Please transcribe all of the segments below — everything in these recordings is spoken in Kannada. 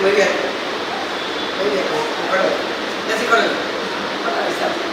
Muy bien. Muy bien. Bueno, ya sí con él. Ahí está.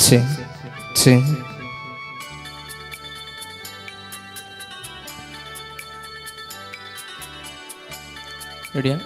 ಛೇ ಛೇ ರೆಡಿಯಾ?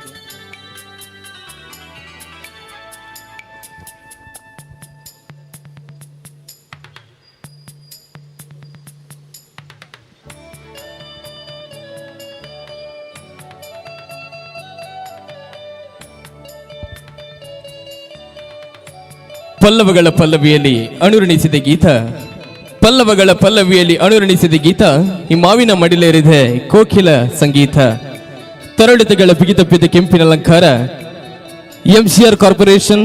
ಪಲ್ಲವಗಳ ಪಲ್ಲವಿಯಲ್ಲಿ ಅನುರಣಿಸಿದ ಗೀತ, ಪಲ್ಲವಗಳ ಪಲ್ಲವಿಯಲ್ಲಿ ಅನುರಣಿಸಿದ ಗೀತ, ಈ ಮಾವಿನ ಮಡಿಲೇರಿದೆ ಕೋಕಿಲ ಸಂಗೀತ, ತರಳಿತಗಳ ಬಿಗಿತಪ್ಪಿದ ಕೆಂಪಿನ ಅಲಂಕಾರ. ಎಂಸಿಆರ್ ಕಾರ್ಪೊರೇಷನ್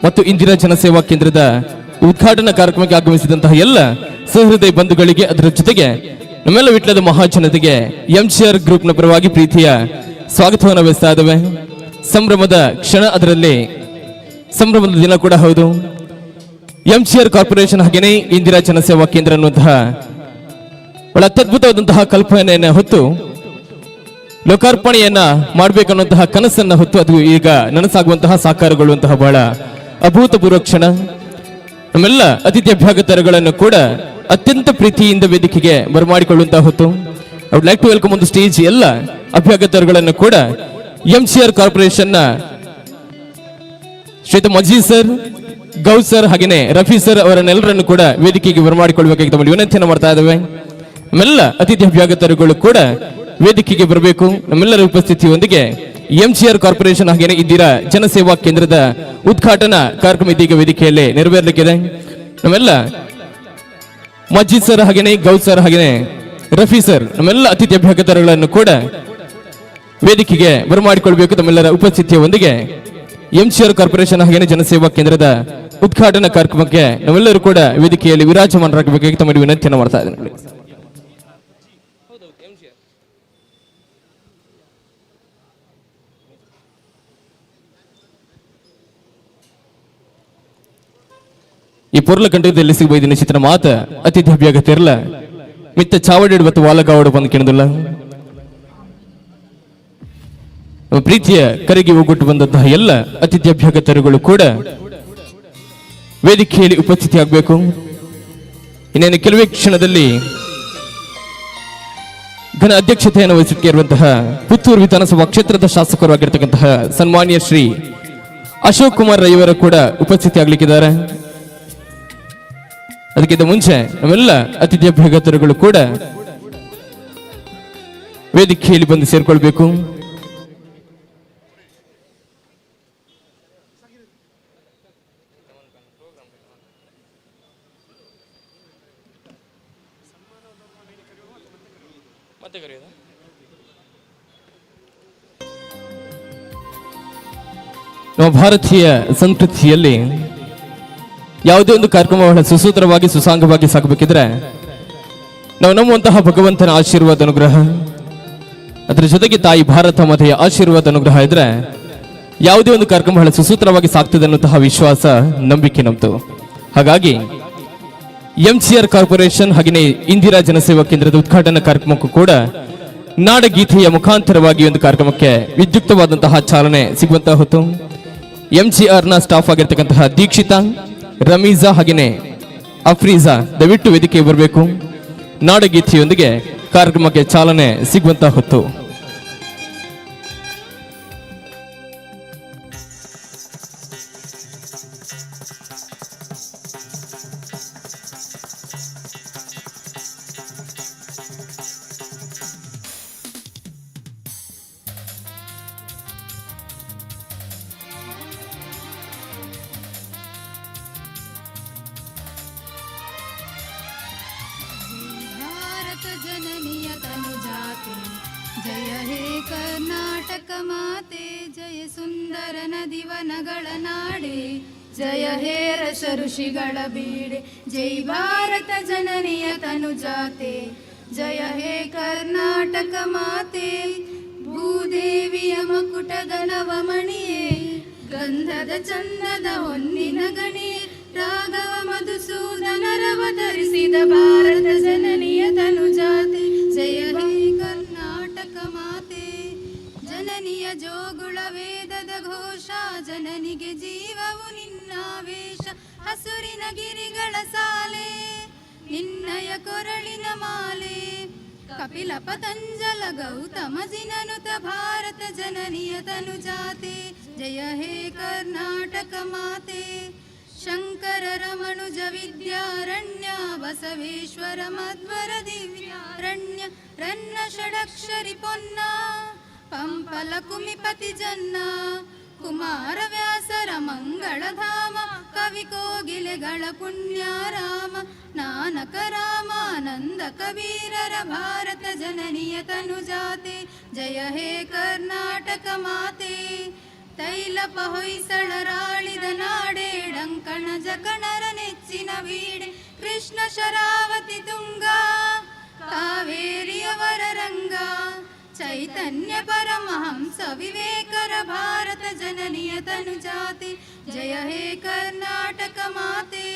ಮತ್ತು ಇಂದಿರಾ ಜನಸೇವಾ ಕೇಂದ್ರದ ಉದ್ಘಾಟನಾ ಕಾರ್ಯಕ್ರಮಕ್ಕೆ ಆಗಮಿಸಿದಂತಹ ಎಲ್ಲ ಸಹೃದಯ ಬಂಧುಗಳಿಗೆ, ಅದರ ಜೊತೆಗೆ ನಮ್ಮೆಲ್ಲ ವಿಟ್ಲದ ಮಹಾಜನತೆಗೆ ಎಂಸಿಆರ್ ಗ್ರೂಪ್ನ ಪರವಾಗಿ ಪ್ರೀತಿಯ ಸ್ವಾಗತವನ್ನು ಬಯಸ್ತಾ ಇದ್ದೇವೆ. ಸಂಭ್ರಮದ ಕ್ಷಣ, ಅದರಲ್ಲಿ ಸಂಭ್ರಮದ ದಿನ ಕೂಡ ಹೌದು. ಎಂಸಿಆರ್ ಕಾರ್ಪೊರೇಷನ್ ಹಾಗೆಯೇ ಇಂದಿರಾ ಜನಸೇವಾ ಕೇಂದ್ರ ಅನ್ನುವಂತಹ ಬಹಳ ಅತ್ಯದ್ಭುತವಾದಂತಹ ಕಲ್ಪನೆಯನ್ನ ಹೊತ್ತು ಲೋಕಾರ್ಪಣೆಯನ್ನ ಮಾಡಬೇಕನ್ನುವಂತಹ ಕನಸನ್ನ ಹೊತ್ತು ಅದು ಈಗ ನನಸಾಗುವಂತಹ ಸಾಕಾರಗೊಳ್ಳುವಂತಹ ಬಹಳ ಅಭೂತಪೂರ್ವ ಕ್ಷಣ. ನಮ್ಮೆಲ್ಲ ಅತಿಥಿ ಅಭ್ಯಾಗತರುಗಳನ್ನು ಕೂಡ ಅತ್ಯಂತ ಪ್ರೀತಿಯಿಂದ ವೇದಿಕೆಗೆ ಬರಮಾಡಿಕೊಳ್ಳುವಂತಹ ಹೊತ್ತು I would like to welcome on the stage ಎಲ್ಲ ಅಭ್ಯಾಗತರುಗಳನ್ನು ಕೂಡ ಎಂಸಿಆರ್ ಕಾರ್ಪೊರೇಷನ್ನ ಶ್ರೀಯುತ ಮಜೀದ್ ಸರ್, ಗೌ ಸರ್ ಹಾಗೇನೆ ರಫಿ ಸರ್ ಅವರನ್ನೆಲ್ಲರನ್ನು ಕೂಡ ವೇದಿಕೆಗೆ ಬರಮಾಡಿಕೊಳ್ಳಬೇಕಾಗಿ ತಮ್ಮಲ್ಲಿ ವಿನಂತಿಯನ್ನು ಮಾಡ್ತಾ ಇದ್ದೇವೆ. ನಮ್ಮೆಲ್ಲ ಅತಿಥಿ ಅಭ್ಯಾಗತರುಗಳು ಕೂಡ ವೇದಿಕೆಗೆ ಬರಬೇಕು. ನಮ್ಮೆಲ್ಲರ ಉಪಸ್ಥಿತಿಯೊಂದಿಗೆ ಎಂಸಿಆರ್ ಕಾರ್ಪೊರೇಷನ್ ಹಾಗೇನೆ ಇಂದಿರಾ ಜನಸೇವಾ ಕೇಂದ್ರದ ಉದ್ಘಾಟನಾ ಕಾರ್ಯಕ್ರಮ ಇದೀಗ ವೇದಿಕೆಯಲ್ಲಿ ನೆರವೇರಲಿಕ್ಕಿದೆ. ನಮ್ಮೆಲ್ಲ ಮಜೀದ್ ಸರ್ ಹಾಗೇನೆ ಗೌ ಸರ್ ಹಾಗೇನೆ ರಫಿ ಸರ್ ನಮ್ಮೆಲ್ಲ ಅತಿಥಿ ಅಭ್ಯಾಗತರುಗಳನ್ನು ಕೂಡ ವೇದಿಕೆಗೆ ಬರಮಾಡಿಕೊಳ್ಬೇಕು. ತಮ್ಮೆಲ್ಲರ ಉಪಸ್ಥಿತಿಯೊಂದಿಗೆ ಎಂಸಿಆರ್ ಕಾರ್ಪೊರೇಷನ್ ಹಾಗೇನೆ ಜನಸೇವಾ ಕೇಂದ್ರದ ಉದ್ಘಾಟನಾ ಕಾರ್ಯಕ್ರಮಕ್ಕೆ ನಾವೆಲ್ಲರೂ ಕೂಡ ವೇದಿಕೆಯಲ್ಲಿ ವಿರಾಜಮಾನರಾಗಬೇಕಾಗಿ ತಮ್ಮಲ್ಲಿ ವಿನಂತಿಯನ್ನು ಮಾಡ್ತಾ ಇದ್ದೇನೆ. ಈ ಪೊರ್ಲ ಕಂಠದಲ್ಲಿ ಸಿಗಬೈದಿನ ಚಿತ್ರ ಮಾತ ಅತಿಥಿ ಅಭ್ಯಾಗತಿರಲ್ಲ ಮಿತ್ತ ಚಾವಡಿ ಮತ್ತು ವಾಲಗಾವಡು ಬಂದು ಕೇಳಿದಿಲ್ಲ. ಪ್ರೀತಿಯ ಕರೆಗೆ ಹೋಗೊಟ್ಟು ಬಂದಂತಹ ಎಲ್ಲ ಅತಿಥಿ ಅಭ್ಯಾಗತರುಗಳು ಕೂಡ ವೇದಿಕೆಯಲ್ಲಿ ಉಪಸ್ಥಿತಿಯಾಗಬೇಕು. ಇನ್ನೇನು ಕೆಲವೇ ಕ್ಷಣದಲ್ಲಿ ಘನ ಅಧ್ಯಕ್ಷತೆಯನ್ನು ವಹಿಸಿರುವಂತಹ ಪುತ್ತೂರು ವಿಧಾನಸಭಾ ಕ್ಷೇತ್ರದ ಶಾಸಕರಾಗಿರ್ತಕ್ಕಂತಹ ಸನ್ಮಾನ್ಯ ಶ್ರೀ ಅಶೋಕ್ ಕುಮಾರ್ ರೈವರು ಕೂಡ ಉಪಸ್ಥಿತಿಯಾಗಲಿಕ್ಕಿದ್ದಾರೆ. ಅದಕ್ಕಿಂತ ಮುಂಚೆ ನಾವೆಲ್ಲ ಅತಿಥಿ ಅಭ್ಯಾಗತರುಗಳು ಕೂಡ ವೇದಿಕೆಯಲ್ಲಿ ಬಂದು ಸೇರ್ಕೊಳ್ಬೇಕು. ನಮ್ಮ ಭಾರತೀಯ ಸಂಸ್ಕೃತಿಯಲ್ಲಿ ಯಾವುದೇ ಒಂದು ಕಾರ್ಯಕ್ರಮ ಬಹಳ ಸುಸೂತ್ರವಾಗಿ ಸುಸಾಂಗವಾಗಿ ಸಾಗಬೇಕಿದ್ರೆ ನಾವು ನಂಬುವಂತಹ ಭಗವಂತನ ಆಶೀರ್ವಾದ ಅನುಗ್ರಹ, ಅದರ ಜೊತೆಗೆ ತಾಯಿ ಭಾರತ ಮಾತೆಯ ಆಶೀರ್ವಾದ ಅನುಗ್ರಹ ಇದ್ರೆ ಯಾವುದೇ ಒಂದು ಕಾರ್ಯಕ್ರಮ ಬಹಳ ಸುಸೂತ್ರವಾಗಿ ಸಾಗ್ತದೆ ಅನ್ನುವಂತಹ ವಿಶ್ವಾಸ, ನಂಬಿಕೆ ನಮ್ದು. ಹಾಗಾಗಿ ಎಂಸಿಆರ್ ಕಾರ್ಪೊರೇಷನ್ ಹಾಗೆಯೇ ಇಂದಿರಾ ಜನಸೇವಾ ಕೇಂದ್ರದ ಉದ್ಘಾಟನಾ ಕಾರ್ಯಕ್ರಮಕ್ಕೂ ಕೂಡ ನಾಡಗೀತೆಯ ಮುಖಾಂತರವಾಗಿ ಒಂದು ಕಾರ್ಯಕ್ರಮಕ್ಕೆ ವಿದ್ಯುಕ್ತವಾದಂತಹ ಚಾಲನೆ ಸಿಗುವಂತಹ ಹೊತ್ತು ಎಂಸಿಆರ್ ನ ಸ್ಟಾಫ್ ಆಗಿರ್ತಕ್ಕಂತಹ ದೀಕ್ಷಿತಾ, ರಮೀಜಾ ಹಾಗೆಯೇ ಅಫ್ರೀಜಾ ದಯವಿಟ್ಟು ವೇದಿಕೆಗೆ ಬರಬೇಕು. ನಾಡಗೀತೆಯೊಂದಿಗೆ ಕಾರ್ಯಕ್ರಮಕ್ಕೆ ಚಾಲನೆ ಸಿಗುವಂತಹ ಹೊತ್ತು ಜನನಿಯ ತನುಜಾತೆ ಜಯ ಹೇ ಕರ್ನಾಟಕ ಮಾತೆ, ಜಯ ಸುಂದರ ನದಿವನಗಳ ನಾಡೆ, ಜಯ ಹೇ ರಸ ಋಷಿಗಳ ಬೀಡೆ. ಜೈ ಭಾರತ ಜನನಿಯ ತನುಜಾತೆ ಜಯ ಹೇ ಕರ್ನಾಟಕ ಮಾತೆ, ಭೂದೇವಿಯ ಮಕುಟದ ನವಮಣಿಯೇ, ಗಂಧದ ಚಂದದ ಹೊನ್ನಿನ ಗಣಿಯೇ, ರಾಘವ ಮಧುಸೂದನರವತರಿಸಿದ ಭಾರತ ಜನನಿಯ ತನುಜಾತೆ. ಜಯ ಹೇ ಕರ್ನಾಟಕ ಮಾತೆ, ಜನ ಜನನಿಯ ಜೋಗುಳ ವೇದದ ಘೋಷ ಜನನಿಗೆ ಜೀವವು ನಿನ್ನಾವೇಶ ಹಸುರಿನ ಗಿರಿಗಳ ಸಾಲೆ ನಿನ್ನಯ ಕೊರಳಿನ ಮಾಲೆ ಕಪಿಲ ಪತಂಜಲ ಗೌತಮ ಜಿನನುತ ಭಾರತ ಜನನಿಯ ತನುಜಾತೆ ಜಯ ಹೇ ಕರ್ನಾಟಕ ಮಾತೆ ಶಂಕರ ರಮಣುಜ ವಿದ್ಯಾರಣ್ಯ ಬಸವೇಶ್ವರ ಮಧ್ವರ ದಿವ್ಯಾರಣ್ಯ ರನ್ನ ಷಡಕ್ಷರಿ ಪೊನ್ನ ಪಂಪಲ ಕುಮಿಪತಿ ಜನ್ನ ಕುಮಾರ ವ್ಯಾಸರ ಮಂಗಳಧಾಮ ಕವಿ ಕೋಗಿಲೆಗಳ ಪುಣ್ಯಾರಾಮ ನಾನಕ ರಾಮಾನಂದ ಕಬೀರರ ಭಾರತ ಜನನಿಯ ತನುಜಾತೆ ಜಯ ಹೇ ಕರ್ನಾಟಕ ಮಾತೆ ತೈಲಪ ಹೊಯ್ಸಳರಾಳಿದ ನಾಡೆ ಡಂಕಣ ಜಕಣರ ನೆಚ್ಚಿನ ವೀಡೆ ಕೃಷ್ಣ ಶರಾವತಿ ತುಂಗ ಕಾವೇರಿಯವರ ರಂಗ ಚೈತನ್ಯ ಪರಮಹಂಸ ವಿವೇಕರ ಭಾರತ ಜನನಿಯ ತನುಜಾತೆ ಜಯ ಹೇ ಕರ್ನಾಟಕ ಮಾತೆ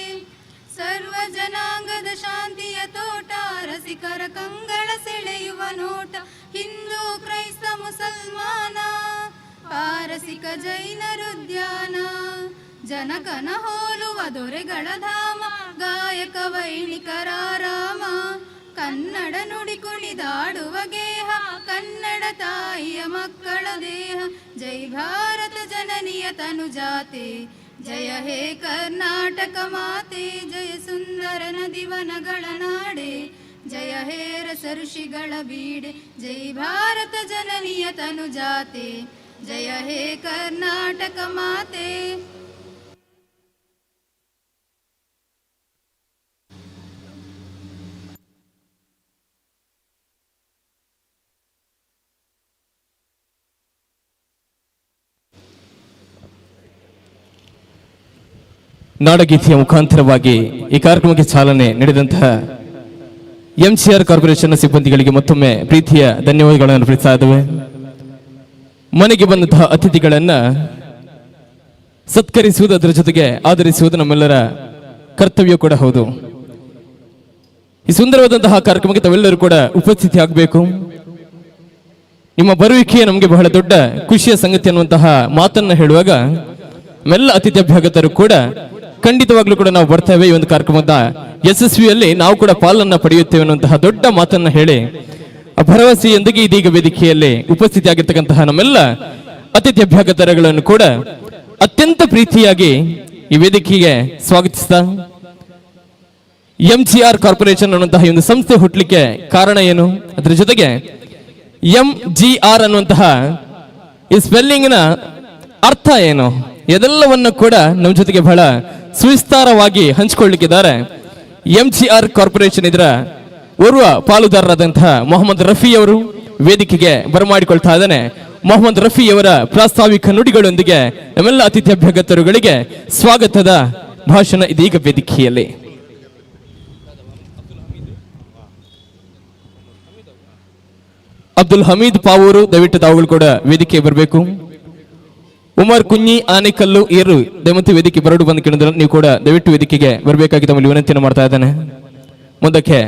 ಸರ್ವ ಜನಾಂಗದ ಶಾಂತಿಯ ತೋಟ ರಸಿಕರ ಕಂಗಳ ಸೆಳೆಯುವ ನೋಟ ಹಿಂದೂ ಕ್ರೈಸ್ತ ಮುಸಲ್ಮಾನ ಪಾರಸಿಕ ಜೈನರುದ್ಯಾನ ಜನಕನ ಹೋಲುವ ದೊರೆಗಳ ಧಾಮ ಗಾಯಕ ವೈಣಿಕರ ರಾಮ ಕನ್ನಡ ನುಡಿ ಕುಣಿದಾಡುವ ಗೇಹ ಕನ್ನಡ ತಾಯಿಯ ಮಕ್ಕಳ ದೇಹ ಜೈ ಭಾರತ ಜನನಿಯ ತನುಜಾತೆ ಜಯ ಹೇ ಕರ್ನಾಟಕ ಮಾತೆ ಜಯ ಸುಂದರ ನದಿವನಗಳ ನಾಡೆ ಜಯ ಹೇ ರಸ ಋಷಿಗಳ ಬೀಡೆ ಜೈ ಭಾರತ ಜನನಿಯ ತನುಜಾತೆ ಜಯ ಹೇ ಕರ್ನಾಟಕ ಮಾತೆ. ನಾಡಗೀತೆಯ ಮುಖಾಂತರವಾಗಿ ಈ ಕಾರ್ಯಕ್ರಮಕ್ಕೆ ಚಾಲನೆ ನೀಡಿದಂತಹ ಎಂಸಿಆರ್ ಕಾರ್ಪೊರೇಷನ್ ಸಿಬ್ಬಂದಿಗಳಿಗೆ ಮತ್ತೊಮ್ಮೆ ಪ್ರೀತಿಯ ಧನ್ಯವಾದಗಳನ್ನು ಅರ್ಪಿಸ್ತಾ ಇದ್ದೇವೆ. ಮನೆಗೆ ಬಂದಂತಹ ಅತಿಥಿಗಳನ್ನ ಸತ್ಕರಿಸುವುದು, ಅದರ ಜೊತೆಗೆ ಆಧರಿಸುವುದು ನಮ್ಮೆಲ್ಲರ ಕರ್ತವ್ಯ ಕೂಡ ಹೌದು. ಈ ಸುಂದರವಾದಂತಹ ಕಾರ್ಯಕ್ರಮಕ್ಕೆ ತಾವೆಲ್ಲರೂ ಕೂಡ ಉಪಸ್ಥಿತಿ ಆಗಬೇಕು. ನಿಮ್ಮ ಬರುವಿಕೆ ನಮಗೆ ಬಹಳ ದೊಡ್ಡ ಖುಷಿಯ ಸಂಗತಿ ಅನ್ನುವಂತಹ ಮಾತನ್ನ ಹೇಳುವಾಗ ನಮ್ಮೆಲ್ಲ ಅತಿಥಿ ಅಭ್ಯಾಗತರು ಕೂಡ ಖಂಡಿತವಾಗ್ಲೂ ಕೂಡ ನಾವು ಬರ್ತೇವೆ, ಈ ಒಂದು ಕಾರ್ಯಕ್ರಮದ ಯಶಸ್ವಿಯಲ್ಲಿ ನಾವು ಕೂಡ ಪಾಲನ್ನ ಪಡೆಯುತ್ತೇವೆ ಅನ್ನುವಂತಹ ದೊಡ್ಡ ಮಾತನ್ನ ಹೇಳಿ ಭರವಸೆಯೊಂದಿಗೆ ಇದೀಗ ವೇದಿಕೆಯಲ್ಲಿ ಉಪಸ್ಥಿತಿಯಾಗಿರ್ತಕ್ಕಂತಹ ನಮ್ಮೆಲ್ಲ ಅತಿಥಿ ಅಭ್ಯಾಗತರುಗಳನ್ನು ಕೂಡ ಅತ್ಯಂತ ಪ್ರೀತಿಯಾಗಿ ಈ ವೇದಿಕೆಗೆ ಸ್ವಾಗತಿಸ್ತಾ, ಎಂಜಿಆರ್ ಕಾರ್ಪೊರೇಷನ್ ಅನ್ನುವಂತಹ ಒಂದು ಸಂಸ್ಥೆ ಹುಟ್ಟಲಿಕ್ಕೆ ಕಾರಣ ಏನು, ಅದರ ಜೊತೆಗೆ ಎಂಜಿಆರ್ ಅನ್ನುವಂತಹ ಈ ಸ್ಪೆಲ್ಲಿಂಗ್ನ ಅರ್ಥ ಏನು, ಇದೆಲ್ಲವನ್ನು ಕೂಡ ನಮ್ಮ ಜೊತೆಗೆ ಬಹಳ ಸುವಿಸ್ತಾರವಾಗಿ ಹಂಚಿಕೊಳ್ಳಿಕ್ಕಿದ್ದಾರೆ ಎಂಜಿಆರ್ ಕಾರ್ಪೊರೇಷನ್ ಇದರ ಓರ್ವ ಪಾಲುದಾರರಾದಂತಹ ಮೊಹಮ್ಮದ್ ರಫಿ ಅವರು ವೇದಿಕೆಗೆ ಬರಮಾಡಿಕೊಳ್ತಾ ಇದ್ದಾನೆ. ಮೊಹಮ್ಮದ್ ರಫಿ ಅವರ ಪ್ರಾಸ್ತಾವಿಕ ನುಡಿಗಳೊಂದಿಗೆ ನಮ್ಮೆಲ್ಲ ಅತಿಥಿ ಅಭ್ಯಾಗತರುಗಳಿಗೆ ಸ್ವಾಗತದ ಭಾಷಣ ಇದೀಗ ವೇದಿಕೆಯಲ್ಲಿ. ಅಬ್ದುಲ್ ಹಮೀದ್ ಪಾವೂರು ದಯವಿಟ್ಟು ತಾವುಗಳು ಕೂಡ ವೇದಿಕೆಗೆ ಬರಬೇಕು. ಉಮರ್ ಕುഞ്ഞി ಆನೆಕಲ್ಲು ಏರು ದಯಮಂತಿ ವೇದಿಕೆ ಬರಡು ಬಂದು ಕೇಳಿದ್ರೆ ನೀವು ಕೂಡ ದಯವಿಟ್ಟು ವೇದಿಕೆಗೆ ಬರಬೇಕಾಗಿ ತಮ್ಮಲ್ಲಿ ವಿನಂತಿಯನ್ನು ಮಾಡ್ತಾ ಇದ್ದಾನೆ. ಮುಂದಕ್ಕೆ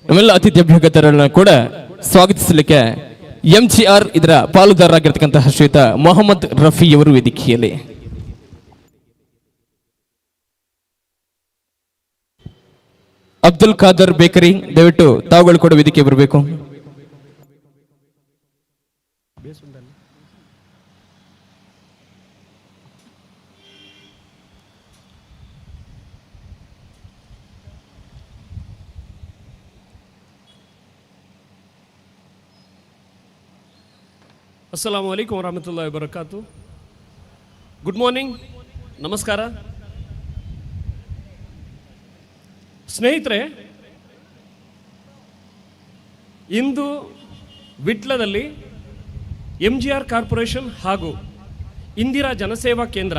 ನಮ್ಮೆಲ್ಲ ಅತಿಥಿ ಅಭ್ಯಾಗತರನ್ನ ಕೂಡ ಸ್ವಾಗತಿಸಲಿಕ್ಕೆ ಎಂಜಿಆರ್ ಇದರ ಪಾಲುದಾರರಾಗಿರ್ತಕ್ಕಂತಹ ಶ್ರೀಯುತ ಮೊಹಮ್ಮದ್ ರಫಿ ಅವರು ವೇದಿಕೆಯಲ್ಲಿ. ಅಬ್ದುಲ್ ಖಾದರ್ ಬೇಕರಿ ದಯವಿಟ್ಟು ತಾವುಗಳು ಕೂಡ ವೇದಿಕೆ ಬರಬೇಕು. ಅಸ್ಸಲಾಮು ಅಲೈಕುಂ ವರಹಮತುಲ್ಲಾಹಿ ವಬರಕಾತು. ಗುಡ್ ಮಾರ್ನಿಂಗ್, ನಮಸ್ಕಾರ ಸ್ನೇಹಿತರೆ. ಇಂದು ವಿಟ್ಲದಲ್ಲಿ ಎಂಜಿಆರ್ ಕಾರ್ಪೊರೇಷನ್ ಹಾಗೂ ಇಂದಿರಾ ಜನಸೇವಾ ಕೇಂದ್ರ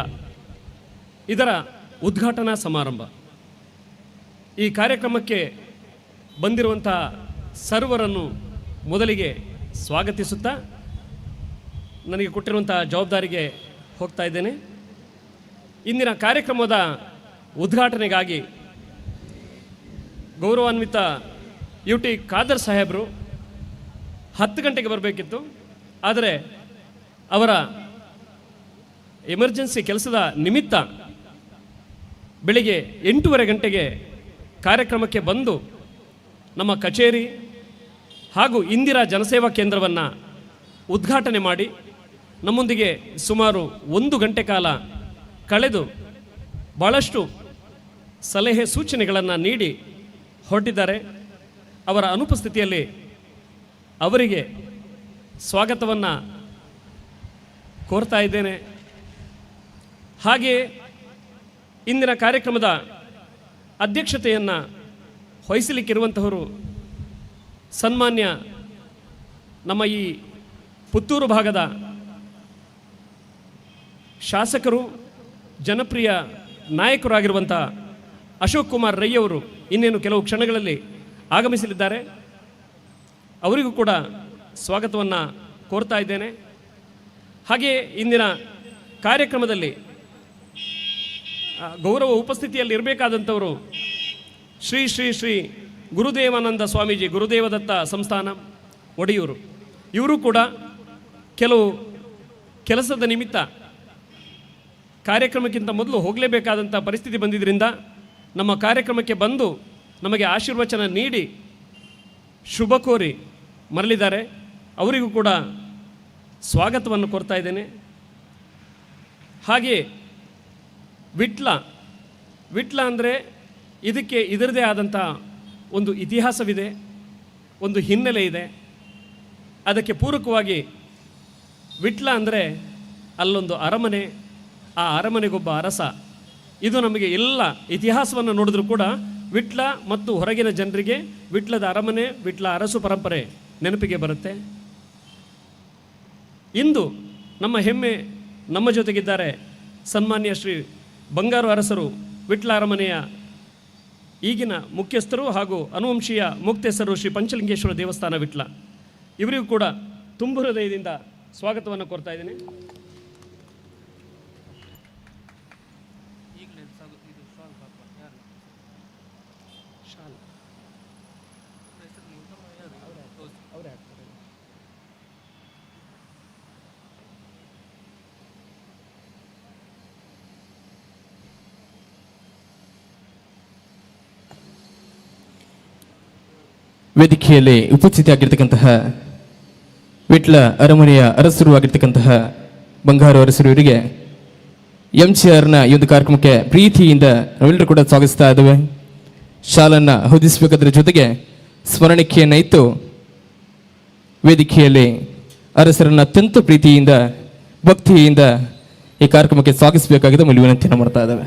ಇದರ ಉದ್ಘಾಟನಾ ಸಮಾರಂಭ. ಈ ಕಾರ್ಯಕ್ರಮಕ್ಕೆ ಬಂದಿರುವಂಥ ಸರ್ವರನ್ನು ಮೊದಲಿಗೆ ಸ್ವಾಗತಿಸುತ್ತಾ ನನಗೆ ಕೊಟ್ಟಿರುವಂಥ ಜವಾಬ್ದಾರಿಗೆ ಹೋಗ್ತಾ ಇದ್ದೇನೆ. ಇಂದಿನ ಕಾರ್ಯಕ್ರಮದ ಉದ್ಘಾಟನೆಗಾಗಿ ಗೌರವಾನ್ವಿತ UT ಖಾದರ್ ಸಾಹೇಬರು 10 ಗಂಟೆಗೆ ಬರಬೇಕಿತ್ತು, ಆದರೆ ಅವರ ಎಮರ್ಜೆನ್ಸಿ ಕೆಲಸದ ನಿಮಿತ್ತ ಬೆಳಿಗ್ಗೆ 8:30 ಗಂಟೆಗೆ ಕಾರ್ಯಕ್ರಮಕ್ಕೆ ಬಂದು ನಮ್ಮ ಕಚೇರಿ ಹಾಗೂ ಇಂದಿರಾ ಜನಸೇವಾ ಕೇಂದ್ರವನ್ನು ಉದ್ಘಾಟನೆ ಮಾಡಿ ನಮ್ಮೊಂದಿಗೆ ಸುಮಾರು 1 ಗಂಟೆ ಕಾಲ ಕಳೆದು ಭಾಳಷ್ಟು ಸಲಹೆ ಸೂಚನೆಗಳನ್ನು ನೀಡಿ ಹೊರಟಿದ್ದಾರೆ. ಅವರ ಅನುಪಸ್ಥಿತಿಯಲ್ಲಿ ಅವರಿಗೆ ಸ್ವಾಗತವನ್ನು ಕೋರ್ತಾ ಇದ್ದೇನೆ. ಹಾಗೆಯೇ ಇಂದಿನ ಕಾರ್ಯಕ್ರಮದ ಅಧ್ಯಕ್ಷತೆಯನ್ನು ವಹಿಸಲಿಕ್ಕಿರುವಂತಹವರು ಸನ್ಮಾನ್ಯ ನಮ್ಮ ಈ ಪುತ್ತೂರು ಭಾಗದ ಶಾಸಕರು, ಜನಪ್ರಿಯ ನಾಯಕರಾಗಿರುವಂಥ ಅಶೋಕ್ ಕುಮಾರ್ ರೈ ಅವರು ಇನ್ನೇನು ಕೆಲವು ಕ್ಷಣಗಳಲ್ಲಿ ಆಗಮಿಸಲಿದ್ದಾರೆ. ಅವರಿಗೂ ಕೂಡ ಸ್ವಾಗತವನ್ನು ಕೋರ್ತಾ ಇದ್ದೇನೆ. ಹಾಗೆಯೇ ಇಂದಿನ ಕಾರ್ಯಕ್ರಮದಲ್ಲಿ ಗೌರವ ಉಪಸ್ಥಿತಿಯಲ್ಲಿ ಇರಬೇಕಾದಂಥವರು ಶ್ರೀ ಶ್ರೀ ಶ್ರೀ ಗುರುದೇವಾನಂದ ಸ್ವಾಮೀಜಿ, ಗುರುದೇವದತ್ತ ಸಂಸ್ಥಾನ ಒಡೆಯೂರು. ಇವರು ಕೂಡ ಕೆಲವು ಕೆಲಸದ ನಿಮಿತ್ತ ಕಾರ್ಯಕ್ರಮಕ್ಕಿಂತ ಮೊದಲು ಹೋಗಲೇಬೇಕಾದಂಥ ಪರಿಸ್ಥಿತಿ ಬಂದಿದ್ದರಿಂದ ನಮ್ಮ ಕಾರ್ಯಕ್ರಮಕ್ಕೆ ಬಂದು ನಮಗೆ ಆಶೀರ್ವಚನ ನೀಡಿ ಶುಭ ಕೋರಿ ಮರಳಿದ್ದಾರೆ. ಅವರಿಗೂ ಕೂಡ ಸ್ವಾಗತವನ್ನು ಕೋರ್ತಾ ಇದ್ದೇನೆ. ಹಾಗೆಯೇ ವಿಟ್ಲ ಅಂದರೆ ಇದಕ್ಕೆ ಇದರದೇ ಆದಂಥ ಒಂದು ಇತಿಹಾಸವಿದೆ, ಒಂದು ಹಿನ್ನೆಲೆ ಇದೆ. ಅದಕ್ಕೆ ಪೂರಕವಾಗಿ ವಿಟ್ಲ ಅಂದರೆ ಅಲ್ಲೊಂದು ಅರಮನೆ, ಆ ಅರಮನೆಗೊಬ್ಬ ಅರಸ. ಇದು ನಮಗೆ ಎಲ್ಲ ಇತಿಹಾಸವನ್ನು ನೋಡಿದ್ರೂ ಕೂಡ ವಿಟ್ಲ ಮತ್ತು ಹೊರಗಿನ ಜನರಿಗೆ ವಿಟ್ಲದ ಅರಮನೆ, ವಿಟ್ಲ ಅರಸು ಪರಂಪರೆ ನೆನಪಿಗೆ ಬರುತ್ತೆ. ಇಂದು ನಮ್ಮ ಹೆಮ್ಮೆ ನಮ್ಮ ಜೊತೆಗಿದ್ದಾರೆ ಸನ್ಮಾನ್ಯ ಶ್ರೀ ಬಂಗಾರು ಅರಸರು, ವಿಟ್ಲ ಅರಮನೆಯ ಈಗಿನ ಮುಖ್ಯಸ್ಥರು ಹಾಗೂ ಅನುವಂಶೀಯ ಮುಕ್ತೇಸರು ಶ್ರೀ ಪಂಚಲಿಂಗೇಶ್ವರ ದೇವಸ್ಥಾನ ವಿಟ್ಲ. ಇವರಿಗೂ ಕೂಡ ತುಂಬು ಹೃದಯದಿಂದ ಸ್ವಾಗತವನ್ನು ಕೋರ್ತಾ ಇದ್ದೇನೆ. ವೇದಿಕೆಯಲ್ಲಿ ಉಪಸ್ಥಿತಿಯಾಗಿರ್ತಕ್ಕಂತಹ ವಿಟ್ಲ ಅರಮನೆಯ ಅರಸರು ಆಗಿರ್ತಕ್ಕಂತಹ ಬಂಗಾರು ಅರಸರು ಇವರಿಗೆ MCRನ ಈ ಒಂದು ಕಾರ್ಯಕ್ರಮಕ್ಕೆ ಪ್ರೀತಿಯಿಂದ ನಾವೆಲ್ಲರೂ ಕೂಡ ಸ್ವಾಗತಿಸ್ತಾ ಇದ್ದೇವೆ. ಶಾಲನ್ನು ಹೊದಿಸಬೇಕಾದ್ರ ಜೊತೆಗೆ ಸ್ಮರಣಿಕೆಯನ್ನು ಇತ್ತು ವೇದಿಕೆಯಲ್ಲಿ ಅರಸರನ್ನು ಅತ್ಯಂತ ಪ್ರೀತಿಯಿಂದ ಭಕ್ತಿಯಿಂದ ಈ ಕಾರ್ಯಕ್ರಮಕ್ಕೆ ಸ್ವಾಗತಿಸಬೇಕಾಗಿದೆ ಮೂಲ ವಿನಂತಿಯನ್ನು ಮಾಡ್ತಾ ಇದ್ದೇವೆ.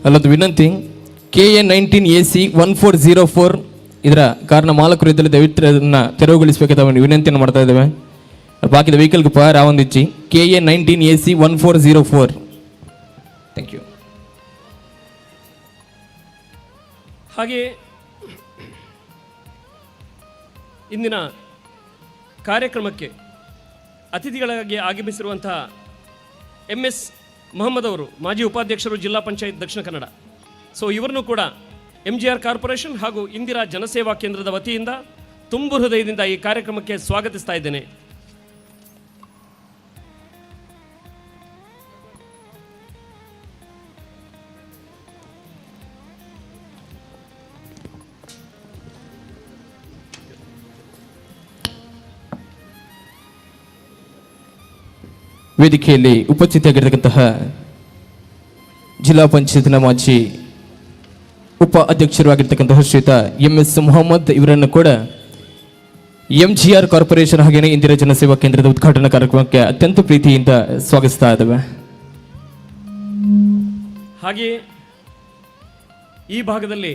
ಅಲ್ಲೊಂದು ವಿನಂತಿ, KA19AC 1404 ಇದರ ಕಾರಣ ಮಾಲಕರು ಇದ್ದಲ್ಲಿ ದಯವಿಟ್ಟು ಅದನ್ನು ತೆರವುಗೊಳಿಸಬೇಕಂತ ವಿನಂತಿಯನ್ನು ಮಾಡ್ತಾ ಇದ್ದೇವೆ. ಬಾಕಿದ ವೆಹಿಕಲ್ಗೆ ರಾವಂದಿಚ್ಚಿ KA19AC 1404. Thank you. ಹಾಗೆಯೇ ಇಂದಿನ ಕಾರ್ಯಕ್ರಮಕ್ಕೆ ಅತಿಥಿಗಳಾಗಿ ಆಗಮಿಸಿರುವಂತಹ MS ಮೊಹಮ್ಮದ್ ಅವರು, ಮಾಜಿ ಉಪಾಧ್ಯಕ್ಷರು, ಜಿಲ್ಲಾ ಪಂಚಾಯತ್ ದಕ್ಷಿಣ ಕನ್ನಡ. ಸೊ ಇವರನ್ನು ಕೂಡ MGR ಕಾರ್ಪೊರೇಷನ್ ಹಾಗೂ ಇಂದಿರಾ ಜನಸೇವಾ ಕೇಂದ್ರದ ವತಿಯಿಂದ ತುಂಬು ಹೃದಯದಿಂದ ಈ ಕಾರ್ಯಕ್ರಮಕ್ಕೆ ಸ್ವಾಗತಿಸ್ತಾ ಇದ್ದೇನೆ. ವೇದಿಕೆಯಲ್ಲಿ ಉಪಸ್ಥಿತಿಯಾಗಿರ್ತಕ್ಕಂತಹ ಜಿಲ್ಲಾ ಪಂಚಾಯತ್ನ ಮಾಜಿ ಉಪ ಅಧ್ಯಕ್ಷರು ಆಗಿರ್ತಕ್ಕಂತಹ ಶ್ರೀಯುತ MS ಮೊಹಮ್ಮದ್ ಇವರನ್ನು ಕೂಡ MGR ಕಾರ್ಪೊರೇಷನ್ ಹಾಗೆಯೇ ಇಂದಿರಾ ಜನಸೇವಾ ಕೇಂದ್ರದ ಉದ್ಘಾಟನಾ ಕಾರ್ಯಕ್ರಮಕ್ಕೆ ಅತ್ಯಂತ ಪ್ರೀತಿಯಿಂದ ಸ್ವಾಗತಿಸ್ತಾ ಇದ್ದೇವೆ. ಹಾಗೆಯೇ ಈ ಭಾಗದಲ್ಲಿ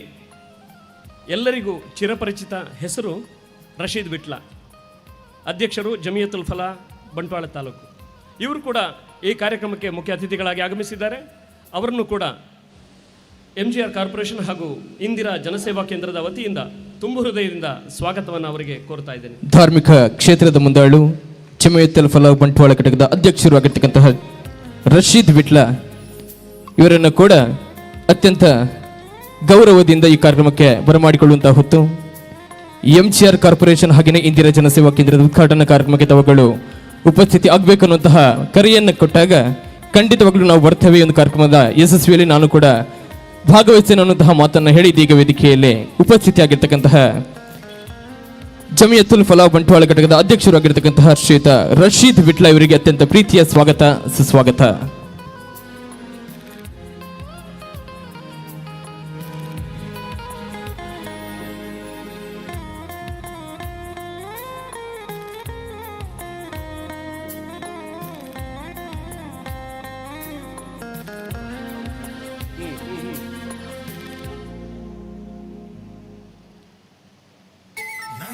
ಎಲ್ಲರಿಗೂ ಚಿರಪರಿಚಿತ ಹೆಸರು ರಶೀದ್ ವಿಟ್ಲ, ಅಧ್ಯಕ್ಷರು ಜಮಿಯತುಲ್ ಫಲಾ ಬಂಟ್ವಾಳ ತಾಲೂಕು. ಇವರು ಕೂಡ ಈ ಕಾರ್ಯಕ್ರಮಕ್ಕೆ ಮುಖ್ಯ ಅತಿಥಿಗಳಾಗಿ ಆಗಮಿಸಿದ್ದಾರೆ. ಅವರನ್ನು ಕೂಡ MGR ಕಾರ್ಪೊರೇಷನ್ ಹಾಗೂ ಇಂದಿರಾ ಜನಸೇವಾ ಕೇಂದ್ರದ ವತಿಯಿಂದ ತುಂಬು ಹೃದಯದಿಂದ ಸ್ವಾಗತವನ್ನು ಅವರಿಗೆ ಕೋರ್ತಾ ಇದ್ದೇನೆ. ಧಾರ್ಮಿಕ ಕ್ಷೇತ್ರದ ಮುಂದಾಳು ಜಮಿಯತುಲ್ ಫಲಾಹ್ ಬಂಟ್ವಾಳ ಘಟಕದ ಅಧ್ಯಕ್ಷರು ಆಗಿರ್ತಕ್ಕಂತಹ ರಶೀದ್ ವಿಟ್ಲ ಇವರನ್ನು ಕೂಡ ಅತ್ಯಂತ ಗೌರವದಿಂದ ಈ ಕಾರ್ಯಕ್ರಮಕ್ಕೆ ಬರಮಾಡಿಕೊಳ್ಳುವಂತಹ ಹೊತ್ತು MGR ಕಾರ್ಪೊರೇಷನ್ ಹಾಗೆಯೇ ಇಂದಿರಾ ಜನಸೇವಾ ಕೇಂದ್ರದ ಉದ್ಘಾಟನಾ ಕಾರ್ಯಕ್ರಮಕ್ಕೆ ತಾವುಗಳು ಉಪಸ್ಥಿತಿ ಆಗಬೇಕನ್ನುವಂತಹ ಕರೆಯನ್ನು ಕೊಟ್ಟಾಗ ಖಂಡಿತವಾಗ್ಲೂ ನಾವು ಬರ್ತೇವೆ. ಒಂದು ಕಾರ್ಯಕ್ರಮದ ಯಶಸ್ವಿಯಲ್ಲಿ ನಾನು ಕೂಡ ಭಾಗವಹಿಸ್ತೇನೆ ಅನ್ನುವಂತಹ ಮಾತನ್ನು ಹೇಳಿ ಇದೀಗ ವೇದಿಕೆಯಲ್ಲಿ ಉಪಸ್ಥಿತಿಯಾಗಿರ್ತಕ್ಕಂತಹ ಜಮಿಯತುಲ್ ಫಲಾಹ್ ಬಂಟ್ವಾಳ ಘಟಕದ ಅಧ್ಯಕ್ಷರು ಆಗಿರ್ತಕ್ಕಂತಹ ಶ್ರೀಯುತ ರಶೀದ್ ವಿಟ್ಲ ಇವರಿಗೆ ಅತ್ಯಂತ ಪ್ರೀತಿಯ ಸ್ವಾಗತ ಸುಸ್ವಾಗತ.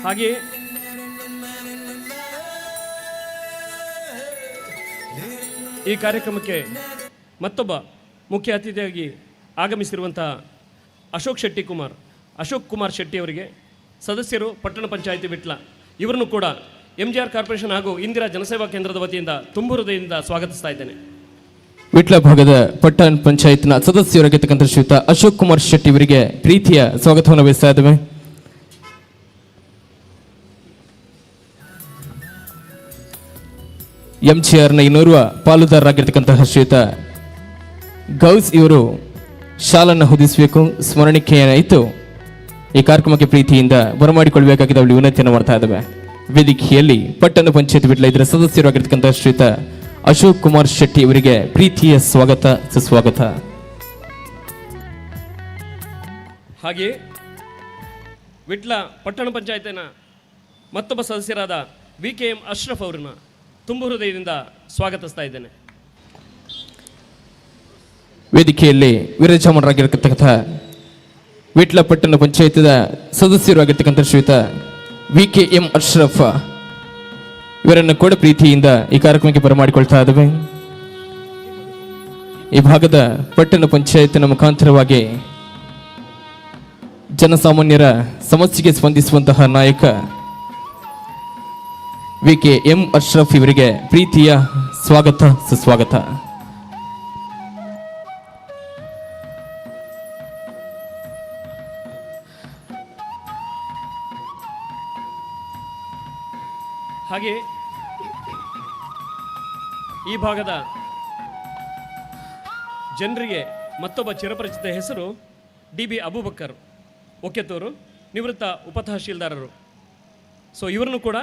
ಹಾಗೆ ಈ ಕಾರ್ಯಕ್ರಮಕ್ಕೆ ಮತ್ತೊಬ್ಬ ಮುಖ್ಯ ಅತಿಥಿಯಾಗಿ ಆಗಮಿಸಿರುವಂತಹ ಅಶೋಕ್ ಕುಮಾರ್ ಶೆಟ್ಟಿ ಅವರಿಗೆ ಸದಸ್ಯರು ಪಟ್ಟಣ ಪಂಚಾಯಿತಿ ವಿಟ್ಲ ಇವರನ್ನು ಕೂಡ MGR ಕಾರ್ಪೊರೇಷನ್ ಹಾಗೂ ಇಂದಿರಾ ಜನಸೇವಾ ಕೇಂದ್ರದ ವತಿಯಿಂದ ತುಂಬು ಹೃದಯದಿಂದ ಸ್ವಾಗತಿಸ್ತಾ ಇದ್ದೇನೆ. ವಿಟ್ಲ ಭಾಗದ ಪಟ್ಟಣ ಪಂಚಾಯತ್ನ ಸದಸ್ಯರಾಗಿರ್ತಕ್ಕಂಥ ಶ್ರೀಯುತ ಅಶೋಕ್ ಕುಮಾರ್ ಶೆಟ್ಟಿ ಇವರಿಗೆ ಪ್ರೀತಿಯ ಸ್ವಾಗತವನ್ನು ಬಯಸ್ತಾ ಇದ್ದೇವೆ. MGRನ ಇನ್ನೋರ್ವ ಪಾಲುದಾರರಾಗಿರ್ತಕ್ಕಂತಹ ಶ್ರೀಯುತ ಗೌಸ್ ಇವರು ಶಾಲನ್ನು ಹೊದಿಸಬೇಕು, ಸ್ಮರಣಿಕೆಯಾಯಿತು ಈ ಕಾರ್ಯಕ್ರಮಕ್ಕೆ ಪ್ರೀತಿಯಿಂದ ಬರಮಾಡಿಕೊಳ್ಳಬೇಕಾಗಿದೆ ಅವಳು ವಿನಂತಿಯನ್ನು ಮಾಡ್ತಾ ಇದ್ದಾವೆ. ವೇದಿಕೆಯಲ್ಲಿ ಪಟ್ಟಣ ಪಂಚಾಯತ್ ವಿಟ್ಲ ಇದರ ಸದಸ್ಯರಾಗಿರ್ತಕ್ಕಂತಹ ಶ್ರೀಯುತ ಅಶೋಕ್ ಕುಮಾರ್ ಶೆಟ್ಟಿ ಇವರಿಗೆ ಪ್ರೀತಿಯ ಸ್ವಾಗತ ಸುಸ್ವಾಗತ. ಹಾಗೆ ವಿಟ್ಲ ಪಟ್ಟಣ ಪಂಚಾಯತಿನ ಮತ್ತೊಬ್ಬ ಸದಸ್ಯರಾದ VKM ಅಶ್ರಫ್ ಅವರನ್ನ ತುಂಬು ಹೃದಯದಿಂದ ಸ್ವಾಗತಿಸ್ತಾ ಇದ್ದೇನೆ. ವೇದಿಕೆಯಲ್ಲಿ ವಿರಾಜಮಾನರಾಗಿರತಕ್ಕಂಥ ವಿಟ್ಲ ಪಟ್ಟಣ ಪಂಚಾಯತ್ನ ಸದಸ್ಯರು ಆಗಿರ್ತಕ್ಕಂಥ ಶ್ರೀಯುತ VKM ಅಶ್ರಫ್ ಇವರನ್ನು ಕೂಡ ಪ್ರೀತಿಯಿಂದ ಈ ಕಾರ್ಯಕ್ರಮಕ್ಕೆ ಬರಮಾಡಿಕೊಳ್ತಾ ಇದ್ದೇವೆ. ಈ ಭಾಗದ ಪಟ್ಟಣ ಪಂಚಾಯತ್ನ ಮುಖಾಂತರವಾಗಿ ಜನಸಾಮಾನ್ಯರ ಸಮಸ್ಯೆಗೆ ಸ್ಪಂದಿಸುವಂತಹ ನಾಯಕ VKM ಅಶ್ರಫ್ ಇವರಿಗೆ ಪ್ರೀತಿಯ ಸ್ವಾಗತ ಸುಸ್ವಾಗತ. ಹಾಗೆ ಈ ಭಾಗದ ಜನರಿಗೆ ಮತ್ತೊಬ್ಬ ಚಿರಪರಿಚಿತ ಹೆಸರು DB ಅಬೂಬಕ್ಕರ್ ಒಕೆತೂರು, ನಿವೃತ್ತ ಉಪತಹಶೀಲ್ದಾರರು. ಸೊ ಇವರನ್ನು ಕೂಡ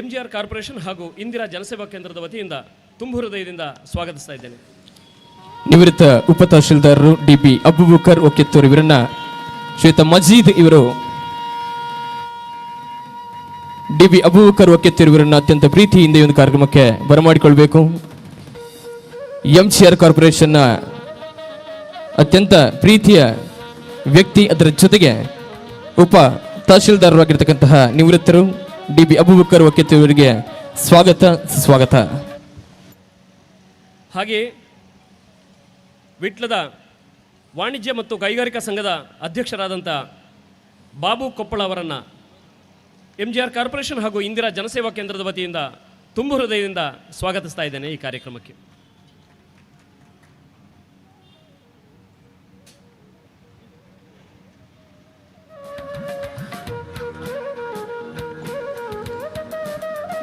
MGR ಕಾರ್ಪೊರೇಷನ್ ಹಾಗೂ ಇಂದಿರಾ ಜನಸೇವಾ ಕೇಂದ್ರದ ವತಿಯಿಂದ ತುಂಬು ಹೃದಯದಿಂದ ಸ್ವಾಗತಿಸ್ತಾ ಇದ್ದೇನೆ. ನಿವೃತ್ತ ಉಪತಹಶೀಲ್ದಾರರು DB ಅಬೂಬಕ್ಕರ್ ಒಕೆತೂರು ಇವರನ್ನ ಶ್ವೇತ ಮಜೀದ್ ಇವರು DB ಅಬೂಬಕ್ಕರ್ ಒಕೆತೂರು ಇವರನ್ನ ಅತ್ಯಂತ ಪ್ರೀತಿಯಿಂದ ಈ ಒಂದು ಕಾರ್ಯಕ್ರಮಕ್ಕೆ ಬರಮಾಡಿಕೊಳ್ಬೇಕು. MGR ಕಾರ್ಪೊರೇಷನ್ನ ಅತ್ಯಂತ ಪ್ರೀತಿಯ ವ್ಯಕ್ತಿ, ಅದರ ಜೊತೆಗೆ ಉಪ ತಹಶೀಲ್ದಾರರಾಗಿರ್ತಕ್ಕಂತಹ ನಿವೃತ್ತರು DB ಅಬೂಬಕ್ಕರ್ ಒಕೆತೂರು ಇವರಿಗೆ ಸ್ವಾಗತ ಸುಸ್ವಾಗತ. ಹಾಗೆ ವಿಟ್ಲದ ವಾಣಿಜ್ಯ ಮತ್ತು ಕೈಗಾರಿಕಾ ಸಂಘದ ಅಧ್ಯಕ್ಷರಾದಂಥ ಬಾಬು ಕೊಪ್ಪಳ ಅವರನ್ನು MGR ಕಾರ್ಪೊರೇಷನ್ ಹಾಗೂ ಇಂದಿರಾ ಜನಸೇವಾ ಕೇಂದ್ರದ ವತಿಯಿಂದ ತುಂಬು ಹೃದಯದಿಂದ ಸ್ವಾಗತಿಸ್ತಾ ಇದ್ದೇನೆ ಈ ಕಾರ್ಯಕ್ರಮಕ್ಕೆ.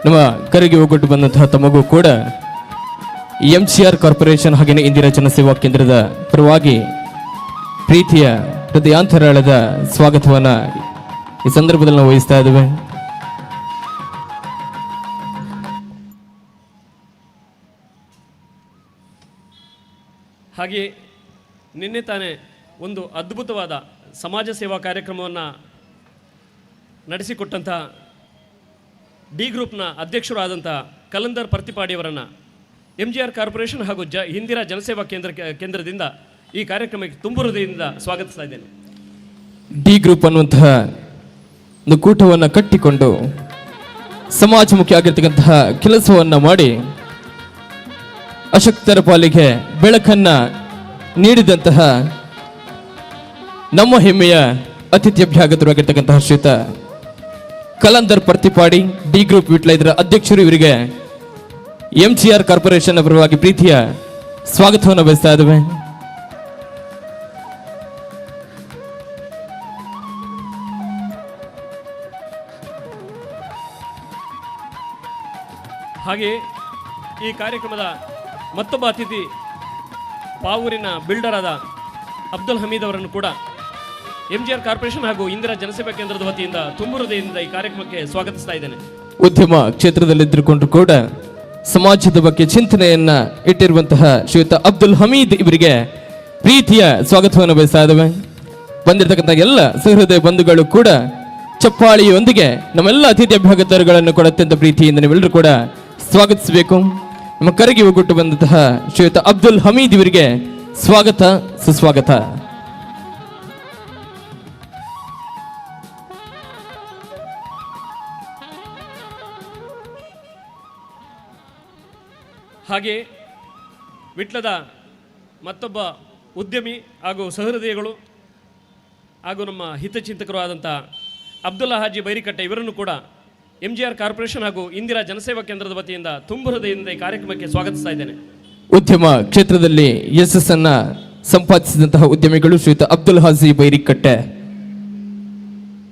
ನಮ್ಮ ಕರೆಗೆ ಹೋಗೊಟ್ಟು ಬಂದಂತಹ ತಮಗೂ ಕೂಡ MGR ಕಾರ್ಪೊರೇಷನ್ ಹಾಗೆಯೇ ಇಂದಿರಾ ಜನಸೇವಾ ಕೇಂದ್ರದ ಪರವಾಗಿ ಪ್ರೀತಿಯ ಹೃದಯಾಂತರಾಳದ ಸ್ವಾಗತವನ್ನು ಈ ಸಂದರ್ಭದಲ್ಲಿ ನಾವು ವಹಿಸ್ತಾ ಇದ್ದೇವೆ. ಹಾಗೆ ನಿನ್ನೆ ತಾನೇ ಒಂದು ಅದ್ಭುತವಾದ ಸಮಾಜ ಸೇವಾ ಕಾರ್ಯಕ್ರಮವನ್ನು ನಡೆಸಿಕೊಟ್ಟಂಥ D ಗ್ರೂಪ್ನ ಅಧ್ಯಕ್ಷರು ಆದಂಥ ಕಲಂದರ್ ಪರ್ತಿಪಾಡಿಯವರನ್ನು MGR ಕಾರ್ಪೊರೇಷನ್ ಹಾಗೂ ಇಂದಿರಾ ಜನಸೇವಾ ಕೇಂದ್ರದಿಂದ ಈ ಕಾರ್ಯಕ್ರಮಕ್ಕೆ ತುಂಬು ಹೃದಯದಿಂದ ಸ್ವಾಗತಿಸ್ತಾ ಇದ್ದೇನೆ. D ಗ್ರೂಪ್ ಅನ್ನುವಂತಹ ಒಂದು ಕೂಟವನ್ನು ಕಟ್ಟಿಕೊಂಡು ಸಮಾಜಮುಖಿ ಆಗಿರ್ತಕ್ಕಂತಹ ಕೆಲಸವನ್ನ ಮಾಡಿ ಅಶಕ್ತರ ಪಾಲಿಗೆ ಬೆಳಕನ್ನ ನೀಡಿದಂತಹ ನಮ್ಮ ಹೆಮ್ಮೆಯ ಅತಿಥಿ ಅಭ್ಯಾಗತರಾಗಿರ್ತಕ್ಕಂತಹ ಶ್ರೀಯುತ ಕಲಂದರ್ ಪರ್ತಿಪಾಡಿ ಡಿ ಗ್ರೂಪ್ ವಿಟ್ಲ ಇದರ ಅಧ್ಯಕ್ಷರು. ಇವರಿಗೆ MGR ಕಾರ್ಪೊರೇಷನ್ ಪರವಾಗಿ ಪ್ರೀತಿಯ ಸ್ವಾಗತವನ್ನು ಬಯಸ್ತಾ ಇದ್ದೇವೆ. ಹಾಗೆ ಈ ಕಾರ್ಯಕ್ರಮದ ಮತ್ತೊಬ್ಬ ಅತಿಥಿ ಪಾವೂರಿನ ಬಿಲ್ಡರ್ ಆದ ಅಬ್ದುಲ್ ಹಮೀದ್ ಅವರನ್ನು ಕೂಡ MGR ಕಾರ್ಪೊರೇಷನ್ ಹಾಗೂ ಇಂದಿರಾ ಜನಸೇವಾ ಕೇಂದ್ರದ ವತಿಯಿಂದ ತುಂಬು ಹೃದಯದಿಂದ ಈ ಕಾರ್ಯಕ್ರಮಕ್ಕೆ ಸ್ವಾಗತಿಸ್ತಾ ಇದ್ದೇನೆ. ಉದ್ಯಮ ಕ್ಷೇತ್ರದಲ್ಲಿದ್ದುಕೊಂಡು ಕೂಡ ಸಮಾಜದ ಬಗ್ಗೆ ಚಿಂತನೆಯನ್ನ ಇಟ್ಟಿರುವಂತಹ ಶ್ರೀಯುತ ಅಬ್ದುಲ್ ಹಮೀದ್ ಇವರಿಗೆ ಪ್ರೀತಿಯ ಸ್ವಾಗತವನ್ನು ಬಯಸ್ತಾ ಇದ್ದೇವೆ. ಬಂದಿರತಕ್ಕಂಥ ಎಲ್ಲ ಸಹೃದಯ ಬಂಧುಗಳು ಕೂಡ ಚಪ್ಪಾಳಿಯೊಂದಿಗೆ ನಮ್ಮೆಲ್ಲ ಅತಿಥಿ ಅಭ್ಯಾಗತರುಗಳನ್ನು ಕೂಡ ಅತ್ಯಂತ ಪ್ರೀತಿಯಿಂದ ನೀವೆಲ್ಲರೂ ಕೂಡ ಸ್ವಾಗತಿಸಬೇಕು. ನಮ್ಮ ಕರೆಗೆ ಒಗ್ಗಟ್ಟು ಬಂದಂತಹ ಶ್ರೀಯುತ ಅಬ್ದುಲ್ ಹಮೀದ್ ಇವರಿಗೆ ಸ್ವಾಗತ ಸುಸ್ವಾಗತ. ಹಾಗೆ ವಿಟ್ಲದ ಮತ್ತೊಬ್ಬ ಉದ್ಯಮಿ ಹಾಗೂ ಸಹೃದಯಗಳು ಹಾಗೂ ನಮ್ಮ ಹಿತಚಿಂತಕರು ಆದಂಥ ಅಬ್ದುಲ್ಲಾ ಹಾಜಿ ಬೈರಿಕಟ್ಟೆ ಇವರನ್ನು ಕೂಡ MGR ಕಾರ್ಪೊರೇಷನ್ ಹಾಗೂ ಇಂದಿರಾ ಜನಸೇವಾ ಕೇಂದ್ರದ ವತಿಯಿಂದ ತುಂಬು ಹೃದಯದಿಂದ ಈ ಕಾರ್ಯಕ್ರಮಕ್ಕೆ ಸ್ವಾಗತಿಸ್ತಾ ಇದ್ದೇನೆ. ಉದ್ಯಮ ಕ್ಷೇತ್ರದಲ್ಲಿ ಯಶಸ್ಸನ್ನ ಸಂಪಾದಿಸಿದಂತಹ ಉದ್ಯಮಿಗಳು ಶ್ರೀಯುತ ಅಬ್ದುಲ್ ಹಾಜಿ ಬೈರಿಕಟ್ಟೆ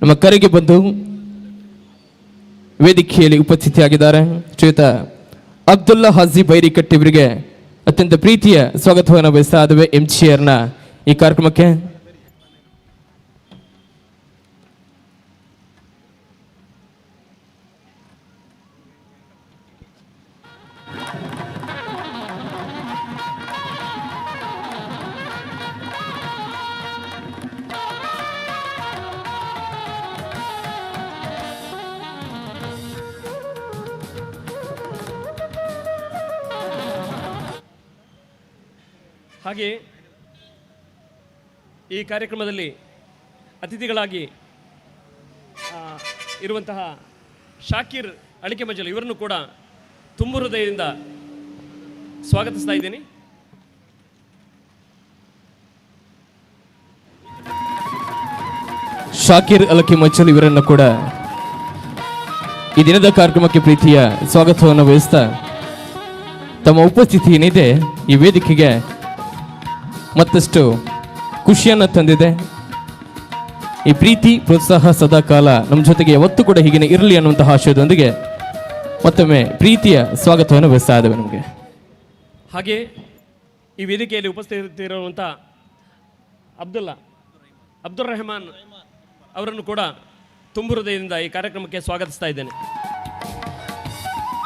ನಮ್ಮ ಕರೆಗೆ ಬಂದು ವೇದಿಕೆಯಲ್ಲಿ ಉಪಸ್ಥಿತಿಯಾಗಿದ್ದಾರೆ. ಶ್ರೀಯುತ ಅಬ್ದುಲ್ಲಾ ಹಾಜಿ ಬೈರಿಕಟ್ಟೆ ಇವರಿಗೆ ಅತ್ಯಂತ ಪ್ರೀತಿಯ ಸ್ವಾಗತವನ್ನು ಬಯಸ್ತಾ ಇದ್ದೇವೆ MGR ನ ಈ ಕಾರ್ಯಕ್ರಮಕ್ಕೆ. ಹಾಗೆ ಈ ಕಾರ್ಯಕ್ರಮದಲ್ಲಿ ಅತಿಥಿಗಳಾಗಿ ಇರುವಂತಹ ಶಾಕೀರ್ ಅಳಿಕೆ ಮಜಲ್ ಇವರನ್ನು ಕೂಡ ತುಂಬು ಹೃದಯದಿಂದ ಸ್ವಾಗತಿಸ್ತಾ ಇದ್ದೀನಿ. ಶಾಕೀರ್ ಅಲಕಿ ಮಚ್ಚಲ್ ಇವರನ್ನು ಕೂಡ ಈ ದಿನದ ಕಾರ್ಯಕ್ರಮಕ್ಕೆ ಪ್ರೀತಿಯ ಸ್ವಾಗತವನ್ನು ಬಯಸ್ತಾ ತಮ್ಮ ಉಪಸ್ಥಿತಿ ಏನಿದೆ ಈ ವೇದಿಕೆಗೆ ಮತ್ತಷ್ಟು ಖುಷಿಯನ್ನು ತಂದಿದೆ. ಈ ಪ್ರೀತಿ ಪ್ರೋತ್ಸಾಹ ಸದಾ ಕಾಲ ನಮ್ಮ ಜೊತೆಗೆ ಯಾವತ್ತೂ ಕೂಡ ಹೀಗೆ ಇರಲಿ ಅನ್ನುವಂತಹ ಆಶಯದೊಂದಿಗೆ ಮತ್ತೊಮ್ಮೆ ಪ್ರೀತಿಯ ಸ್ವಾಗತವನ್ನು ಬಯಸ್ತಾ ಇದ್ದೇವೆ ನಮಗೆ. ಹಾಗೆ ಈ ವೇದಿಕೆಯಲ್ಲಿ ಉಪಸ್ಥಿತಿರುವಂಥ ಅಬ್ದುಲ್ ರೆಹಮಾನ್ ಅವರನ್ನು ಕೂಡ ತುಂಬು ಹೃದಯದಿಂದ ಈ ಕಾರ್ಯಕ್ರಮಕ್ಕೆ ಸ್ವಾಗತಿಸ್ತಾ ಇದ್ದೇನೆ.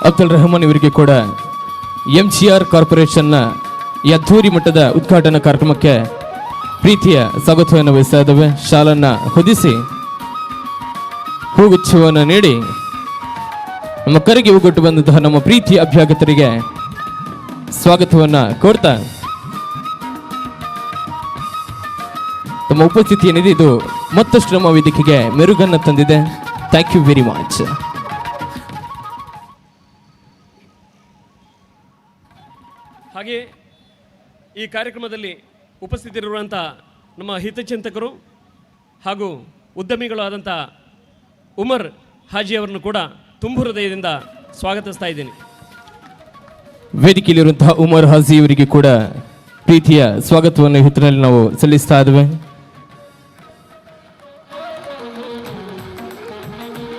ಅಬ್ದುಲ್ ರೆಹಮಾನ್ ಇವರಿಗೆ ಕೂಡ MGR ಕಾರ್ಪೊರೇಷನ್ನ ಈ ಅದ್ಧೂರಿ ಮಟ್ಟದ ಉದ್ಘಾಟನಾ ಕಾರ್ಯಕ್ರಮಕ್ಕೆ ಪ್ರೀತಿಯ ಸ್ವಾಗತವನ್ನು ಬಯಸ್ತಾ ಇದ್ದೇವೆ. ಶಾಲನ್ನ ಹೊದಿಸಿ ಹೂಗುಚ್ಛವನ್ನು ನೀಡಿ ನಮ್ಮ ಕರೆಗೆ ಒಗ್ಗಟ್ಟು ಬಂದಂತಹ ನಮ್ಮ ಪ್ರೀತಿಯ ಅಭ್ಯಾಗತರಿಗೆ ಸ್ವಾಗತವನ್ನ ಕೋರ್ತಾ ತಮ್ಮ ಉಪಸ್ಥಿತಿ ಏನಿದೆ ಇದು ಮತ್ತಷ್ಟು ನಮ್ಮ ವೇದಿಕೆಗೆ ಮೆರುಗನ್ನು ತಂದಿದೆ. Thank you very much. ಹಾಗೆ ಈ ಕಾರ್ಯಕ್ರಮದಲ್ಲಿ ಉಪಸ್ಥಿತರಿರುವಂಥ ನಮ್ಮ ಹಿತಚಿಂತಕರು ಹಾಗೂ ಉದ್ಯಮಿಗಳು ಆದಂಥ ಉಮರ್ ಹಾಜಿ ಅವರನ್ನು ಕೂಡ ತುಂಬು ಹೃದಯದಿಂದ ಸ್ವಾಗತಿಸ್ತಾ ಇದ್ದೀನಿ. ವೇದಿಕೆಯಲ್ಲಿರುವಂತಹ ಉಮರ್ ಹಾಜಿ ಅವರಿಗೆ ಕೂಡ ಪ್ರೀತಿಯ ಸ್ವಾಗತವನ್ನು ಹೊತ್ತಿನಲ್ಲಿ ನಾವು ಸಲ್ಲಿಸ್ತಾ ಇದ್ದೇವೆ.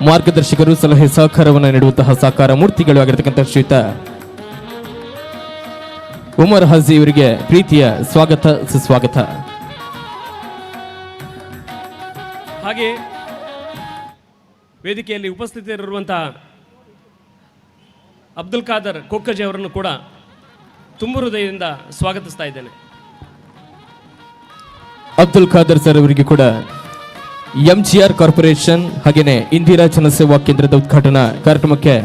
ಮಾರ್ಗದರ್ಶಕರು ಸಲಹೆ ಸಹಕಾರವನ್ನು ನೀಡುವಂತಹ ಸಹಕಾರ ಮೂರ್ತಿಗಳು ಆಗಿರತಕ್ಕಂಥ ಶ್ರೀಯುತ ಉಮರ್ ಹಾಜಿ ಇವರಿಗೆ ಪ್ರೀತಿಯ ಸ್ವಾಗತ ಸುಸ್ವಾಗತ. ಹಾಗೆ ವೇದಿಕೆಯಲ್ಲಿ ಉಪಸ್ಥಿತರಿರುವಂತಹ ಅಬ್ದುಲ್ ಖಾದರ್ ಕೊಕ್ಕಜಿ ಅವರನ್ನು ಕೂಡ ತುಂಬು ಹೃದಯದಿಂದ ಸ್ವಾಗತಿಸ್ತಾ ಇದ್ದೇನೆ. ಅಬ್ದುಲ್ ಖಾದರ್ ಸರ್ ಅವರಿಗೆ ಕೂಡ MGR ಕಾರ್ಪೊರೇಷನ್ ಹಾಗೇನೆ ಇಂದಿರಾ ಜನಸೇವಾ ಕೇಂದ್ರದ ಉದ್ಘಾಟನಾ ಕಾರ್ಯಕ್ರಮಕ್ಕೆ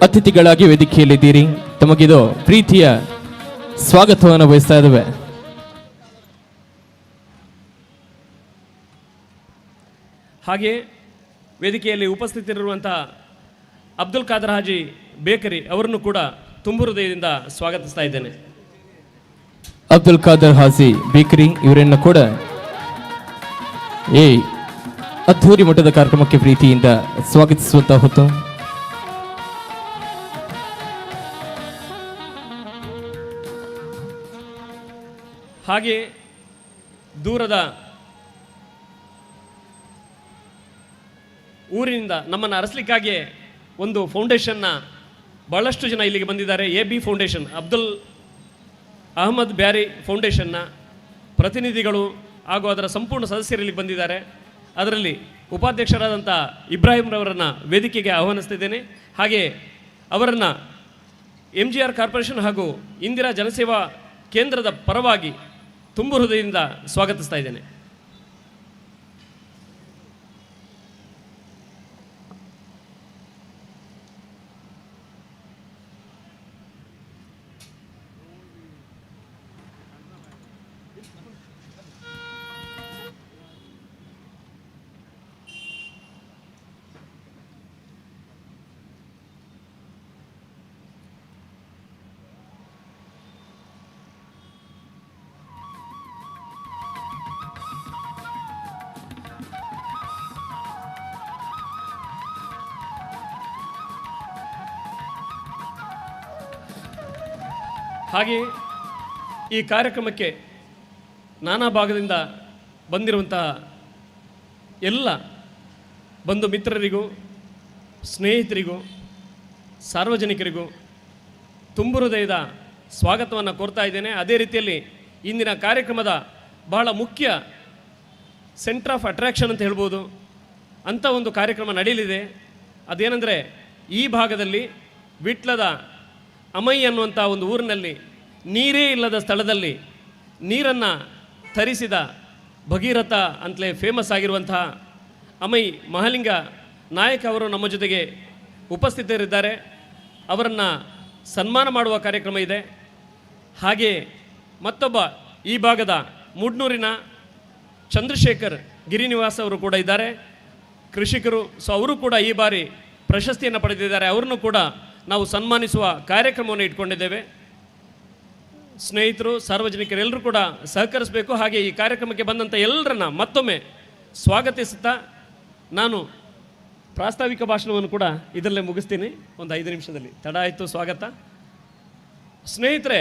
ಅತಿಥಿಗಳಾಗಿ ವೇದಿಕೆಯಲ್ಲಿದ್ದೀರಿ. ತಮಗಿದು ಪ್ರೀತಿಯ ಸ್ವಾಗತವನ್ನು ಬಯಸ್ತಾ ಇದ್ದೇವೆ. ಹಾಗೆ ವೇದಿಕೆಯಲ್ಲಿ ಉಪಸ್ಥಿತರಿರುವಂತಹ ಅಬ್ದುಲ್ ಖಾದರ್ ಹಾಜಿ ಬೇಕರಿ ಅವರನ್ನು ಕೂಡ ತುಂಬು ಹೃದಯದಿಂದ ಸ್ವಾಗತಿಸ್ತಾ ಇದ್ದೇನೆ. ಅಬ್ದುಲ್ ಖಾದರ್ ಹಾಜಿ ಬೇಕರಿ ಇವರನ್ನು ಕೂಡ ಅದ್ಧೂರಿ ಮಟ್ಟದ ಕಾರ್ಯಕ್ರಮಕ್ಕೆ ಪ್ರೀತಿಯಿಂದ ಸ್ವಾಗತಿಸುವಂತ ಹೊತ್ತು ಹಾಗೆ ದೂರದ ಊರಿನಿಂದ ನಮ್ಮನ್ನು ಅರಸಲಿಕ್ಕಾಗಿ ಒಂದು ಫೌಂಡೇಶನ್ನ ಭಾಳಷ್ಟು ಜನ ಇಲ್ಲಿಗೆ ಬಂದಿದ್ದಾರೆ. AB ಫೌಂಡೇಶನ್, ಅಬ್ದುಲ್ ಅಹಮದ್ ಬ್ಯಾರಿ ಫೌಂಡೇಶನ್ನ ಪ್ರತಿನಿಧಿಗಳು ಹಾಗೂ ಅದರ ಸಂಪೂರ್ಣ ಸದಸ್ಯರು ಇಲ್ಲಿಗೆ ಬಂದಿದ್ದಾರೆ. ಅದರಲ್ಲಿ ಉಪಾಧ್ಯಕ್ಷರಾದಂಥ ಇಬ್ರಾಹಿಂರವರನ್ನು ವೇದಿಕೆಗೆ ಆಹ್ವಾನಿಸ್ತಿದ್ದೇನೆ. ಹಾಗೆ ಅವರನ್ನು MGR ಕಾರ್ಪೊರೇಷನ್ ಹಾಗೂ ಇಂದಿರಾ ಜನಸೇವಾ ಕೇಂದ್ರದ ಪರವಾಗಿ ತುಂಬು ಹೃದಯದಿಂದ ಸ್ವಾಗತಿಸ್ತಾ ಇದ್ದೇನೆ. ಹಾಗೆ ಈ ಕಾರ್ಯಕ್ರಮಕ್ಕೆ ನಾನಾ ಭಾಗದಿಂದ ಬಂದಿರುವಂತಹ ಎಲ್ಲ ಬಂಧು ಮಿತ್ರರಿಗೂ, ಸ್ನೇಹಿತರಿಗೂ, ಸಾರ್ವಜನಿಕರಿಗೂ ತುಂಬು ಹೃದಯದ ಸ್ವಾಗತವನ್ನು ಕೋರ್ತಾ ಇದ್ದೇನೆ. ಅದೇ ರೀತಿಯಲ್ಲಿ ಇಂದಿನ ಕಾರ್ಯಕ್ರಮದ ಬಹಳ ಮುಖ್ಯ ಸೆಂಟರ್ ಆಫ್ ಅಟ್ರಾಕ್ಷನ್ ಅಂತ ಹೇಳ್ಬೋದು ಅಂಥ ಒಂದು ಕಾರ್ಯಕ್ರಮ ನಡೆಯಲಿದೆ. ಅದೇನೆಂದರೆ, ಈ ಭಾಗದಲ್ಲಿ ವಿಟ್ಲದ ಅಮೈ ಅನ್ನುವಂಥ ಒಂದು ಊರಿನಲ್ಲಿ ನೀರೇ ಇಲ್ಲದ ಸ್ಥಳದಲ್ಲಿ ನೀರನ್ನು ತರಿಸಿದ ಭಗೀರಥ ಅಂತಲೇ ಫೇಮಸ್ ಆಗಿರುವಂತಹ ಅಮೈ ಮಹಾಲಿಂಗ ನಾಯಕ್ ಅವರು ನಮ್ಮ ಜೊತೆಗೆ ಉಪಸ್ಥಿತರಿದ್ದಾರೆ. ಅವರನ್ನು ಸನ್ಮಾನ ಮಾಡುವ ಕಾರ್ಯಕ್ರಮ ಇದೆ. ಹಾಗೆ ಮತ್ತೊಬ್ಬ ಈ ಭಾಗದ ಮೂಡ್ನೂರಿನ ಚಂದ್ರಶೇಖರ್ ಗಿರಿನಿವಾಸ್ ಅವರು ಕೂಡ ಇದ್ದಾರೆ, ಕೃಷಿಕರು. ಸೊ ಅವರು ಕೂಡ ಈ ಬಾರಿ ಪ್ರಶಸ್ತಿಯನ್ನು ಪಡೆದಿದ್ದಾರೆ. ಅವರನ್ನು ಕೂಡ ನಾವು ಸನ್ಮಾನಿಸುವ ಕಾರ್ಯಕ್ರಮವನ್ನು ಇಟ್ಕೊಂಡಿದ್ದೇವೆ. ಸ್ನೇಹಿತರು, ಸಾರ್ವಜನಿಕರೆಲ್ಲರೂ ಕೂಡ ಸಹಕರಿಸಬೇಕು. ಹಾಗೆ ಈ ಕಾರ್ಯಕ್ರಮಕ್ಕೆ ಬಂದಂಥ ಎಲ್ಲರನ್ನ ಮತ್ತೊಮ್ಮೆ ಸ್ವಾಗತಿಸುತ್ತಾ ನಾನು ಪ್ರಾಸ್ತಾವಿಕ ಭಾಷಣವನ್ನು ಕೂಡ ಇದರಲ್ಲೇ ಮುಗಿಸ್ತೀನಿ, ಒಂದು 5 ನಿಮಿಷದಲ್ಲಿ. ತಡ ಆಯಿತು, ಸ್ವಾಗತ. ಸ್ನೇಹಿತರೆ,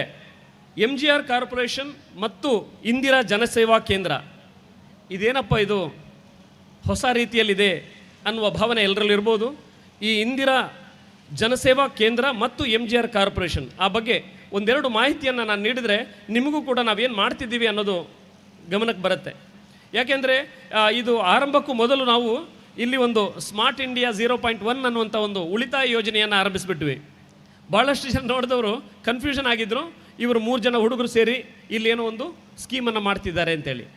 MGR ಕಾರ್ಪೊರೇಷನ್ ಮತ್ತು ಇಂದಿರಾ ಜನಸೇವಾ ಕೇಂದ್ರ ಇದೇನಪ್ಪ ಇದು ಹೊಸ ರೀತಿಯಲ್ಲಿದೆ ಅನ್ನುವ ಭಾವನೆ ಎಲ್ಲರಲ್ಲೂ ಇರ್ಬೋದು. ಈ ಇಂದಿರಾ ಜನಸೇವಾ ಕೇಂದ್ರ ಮತ್ತು MGR ಕಾರ್ಪೊರೇಷನ್ ಆ ಬಗ್ಗೆ ಒಂದೆರಡು ಮಾಹಿತಿಯನ್ನು ನಾನು ನೀಡಿದರೆ ನಿಮಗೂ ಕೂಡ ನಾವೇನು ಮಾಡ್ತಿದ್ದೀವಿ ಅನ್ನೋದು ಗಮನಕ್ಕೆ ಬರುತ್ತೆ. ಯಾಕೆಂದರೆ ಇದು ಆರಂಭಕ್ಕೂ ಮೊದಲು ನಾವು ಇಲ್ಲಿ ಒಂದು ಸ್ಮಾರ್ಟ್ ಇಂಡಿಯಾ 0.1 ಅನ್ನುವಂಥ ಒಂದು ಉಳಿತಾಯ ಯೋಜನೆಯನ್ನು ಆರಂಭಿಸಿಬಿಟ್ವಿ. ಭಾಳಷ್ಟು ಜನ ನೋಡಿದವರು ಕನ್ಫ್ಯೂಷನ್ ಆಗಿದ್ದರು, ಇವರು 3 ಜನ ಹುಡುಗರು ಸೇರಿ ಇಲ್ಲಿ ಏನೋ ಒಂದು ಸ್ಕೀಮನ್ನು ಮಾಡ್ತಿದ್ದಾರೆ ಅಂತೇಳಿ.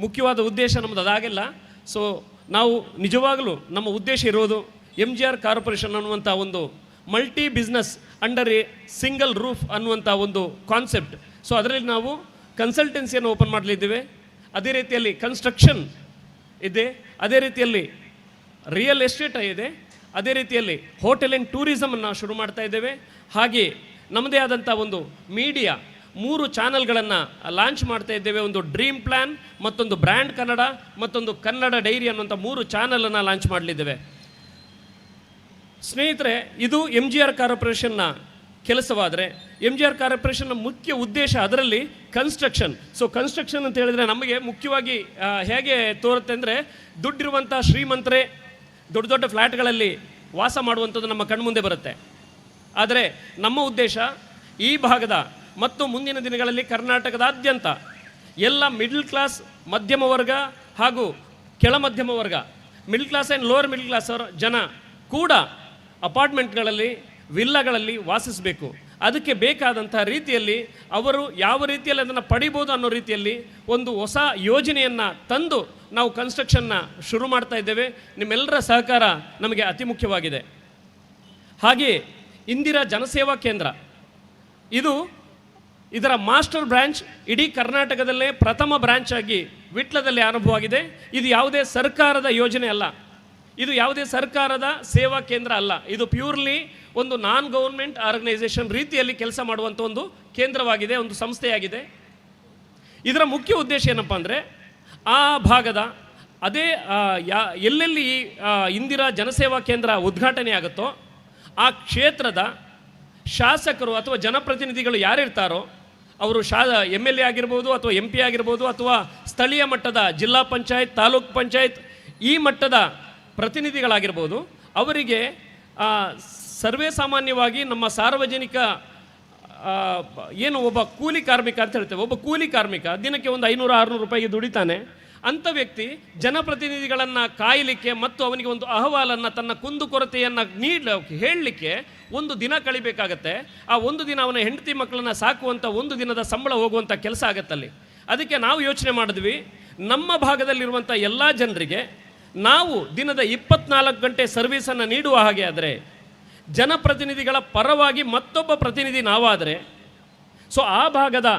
ಮುಖ್ಯವಾದ ಉದ್ದೇಶ ನಮ್ಮದು ಅದಾಗಿಲ್ಲ. ಸೊ ನಾವು ನಿಜವಾಗಲೂ ನಮ್ಮ ಉದ್ದೇಶ ಇರೋದು MGR ಕಾರ್ಪೊರೇಷನ್ ಅನ್ನುವಂಥ ಒಂದು multi business under A single roof ಅನ್ನುವಂಥ ಒಂದು ಕಾನ್ಸೆಪ್ಟ್. ಸೊ ಅದರಲ್ಲಿ ನಾವು ಕನ್ಸಲ್ಟೆನ್ಸಿಯನ್ನು ಓಪನ್ ಮಾಡಲಿದ್ದೇವೆ. ಅದೇ ರೀತಿಯಲ್ಲಿ ಕನ್ಸ್ಟ್ರಕ್ಷನ್ ಇದೆ, ಅದೇ ರೀತಿಯಲ್ಲಿ ರಿಯಲ್ ಎಸ್ಟೇಟ್ ಇದೆ, ಅದೇ ರೀತಿಯಲ್ಲಿ ಹೋಟೆಲ್ ಆ್ಯಂಡ್ ಟೂರಿಸಮನ್ನು ಶುರು ಮಾಡ್ತಾ ಇದ್ದೇವೆ. ಹಾಗೆ ನಮ್ಮದೇ ಆದಂಥ ಒಂದು ಮೀಡಿಯಾ 3 ಚಾನಲ್ಗಳನ್ನು ಲಾಂಚ್ ಮಾಡ್ತಾ ಇದ್ದೇವೆ. ಒಂದು ಡ್ರೀಮ್ ಪ್ಲ್ಯಾನ್, ಮತ್ತೊಂದು ಬ್ರ್ಯಾಂಡ್ ಕನ್ನಡ, ಮತ್ತೊಂದು ಕನ್ನಡ ಡೈರಿ ಅನ್ನುವಂಥ 3 ಚಾನಲನ್ನು ಲಾಂಚ್ ಮಾಡಲಿದ್ದೇವೆ. ಸ್ನೇಹಿತರೆ, ಇದು MGR ಕಾರ್ಪೊರೇಷನ್ನ ಕೆಲಸವಾದರೆ MGR ಕಾರ್ಪೊರೇಷನ್ನ ಮುಖ್ಯ ಉದ್ದೇಶ ಅದರಲ್ಲಿ ಕನ್ಸ್ಟ್ರಕ್ಷನ್. ಸೊ ಕನ್ಸ್ಟ್ರಕ್ಷನ್ ಅಂತ ಹೇಳಿದರೆ ನಮಗೆ ಮುಖ್ಯವಾಗಿ ಹೇಗೆ ತೋರುತ್ತೆ ಅಂದರೆ, ದುಡ್ಡಿರುವಂಥ ಶ್ರೀಮಂತರೇ ದೊಡ್ಡ ದೊಡ್ಡ ಫ್ಲ್ಯಾಟ್ಗಳಲ್ಲಿ ವಾಸ ಮಾಡುವಂಥದ್ದು ನಮ್ಮ ಕಣ್ಮುಂದೆ ಬರುತ್ತೆ. ಆದರೆ ನಮ್ಮ ಉದ್ದೇಶ ಈ ಭಾಗದ ಮತ್ತು ಮುಂದಿನ ದಿನಗಳಲ್ಲಿ ಕರ್ನಾಟಕದಾದ್ಯಂತ ಎಲ್ಲ ಮಿಡ್ಲ್ ಕ್ಲಾಸ್, ಮಧ್ಯಮ ವರ್ಗ ಹಾಗೂ ಕೆಳ ಮಧ್ಯಮ ವರ್ಗ, middle class and lower middle class ಜನ ಕೂಡ ಅಪಾರ್ಟ್ಮೆಂಟ್ಗಳಲ್ಲಿ, ವಿಲ್ಲಾಗಳಲ್ಲಿ ವಾಸಿಸಬೇಕು. ಅದಕ್ಕೆ ಬೇಕಾದಂಥ ರೀತಿಯಲ್ಲಿ ಅವರು ಯಾವ ರೀತಿಯಲ್ಲಿ ಅದನ್ನು ಪಡಿಬೋದು ಅನ್ನೋ ರೀತಿಯಲ್ಲಿ ಒಂದು ಹೊಸ ಯೋಜನೆಯನ್ನು ತಂದು ನಾವು ಕನ್ಸ್ಟ್ರಕ್ಷನ್ನ ಶುರು ಮಾಡ್ತಾ ಇದ್ದೇವೆ. ನಿಮ್ಮೆಲ್ಲರ ಸಹಕಾರ ನಮಗೆ ಅತಿ ಮುಖ್ಯವಾಗಿದೆ. ಹಾಗೆ ಇಂದಿರಾ ಜನಸೇವಾ ಕೇಂದ್ರ ಇದರ ಮಾಸ್ಟರ್ ಬ್ರಾಂಚ್ ಇಡೀ ಇದು ಯಾವುದೇ ಸರ್ಕಾರದ ಸೇವಾ ಕೇಂದ್ರ ಅಲ್ಲ. ಇದು ಪ್ಯೂರ್ಲಿ ಒಂದು ನಾನ್ ಗೌರ್ಮೆಂಟ್ ಆರ್ಗನೈಸೇಷನ್ ರೀತಿಯಲ್ಲಿ ಕೆಲಸ ಮಾಡುವಂಥ ಒಂದು ಕೇಂದ್ರವಾಗಿದೆ, ಒಂದು ಸಂಸ್ಥೆಯಾಗಿದೆ. ಇದರ ಮುಖ್ಯ ಉದ್ದೇಶ ಏನಪ್ಪ ಅಂದರೆ ಆ ಭಾಗದ ಅದೇ ಎಲ್ಲೆಲ್ಲಿ ಇಂದಿರಾ ಜನಸೇವಾ ಕೇಂದ್ರ ಉದ್ಘಾಟನೆ ಆಗುತ್ತೋ ಆ ಕ್ಷೇತ್ರದ ಶಾಸಕರು ಅಥವಾ ಜನಪ್ರತಿನಿಧಿಗಳು ಯಾರಿರ್ತಾರೋ ಅವರು MLA ಆಗಿರ್ಬೋದು ಅಥವಾ MP ಆಗಿರ್ಬೋದು ಅಥವಾ ಸ್ಥಳೀಯ ಮಟ್ಟದ ಜಿಲ್ಲಾ ಪಂಚಾಯತ್, ತಾಲೂಕು ಪಂಚಾಯತ್ ಈ ಮಟ್ಟದ ಪ್ರತಿನಿಧಿಗಳಾಗಿರ್ಬೋದು, ಅವರಿಗೆ ಸರ್ವೇ ಸಾಮಾನ್ಯವಾಗಿ ನಮ್ಮ ಸಾರ್ವಜನಿಕ ಏನು ಒಬ್ಬ ಕೂಲಿ ಕಾರ್ಮಿಕ ಅಂತ ಹೇಳ್ತೇವೆ, ಒಬ್ಬ ಕೂಲಿ ಕಾರ್ಮಿಕ ದಿನಕ್ಕೆ ಒಂದು 500-600 ರೂಪಾಯಿಗೆ ದುಡಿತಾನೆ. ಅಂಥ ವ್ಯಕ್ತಿ ಜನಪ್ರತಿನಿಧಿಗಳನ್ನು ಕಾಯಲಿಕ್ಕೆ ಮತ್ತು ಅವನಿಗೆ ಒಂದು ಅಹವಾಲನ್ನು, ತನ್ನ ಕುಂದುಕೊರತೆಯನ್ನು ಹೇಳಲಿಕ್ಕೆ ಒಂದು ದಿನ ಕಳಿಬೇಕಾಗತ್ತೆ. ಆ ಒಂದು ದಿನ ಅವನ ಹೆಂಡತಿ ಮಕ್ಕಳನ್ನು ಸಾಕುವಂಥ ಒಂದು ದಿನದ ಸಂಬಳ ಹೋಗುವಂಥ ಕೆಲಸ ಆಗತ್ತಲ್ಲಿ. ಅದಕ್ಕೆ ನಾವು ಯೋಚನೆ ಮಾಡಿದ್ವಿ, ನಮ್ಮ ಭಾಗದಲ್ಲಿರುವಂಥ ಎಲ್ಲ ಜನರಿಗೆ ನಾವು ದಿನದ 24 ಗಂಟೆ ಸರ್ವೀಸನ್ನು ನೀಡುವ ಹಾಗೆ ಆದರೆ, ಜನಪ್ರತಿನಿಧಿಗಳ ಪರವಾಗಿ ಮತ್ತೊಬ್ಬ ಪ್ರತಿನಿಧಿ ನಾವಾದರೆ, ಸೊ ಆ ಭಾಗದ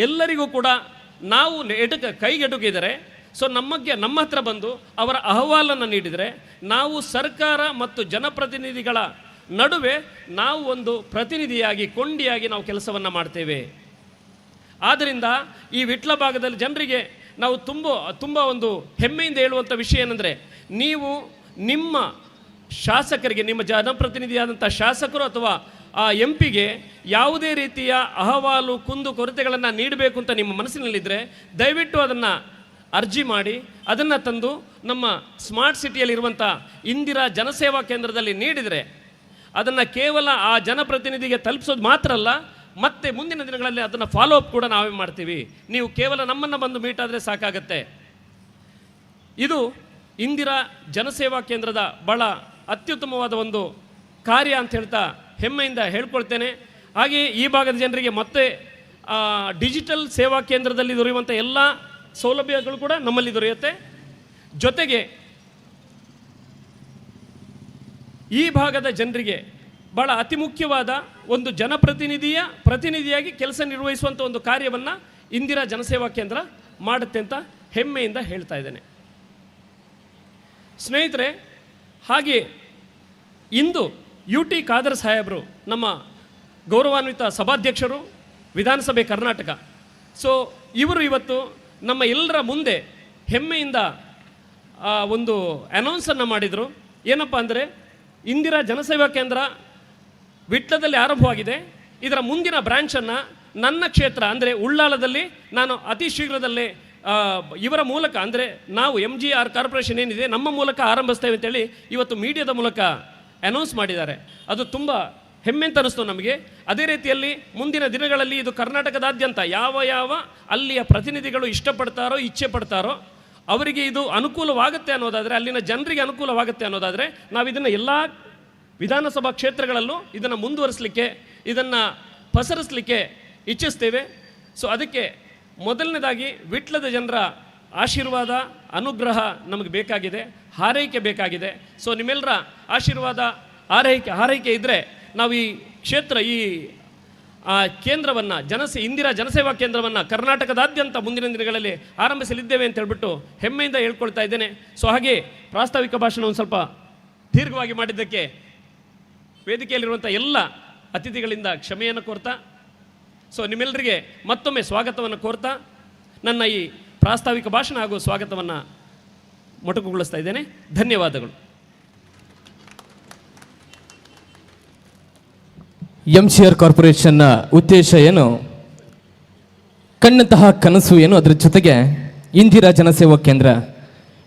ಎಲ್ಲರಿಗೂ ಕೂಡ ನಾವು ಕೈಗೆಟುಕಿದರೆ, ಸೊ ನಮ್ಮ ಹತ್ರ ಬಂದು ಅವರ ಅಹವಾಲನ್ನು ನೀಡಿದರೆ, ನಾವು ಸರ್ಕಾರ ಮತ್ತು ಜನಪ್ರತಿನಿಧಿಗಳ ನಡುವೆ ನಾವು ಒಂದು ಪ್ರತಿನಿಧಿಯಾಗಿ, ಕೊಂಡಿಯಾಗಿ ನಾವು ಕೆಲಸವನ್ನು ಮಾಡ್ತೇವೆ. ಆದ್ದರಿಂದ ಈ ವಿಟ್ಲ ಭಾಗದಲ್ಲಿ ಜನರಿಗೆ ನಾವು ತುಂಬ ಒಂದು ಹೆಮ್ಮೆಯಿಂದ ಹೇಳುವಂಥ ವಿಷಯ ಏನಂದರೆ, ನೀವು ನಿಮ್ಮ ಶಾಸಕರಿಗೆ, ನಿಮ್ಮ ಜನಪ್ರತಿನಿಧಿಯಾದಂಥ ಶಾಸಕರು ಅಥವಾ ಆ MP ಗೆ ಯಾವುದೇ ರೀತಿಯ ಅಹವಾಲು, ಕುಂದು ಕೊರತೆಗಳನ್ನು ನೀಡಬೇಕು ಅಂತ ನಿಮ್ಮ ಮನಸ್ಸಿನಲ್ಲಿದ್ದರೆ ದಯವಿಟ್ಟು ಅದನ್ನು ಅರ್ಜಿ ಮಾಡಿ ಅದನ್ನು ತಂದು ನಮ್ಮ ಸ್ಮಾರ್ಟ್ ಸಿಟಿಯಲ್ಲಿರುವಂಥ ಇಂದಿರಾ ಜನಸೇವಾ ಕೇಂದ್ರದಲ್ಲಿ ನೀಡಿದರೆ ಅದನ್ನು ಕೇವಲ ಆ ಜನಪ್ರತಿನಿಧಿಗೆ ತಲುಪಿಸೋದು ಮಾತ್ರ ಅಲ್ಲ, ಮತ್ತೆ ಮುಂದಿನ ದಿನಗಳಲ್ಲಿ ಅದನ್ನು ಫಾಲೋ ಅಪ್ ಕೂಡ ನಾವೇ ಮಾಡ್ತೀವಿ. ನೀವು ಕೇವಲ ನಮ್ಮನ್ನು ಬಂದು ಮೀಟ್ ಆದರೆ ಸಾಕಾಗತ್ತೆ. ಇದು ಇಂದಿರಾ ಜನಸೇವಾ ಕೇಂದ್ರದ ಬಹಳ ಅತ್ಯುತ್ತಮವಾದ ಒಂದು ಕಾರ್ಯ ಅಂತ ಹೇಳ್ತಾ ಹೆಮ್ಮೆಯಿಂದ ಹೇಳ್ಕೊಳ್ತೇನೆ. ಹಾಗೆಯೇ ಈ ಭಾಗದ ಜನರಿಗೆ ಮತ್ತೆ ಡಿಜಿಟಲ್ ಸೇವಾ ಕೇಂದ್ರದಲ್ಲಿ ದೊರೆಯುವಂಥ ಎಲ್ಲ ಸೌಲಭ್ಯಗಳು ಕೂಡ ನಮ್ಮಲ್ಲಿ ದೊರೆಯುತ್ತೆ. ಜೊತೆಗೆ ಈ ಭಾಗದ ಜನರಿಗೆ ಬಹಳ ಅತಿ ಮುಖ್ಯವಾದ ಒಂದು ಪ್ರತಿನಿಧಿಯಾಗಿ ಕೆಲಸ ನಿರ್ವಹಿಸುವಂಥ ಒಂದು ಕಾರ್ಯವನ್ನು ಇಂದಿರಾ ಜನಸೇವಾ ಕೇಂದ್ರ ಮಾಡುತ್ತೆ ಅಂತ ಹೆಮ್ಮೆಯಿಂದ ಹೇಳ್ತಾ ಇದ್ದೇನೆ. ಸ್ನೇಹಿತರೆ, ಹಾಗೆ ಇಂದು UT ಖಾದರ್ ಸಾಹೇಬರು ನಮ್ಮ ಗೌರವಾನ್ವಿತ ಸಭಾಧ್ಯಕ್ಷರು, ವಿಧಾನಸಭೆ ಕರ್ನಾಟಕ. ಸೊ ಇವರು ಇವತ್ತು ನಮ್ಮ ಎಲ್ಲರ ಮುಂದೆ ಹೆಮ್ಮೆಯಿಂದ ಒಂದು ಅನೌನ್ಸನ್ನು ಮಾಡಿದರು. ಏನಪ್ಪ ಅಂದರೆ, ಇಂದಿರಾ ಜನಸೇವಾ ಕೇಂದ್ರ ವಿಟ್ಲದಲ್ಲಿ ಆರಂಭವಾಗಿದೆ. ಇದರ ಮುಂದಿನ ಬ್ರ್ಯಾಂಚನ್ನು ನನ್ನ ಕ್ಷೇತ್ರ ಅಂದರೆ ಉಳ್ಳಾಲದಲ್ಲಿ ನಾನು ಅತಿ ಶೀಘ್ರದಲ್ಲೇ ಇವರ ಮೂಲಕ, ಅಂದರೆ ನಾವು MGR ಕಾರ್ಪೊರೇಷನ್ ಏನಿದೆ ನಮ್ಮ ಮೂಲಕ ಆರಂಭಿಸ್ತೇವೆ ಅಂತೇಳಿ ಇವತ್ತು ಮೀಡಿಯಾದ ಮೂಲಕ ಅನೌನ್ಸ್ ಮಾಡಿದ್ದಾರೆ. ಅದು ತುಂಬ ಹೆಮ್ಮೆ ಅಂತ ಅನ್ನಿಸ್ತು ನಮಗೆ. ಅದೇ ರೀತಿಯಲ್ಲಿ ಮುಂದಿನ ದಿನಗಳಲ್ಲಿ ಇದು ಕರ್ನಾಟಕದಾದ್ಯಂತ ಯಾವ ಅಲ್ಲಿಯ ಪ್ರತಿನಿಧಿಗಳು ಇಷ್ಟಪಡ್ತಾರೋ, ಇಚ್ಛೆ ಪಡ್ತಾರೋ ಅವರಿಗೆ ಇದು ಅನುಕೂಲವಾಗುತ್ತೆ ಅನ್ನೋದಾದರೆ, ಅಲ್ಲಿನ ಜನರಿಗೆ ಅನುಕೂಲವಾಗುತ್ತೆ ಅನ್ನೋದಾದರೆ ನಾವು ಇದನ್ನು ಎಲ್ಲ ವಿಧಾನಸಭಾ ಕ್ಷೇತ್ರಗಳಲ್ಲೂ ಇದನ್ನು ಮುಂದುವರಿಸಲಿಕ್ಕೆ, ಇದನ್ನು ಪಸರಿಸಲಿಕ್ಕೆ ಇಚ್ಛಿಸ್ತೇವೆ. ಸೊ ಅದಕ್ಕೆ ಮೊದಲನೇದಾಗಿ ವಿಟ್ಲದ ಜನರ ಆಶೀರ್ವಾದ, ಅನುಗ್ರಹ ನಮಗೆ ಬೇಕಾಗಿದೆ, ಹಾರೈಕೆ ಬೇಕಾಗಿದೆ. ಸೊ ನಿಮ್ಮೆಲ್ಲರ ಆಶೀರ್ವಾದ, ಹಾರೈಕೆ ಇದ್ದರೆ ನಾವು ಈ ಕ್ಷೇತ್ರ, ಈ ಕೇಂದ್ರವನ್ನು ಇಂದಿರಾ ಜನಸೇವಾ ಕೇಂದ್ರವನ್ನು ಕರ್ನಾಟಕದಾದ್ಯಂತ ಮುಂದಿನ ದಿನಗಳಲ್ಲಿ ಆರಂಭಿಸಲಿದ್ದೇವೆ ಅಂತ ಹೇಳ್ಬಿಟ್ಟು ಹೆಮ್ಮೆಯಿಂದ ಹೇಳ್ಕೊಳ್ತಾ ಇದ್ದೇನೆ. ಸೊ ಹಾಗೆ ಪ್ರಾಸ್ತಾವಿಕ ಭಾಷಣ ಒಂದು ಸ್ವಲ್ಪ ದೀರ್ಘವಾಗಿ ಮಾಡಿದ್ದಕ್ಕೆ ವೇದಿಕೆಯಲ್ಲಿರುವಂಥ ಎಲ್ಲ ಅತಿಥಿಗಳಿಂದ ಕ್ಷಮೆಯನ್ನು ಕೋರ್ತಾ, ಸೊ ನಿಮ್ಮೆಲ್ಲರಿಗೆ ಮತ್ತೊಮ್ಮೆ ಸ್ವಾಗತವನ್ನು ಕೋರ್ತಾ ನನ್ನ ಈ ಪ್ರಾಸ್ತಾವಿಕ ಭಾಷಣ ಹಾಗೂ ಸ್ವಾಗತವನ್ನು ಮೊಟಕುಗೊಳಿಸ್ತಾ ಇದ್ದೇನೆ. ಧನ್ಯವಾದಗಳು. MGR ಕಾರ್ಪೊರೇಷನ್ನ ಉದ್ದೇಶ ಏನು, ಕಣ್ಣಂತಹ ಕನಸು ಏನು, ಅದರ ಜೊತೆಗೆ ಇಂದಿರಾ ಜನಸೇವಾ ಕೇಂದ್ರ.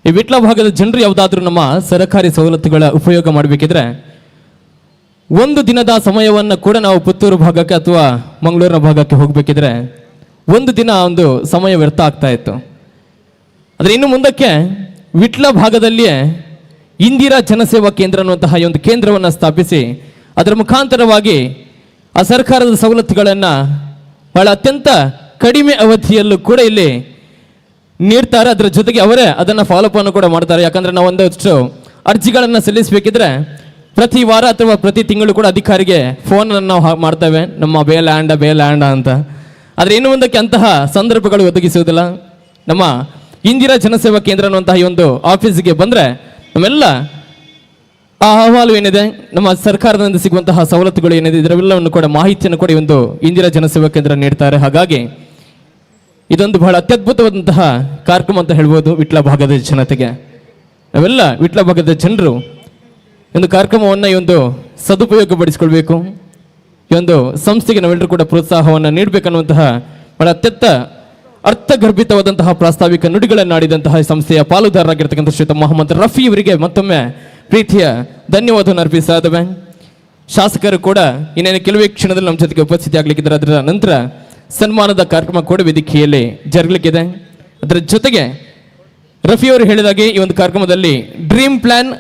ಈ ವಿಟ್ಲ ಭಾಗದ ಜನರು ಯಾವುದಾದ್ರೂ ನಮ್ಮ ಸರ್ಕಾರಿ ಸವಲತ್ತುಗಳ ಉಪಯೋಗ ಮಾಡಬೇಕಿದ್ರೆ ಒಂದು ದಿನದ ಸಮಯವನ್ನು ಕೂಡ ನಾವು ಪುತ್ತೂರು ಭಾಗಕ್ಕೆ ಅಥವಾ ಮಂಗಳೂರಿನ ಭಾಗಕ್ಕೆ ಹೋಗಬೇಕಿದ್ರೆ ಒಂದು ದಿನ ಒಂದು ಸಮಯ ವ್ಯರ್ಥ ಆಗ್ತಾ ಇತ್ತು. ಆದರೆ ಇನ್ನು ಮುಂದಕ್ಕೆ ವಿಟ್ಲ ಭಾಗದಲ್ಲಿಯೇ ಇಂದಿರಾ ಜನಸೇವಾ ಕೇಂದ್ರ ಅನ್ನುವಂತಹ ಈ ಒಂದು ಕೇಂದ್ರವನ್ನು ಸ್ಥಾಪಿಸಿ ಅದರ ಮುಖಾಂತರವಾಗಿ ಆ ಸರ್ಕಾರದ ಸವಲತ್ತುಗಳನ್ನು ಬಹಳ ಅತ್ಯಂತ ಕಡಿಮೆ ಅವಧಿಯಲ್ಲೂ ಕೂಡ ಇಲ್ಲಿ ನೀಡ್ತಾರೆ. ಅದರ ಜೊತೆಗೆ ಅವರೇ ಅದನ್ನು ಫಾಲೋಅಪ್ ಅನ್ನು ಕೂಡ ಮಾಡ್ತಾರೆ. ಯಾಕಂದರೆ ನಾವು ಒಂದಷ್ಟು ಅರ್ಜಿಗಳನ್ನು ಸಲ್ಲಿಸಬೇಕಿದ್ರೆ ಪ್ರತಿ ವಾರ ಅಥವಾ ಪ್ರತಿ ತಿಂಗಳು ಕೂಡ ಅಧಿಕಾರಿಗೆ ಫೋನನ್ನು ನಾವು ಮಾಡ್ತೇವೆ, ನಮ್ಮ ಬೇ ಲ್ಯಾಂಡ ಅಂತ. ಆದರೆ ಇನ್ನು ಮುಂದಕ್ಕೆ ಅಂತಹ ಸಂದರ್ಭಗಳು ಒದಗಿಸುವುದಿಲ್ಲ. ನಮ್ಮ ಇಂದಿರಾ ಜನಸೇವಾ ಕೇಂದ್ರ ಅನ್ನುವಂತಹ ಈ ಒಂದು ಆಫೀಸಿಗೆ ಬಂದರೆ ನಮ್ಮೆಲ್ಲ ಆ ಅಹವಾಲು ಏನಿದೆ, ನಮ್ಮ ಸರ್ಕಾರದಿಂದ ಸಿಗುವಂತಹ ಸವಲತ್ತುಗಳು ಏನಿದೆ, ಇದರೆಲ್ಲವನ್ನು ಕೂಡ ಮಾಹಿತಿಯನ್ನು ಕೂಡ ಈ ಒಂದು ಇಂದಿರಾ ಜನಸೇವಾ ಕೇಂದ್ರ ನೀಡ್ತಾರೆ. ಹಾಗಾಗಿ ಇದೊಂದು ಬಹಳ ಅತ್ಯದ್ಭುತವಾದಂತಹ ಕಾರ್ಯಕ್ರಮ ಅಂತ ಹೇಳ್ಬೋದು ವಿಟ್ಲ ಭಾಗದ ಜನತೆಗೆ. ನಾವೆಲ್ಲ ವಿಟ್ಲ ಭಾಗದ ಜನರು ಒಂದು ಕಾರ್ಯಕ್ರಮವನ್ನು ಈ ಒಂದು ಸದುಪಯೋಗಪಡಿಸಿಕೊಳ್ಬೇಕು. ಈ ಒಂದು ಸಂಸ್ಥೆಗೆ ನಾವೆಲ್ಲರೂ ಕೂಡ ಪ್ರೋತ್ಸಾಹವನ್ನು ನೀಡಬೇಕನ್ನುವಂತಹ ಬಹಳ ಅರ್ಥಗರ್ಭಿತವಾದಂತಹ ಪ್ರಾಸ್ತಾವಿಕ ನುಡಿಗಳನ್ನಾಡಿದಂತಹ ಈ ಸಂಸ್ಥೆಯ ಪಾಲುದಾರರಾಗಿರ್ತಕ್ಕಂಥ ಶ್ರೀಯುತ ಮೊಹಮ್ಮದ್ ರಫಿ ಅವರಿಗೆ ಮತ್ತೊಮ್ಮೆ ಪ್ರೀತಿಯ ಧನ್ಯವಾದವನ್ನು ಅರ್ಪಿಸಾದವೆ. ಶಾಸಕರು ಕೂಡ ಇನ್ನೇನು ಕೆಲವೇ ಕ್ಷಣದಲ್ಲಿ ನಮ್ಮ ಜೊತೆಗೆ ಉಪಸ್ಥಿತಿ ಆಗ್ಲಿಕ್ಕಿದ್ದಾರೆ. ಅದರ ನಂತರ ಸನ್ಮಾನದ ಕಾರ್ಯಕ್ರಮ ಕೂಡ ವೇದಿಕೆಯಲ್ಲಿ ಜರುಗಲಿಕ್ಕಿದೆ. ಅದರ ಜೊತೆಗೆ ರಫಿ ಅವರು ಹೇಳಿದಾಗೆ ಈ ಒಂದು ಕಾರ್ಯಕ್ರಮದಲ್ಲಿ dream plan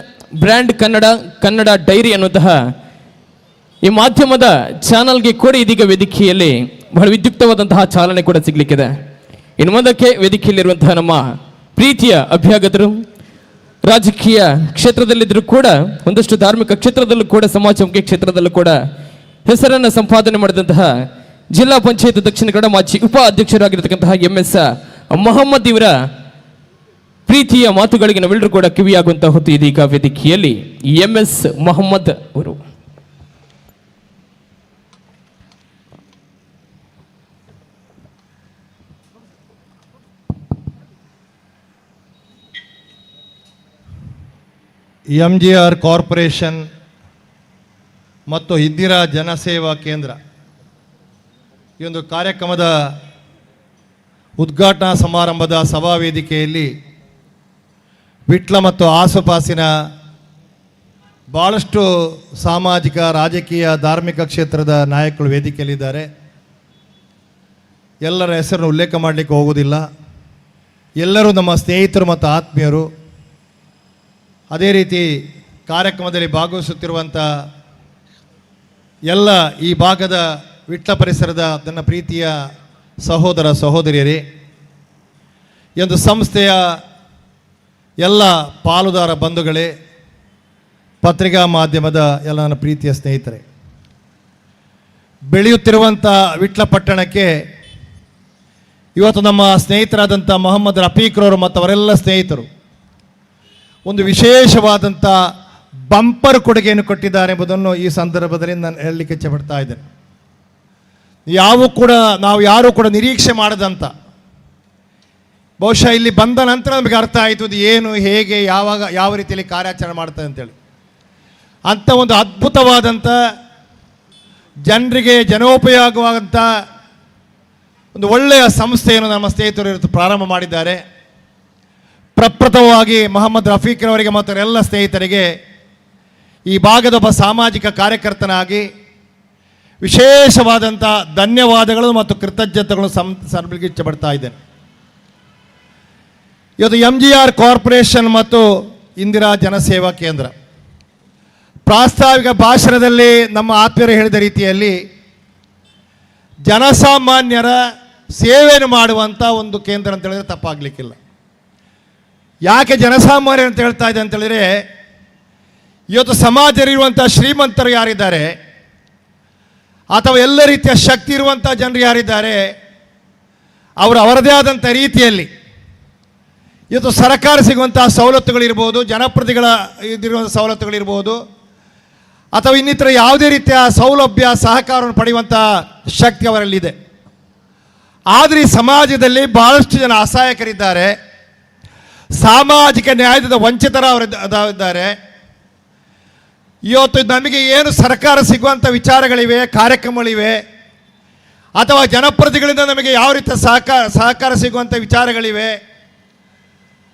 brand Kannada dairy ಅನ್ನುವಂತಹ ಈ ಮಾಧ್ಯಮದ ಚಾನಲ್ಗೆ ಕೂಡ ಇದೀಗ ವೇದಿಕೆಯಲ್ಲಿ ಬಹಳ ವಿದ್ಯುಕ್ತವಾದಂತಹ ಚಾಲನೆ ಕೂಡ ಸಿಗ್ಲಿಕ್ಕಿದೆ. ಇನ್ನು ಮುಂದಕ್ಕೆ ವೇದಿಕೆಯಲ್ಲಿರುವಂತಹ ನಮ್ಮ ಪ್ರೀತಿಯ ಅಭ್ಯಾಗತರು ರಾಜಕೀಯ ಕ್ಷೇತ್ರದಲ್ಲಿದ್ದರೂ ಕೂಡ ಒಂದಷ್ಟು ಧಾರ್ಮಿಕ ಕ್ಷೇತ್ರದಲ್ಲೂ ಕೂಡ ಸಮಾಜಮುಖಿ ಕ್ಷೇತ್ರದಲ್ಲೂ ಕೂಡ ಹೆಸರನ್ನು ಸಂಪಾದನೆ ಮಾಡಿದಂತಹ ಜಿಲ್ಲಾ ಪಂಚಾಯತ್ ದಕ್ಷಿಣ ಕನ್ನಡ ಮಾಜಿ ಉಪ ಅಧ್ಯಕ್ಷರಾಗಿರ್ತಕ್ಕಂತಹ MS ಮೊಹಮ್ಮದ್ ಇವರ ಪ್ರೀತಿಯ ಮಾತುಗಳಿಗೆ ನಾವೆಲ್ಲರೂ ಕೂಡ ಕಿವಿಯಾಗುವಂತಹ ಹೊತ್ತು ಇದೀಗ ವೇದಿಕೆಯಲ್ಲಿ MS ಮೊಹಮ್ಮದ್ ಅವರು. MGR ಕಾರ್ಪೊರೇಷನ್ ಮತ್ತು ಇಂದಿರಾ ಜನಸೇವಾ ಕೇಂದ್ರ ಈ ಒಂದು ಕಾರ್ಯಕ್ರಮದ ಉದ್ಘಾಟನಾ ಸಮಾರಂಭದ ಸಭಾ ವೇದಿಕೆಯಲ್ಲಿ ವಿಟ್ಲ ಮತ್ತು ಆಸುಪಾಸಿನ ಭಾಳಷ್ಟು ಸಾಮಾಜಿಕ, ರಾಜಕೀಯ, ಧಾರ್ಮಿಕ ಕ್ಷೇತ್ರದ ನಾಯಕರು ವೇದಿಕೆಯಲ್ಲಿದ್ದಾರೆ. ಎಲ್ಲರ ಹೆಸರನ್ನು ಉಲ್ಲೇಖ ಮಾಡಲಿಕ್ಕೆ ಹೋಗೋದಿಲ್ಲ. ಎಲ್ಲರೂ ನಮ್ಮ ಸ್ನೇಹಿತರು ಮತ್ತು ಆತ್ಮೀಯರು. ಅದೇ ರೀತಿ ಕಾರ್ಯಕ್ರಮದಲ್ಲಿ ಭಾಗವಹಿಸುತ್ತಿರುವಂಥ ಎಲ್ಲ ಈ ಭಾಗದ ವಿಟ್ಲ ಪರಿಸರದ ನನ್ನ ಪ್ರೀತಿಯ ಸಹೋದರ ಸಹೋದರಿಯರೇ, ಈ ಒಂದು ಸಂಸ್ಥೆಯ ಎಲ್ಲ ಪಾಲುದಾರ ಬಂಧುಗಳೇ, ಪತ್ರಿಕಾ ಮಾಧ್ಯಮದ ಎಲ್ಲ ನನ್ನ ಪ್ರೀತಿಯ ಸ್ನೇಹಿತರೆ, ಬೆಳೆಯುತ್ತಿರುವಂಥ ವಿಟ್ಲ ಪಟ್ಟಣಕ್ಕೆ ಇವತ್ತು ನಮ್ಮ ಸ್ನೇಹಿತರಾದಂಥ ಮೊಹಮ್ಮದ್ ರಫೀಕ್ರವರು ಮತ್ತು ಅವರೆಲ್ಲ ಸ್ನೇಹಿತರು ಒಂದು ವಿಶೇಷವಾದಂಥ ಬಂಪರ್ ಕೊಡುಗೆಯನ್ನು ಕೊಟ್ಟಿದ್ದಾರೆ ಎಂಬುದನ್ನು ಈ ಸಂದರ್ಭದಲ್ಲಿ ನಾನು ಹೇಳಲಿಕ್ಕೆ ಇಚ್ಛೆಪಡ್ತಾ ಇದ್ದೇನೆ. ನಾವು ಯಾರೂ ಕೂಡ ನಿರೀಕ್ಷೆ ಮಾಡದಂಥ, ಬಹುಶಃ ಇಲ್ಲಿ ಬಂದ ನಂತರ ನಮಗೆ ಅರ್ಥ ಆಯಿತು ಇದು ಏನು, ಹೇಗೆ, ಯಾವ ರೀತಿಯಲ್ಲಿ ಕಾರ್ಯಾಚರಣೆ ಮಾಡ್ತದೆ ಅಂತೇಳಿ. ಅಂಥ ಒಂದು ಅದ್ಭುತವಾದಂಥ ಜನರಿಗೆ ಜನೋಪಯೋಗವಾದಂಥ ಒಂದು ಒಳ್ಳೆಯ ಸಂಸ್ಥೆಯನ್ನು ನಮ್ಮ ಸ್ನೇಹಿತರು ಇವತ್ತು ಪ್ರಾರಂಭ ಮಾಡಿದ್ದಾರೆ. ಪ್ರಪ್ರಥಮವಾಗಿ ಮೊಹಮ್ಮದ್ ರಫೀಕ್ರವರಿಗೆ ಮತ್ತು ಎಲ್ಲ ಸ್ನೇಹಿತರಿಗೆ ಈ ಭಾಗದ ಒಬ್ಬ ಸಾಮಾಜಿಕ ಕಾರ್ಯಕರ್ತನಾಗಿ ವಿಶೇಷವಾದಂಥ ಧನ್ಯವಾದಗಳು ಮತ್ತು ಕೃತಜ್ಞತೆಗಳು ಸಲ್ಲಿಸಲಿಕ್ಕೆ ಇಚ್ಛೆಪಡ್ತಾ ಇದ್ದೇನೆ. ಇವತ್ತು MGR ಕಾರ್ಪೊರೇಷನ್ ಮತ್ತು ಇಂದಿರಾ ಜನಸೇವಾ ಕೇಂದ್ರ ಪ್ರಾಸ್ತಾವಿಕ ಭಾಷಣದಲ್ಲಿ ನಮ್ಮ ಆತ್ಮೀಯರು ಹೇಳಿದ ರೀತಿಯಲ್ಲಿ ಜನಸಾಮಾನ್ಯರ ಸೇವೆಯನ್ನು ಮಾಡುವಂಥ ಒಂದು ಕೇಂದ್ರ ಅಂತ ಹೇಳಿದ್ರೆ ತಪ್ಪಾಗಲಿಕ್ಕಿಲ್ಲ. ಯಾಕೆ ಜನಸಾಮಾನ್ಯರು ಅಂತ ಹೇಳ್ತಾ ಇದೆ ಅಂತೇಳಿದರೆ, ಇವತ್ತು ಸಮಾಜದಲ್ಲಿರುವಂಥ ಶ್ರೀಮಂತರು ಯಾರಿದ್ದಾರೆ ಅಥವಾ ಎಲ್ಲ ರೀತಿಯ ಶಕ್ತಿ ಇರುವಂಥ ಜನರು ಯಾರಿದ್ದಾರೆ, ಅವರು ಅವರದೇ ಆದಂಥ ರೀತಿಯಲ್ಲಿ ಇವತ್ತು ಸರ್ಕಾರ ಸಿಗುವಂಥ ಸವಲತ್ತುಗಳಿರ್ಬೋದು, ಜನಪ್ರತಿನಿಧಿಗಳ ಇದಿರುವಂಥ ಸವಲತ್ತುಗಳಿರ್ಬೋದು, ಅಥವಾ ಇನ್ನಿತರ ಯಾವುದೇ ರೀತಿಯ ಸೌಲಭ್ಯ ಸಹಕಾರವನ್ನು ಪಡೆಯುವಂಥ ಶಕ್ತಿ ಅವರಲ್ಲಿದೆ. ಆದರೆ ಈ ಸಮಾಜದಲ್ಲಿ ಬಹಳಷ್ಟು ಜನ ಅಸಹಾಯಕರಿದ್ದಾರೆ, ಸಾಮಾಜಿಕ ನ್ಯಾಯದ ವಂಚಿತರವರಿದ್ದಾರೆ. ಇವತ್ತು ನಮಗೆ ಏನು ಸರ್ಕಾರ ಸಿಗುವಂಥ ವಿಚಾರಗಳಿವೆ, ಕಾರ್ಯಕ್ರಮಗಳಿವೆ, ಅಥವಾ ಜನಪ್ರತಿನಿಧಿಗಳಿಂದ ನಮಗೆ ಯಾವ ರೀತಿಯ ಸಹಕಾರ ಸಿಗುವಂಥ ವಿಚಾರಗಳಿವೆ,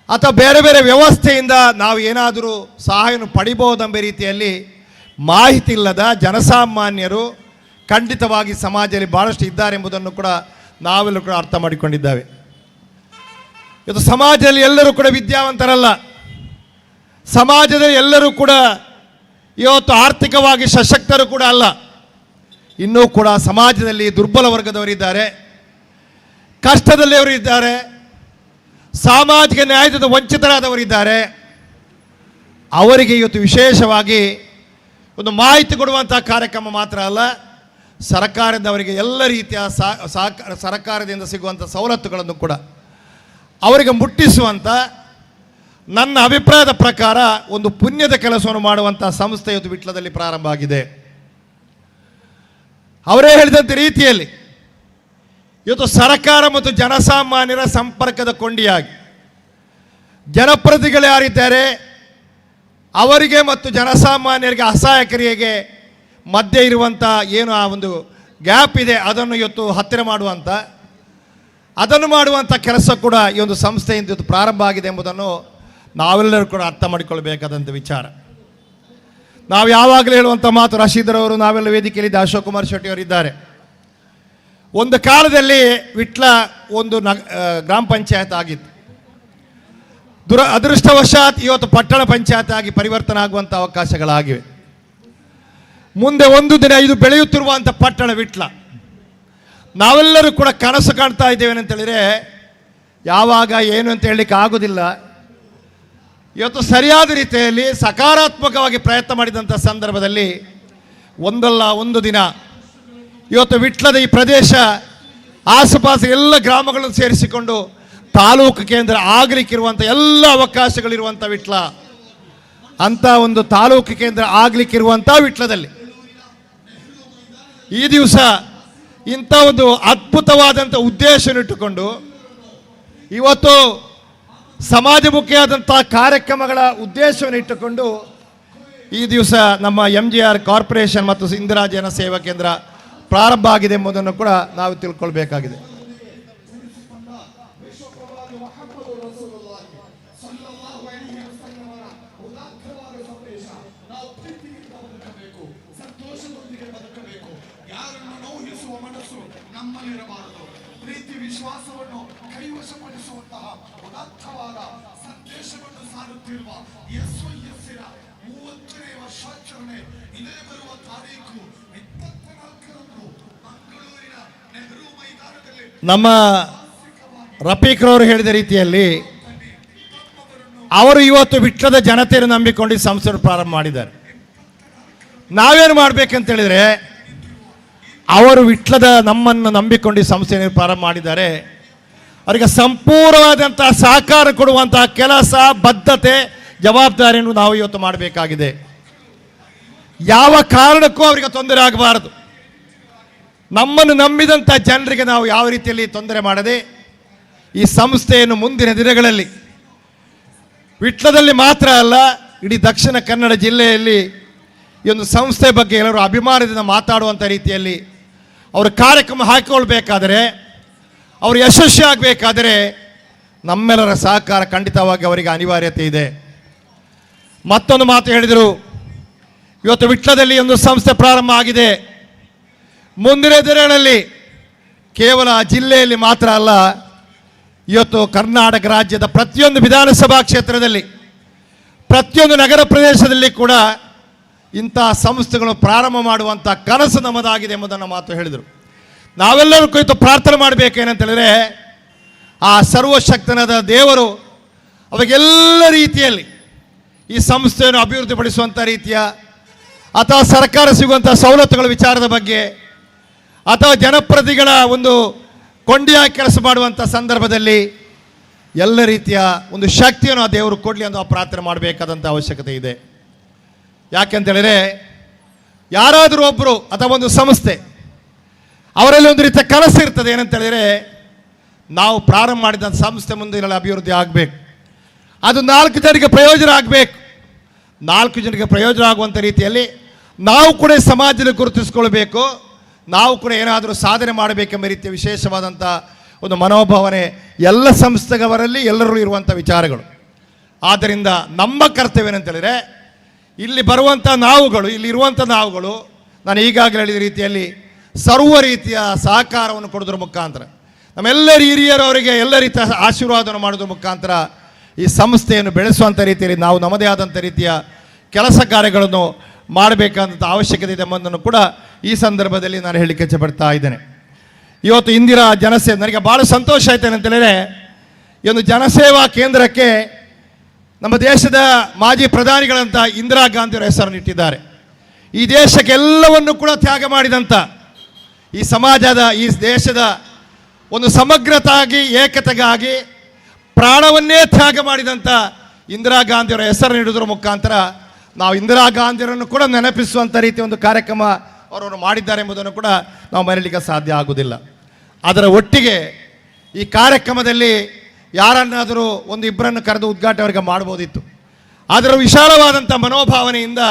ಅಥವಾ ಬೇರೆ ಬೇರೆ ವ್ಯವಸ್ಥೆಯಿಂದ ನಾವು ಏನಾದರೂ ಸಹಾಯವನ್ನು ಪಡಿಬಹುದೆಂಬ ರೀತಿಯಲ್ಲಿ ಮಾಹಿತಿ ಇಲ್ಲದ ಜನಸಾಮಾನ್ಯರು ಖಂಡಿತವಾಗಿ ಸಮಾಜದಲ್ಲಿ ಭಾಳಷ್ಟು ಇದ್ದಾರೆ ಎಂಬುದನ್ನು ಕೂಡ ನಾವೆಲ್ಲರೂ ಕೂಡ ಅರ್ಥ ಮಾಡಿಕೊಂಡಿದ್ದೇವೆ. ಇವತ್ತು ಸಮಾಜದಲ್ಲಿ ಎಲ್ಲರೂ ಕೂಡ ವಿದ್ಯಾವಂತರಲ್ಲ, ಸಮಾಜದಲ್ಲಿ ಎಲ್ಲರೂ ಕೂಡ ಇವತ್ತು ಆರ್ಥಿಕವಾಗಿ ಸಶಕ್ತರು ಕೂಡ ಅಲ್ಲ. ಇನ್ನೂ ಕೂಡ ಸಮಾಜದಲ್ಲಿ ದುರ್ಬಲ ವರ್ಗದವರಿದ್ದಾರೆ, ಕಷ್ಟದಲ್ಲಿ ಅವರು ಇದ್ದಾರೆ, ಸಾಮಾಜಿಕ ನ್ಯಾಯದ ವಂಚಿತರಾದವರಿದ್ದಾರೆ. ಅವರಿಗೆ ಇವತ್ತು ವಿಶೇಷವಾಗಿ ಒಂದು ಮಾಹಿತಿ ಕೊಡುವಂಥ ಕಾರ್ಯಕ್ರಮ ಮಾತ್ರ ಅಲ್ಲ, ಸರ್ಕಾರದಿಂದ ಅವರಿಗೆ ಎಲ್ಲ ರೀತಿಯ ಸರ್ಕಾರದಿಂದ ಸಿಗುವಂಥ ಸವಲತ್ತುಗಳನ್ನು ಕೂಡ ಅವರಿಗೆ ಮುಟ್ಟಿಸುವಂಥ ನನ್ನ ಅಭಿಪ್ರಾಯದ ಪ್ರಕಾರ ಒಂದು ಪುಣ್ಯದ ಕೆಲಸವನ್ನು ಮಾಡುವಂಥ ಸಂಸ್ಥೆ ಇವತ್ತು ವಿಟ್ಲದಲ್ಲಿ ಪ್ರಾರಂಭ ಆಗಿದೆ. ಅವರೇ ಹೇಳಿದಂಥ ರೀತಿಯಲ್ಲಿ ಇವತ್ತು ಸರ್ಕಾರ ಮತ್ತು ಜನಸಾಮಾನ್ಯರ ಸಂಪರ್ಕದ ಕೊಂಡಿಯಾಗಿ ಜನಪ್ರತಿನಿಧಿಗಳು ಯಾರಿದ್ದಾರೆ ಅವರಿಗೆ ಮತ್ತು ಜನಸಾಮಾನ್ಯರಿಗೆ ಅಸಹಾಯಕರಿಗೆ ಮಧ್ಯೆ ಇರುವಂಥ ಏನು ಆ ಒಂದು ಗ್ಯಾಪ್ ಇದೆ ಅದನ್ನು ಇವತ್ತು ಹತ್ತಿರ ಮಾಡುವಂಥ ಕೆಲಸ ಕೂಡ ಈ ಒಂದು ಸಂಸ್ಥೆಯಿಂದ ಇವತ್ತು ಪ್ರಾರಂಭ ಆಗಿದೆ ಎಂಬುದನ್ನು ನಾವೆಲ್ಲರೂ ಕೂಡ ಅರ್ಥ ಮಾಡಿಕೊಳ್ಬೇಕಾದಂಥ ವಿಚಾರ. ನಾವು ಯಾವಾಗಲೂ ಹೇಳುವಂಥ ಮಾತು, ರಶೀದರವರು, ನಾವೆಲ್ಲ ವೇದಿಕೆಯಲ್ಲಿ ಅಶೋಕ್ ಕುಮಾರ್ ಶೆಟ್ಟಿ ಅವರಿದ್ದಾರೆ. ಒಂದು ಕಾಲದಲ್ಲಿ ವಿಟ್ಲ ಒಂದು ಗ್ರಾಮ ಪಂಚಾಯತ್ ಆಗಿತ್ತು. ಅದೃಷ್ಟವಶಾತ್ ಇವತ್ತು ಪಟ್ಟಣ ಪಂಚಾಯತ್ ಆಗಿ ಪರಿವರ್ತನೆ ಆಗುವಂಥ ಅವಕಾಶಗಳಾಗಿವೆ. ಮುಂದೆ ಒಂದು ದಿನ ಇದು ಬೆಳೆಯುತ್ತಿರುವಂಥ ಪಟ್ಟಣ ವಿಟ್ಲ. ನಾವೆಲ್ಲರೂ ಕೂಡ ಕನಸು ಕಾಣ್ತಾ ಇದ್ದೇವೆ ಅಂತೇಳಿದರೆ ಯಾವಾಗ ಏನು ಅಂತ ಹೇಳಲಿಕ್ಕೆ ಆಗೋದಿಲ್ಲ. ಇವತ್ತು ಸರಿಯಾದ ರೀತಿಯಲ್ಲಿ ಸಕಾರಾತ್ಮಕವಾಗಿ ಪ್ರಯತ್ನ ಮಾಡಿದಂಥ ಸಂದರ್ಭದಲ್ಲಿ ಒಂದಲ್ಲ ಒಂದು ದಿನ ಇವತ್ತು ವಿಟ್ಲದ ಈ ಪ್ರದೇಶ ಆಸುಪಾಸು ಎಲ್ಲ ಗ್ರಾಮಗಳನ್ನು ಸೇರಿಸಿಕೊಂಡು ತಾಲೂಕು ಕೇಂದ್ರ ಆಗಲಿಕ್ಕಿರುವಂಥ ಎಲ್ಲ ಅವಕಾಶಗಳಿರುವಂಥ ವಿಟ್ಲ, ಅಂಥ ಒಂದು ತಾಲೂಕು ಕೇಂದ್ರ ಆಗಲಿಕ್ಕಿರುವಂಥ ವಿಟ್ಲದಲ್ಲಿ ಈ ದಿವಸ ಇಂಥ ಒಂದು ಅದ್ಭುತವಾದಂಥ ಉದ್ದೇಶವನ್ನಿಟ್ಟುಕೊಂಡು ಇವತ್ತು ಸಮಾಜಮುಖಿಯಾದಂಥ ಕಾರ್ಯಕ್ರಮಗಳ ಉದ್ದೇಶವನ್ನು ಇಟ್ಟುಕೊಂಡು ಈ ದಿವಸ ನಮ್ಮ MGR ಕಾರ್ಪೊರೇಷನ್ ಮತ್ತು ಇಂದಿರಾ ಜನ ಸೇವಾ ಕೇಂದ್ರ ಪ್ರಾರಂಭ ಆಗಿದೆ ಎಂಬುದನ್ನು ಕೂಡ ನಾವು ತಿಳ್ಕೊಳ್ಬೇಕಾಗಿದೆ. ಪ್ರೀತಿ ವಿಶ್ವಾಸವನ್ನು ಕೈವಶಪಡಿಸುವಂತಹ ಉದಾತ್ತವಾದ ಸಂದೇಶವನ್ನು ಸಾರುತ್ತಿರುವ SYSನ 30ನೇ ವರ್ಷಾಚರಣೆ ಇದೇ ಬರುವ ತಾರೀಕು 24ರಂದು ಮಂಗಳೂರಿನ ನೆಹರು ಮೈದಾನದಲ್ಲಿ ನಮ್ಮ ರಫೀಕ್ರವರು ಹೇಳಿದ ರೀತಿಯಲ್ಲಿ ಅವರು ಇವತ್ತು ವಿಟ್ಲದ ಜನತೆಯನ್ನು ನಂಬಿಕೊಂಡು ಈ ಸಂಸ್ಥೆಯನ್ನು ಪ್ರಾರಂಭ ಮಾಡಿದ್ದಾರೆ. ನಾವೇನು ಮಾಡಬೇಕಂತ ಹೇಳಿದರೆ, ಅವರು ವಿಟ್ಲದ ನಮ್ಮನ್ನು ನಂಬಿಕೊಂಡು ಈ ಸಂಸ್ಥೆಯನ್ನು ಪ್ರಾರಂಭ ಮಾಡಿದ್ದಾರೆ. ಅವರಿಗೆ ಸಂಪೂರ್ಣವಾದಂಥ ಸಹಕಾರ ಕೊಡುವಂತಹ ಕೆಲಸ, ಬದ್ಧತೆ, ಜವಾಬ್ದಾರಿಯನ್ನು ನಾವು ಇವತ್ತು ಮಾಡಬೇಕಾಗಿದೆ. ಯಾವ ಕಾರಣಕ್ಕೂ ಅವರಿಗೆ ತೊಂದರೆ ಆಗಬಾರದು. ನಮ್ಮನ್ನು ನಂಬಿದಂಥ ಜನರಿಗೆ ನಾವು ಯಾವ ರೀತಿಯಲ್ಲಿ ತೊಂದರೆ ಮಾಡದೆ ಈ ಸಂಸ್ಥೆಯನ್ನು ಮುಂದಿನ ದಿನಗಳಲ್ಲಿ ವಿಟ್ಲದಲ್ಲಿ ಮಾತ್ರ ಅಲ್ಲ, ಇಡೀ ದಕ್ಷಿಣ ಕನ್ನಡ ಜಿಲ್ಲೆಯಲ್ಲಿ ಈ ಒಂದು ಸಂಸ್ಥೆ ಬಗ್ಗೆ ಎಲ್ಲರೂ ಅಭಿಮಾನದಿಂದ ಮಾತಾಡುವಂಥ ರೀತಿಯಲ್ಲಿ ಅವರು ಕಾರ್ಯಕ್ರಮ ಹಾಕಿಕೊಳ್ಬೇಕಾದರೆ, ಅವರು ಯಶಸ್ವಿ ಆಗಬೇಕಾದರೆ ನಮ್ಮೆಲ್ಲರ ಸಹಕಾರ ಖಂಡಿತವಾಗಿ ಅವರಿಗೆ ಅನಿವಾರ್ಯತೆ ಇದೆ. ಮತ್ತೊಂದು ಮಾತು ಹೇಳಿದರು, ಇವತ್ತು ವಿಟ್ಲದಲ್ಲಿ ಒಂದು ಸಂಸ್ಥೆ ಪ್ರಾರಂಭ ಆಗಿದೆ. ಮುಂದಿನ ದಿನಗಳಲ್ಲಿ ಕೇವಲ ಜಿಲ್ಲೆಯಲ್ಲಿ ಮಾತ್ರ ಅಲ್ಲ, ಇವತ್ತು ಕರ್ನಾಟಕ ರಾಜ್ಯದ ಪ್ರತಿಯೊಂದು ವಿಧಾನಸಭಾ ಕ್ಷೇತ್ರದಲ್ಲಿ, ಪ್ರತಿಯೊಂದು ನಗರ ಪ್ರದೇಶದಲ್ಲಿ ಕೂಡ ಇಂಥ ಸಂಸ್ಥೆಗಳು ಪ್ರಾರಂಭ ಮಾಡುವಂಥ ಕನಸು ನಮ್ಮದಾಗಿದೆ ಎಂಬುದನ್ನು ಮಾತು ಹೇಳಿದರು. ನಾವೆಲ್ಲರೂ ಕುರಿತು ಪ್ರಾರ್ಥನೆ ಮಾಡಬೇಕೇನಂತ ಹೇಳಿದರೆ, ಆ ಸರ್ವಶಕ್ತನಾದ ದೇವರು ಅವಾಗೆಲ್ಲ ರೀತಿಯಲ್ಲಿ ಈ ಸಂಸ್ಥೆಯನ್ನು ಅಭಿವೃದ್ಧಿಪಡಿಸುವಂಥ ರೀತಿಯ ಅಥವಾ ಸರ್ಕಾರ ಸಿಗುವಂಥ ಸವಲತ್ತುಗಳ ವಿಚಾರದ ಬಗ್ಗೆ ಅಥವಾ ಜನಪ್ರತಿನಿಧಿಗಳ ಒಂದು ಕೊಂಡಿಯಾಗಿ ಕೆಲಸ ಮಾಡುವಂಥ ಸಂದರ್ಭದಲ್ಲಿ ಎಲ್ಲ ರೀತಿಯ ಒಂದು ಶಕ್ತಿಯನ್ನು ಆ ದೇವರು ಕೊಡಲಿ ಅಂತ ಪ್ರಾರ್ಥನೆ ಮಾಡಬೇಕಾದಂಥ ಅವಶ್ಯಕತೆ ಇದೆ. ಯಾಕೆಂತೇಳಿದರೆ, ಯಾರಾದರೂ ಒಬ್ಬರು ಅಥವಾ ಒಂದು ಸಂಸ್ಥೆ ಅವರಲ್ಲಿ ಒಂದು ರೀತಿಯ ಕನಸು ಇರ್ತದೆ. ಏನಂತೇಳಿದರೆ, ನಾವು ಪ್ರಾರಂಭ ಮಾಡಿದ ಸಂಸ್ಥೆ ಮುಂದೆ ಅಭಿವೃದ್ಧಿ ಆಗಬೇಕು, ಅದು 4 ಜನರಿಗೆ ಪ್ರಯೋಜನ ಆಗಬೇಕು. 4 ಜನರಿಗೆ ಪ್ರಯೋಜನ ಆಗುವಂಥ ರೀತಿಯಲ್ಲಿ ನಾವು ಕೂಡ ಸಮಾಜದಲ್ಲಿ ಗುರುತಿಸ್ಕೊಳ್ಬೇಕು, ನಾವು ಕೂಡ ಏನಾದರೂ ಸಾಧನೆ ಮಾಡಬೇಕೆಂಬ ರೀತಿಯ ವಿಶೇಷವಾದಂಥ ಒಂದು ಮನೋಭಾವನೆ ಎಲ್ಲ ಸಂಸ್ಥೆಯವರಲ್ಲಿ ಎಲ್ಲರೂ ಇರುವಂಥ ವಿಚಾರಗಳು. ಆದ್ದರಿಂದ ನಮ್ಮ ಕರ್ತವ್ಯ ಏನಂತೇಳಿದರೆ, ಇಲ್ಲಿ ಬರುವಂಥ ನಾವುಗಳು, ಇಲ್ಲಿರುವಂಥ ನಾವುಗಳು, ನಾನು ಈಗಾಗಲೇ ಹೇಳಿದ ರೀತಿಯಲ್ಲಿ ಸರ್ವ ರೀತಿಯ ಸಹಕಾರವನ್ನು ಕೊಡೋದ್ರ ಮುಖಾಂತರ, ನಮ್ಮೆಲ್ಲರ ಹಿರಿಯರವರಿಗೆ ಎಲ್ಲ ರೀತಿಯ ಆಶೀರ್ವಾದವನ್ನು ಮಾಡೋದ್ರ ಮುಖಾಂತರ ಈ ಸಂಸ್ಥೆಯನ್ನು ಬೆಳೆಸುವಂಥ ರೀತಿಯಲ್ಲಿ ನಾವು ನಮ್ಮದೇ ಆದಂಥ ರೀತಿಯ ಕೆಲಸ ಕಾರ್ಯಗಳನ್ನು ಮಾಡಬೇಕಾದಂಥ ಅವಶ್ಯಕತೆ ಇದೆ ಎಂಬುದನ್ನು ಕೂಡ ಈ ಸಂದರ್ಭದಲ್ಲಿ ನಾನು ಹೇಳಲಿಕ್ಕೆ ಇಚ್ಛೆಪಡ್ತಾ ಇದ್ದೇನೆ. ಇವತ್ತು ಇಂದಿರಾ ಜನಸೇವೆ, ನನಗೆ ಭಾಳ ಸಂತೋಷ ಆಯ್ತು ಏನಂತೇಳಿದರೆ, ಈ ಒಂದು ಜನಸೇವಾ ಕೇಂದ್ರಕ್ಕೆ ನಮ್ಮ ದೇಶದ ಮಾಜಿ ಪ್ರಧಾನಿಗಳಂತ ಇಂದಿರಾ ಗಾಂಧಿಯವರ ಹೆಸರನ್ನು ಇಟ್ಟಿದ್ದಾರೆ. ಈ ದೇಶಕ್ಕೆ ಎಲ್ಲವನ್ನು ಕೂಡ ತ್ಯಾಗ ಮಾಡಿದಂಥ, ಈ ಸಮಾಜದ, ಈ ದೇಶದ ಒಂದು ಸಮಗ್ರತಾಗಿ ಏಕತೆಗಾಗಿ ಪ್ರಾಣವನ್ನೇ ತ್ಯಾಗ ಮಾಡಿದಂಥ ಇಂದಿರಾ ಗಾಂಧಿಯವರ ಹೆಸರು ನೀಡುವುದರ ಮುಖಾಂತರ ನಾವು ಇಂದಿರಾ ಗಾಂಧಿಯವರನ್ನು ಕೂಡ ನೆನಪಿಸುವಂಥ ರೀತಿಯ ಒಂದು ಕಾರ್ಯಕ್ರಮ ಅವರು ಮಾಡಿದ್ದಾರೆ ಎಂಬುದನ್ನು ಕೂಡ ನಾವು ಮರೀಲಿಕ್ಕೆ ಸಾಧ್ಯ ಆಗುವುದಿಲ್ಲ. ಅದರ ಒಟ್ಟಿಗೆ ಈ ಕಾರ್ಯಕ್ರಮದಲ್ಲಿ ಯಾರನ್ನಾದರೂ ಒಂದು ಇಬ್ಬರನ್ನು ಕರೆದು ಉದ್ಘಾಟನೆ ಅವರಿಗೆ ಮಾಡ್ಬೋದಿತ್ತು. ಅದರ ವಿಶಾಲವಾದಂಥ ಮನೋಭಾವನೆಯಿಂದ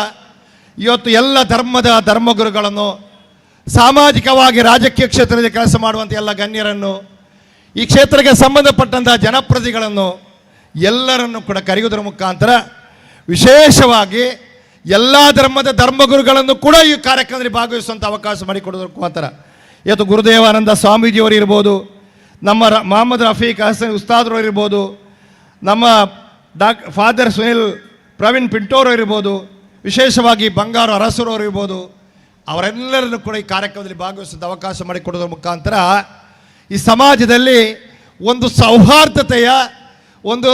ಇವತ್ತು ಎಲ್ಲ ಧರ್ಮಗುರುಗಳನ್ನು, ಸಾಮಾಜಿಕವಾಗಿ ರಾಜಕೀಯ ಕ್ಷೇತ್ರದಲ್ಲಿ ಕೆಲಸ ಮಾಡುವಂಥ ಎಲ್ಲ ಗಣ್ಯರನ್ನು, ಈ ಕ್ಷೇತ್ರಕ್ಕೆ ಸಂಬಂಧಪಟ್ಟಂಥ ಜನಪ್ರತಿನಿಧಿಗಳನ್ನು ಎಲ್ಲರನ್ನು ಕೂಡ ಕರೆಯುವುದರ ಮುಖಾಂತರ ವಿಶೇಷವಾಗಿ ಎಲ್ಲ ಧರ್ಮಗುರುಗಳನ್ನು ಕೂಡ ಈ ಕಾರ್ಯಕ್ರಮದಲ್ಲಿ ಭಾಗವಹಿಸುವಂಥ ಅವಕಾಶ ಮಾಡಿಕೊಡೋದ್ರ ಮುಖಾಂತರ ಇವತ್ತು ಗುರುದೇವಾನಂದ ಸ್ವಾಮೀಜಿಯವರು ಇರ್ಬೋದು, ನಮ್ಮ ಮೊಹಮ್ಮದ್ ರಫೀಕ್ ಹಸನ್ ಉಸ್ತಾದ್ರವರು ಇರ್ಬೋದು, ನಮ್ಮ ಫಾದರ್ ಸುನಿಲ್ ಪ್ರವೀಣ್ ಪಿಂಟೋರು ಇರ್ಬೋದು, ವಿಶೇಷವಾಗಿ ಬಂಗಾರು ಅರಸರವರು ಇರ್ಬೋದು, ಅವರೆಲ್ಲರನ್ನು ಕೂಡ ಈ ಕಾರ್ಯಕ್ರಮದಲ್ಲಿ ಭಾಗವಹಿಸುವಂಥ ಅವಕಾಶ ಮಾಡಿಕೊಡೋದ್ರ ಮುಖಾಂತರ ಈ ಸಮಾಜದಲ್ಲಿ ಒಂದು ಸೌಹಾರ್ದತೆಯ ಒಂದು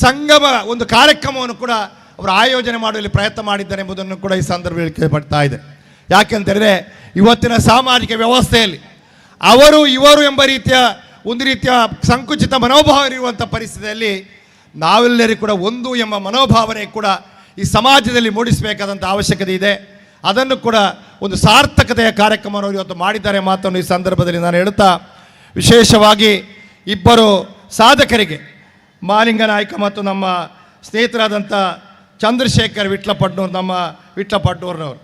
ಸಂಗಮ ಒಂದು ಕಾರ್ಯಕ್ರಮವನ್ನು ಕೂಡ ಅವರು ಆಯೋಜನೆ ಮಾಡುವಲ್ಲಿ ಪ್ರಯತ್ನ ಮಾಡಿದ್ದಾರೆ ಎಂಬುದನ್ನು ಕೂಡ ಈ ಸಂದರ್ಭದಲ್ಲಿ ಕೇಳಪಡ್ತಾ ಇದೆ. ಯಾಕೆಂತಂದರೆ ಇವತ್ತಿನ ಸಾಮಾಜಿಕ ವ್ಯವಸ್ಥೆಯಲ್ಲಿ ಅವರು ಇವರು ಎಂಬ ರೀತಿಯ ಒಂದು ರೀತಿಯ ಸಂಕುಚಿತ ಮನೋಭಾವ ಇರುವಂಥ ಪರಿಸ್ಥಿತಿಯಲ್ಲಿ ನಾವೆಲ್ಲರಿಗೂ ಕೂಡ ಒಂದು ಎಂಬ ಮನೋಭಾವನೆ ಕೂಡ ಈ ಸಮಾಜದಲ್ಲಿ ಮೂಡಿಸಬೇಕಾದಂಥ ಅವಶ್ಯಕತೆ ಇದೆ. ಅದನ್ನು ಕೂಡ ಒಂದು ಸಾರ್ಥಕತೆಯ ಕಾರ್ಯಕ್ರಮವನ್ನು ಇವತ್ತು ಮಾಡಿದ್ದಾರೆ ಮಾತನ್ನು ಈ ಸಂದರ್ಭದಲ್ಲಿ ನಾನು ಹೇಳುತ್ತಾ, ವಿಶೇಷವಾಗಿ ಇಬ್ಬರು ಸಾಧಕರಿಗೆ ಮಾಲಿಂಗನಾಯ್ಕ ಮತ್ತು ನಮ್ಮ ಸ್ನೇಹಿತರಾದಂಥ ಚಂದ್ರಶೇಖರ್ ನಮ್ಮ ವಿಟ್ಲಪಡ್ನೂರ್ನವರು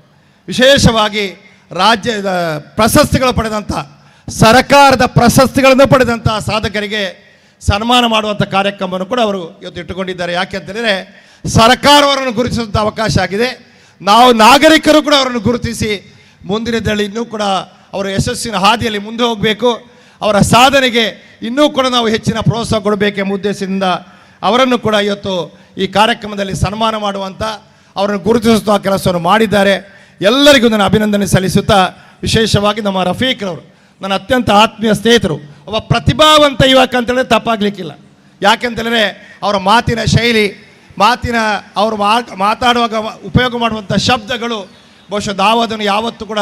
ವಿಶೇಷವಾಗಿ ರಾಜ್ಯದ ಪ್ರಶಸ್ತಿಗಳು ಪಡೆದಂಥ ಸರ್ಕಾರದ ಪ್ರಶಸ್ತಿಗಳನ್ನು ಪಡೆದಂಥ ಸಾಧಕರಿಗೆ ಸನ್ಮಾನ ಮಾಡುವಂಥ ಕಾರ್ಯಕ್ರಮವನ್ನು ಕೂಡ ಅವರು ಇವತ್ತು ಇಟ್ಟುಕೊಂಡಿದ್ದಾರೆ. ಯಾಕೆಂತಂದರೆ ಸರ್ಕಾರವರನ್ನು ಗುರುತಿಸುವಂಥ ಅವಕಾಶ ಆಗಿದೆ. ನಾವು ನಾಗರಿಕರು ಕೂಡ ಅವರನ್ನು ಗುರುತಿಸಿ ಮುಂದಿನದಲ್ಲಿ ಇನ್ನೂ ಕೂಡ ಅವರ ಯಶಸ್ಸಿನ ಹಾದಿಯಲ್ಲಿ ಮುಂದೆ ಹೋಗಬೇಕು, ಅವರ ಸಾಧನೆಗೆ ಇನ್ನೂ ಕೂಡ ನಾವು ಹೆಚ್ಚಿನ ಪ್ರೋತ್ಸಾಹ ಕೊಡಬೇಕೆಂಬ ಉದ್ದೇಶದಿಂದ ಅವರನ್ನು ಕೂಡ ಇವತ್ತು ಈ ಕಾರ್ಯಕ್ರಮದಲ್ಲಿ ಸನ್ಮಾನ ಮಾಡುವಂಥ ಅವರನ್ನು ಗುರುತಿಸುವ ಕೆಲಸವನ್ನು ಮಾಡಿದ್ದಾರೆ. ಎಲ್ಲರಿಗೂ ನಾನು ಅಭಿನಂದನೆ ಸಲ್ಲಿಸುತ್ತಾ, ವಿಶೇಷವಾಗಿ ನಮ್ಮ ರಫೀಕ್ರವರು ನನ್ನ ಅತ್ಯಂತ ಆತ್ಮೀಯ ಸ್ನೇಹಿತರು, ಒಬ್ಬ ಪ್ರತಿಭಾವಂತ ಯುವಕ ಅಂತೇಳಿದ್ರೆ ತಪ್ಪಾಗಲಿಕ್ಕಿಲ್ಲ. ಯಾಕೆಂತೇಳಿದ್ರೆ ಅವರ ಮಾತಿನ ಶೈಲಿ, ಅವರು ಮಾತಾಡುವಾಗ ಉಪಯೋಗ ಮಾಡುವಂಥ ಶಬ್ದಗಳು ಬಹುಶಃ ನಾವು ಅದನ್ನು ಯಾವತ್ತೂ ಕೂಡ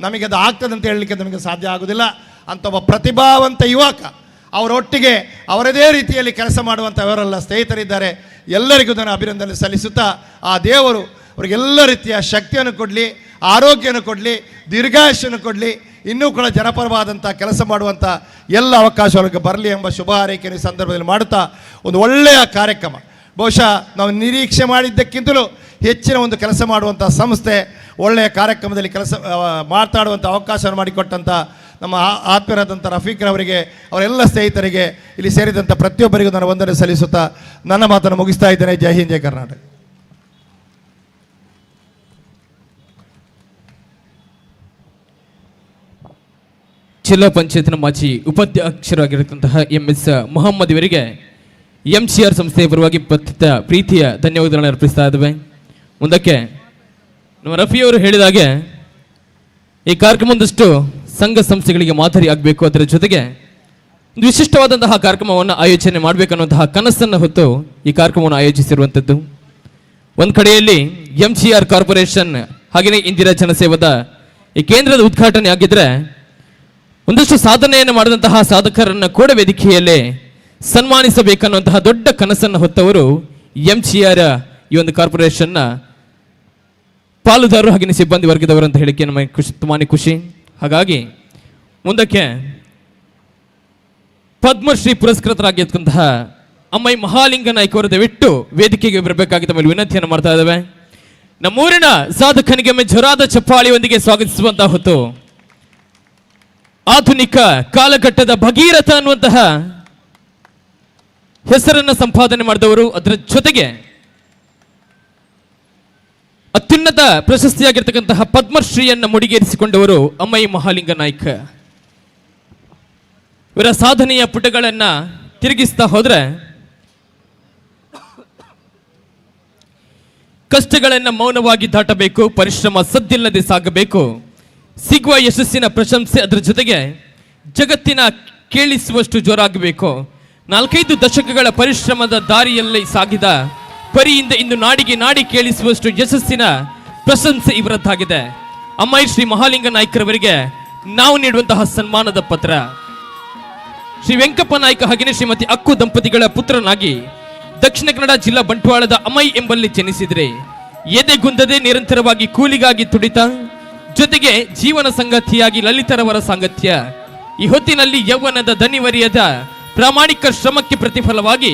ನಮಗೆ ಅದು ಆಗ್ತದೆ ಅಂತ ಹೇಳಲಿಕ್ಕೆ ನಮಗೆ ಸಾಧ್ಯ ಆಗೋದಿಲ್ಲ. ಅಂಥ ಒಬ್ಬ ಪ್ರತಿಭಾವಂತ ಯುವಕ, ಅವರೊಟ್ಟಿಗೆ ಅವರದೇ ರೀತಿಯಲ್ಲಿ ಕೆಲಸ ಮಾಡುವಂಥವರೆಲ್ಲ ಸ್ನೇಹಿತರಿದ್ದಾರೆ. ಎಲ್ಲರಿಗೂ ನಾನು ಅಭಿನಂದನೆ ಸಲ್ಲಿಸುತ್ತಾ, ಆ ದೇವರು ಅವರಿಗೆಲ್ಲ ರೀತಿಯ ಶಕ್ತಿಯನ್ನು ಕೊಡಲಿ, ಆರೋಗ್ಯವನ್ನು ಕೊಡಲಿ, ದೀರ್ಘಾಯುಷ್ಯನ್ನು ಕೊಡಲಿ, ಇನ್ನೂ ಕೂಡ ಜನಪರವಾದಂಥ ಕೆಲಸ ಮಾಡುವಂಥ ಎಲ್ಲ ಅವಕಾಶ ಅವರಿಗೆ ಬರಲಿ ಎಂಬ ಶುಭ ಹಾರೈಕೆಯನ್ನು ಈ ಸಂದರ್ಭದಲ್ಲಿ ಮಾಡುತ್ತಾ, ಒಂದು ಒಳ್ಳೆಯ ಕಾರ್ಯಕ್ರಮ, ಬಹುಶಃ ನಾವು ನಿರೀಕ್ಷೆ ಮಾಡಿದ್ದಕ್ಕಿಂತಲೂ ಹೆಚ್ಚಿನ ಒಂದು ಕೆಲಸ ಮಾಡುವಂಥ ಸಂಸ್ಥೆ, ಒಳ್ಳೆಯ ಕಾರ್ಯಕ್ರಮದಲ್ಲಿ ಮಾತಾಡುವಂಥ ಅವಕಾಶವನ್ನು ಮಾಡಿಕೊಟ್ಟಂಥ ನಮ್ಮ ಆತ್ಮೀಯರಾದಂಥ ರಫೀಕ್ರವರಿಗೆ, ಅವರೆಲ್ಲ ಸ್ನೇಹಿತರಿಗೆ, ಇಲ್ಲಿ ಸೇರಿದಂಥ ಪ್ರತಿಯೊಬ್ಬರಿಗೂ ನಾನು ವಂದನೆ ಸಲ್ಲಿಸುತ್ತಾ ನನ್ನ ಮಾತನ್ನು ಮುಗಿಸ್ತಾ ಇದ್ದೇನೆ. ಜೈ ಹಿಂದ್, ಜೈ ಕರ್ನಾಟಕ. ಜಿಲ್ಲಾ ಪಂಚಾಯತ್ನ ಮಾಜಿ ಉಪಾಧ್ಯಕ್ಷರಾಗಿರತಕ್ಕಂತಹ MS ಮೊಹಮ್ಮದ್ ಇವರಿಗೆ MCR ಸಂಸ್ಥೆಯ ಪರವಾಗಿ ಪ್ರೀತಿಯ ಧನ್ಯವಾದಗಳನ್ನು ಅರ್ಪಿಸ್ತಾ ಇದ್ದೇವೆ. ಮುಂದಕ್ಕೆ ನಮ್ಮ ರಫಿಯವರು ಹೇಳಿದಾಗೆ ಈ ಕಾರ್ಯಕ್ರಮ ಒಂದಷ್ಟು ಸಂಘ ಸಂಸ್ಥೆಗಳಿಗೆ ಮಾದರಿ ಆಗಬೇಕು, ಅದರ ಜೊತೆಗೆ ಒಂದು ವಿಶಿಷ್ಟವಾದಂತಹ ಕಾರ್ಯಕ್ರಮವನ್ನು ಆಯೋಜನೆ ಮಾಡಬೇಕನ್ನುವಂತಹ ಕನಸನ್ನು ಹೊತ್ತು ಈ ಕಾರ್ಯಕ್ರಮವನ್ನು ಆಯೋಜಿಸಿರುವಂಥದ್ದು. ಒಂದು ಕಡೆಯಲ್ಲಿ MCR ಕಾರ್ಪೊರೇಷನ್ ಹಾಗೆಯೇ ಇಂದಿರಾ ಜನಸೇವದ ಈ ಕೇಂದ್ರದ ಉದ್ಘಾಟನೆ ಆಗಿದ್ರೆ, ಒಂದಷ್ಟು ಸಾಧನೆಯನ್ನು ಮಾಡಿದಂತಹ ಸಾಧಕರನ್ನು ಕೂಡ ವೇದಿಕೆಯಲ್ಲೇ ಸನ್ಮಾನಿಸಬೇಕನ್ನುವಂತಹ ದೊಡ್ಡ ಕನಸನ್ನು ಹೊತ್ತವರು MCR ಈ ಒಂದು ಕಾರ್ಪೊರೇಷನ್ನ ಪಾಲುದಾರರು ಹಾಗೆಯೇ ಸಿಬ್ಬಂದಿ ವರ್ಗದವರು ಅಂತ ಹೇಳಿಕೆ ನಮಗೆ ತುಂಬಾ ಖುಷಿ. ಹಾಗಾಗಿ ಮುಂದಕ್ಕೆ ಪದ್ಮಶ್ರೀ ಪುರಸ್ಕೃತರಾಗಿರ್ತಕ್ಕಂತಹ ಅಮ್ಮೈ ಮಹಾಲಿಂಗ ನಾಯ್ಕ ಅವರು ದಯವಿಟ್ಟು ವೇದಿಕೆಗೆ ಬರಬೇಕಾಗಿ ಮೇಲೆ ವಿನಂತಿಯನ್ನು ಮಾಡ್ತಾ ಇದ್ದೇವೆ. ನಮ್ಮೂರಿನ ಸಾಧಕನಿಗೆ ಜೋರಾದ ಚಪ್ಪಾಳಿಯೊಂದಿಗೆ ಸ್ವಾಗತಿಸುವಂತಹ ಹೊತ್ತು ಆಧುನಿಕ ಕಾಲಘಟ್ಟದ ಭಗೀರಥ ಅನ್ನುವಂತಹ ಹೆಸರನ್ನು ಸಂಪಾದನೆ ಮಾಡಿದವರು, ಅದರ ಜೊತೆಗೆ ಅತ್ಯುನ್ನತ ಪ್ರಶಸ್ತಿಯಾಗಿರ್ತಕ್ಕಂತಹ ಪದ್ಮಶ್ರೀಯನ್ನು ಮುಡಿಗೇರಿಸಿಕೊಂಡವರು ಅಮ್ಮೈ ಮಹಾಲಿಂಗ ನಾಯ್ಕ. ಇವರ ಸಾಧನೆಯ ಪುಟಗಳನ್ನು ತಿರುಗಿಸ್ತಾ ಹೋದ್ರೆ ಕಷ್ಟಗಳನ್ನು ಮೌನವಾಗಿ ದಾಟಬೇಕು, ಪರಿಶ್ರಮ ಸದ್ದಿಲ್ಲದೆ ಸಾಗಬೇಕು, ಸಿಗುವ ಯಶಸ್ಸಿನ ಪ್ರಶಂಸೆ ಅದರ ಜೊತೆಗೆ ಜಗತ್ತಿನ ಕೇಳಿಸುವಷ್ಟು ಜೋರಾಗಬೇಕು. 4-5 ದಶಕಗಳ ಪರಿಶ್ರಮದ ದಾರಿಯಲ್ಲಿ ಸಾಗಿದ ಪರಿಯಿಂದ ಇಂದು ನಾಡಿ ಕೇಳಿಸುವಷ್ಟು ಯಶಸ್ಸಿನ ಪ್ರಶಂಸೆ ಇವರದ್ದಾಗಿದೆ. ಅಮ್ಮೈ ಶ್ರೀ ಮಹಾಲಿಂಗ ನಾಯ್ಕರವರಿಗೆ ನಾವು ನೀಡುವಂತಹ ಸನ್ಮಾನದ ಪತ್ರ. ಶ್ರೀ ವೆಂಕಪ್ಪ ನಾಯ್ಕ ಹಾಗೆಯೇ ಶ್ರೀಮತಿ ಅಕ್ಕು ದಂಪತಿಗಳ ಪುತ್ರನಾಗಿ ದಕ್ಷಿಣ ಕನ್ನಡ ಜಿಲ್ಲಾ ಬಂಟ್ವಾಳದ ಅಮೈ ಎಂಬಲ್ಲಿ ಜನಿಸಿದ್ರೆ ಎದೆಗುಂದದೆ ನಿರಂತರವಾಗಿ ಕೂಲಿಗಾಗಿ ತುಡಿತ, ಜೊತೆಗೆ ಜೀವನ ಸಂಗತಿಯಾಗಿ ಲಲಿತರವರ ಸಾಂಗತ್ಯ. ಈ ಹೊತ್ತಿನಲ್ಲಿ ಯೌವನದ ದನಿವರಿಯದ ಪ್ರಾಮಾಣಿಕ ಶ್ರಮಕ್ಕೆ ಪ್ರತಿಫಲವಾಗಿ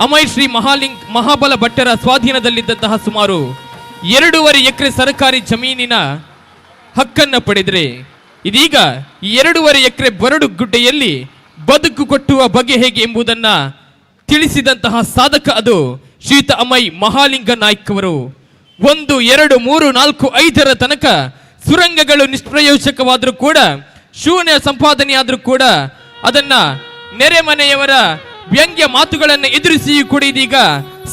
ಅಮೈ ಶ್ರೀ ಮಹಾಬಲ ಭಟ್ಟರ ಸ್ವಾಧೀನದಲ್ಲಿದ್ದಂತಹ ಸುಮಾರು 2.5 ಎಕರೆ ಸರ್ಕಾರಿ ಜಮೀನಿನ ಹಕ್ಕನ್ನು ಪಡೆದರೆ ಇದೀಗ ಈ 2.5 ಎಕರೆ ಬರಡು ಗುಡ್ಡೆಯಲ್ಲಿ ಬದುಕು ಕೊಟ್ಟುವ ಬಗೆ ಹೇಗೆ ಎಂಬುದನ್ನ ತಿಳಿಸಿದಂತಹ ಸಾಧಕ ಅದು ಶ್ರೀಯುತ ಅಮೈ ಮಹಾಲಿಂಗ ನಾಯ್ಕ್ ಅವರು. 1, 2, 3, 4, 5ರ ತನಕ ಸುರಂಗಗಳು ನಿಷ್ಪ್ರಯೋಜಕವಾದರೂ ಕೂಡ, ಶೂನ್ಯ ಸಂಪಾದನೆಯಾದರೂ ಕೂಡ ಅದನ್ನ ನೆರೆಮನೆಯವರ ವ್ಯಂಗ್ಯ ಮಾತುಗಳನ್ನು ಎದುರಿಸಿಯೂ ಕೂಡ ಇದೀಗ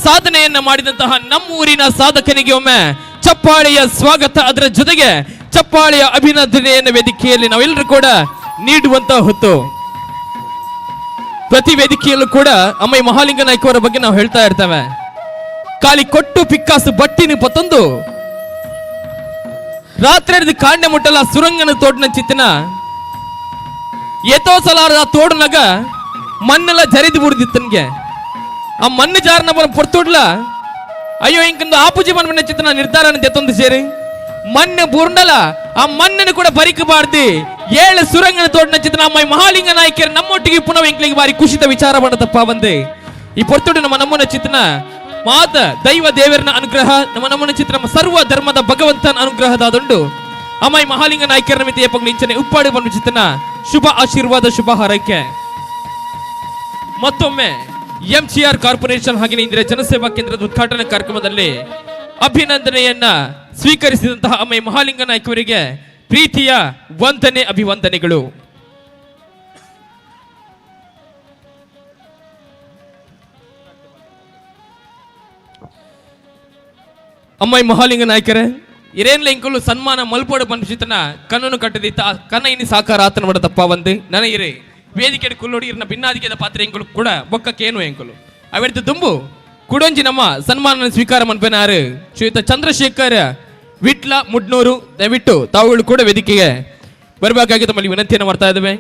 ಸಾಧನೆಯನ್ನ ಮಾಡಿದಂತಹ ನಮ್ಮೂರಿನ ಸಾಧಕನಿಗೆ ಒಮ್ಮೆ ಚಪ್ಪಾಳೆಯ ಸ್ವಾಗತ, ಅದರ ಜೊತೆಗೆ ಚಪ್ಪಾಳೆಯ ಅಭಿನಂದನೆಯನ್ನು ವೇದಿಕೆಯಲ್ಲಿ ನಾವೆಲ್ಲರೂ ಕೂಡ ನೀಡುವಂತಹ ಹೊತ್ತು. ಪ್ರತಿ ವೇದಿಕೆಯಲ್ಲೂ ಕೂಡ ಅಮೈ ಮಹಾಲಿಂಗ ನಾಯ್ಕ ಅವರ ಬಗ್ಗೆ ನಾವು ಹೇಳ್ತಾ ಇರ್ತೇವೆ. ಖಾಲಿ ಕೊಟ್ಟು ಪಿಕ್ಕಾಸು ಬಟ್ಟಿನ ಪತ್ತೊಂದು ರಾತ್ರಿ ಕಾಂಡೆ ಮುಟ್ಟಲ ಸುರಂಗನ ತೋಡಿನ ಚಿತ್ತನ ಎತ್ತೋ ಸಲಾರದ ತೋಡನಾಗ ಮಣ್ಣೆಲ್ಲ ಜರಿದು ಬಿಡ್ದಿತ್ತನ್ಗೆ ಆ ಮಣ್ಣು ಜಾರನ ಪೊರ್ತೋಡ್ಲ ಅಯ್ಯೋ ಇಂಕಂದು ಆಪುಜಿ ಮಣ್ಣ ಚಿತ್ತನ ನಿರ್ಧಾರ ಎತ್ತೊಂದು ಸೇರಿ ಮಣ್ಣು ಬುರ್ಂಡಲ ಆ ಮಣ್ಣನ್ನು ಕೂಡ ಬರಿಕಬಾರ್ದು 7 ಸುರಂಗನ ತೋಡಿನ ಚಿತ್ತನ ಅಮ್ಮೈ ಮಹಾಲಿಂಗ ನಾಯ್ಕರು ನಮ್ಮೊಟ್ಟಿಗೆ ಪುನಃ ಇಂಕ್ಲಿಗೆ ಬಾರಿ ಖುಷಿತ ವಿಚಾರ ಮಾಡತಪ್ಪ ಬಂದೆ ಈ ಪೊರ್ತೋಡು ನಮ್ಮನ ಚಿತ್ತನ ಮಾತ ದೈವ ದೇವರನ ಅನುಗ್ರಹ ನಮ್ಮನ ಚಿತ್ರ ಸರ್ವ ಧರ್ಮದ ಭಗವಂತನ ಅನುಗ್ರಹದಾದುಂಡು ಅಮ್ಮೈ ಮಹಾಲಿಂಗ ನಾಯ್ಕರ ಮಿತಿಯ ಪಂಚನೆ ಉಪ್ಪಾಡು ಬಂದು ಚಿತ್ತನ ಶುಭ ಆಶೀರ್ವಾದ ಶುಭ ಹಾರೈಕೆ. ಮತ್ತೊಮ್ಮೆ ಎಂಜಿಆರ್ ಕಾರ್ಪೊರೇಷನ್ ಹಾಗೆ ಇಂದಿರಾ ಜನಸೇವಾ ಕೇಂದ್ರದ ಉದ್ಘಾಟನಾ ಕಾರ್ಯಕ್ರಮದಲ್ಲಿ ಅಭಿನಂದನೆಯನ್ನ ಸ್ವೀಕರಿಸಿದಂತಹ ಅಮ್ಮೈ ಮಹಾಲಿಂಗ ನಾಯ್ಕ ಅವರಿಗೆ ಪ್ರೀತಿಯ ವಂದನೆ ಅಭಿವಂದನೆಗಳು. ಅಮ್ಮೈ ಮಹಾಲಿಂಗ ನಾಯ್ಕರೇ ಇರೇನ್ಲ ಇಂಕಲು ಸನ್ಮಾನ ಮಲ್ಪೋಡು ಬಂದಿತನ ಕಣ್ಣನ್ನು ಕಟ್ಟದಿತ್ತ ಕನ್ನ ಇನಿ ಸಾಕಾರ ಆತನ ಬಡ ತಪ್ಪ ಬಂದು ನನಗಿರಿ ವೇದಿಕೆ ಕುಲ್ಲೋಡಿ ಇರ್ನ ಭಿನ್ನಾದಿಕೆದ ಪಾತ್ರ ಎಂಕಲು ಕೂಡ ಬೊಕ್ಕಕ್ಕೇನು ಎಂಕಲು ಅವೆಡ್ತು ತುಂಬು ಕುಡೊಂಜಿ ನಮ್ಮ ಸನ್ಮಾನ ಸ್ವೀಕಾರ ಮನ್ಪೇನಾರು ಶ್ರೀಯುತ ಚಂದ್ರಶೇಖರ್ ವಿಟ್ಲ ಮುಡ್ನೂರು ದಯವಿಟ್ಟು ತಾವುಗಳು ಕೂಡ ವೇದಿಕೆಗೆ ಬರಬೇಕಾಗಿ ತಮ್ಮಲ್ಲಿ ವಿನಂತಿಯನ್ನು ಮಾಡ್ತಾ ಇದ್ದೇವೆ.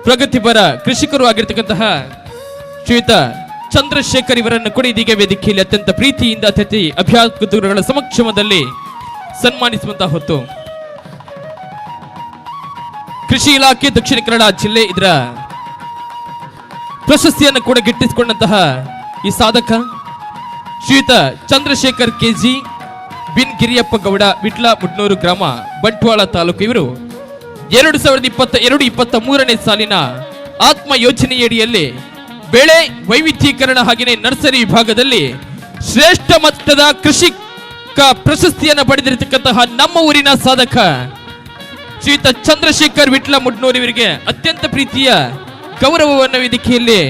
ಪ್ರಗತಿಪರ ಕೃಷಿಕರು ಆಗಿರ್ತಕ್ಕಂತಹ ಶ್ರೀಯುತ ಚಂದ್ರಶೇಖರ್ ಇವರನ್ನು ಕೂಡ ಇದೀಗ ವೇದಿಕೆಯಲ್ಲಿ ಅತ್ಯಂತ ಪ್ರೀತಿಯಿಂದ ಅತಿಥಿ ಅಭ್ಯಾಸಗಳ ಸಮಕ್ಷಮದಲ್ಲಿ ಸನ್ಮಾನಿಸುವಂತಹ ಹೊತ್ತು. ಕೃಷಿ ಇಲಾಖೆ ದಕ್ಷಿಣ ಕನ್ನಡ ಜಿಲ್ಲೆ ಇದರ ಪ್ರಶಸ್ತಿಯನ್ನು ಕೂಡ ಗಿಟ್ಟಿಸಿಕೊಂಡಂತಹ ಈ ಸಾಧಕ ಶ್ರೀಯುತ ಚಂದ್ರಶೇಖರ್ ಕೆಜಿ ಬಿನ್ ಗಿರಿಯಪ್ಪ ಗೌಡ ವಿಟ್ಲ ಮುಡ್ನೂರು ಗ್ರಾಮ ಬಂಟ್ವಾಳ ತಾಲೂಕು ಇವರು 2022-23ನೇ ಸಾಲಿನ ಆತ್ಮ ಯೋಜನೆಯಡಿಯಲ್ಲಿ ಬೆಳೆ ವೈವಿಧ್ಯೀಕರಣ ಹಾಗೆಯೇ ನರ್ಸರಿ ವಿಭಾಗದಲ್ಲಿ ಶ್ರೇಷ್ಠ ಮಟ್ಟದ ಕೃಷಿಕ ಪ್ರಶಸ್ತಿಯನ್ನು ಪಡೆದಿರತಕ್ಕಂತಹ ನಮ್ಮ ಊರಿನ ಸಾಧಕ ಶ್ರೀಯುತ ಚಂದ್ರಶೇಖರ್ ವಿಟ್ಲ ಮುಡ್ನೂರು ಇವರಿಗೆ ಅತ್ಯಂತ ಪ್ರೀತಿಯ ಗೌರವವನ್ನು ವೇದಿಕೆಯಲ್ಲಿ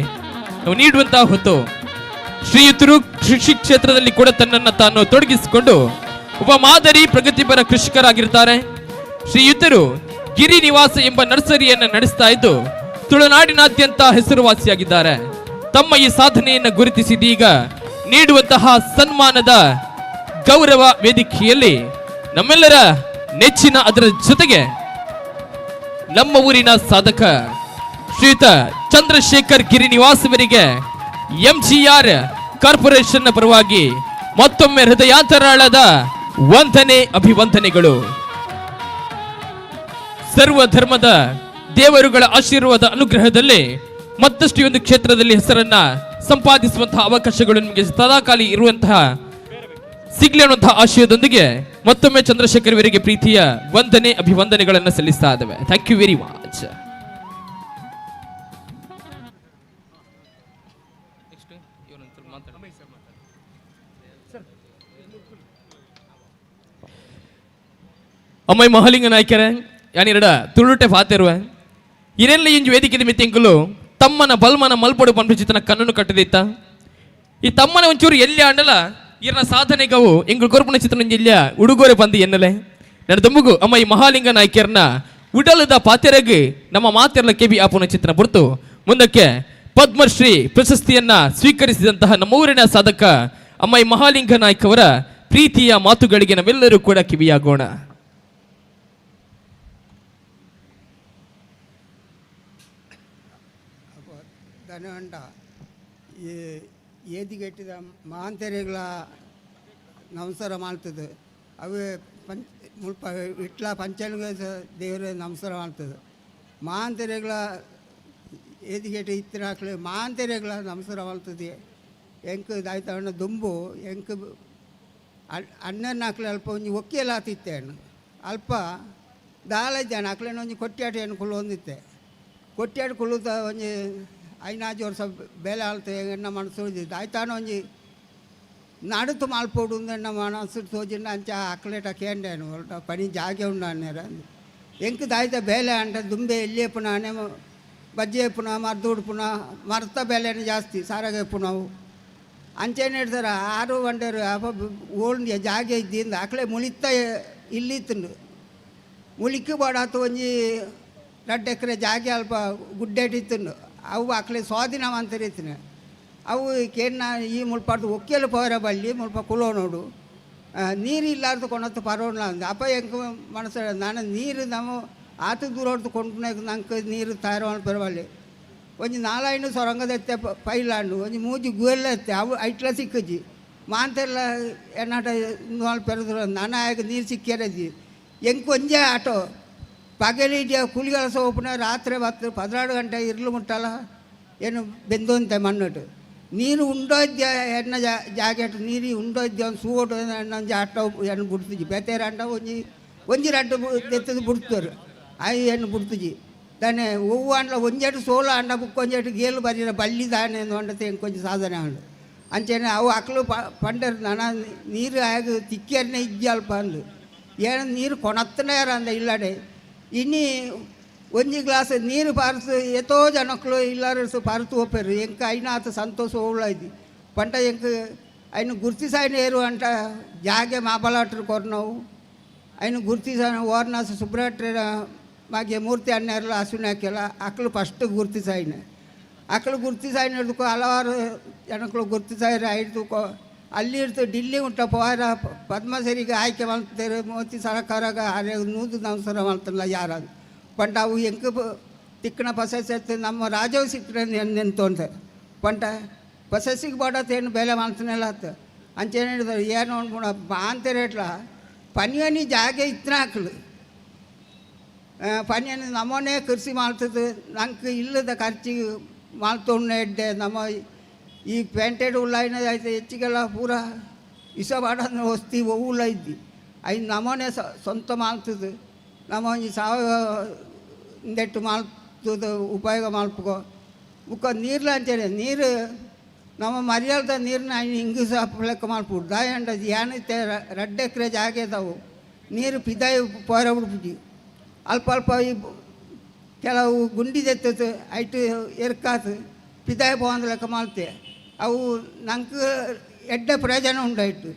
ನಾವು ನೀಡುವಂತಹ ಹೊತ್ತು. ಶ್ರೀಯುತರು ಕೃಷಿ ಕ್ಷೇತ್ರದಲ್ಲಿ ಕೂಡ ತನ್ನನ್ನು ತಾನು ತೊಡಗಿಸಿಕೊಂಡು ಒಬ್ಬ ಮಾದರಿ ಪ್ರಗತಿಪರ ಕೃಷಿಕರಾಗಿರ್ತಾರೆ. ಶ್ರೀಯುತರು ಗಿರಿ ನಿವಾಸ ಎಂಬ ನರ್ಸರಿಯನ್ನು ನಡೆಸ್ತಾ ಇದ್ದು ತುಳುನಾಡಿನಾದ್ಯಂತ ಹೆಸರುವಾಸಿಯಾಗಿದ್ದಾರೆ. ತಮ್ಮ ಈ ಸಾಧನೆಯನ್ನು ಗುರುತಿಸಿದೀಗ ನೀಡುವಂತಹ ಸನ್ಮಾನದ ಗೌರವ ವೇದಿಕೆಯಲ್ಲಿ ನಮ್ಮೆಲ್ಲರ ನೆಚ್ಚಿನ ಅದರ ಜೊತೆಗೆ ನಮ್ಮ ಊರಿನ ಸಾಧಕ ಶ್ರೀಯುತ ಚಂದ್ರಶೇಖರ್ ಗಿರಿ ನಿವಾಸವರಿಗೆ ಎಂಜಿಆರ್ ಕಾರ್ಪೊರೇಷನ್ ಪರವಾಗಿ ಮತ್ತೊಮ್ಮೆ ಹೃದಯಾಂತರಾಳದ ವಂದನೆ ಅಭಿವಂದನೆಗಳು. ಸರ್ವ ಧರ್ಮದ ದೇವರುಗಳ ಆಶೀರ್ವಾದ ಅನುಗ್ರಹದಲ್ಲಿ ಮತ್ತಷ್ಟು ಒಂದು ಕ್ಷೇತ್ರದಲ್ಲಿ ಹೆಸರನ್ನ ಸಂಪಾದಿಸುವಂತಹ ಅವಕಾಶಗಳು ನಿಮಗೆ ಸದಾಕಾಲಿ ಇರುವಂತಹ ಸಿಗ್ಲಿ ಅನ್ನುವಂತಹ ಆಶಯದೊಂದಿಗೆ ಮತ್ತೊಮ್ಮೆ ಚಂದ್ರಶೇಖರ್ ಇವರಿಗೆ ಪ್ರೀತಿಯ ವಂದನೆ ಅಭಿವಂದನೆಗಳನ್ನು ಸಲ್ಲಿಸ್ತಾ ಇದ್ದೇವೆ. Thank you very much. ಅಮ್ಮೈ ಮಹಾಲಿಂಗ ನಾಯ್ಕರೇ ಯಾನಿರಡ ತುಳುಟೆ ಫಾತಿರುವೆ ಇರೆಲ್ಲ ಇಂಜು ವೇದಿಕೆ ಮಿತ್ತಿಂಕಲು ತಮ್ಮನ ಬಲ್ಮನ ಮಲ್ಪಡು ಪಂಪಿಚಿತನ ಕಣ್ಣನ್ನು ಕಟ್ಟದಿತ್ತ ಈ ತಮ್ಮನ ಒಂಚೂರು ಎಲ್ಲಿ ಆಂಡಲ ಇರನ ಸಾಧನೆಗವು ಎಂಗಳು ಕೊರ್ಪುನ ಚಿತ್ರನ ಇಲ್ಲಿಯ ಉಡುಗೊರೆ ಬಂದು ಎನ್ನಲೆ ನನ್ನ ದಮ್ಮಗು ಅಮ್ಮೈ ಮಹಾಲಿಂಗ ನಾಯ್ಕರ್ನ ಉಡಲದ ಪಾತೆರೆಗೆ ನಮ್ಮ ಮಾತೆರ್ಲ ಕೆಬಿ ಆಪುನ ಚಿತ್ರ ಹೊರತು ಮುಂದಕ್ಕೆ ಪದ್ಮಶ್ರೀ ಪ್ರಶಸ್ತಿಯನ್ನ ಸ್ವೀಕರಿಸಿದಂತಹ ನಮ್ಮ ಊರಿನ ಸಾಧಕ ಅಮ್ಮೈ ಮಹಾಲಿಂಗ ನಾಯ್ಕ ಅವರ ಪ್ರೀತಿಯ ಮಾತುಗಳಿಗೆ ನಾವೆಲ್ಲರೂ ಕೂಡ ಕಿವಿಯಾಗೋಣ. ಧನಹಂಡ ಈ ಏದಿಗೆಟ್ಟಿದ ಮಹಾಂತೇರಿಗಳ ನಮಸ್ಕಾರ ಮಾಡ್ತದೆ ಅವೇ ಮುಲ್ಪ ಇಟ್ಲ ಪಂಚಾಂಗ ದೇವರ ನಮಸ್ಕಾರ ಮಾಡ್ತದೆ ಮಹಾಂತೇರಿಗಳ ಏದಿಗೆಟ್ಟು ಇತ್ತಿನ ಹಾಕ್ಲಿ ಮಹಾಂತೇರಿಗಳ ನಮಸ್ಕಾರ ಮಾಡ್ತದೆ ಎಂಕ್ ದಾಯ್ತವಣ್ಣ ದುಂಬು ಎಂಕ್ ಅಣ್ಣನ ಹಾಕ್ಲಿ ಅಲ್ಪ ಒಂಜಿ ಒಕ್ಕಿಯಲ್ಲ ಆತಿತ್ತೆ ಹಣ್ಣು ಅಲ್ಪ ದಾಲೈದ್ದಾನೆ ಹಾಕ್ಲೇನು ಒಂಜಿ ಕೊಟ್ಟಿಯಾಟ ಹೆಣ್ಣು ಕುಳ್ಳು ಹೊಂದಿತ್ತೆ ಕೊಟ್ಟಿಯಾಟ ಕುಳ್ಳುತ್ತ ಒಂಜಿ 5-4 ವರ್ಷ ಬೇಲೆ ಆಳ್ತೆ ಎಣ್ಣ ಮನಸ್ಸು ದಾಯ್ತಾನ ಒಂಜಿ ನಡುತ್ತು ಮಾಲ್ಪೋಡು ಎಣ್ಣ ಮನಸ್ಸು ತೋಜಿಂಡ ಅಂಚ ಅಕ್ಲೇಟ ಕೇಂಡೇನು ಹೊರಟ ಪನಿ ಜಾಗೆ ಉಂಡಾನೇರ ಎಂಕ್ ದಾಯ್ತ ಬೇಲೆ ಅಂಟ ದುಂಬೆ ಎಲ್ಲಿ ಪುನಾನೆ ಬಜ್ಜೆ ಪುನ ಮರ್ದುಡ್ಪುನ ಮರ್ತ ಬೇಲೆನೇ ಜಾಸ್ತಿ ಸಾರಾಗೆ ಪುನವು ಅಂಚೇನು ಹೇಳ್ತಾರೆ 6 ಗಂಟೆರು ಅಪ್ಪ ಓಲ್ಗೆ ಜಾಗೆ ಇದ್ದಿಂದ ಅಕ್ಲೆ ಮುಳಿತ ಇಲ್ಲಿತ್ತು ಮುಳಿಕ್ಕೆ ಬಾಡಾತು ಒಂಜಿ 2 ಎಕರೆ ಜಾಗೆ ಅಲ್ಪ ಗುಡ್ಡೇಟಿತ್ತು ಅವು ಅಕ್ಲೆ ಸ್ವಾಧೀನ ಅಂತರಿತ್ತಿನ ಅವು ಕೇನ್ನ ಈ ಮುಳ್ಪಾಡ್ದು ಒಕ್ಕೆಲು ಪೋರ ಬಳ್ಳಿ ಮುಲ್ಪ ಕುಲೋ ನೋಡು ನೀರು ಇಲ್ಲಾರ್ದು ಕೊಣತ್ತು ಪರೋಣ ಅಂದ ಅಪ್ಪ ಹೆಂಗೆ ಮನಸ್ಸು ನಾನು ನೀರು ನಾವು ಆತು ದೂರ ಹೊಡ್ದು ಕೊಂಡು ನಂಗೆ ನೀರು ತಯಾರು ಪರವಲ್ಲಿ ಒಂಜಿ 4-5 ಸೊರಂಗದೆತ್ತೆ ಪೈಲಾಂಡು ಒಂಜಿ 3 ಗುವೆಲ್ಲ ಎತ್ತೆ ಅವು ಐಟ್ಲ ಸಿಕ್ಕಜಿ ಮಾಂತೆಲ್ಲ ಎನ್ನಾಟ ಪೆರದ್ರು ನಾನು ಆಗ ನೀರು ಸಿಕ್ಕಿರಜಿ ಹೆಂಗೆ ಒಂಜೆ ಆಟೋ ಪಗಲಿಡಿಯ ಕೂಲಿಗಳ ಸೋಪನ ರಾತ್ರಿ 16 ಗಂಟೆ ಇರ್ಲು ಮುಟ್ಟಲ್ಲ ಏನು ಬೆಂದಂತೆ ಮಣ್ಣಟ್ಟು ನೀರು ಉಂಡೋದ್ಯ ಎಣ್ಣ ಜಾಕೆಟ್ ನೀರು ಉಂಡೋದ್ಯ ಒಂದು ಸೂಟು ಎಣ್ಣೊಂಜಿ ಆಟೋ ಎಣ್ಣು ಬಿಡ್ತಿಜಿ ಬೇತೇರ ಅಂಡ ಒಂಜಿ 2 ಎತ್ತದು ಬಿಡ್ತಾರೆ ಆಯ್ ಎಣ್ಣು ಬಿಡ್ತಿಜಿ ತಾನೆ ಹೂವು ಅಂಡ್ಲ ಒಂಜೆಟ್ಟು ಸೋಲ ಅಂಡ ಬುಕ್ಕೊಂಜೆಟ್ಟು ಗೇಲು ಬರೀರ ಬಳ್ಳಿ ದಾನೆ ಅಂಡತೆ ಕೊಂಚ ಸಾಧನೆ ಅಂಡು ಅಂಚೆನೆ ಅವು ಅಕ್ಲು ಪಂಡರು ನಾನು ನೀರು ಆಗ ತಿಕ್ಕಿಯನ್ನೇ ಇಜ್ಜಿ ಅಲ್ಪ ಅಂದು ಏನು ನೀರು ಕೊಣತ್ತನೇ ಅಂದ ಇಲ್ಲಡೆ ಇನ್ನಿ ಒಂಜಿ ಗ್ಲಾಸ್ ನೀರು ಪಾರ್ಸು ಎತ್ತೋ ಜನಕ್ಕಳು ಇಲ್ಲಾರು ಪಾರ್ತು ಹೋಗ್ಯಾರು ಎಂಕ ಐನಾತ ಸಂತೋಷ ಹೋಗ್ಲಾಯ್ದು ಪಂಟ ಎಂಕ ಐನು ಗುರ್ತಿಸಾಯ್ನ ಏರು ಅಂಟ ಜಾಗೆ ಮಾಬಲಾಟ್ರು ಕೊರ್ನವು ಐನು ಗುರ್ತಿಸಾಯ ಓರ್ನಾಸ ಸುಬ್ರಹ್ಮಣ್ಯ ಮಾಗೆ ಮೂರ್ತಿ ಅಣ್ಣೆಲ್ಲ ಹಸುವಿನ ಹಾಕಿಲ್ಲ ಅಕ್ಳು ಫಸ್ಟ್ ಗುರ್ತಿಸಾಯ್ನ ಅಕ್ಳು ಗುರ್ತಿಸಾಯ್ನ ಹಿಡ್ದುಕೋ ಹಲವಾರು ಜನಕ್ಕಳು ಗುರ್ತಿಸಾಯ್ರ ಹಿಡ್ದುಕೋ ಅಲ್ಲಿ ಇರ್ತು ಡಿಲ್ಲಿ ಉಂಟ ಪೋರ ಪದ್ಮಸರಿಗೆ ಆಯ್ಕೆ ಮಾಡ್ತಾರೆ ಮೋತಿ ಸರ್ಕಾರಾಗ ಅರೆ ನೂದು ನಮಸ್ಕಾರ ಮಾಡ್ತಾರಲ್ಲ ಯಾರು ಪಂಟ ಅವು ಎಂಕ ತಿಕ್ಕನ ಪಸೆತ್ತು ನಮ್ಮ ರಾಜವು ಸಿಕ್ಕರೆ ನೆಂತು ಅಂತ ಪಂಟ ಪಸೆಸಿಗೆ ಬಾಡತ್ತೇನು ಬೆಲೆ ಮಾಡ್ತಾನೆಲ್ಲ ಆತ ಅಂಚೇನು ಹೇಳಿದ್ರು ಏನು ಅನ್ಬಿಡ ಅಂತಾರೆ ಇಟ್ಲ ಪನಿಯನಿ ಜಾಗೆ ಇತ್ತನ ಹಾಕ್ಲು ಪನಿಯನಿ ನಮ್ಮನ್ನೇ ಕೃಷಿ ಮಾಡ್ತದೆ ನಂಗೆ ಇಲ್ಲದ ಖರ್ಚಿಗೆ ಮಾಡ್ತೊಂಡೆ ಎಡ್ಡೆ ನಮ್ಮ ಈ ಪೇಂಟೆಡ್ ಉಳ್ಳಾಯಿನ ಆಯ್ತು ಹೆಚ್ಚಿಗೆಲ್ಲ ಪೂರ ಇಸ ಬಾಡಂದ್ರೆ ವಸ್ತಿ ಹೂವುಲ್ಲ ಇದ್ದಿ ಐದು ನಮ್ಮನೆ ಸ್ವಂತ ಮಾಡ್ತದೆ ನಮ್ಮ ಒಂಜಿ ಸಾವಯವ ಇಂದೆಟ್ಟು ಮಾಡ್ತದ ಉಪಯೋಗ ಮಾಡ್ಕೋ ಬುಕ್ಕ ನೀರ್ಲ ಅಂತೇಳಿ ನೀರು ನಮ್ಮ ಮರ್ಯಾದ ನೀರನ್ನ ಹಿಂಗೆ ಸಹ ಲೆಕ್ಕ ಮಾಡ್ಬಿಟ್ಟು ದಾಯಂಡ ಏನಿತ್ತೆ 2 ಎಕರೆ ಜಾಗ ಇದಾವು ನೀರು ಪಿದಾಯಿ ಪೋರ ಬಿಡ್ಬಿಟ್ಟು ಅಲ್ಪ ಅಲ್ಪ ಈ ಕೆಲವು ಗುಂಡಿದೆತ್ತದು ಐಟು ಎರ್ಕಾತು ಪಿದಾಯಿ ಪೋಂದು ಲೆಕ್ಕ ಮಾಡ್ತೆ ಅವು ನಂಗೆ ಎಡ್ಡ ಪ್ರಯೋಜನ ಉಂಟಾಯ್ತು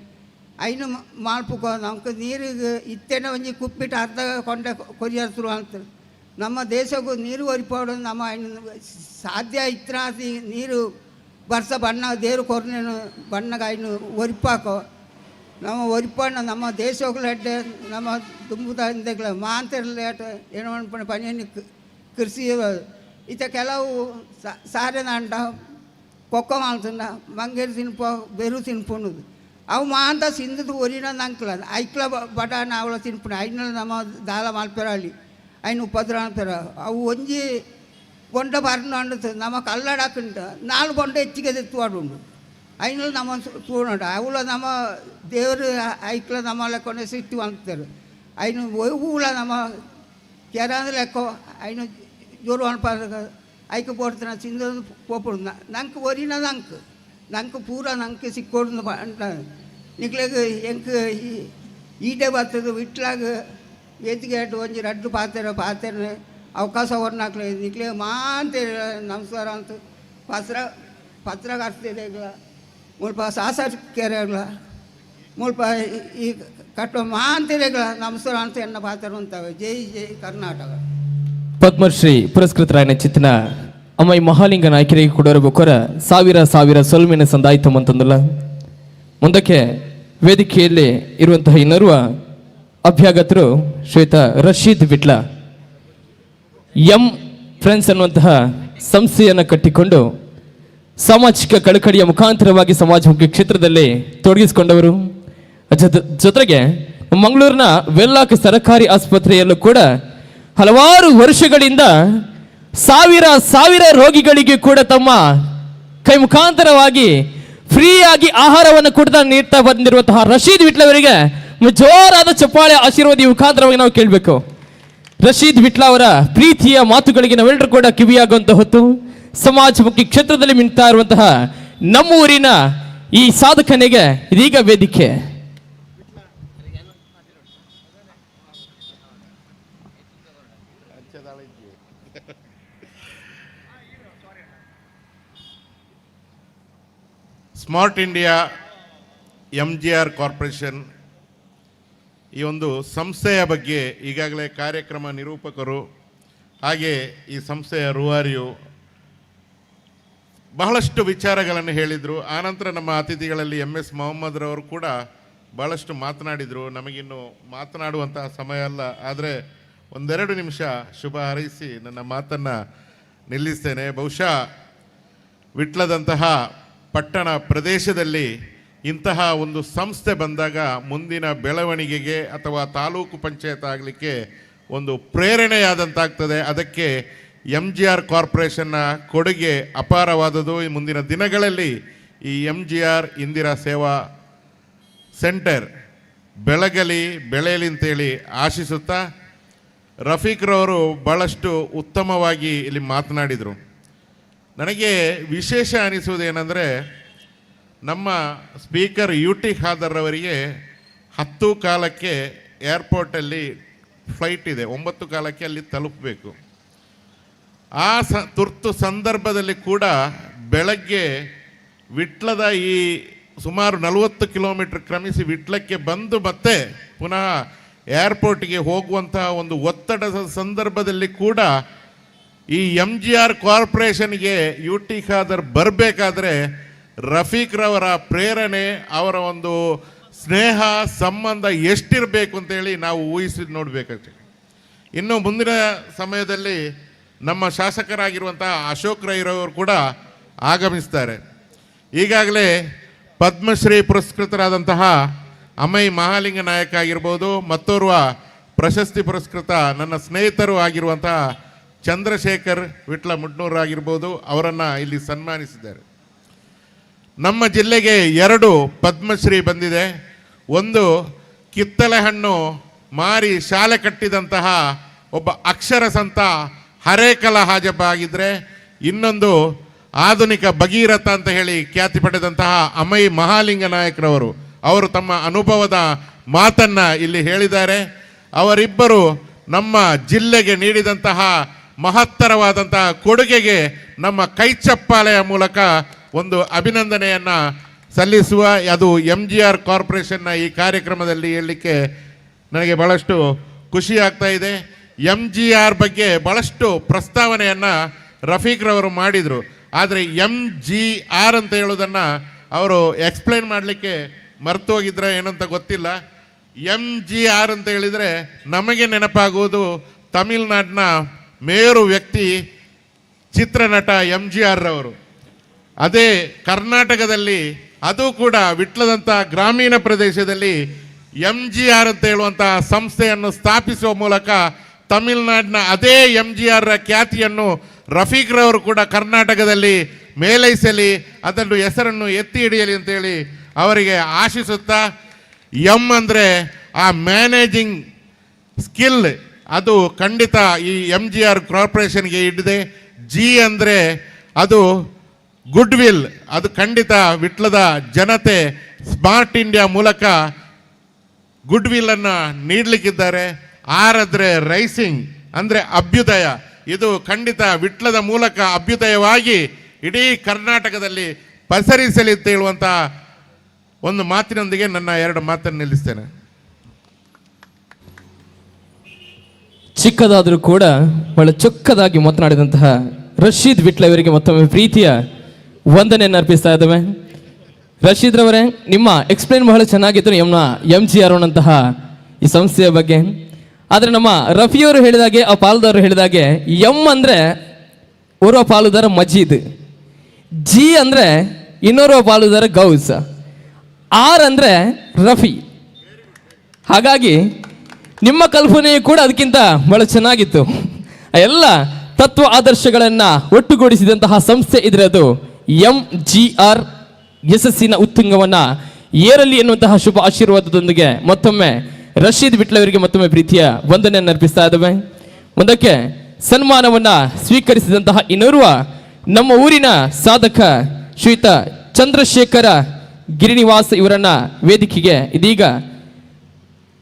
ಐನು ಮಾಡ್ಪುಕೋ ನಮ್ಗೆ ನೀರಿಗೆ ಇತ್ತೇನೆ ಒಂಜಿ ಕುಪ್ಪಿಟ್ಟು ಅರ್ಧ ಕೊಂಡೆ ಕೊರಿಯರ್ಸರು ಅಂತ ನಮ್ಮ ದೇಶಕ್ಕೂ ನೀರು ಒರಿಪಾಡು ನಮ್ಮ ಸಾಧ್ಯ ಇತ್ರಾಸಿ ನೀರು ಬರ್ಸ ಬಣ್ಣ ದೇವ್ರು ಕೊರ್ನೇನು ಬಣ್ಣಗೆ ಐನು ಒರಿಪಾಕೋ ನಮ್ಮ ಒರಿಪಾಡ ನಮ್ಮ ದೇಶಗಳು ಎಡ್ಡೆ ನಮ್ಮ ತುಂಬುದ ಮಾಂತರಲ್ಲ ಏನೋ ಅನ್ಪಣೆ ಪನಿಯನ್ನು ಕೃಷಿ ಈತ ಕೆಲವು ಸಾರೆನ ಅಂಟ ಕೊಕ್ಕ ಮಾಡ್ತಂಡ ಮಂಗೇರು ತಿನ್ಪೋ ಬೆರು ತಿನ್ಪುಣ್ಣದು ಅವು ಮಾಂತ ಸಿಂಧದು ಒರಿನ ಅಂಕಲ ಐಕ್ಲ ಬಟಾನ ಅವಳ ತಿನ್ಪುಣ ಐನಲ್ಲಿ ನಮ್ಮ ದಾಲ ಮಲ್ಪೆರಲ್ಲಿ ಐನು ಉಪದ್ರ ಅಂತಾರ ಅವು ಒಂಜಿ ಬೊಂಡ ಬರ್ನ ಅಂಡದು ನಮ್ಮ ಕಲ್ಲಡಾಕುಂಟ 4 ಬೊಂಡ ಹೆಚ್ಚಿಗೆ ಎತ್ತುವಾಡುಂಡು ಐನಲ್ಲಿ ನಮ್ಮ ತೂನಡ ಅವಳ ನಮ್ಮ ದೇವರು ಐಕ್ಲ ನಮ್ಮ ಲೆಕ್ಕೊಂಡೆ ಸಿಟ್ಟು ಅಂತಾರೆ ಐನು ಹೂವುಳ ನಮ್ಮ ಕೆರಾದ ಲೆಕ್ಕೋ ಐನು ಜೋರು ಅನ್ಪ ಐಕೆ ಪೋಡ್ತಾನೆ ಸಿಂಧ ಪೋಪಡು ನಂಗೆ ಒರಿನ ನಂಗೆ ಪೂರ ನಂಗೆ ಸಿಕ್ಕೋಡು ಅಂಟ ನಿಕ್ಲೆಗೆ ಎಂಕ ಈಟೆ ಬರ್ತದೆ ವಿಟ್ಲಾಗ ಎತ್ತಿಗೆಟ್ಟು ಒಂಜಿ 2 ಪಾತ್ರೆ ಅವಕಾಶ ಹೊರ್ನಾಕ್ಲೆ ನಿಕ್ಲೆ ಮಾಂತೇಳಿ ನಮಸ್ಕಾರ ಅಂತ ಪತ್ರ ಕಟ್ತಿದೆ ಮುಲ್ಪ ಸಾಸರ್ಕೆರೆಗಳ ಮುಲ್ಪ ಈ ಕಟ್ಟುವ ಮಾಂತೇಳಿಗಳ ನಮಸ್ಕಾರ ಅಂತ ಎನ್ನ ಪಾತ್ರ ಅಂತವೆ ಜೈ ಜೈ ಕರ್ನಾಟಕ ಪದ್ಮಶ್ರೀ ಪುರಸ್ಕೃತರಾಯನ ಚಿತ್ತನ ಅಮ್ಮೈ ಮಹಾಲಿಂಗ ನಾಯಕರಿಗೆ ಕೊಡೋರಬೇಕೋರ ಸಾವಿರ ಸೊಲ್ಮಿನ ಸಂದಾಯಿತ ಅಂತಂದಲ್ಲ ಮುಂದಕ್ಕೆ ವೇದಿಕೆಯಲ್ಲಿ ಇರುವಂತಹ ಇನ್ನೋರ್ವ ಅಭ್ಯಾಗತರು ಶ್ವೇತಾ ರಶೀದ್ ವಿಟ್ಲ ಎಂ ಫ್ರೆಂಡ್ಸ್ ಅನ್ನುವಂತಹ ಸಂಸ್ಥೆಯನ್ನು ಕಟ್ಟಿಕೊಂಡು ಸಾಮಾಜಿಕ ಕಳಕಳಿಯ ಮುಖಾಂತರವಾಗಿ ಸಮಾಜಮುಖಿ ಕ್ಷೇತ್ರದಲ್ಲಿ ತೊಡಗಿಸಿಕೊಂಡವರು. ಜೊತೆಗೆ ಮಂಗಳೂರಿನ ವೆಲ್ಲಾಕ್ ಸರ್ಕಾರಿ ಆಸ್ಪತ್ರೆಯಲ್ಲೂ ಕೂಡ ಹಲವಾರು ವರ್ಷಗಳಿಂದ ಸಾವಿರ ರೋಗಿಗಳಿಗೆ ಕೂಡ ತಮ್ಮ ಕೈ ಮುಖಾಂತರವಾಗಿ ಫ್ರೀಯಾಗಿ ಆಹಾರವನ್ನು ಕೂಡ ನೀಡ್ತಾ ಬಂದಿರುವಂತಹ ರಶೀದ್ ವಿಟ್ಲ ಅವರಿಗೆ ಜೋರಾದ ಚಪ್ಪಾಳೆ ಆಶೀರ್ವಾದ ಈ ಮುಖಾಂತರವಾಗಿ ನಾವು ಕೇಳಬೇಕು. ರಶೀದ್ ವಿಟ್ಲ ಅವರ ಪ್ರೀತಿಯ ಮಾತುಗಳಿಗೆ ನಾವೆಲ್ಲರೂ ಕೂಡ ಕಿವಿಯಾಗುವಂತ ಹೊತ್ತು ಸಮಾಜಮುಖಿ ಕ್ಷೇತ್ರದಲ್ಲಿ ಮಿಂತಾ ಇರುವಂತಹ ನಮ್ಮ ಊರಿನ ಈ ಸಾಧಕನಿಗೆ ಇದೀಗ ವೇದಿಕೆ. ಸ್ಮಾರ್ಟ್ ಇಂಡಿಯಾ MGR ಕಾರ್ಪೊರೇಷನ್ ಈ ಒಂದು ಸಂಸ್ಥೆಯ ಬಗ್ಗೆ ಈಗಾಗಲೇ ಕಾರ್ಯಕ್ರಮ ನಿರೂಪಕರು ಹಾಗೆ ಈ ಸಂಸ್ಥೆಯ ರೂವಾರಿಯು ಬಹಳಷ್ಟು ವಿಚಾರಗಳನ್ನು ಹೇಳಿದರು. ಆನಂತರ ನಮ್ಮ ಅತಿಥಿಗಳಲ್ಲಿ MS ಮೊಹಮ್ಮದ್ರವರು ಕೂಡ ಬಹಳಷ್ಟು ಮಾತನಾಡಿದರು. ನಮಗಿನ್ನು ಮಾತನಾಡುವಂತಹ ಸಮಯ ಅಲ್ಲ, ಆದರೆ ಒಂದೆರಡು ನಿಮಿಷ ಶುಭ ಹಾರೈಸಿ ನನ್ನ ಮಾತನ್ನು ನಿಲ್ಲಿಸ್ತೇನೆ. ಬಹುಶಃ ವಿಟ್ಲದಂತಹ ಪಟ್ಟಣ ಪ್ರದೇಶದಲ್ಲಿ ಇಂತಹ ಒಂದು ಸಂಸ್ಥೆ ಬಂದಾಗ ಮುಂದಿನ ಬೆಳವಣಿಗೆಗೆ ಅಥವಾ ತಾಲೂಕು ಪಂಚಾಯತ್ ಆಗಲಿಕ್ಕೆ ಒಂದು ಪ್ರೇರಣೆಯಾದಂತಾಗ್ತದೆ. ಅದಕ್ಕೆ MGR ಕಾರ್ಪೊರೇಷನ್ನ ಕೊಡುಗೆ ಅಪಾರವಾದದು. ಈ ಮುಂದಿನ ದಿನಗಳಲ್ಲಿ ಈ MGR ಇಂದಿರಾ ಸೇವಾ ಸೆಂಟರ್ ಬೆಳೆಯಲಿ ಅಂತೇಳಿ ಆಶಿಸುತ್ತಾ, ರಫೀಕ್ರವರು ಭಾಳಷ್ಟು ಉತ್ತಮವಾಗಿ ಇಲ್ಲಿ ಮಾತನಾಡಿದರು. ನನಗೆ ವಿಶೇಷ ಅನಿಸುವುದೇನೆಂದರೆ, ನಮ್ಮ ಸ್ಪೀಕರ್ UT ಖಾದರ್ ಅವರಿಗೆ 10 ಕಾಲಕ್ಕೆ ಏರ್ಪೋರ್ಟಲ್ಲಿ ಫ್ಲೈಟ್ ಇದೆ, 9 ಕಾಲಕ್ಕೆ ಅಲ್ಲಿ ತಲುಪಬೇಕು. ಆ ತುರ್ತು ಸಂದರ್ಭದಲ್ಲಿ ಕೂಡ ಬೆಳಗ್ಗೆ ವಿಟ್ಲದ ಈ ಸುಮಾರು 40 ಕಿಲೋಮೀಟರ್ ಕ್ರಮಿಸಿ ವಿಟ್ಲಕ್ಕೆ ಬಂದು ಮತ್ತೆ ಪುನಃ ಏರ್ಪೋರ್ಟ್ಗೆ ಹೋಗುವಂತಹ ಒಂದು ಒತ್ತಡದ ಸಂದರ್ಭದಲ್ಲಿ ಕೂಡ ಈ MGR ಕಾರ್ಪೊರೇಷನ್ಗೆ UT ಖಾದರ್ ಬರಬೇಕಾದ್ರೆ ರಫೀಕ್ರವರ ಪ್ರೇರಣೆ, ಅವರ ಒಂದು ಸ್ನೇಹ ಸಂಬಂಧ ಎಷ್ಟಿರಬೇಕು ಅಂತೇಳಿ ನಾವು ಊಹಿಸಿ ನೋಡಬೇಕಾಗ್ತದೆ. ಇನ್ನು ಮುಂದಿನ ಸಮಯದಲ್ಲಿ ನಮ್ಮ ಶಾಸಕರಾಗಿರುವಂತಹ ಅಶೋಕ್ ರೈರವರು ಕೂಡ ಆಗಮಿಸ್ತಾರೆ. ಈಗಾಗಲೇ ಪದ್ಮಶ್ರೀ ಪುರಸ್ಕೃತರಾದಂತಹ ಅಮೈ ಮಹಾಲಿಂಗ ನಾಯಕ ಆಗಿರ್ಬೋದು, ಮತ್ತೋರ್ವ ಪ್ರಶಸ್ತಿ ಪುರಸ್ಕೃತ ನನ್ನ ಸ್ನೇಹಿತರು ಆಗಿರುವಂತಹ ಚಂದ್ರಶೇಖರ್ ವಿಟ್ಲ ಮುಡ್ನೂರ್ ಆಗಿರ್ಬೋದು, ಅವರನ್ನು ಇಲ್ಲಿ ಸನ್ಮಾನಿಸಿದ್ದಾರೆ. ನಮ್ಮ ಜಿಲ್ಲೆಗೆ 2 ಪದ್ಮಶ್ರೀ ಬಂದಿದೆ. ಒಂದು ಕಿತ್ತಳೆ ಹಣ್ಣು ಮಾರಿ ಶಾಲೆ ಕಟ್ಟಿದಂತಹ ಒಬ್ಬ ಅಕ್ಷರ ಸಂತ ಹರೇಕಲ ಹಾಜಬ್ಬ ಆಗಿದ್ದರೆ, ಇನ್ನೊಂದು ಆಧುನಿಕ ಭಗೀರಥ ಅಂತ ಹೇಳಿ ಖ್ಯಾತಿ ಪಡೆದಂತಹ ಅಮೈ ಮಹಾಲಿಂಗ ನಾಯಕರವರು. ಅವರು ತಮ್ಮ ಅನುಭವದ ಮಾತನ್ನು ಇಲ್ಲಿ ಹೇಳಿದ್ದಾರೆ. ಅವರಿಬ್ಬರು ನಮ್ಮ ಜಿಲ್ಲೆಗೆ ನೀಡಿದಂತಹ ಮಹತ್ತರವಾದಂತಹ ಕೊಡುಗೆಗೆ ನಮ್ಮ ಕೈಚಪ್ಪಾಳೆಯ ಮೂಲಕ ಒಂದು ಅಭಿನಂದನೆಯನ್ನು ಸಲ್ಲಿಸುವ, ಅದು MGR ಕಾರ್ಪೊರೇಷನ್ನ ಈ ಕಾರ್ಯಕ್ರಮದಲ್ಲಿ ಹೇಳಲಿಕ್ಕೆ ನನಗೆ ಭಾಳಷ್ಟು ಖುಷಿ ಆಗ್ತಾ ಇದೆ. MGR ಬಗ್ಗೆ ಭಾಳಷ್ಟು ಪ್ರಸ್ತಾವನೆಯನ್ನು ರಫೀಕ್ರವರು ಮಾಡಿದರು, ಆದರೆ MGR ಅಂತ ಹೇಳೋದನ್ನು ಅವರು ಎಕ್ಸ್ಪ್ಲೈನ್ ಮಾಡಲಿಕ್ಕೆ ಮರೆತು ಹೋಗಿದ್ರೆ ಏನಂತ ಗೊತ್ತಿಲ್ಲ. MGR ಅಂತ ಹೇಳಿದರೆ ನಮಗೆ ನೆನಪಾಗುವುದು ತಮಿಳುನಾಡಿನ ಮೇರು ವ್ಯಕ್ತಿ ಚಿತ್ರನಟ MGR ರವರು. ಅದೇ ಕರ್ನಾಟಕದಲ್ಲಿ, ಅದು ಕೂಡ ವಿಟ್ಲದಂಥ ಗ್ರಾಮೀಣ ಪ್ರದೇಶದಲ್ಲಿ MGR ಅಂತ ಹೇಳುವಂತಹ ಸಂಸ್ಥೆಯನ್ನು ಸ್ಥಾಪಿಸುವ ಮೂಲಕ ತಮಿಳುನಾಡಿನ ಅದೇ MGR ರ ಖ್ಯಾತಿಯನ್ನು ರಫೀಕ್ರವರು ಕೂಡ ಕರ್ನಾಟಕದಲ್ಲಿ ಮೇಲೈಸಲಿ, ಅದನ್ನು ಹೆಸರನ್ನು ಎತ್ತಿ ಹಿಡಿಯಲಿ ಅಂತೇಳಿ ಅವರಿಗೆ ಆಶಿಸುತ್ತಾ, M ಅಂದರೆ ಆ ಮ್ಯಾನೇಜಿಂಗ್ ಸ್ಕಿಲ್, ಅದು ಖಂಡಿತ ಈ MGR ಕಾರ್ಪೊರೇಷನ್ಗೆ ಹಿಡಿದೆ. G ಅಂದರೆ ಅದು ಗುಡ್ ವಿಲ್, ಅದು ಖಂಡಿತ ವಿಟ್ಲದ ಜನತೆ ಸ್ಮಾರ್ಟ್ ಇಂಡಿಯಾ ಮೂಲಕ ಗುಡ್ ವಿಲ್ಲನ್ನು ನೀಡಲಿಕ್ಕಿದ್ದಾರೆ. R ಅಂದರೆ ರೈಸಿಂಗ್, ಅಂದರೆ ಅಭ್ಯುದಯ, ಇದು ಖಂಡಿತ ವಿಟ್ಲದ ಮೂಲಕ ಅಭ್ಯುದಯವಾಗಿ ಇಡೀ ಕರ್ನಾಟಕದಲ್ಲಿ ಪಸರಿಸಲಿ ಅಂತ ಹೇಳುವಂಥ ಒಂದು ಮಾತಿನೊಂದಿಗೆ ನನ್ನ 2 ಮಾತನ್ನು ನಿಲ್ಲಿಸ್ತೇನೆ. ಚಿಕ್ಕದಾದರೂ ಕೂಡ ಬಹಳ ಚೊಕ್ಕದಾಗಿ ಮಾತನಾಡಿದಂತಹ ರಶೀದ್ ವಿಟ್ಲ ಅವರಿಗೆ ಮತ್ತೊಮ್ಮೆ ಪ್ರೀತಿಯ ವಂದನೆಯನ್ನು ಅರ್ಪಿಸ್ತಾ ಇದ್ದೇವೆ. ರಶೀದ್ ರವರೇ, ನಿಮ್ಮ ಎಕ್ಸ್ಪ್ಲೇನ್ ಬಹಳ ಚೆನ್ನಾಗಿತ್ತು MGR ಅನ್ನುವಂತಹ ಈ ಸಂಸ್ಥೆಯ ಬಗ್ಗೆ. ಆದರೆ ನಮ್ಮ ರಫಿಯವರು ಹೇಳಿದಾಗೆ, ಆ ಪಾಲುದಾರರು ಹೇಳಿದಾಗೆ, M ಅಂದರೆ ಓರ್ವ ಪಾಲುದಾರ ಮಜೀದ್, ಜಿ ಅಂದರೆ ಇನ್ನೋರ್ವ ಪಾಲುದಾರ ಗೌಸ್, ಆರ್ ಅಂದರೆ ರಫಿ. ಹಾಗಾಗಿ ನಿಮ್ಮ ಕಲ್ಪನೆಯು ಕೂಡ ಅದಕ್ಕಿಂತ ಬಹಳ ಚೆನ್ನಾಗಿತ್ತು. ಎಲ್ಲ ತತ್ವ ಆದರ್ಶಗಳನ್ನು ಒಟ್ಟುಗೂಡಿಸಿದಂತಹ ಸಂಸ್ಥೆ ಇದ್ರೆ ಅದು MGR ಯಶಸ್ಸಿನ ಉತ್ತುಂಗವನ್ನು ಏರಲಿ ಎನ್ನುವಂತಹ ಶುಭ ಆಶೀರ್ವಾದದೊಂದಿಗೆ ಮತ್ತೊಮ್ಮೆ ರಶೀದ್ ವಿಟ್ಲವರಿಗೆ ಮತ್ತೊಮ್ಮೆ ಪ್ರೀತಿಯ ವಂದನೆಯನ್ನು ಅರ್ಪಿಸ್ತಾ ಇದ್ದಾವೆ. ಮುಂದಕ್ಕೆ ಸನ್ಮಾನವನ್ನ ಸ್ವೀಕರಿಸಿದಂತಹ ಇನ್ನೋರ್ವ ನಮ್ಮ ಊರಿನ ಸಾಧಕ ಶ್ರೀಯುತ ಚಂದ್ರಶೇಖರ ಗಿರಿನಿವಾಸ್ ಇವರನ್ನ ವೇದಿಕೆಗೆ ಇದೀಗ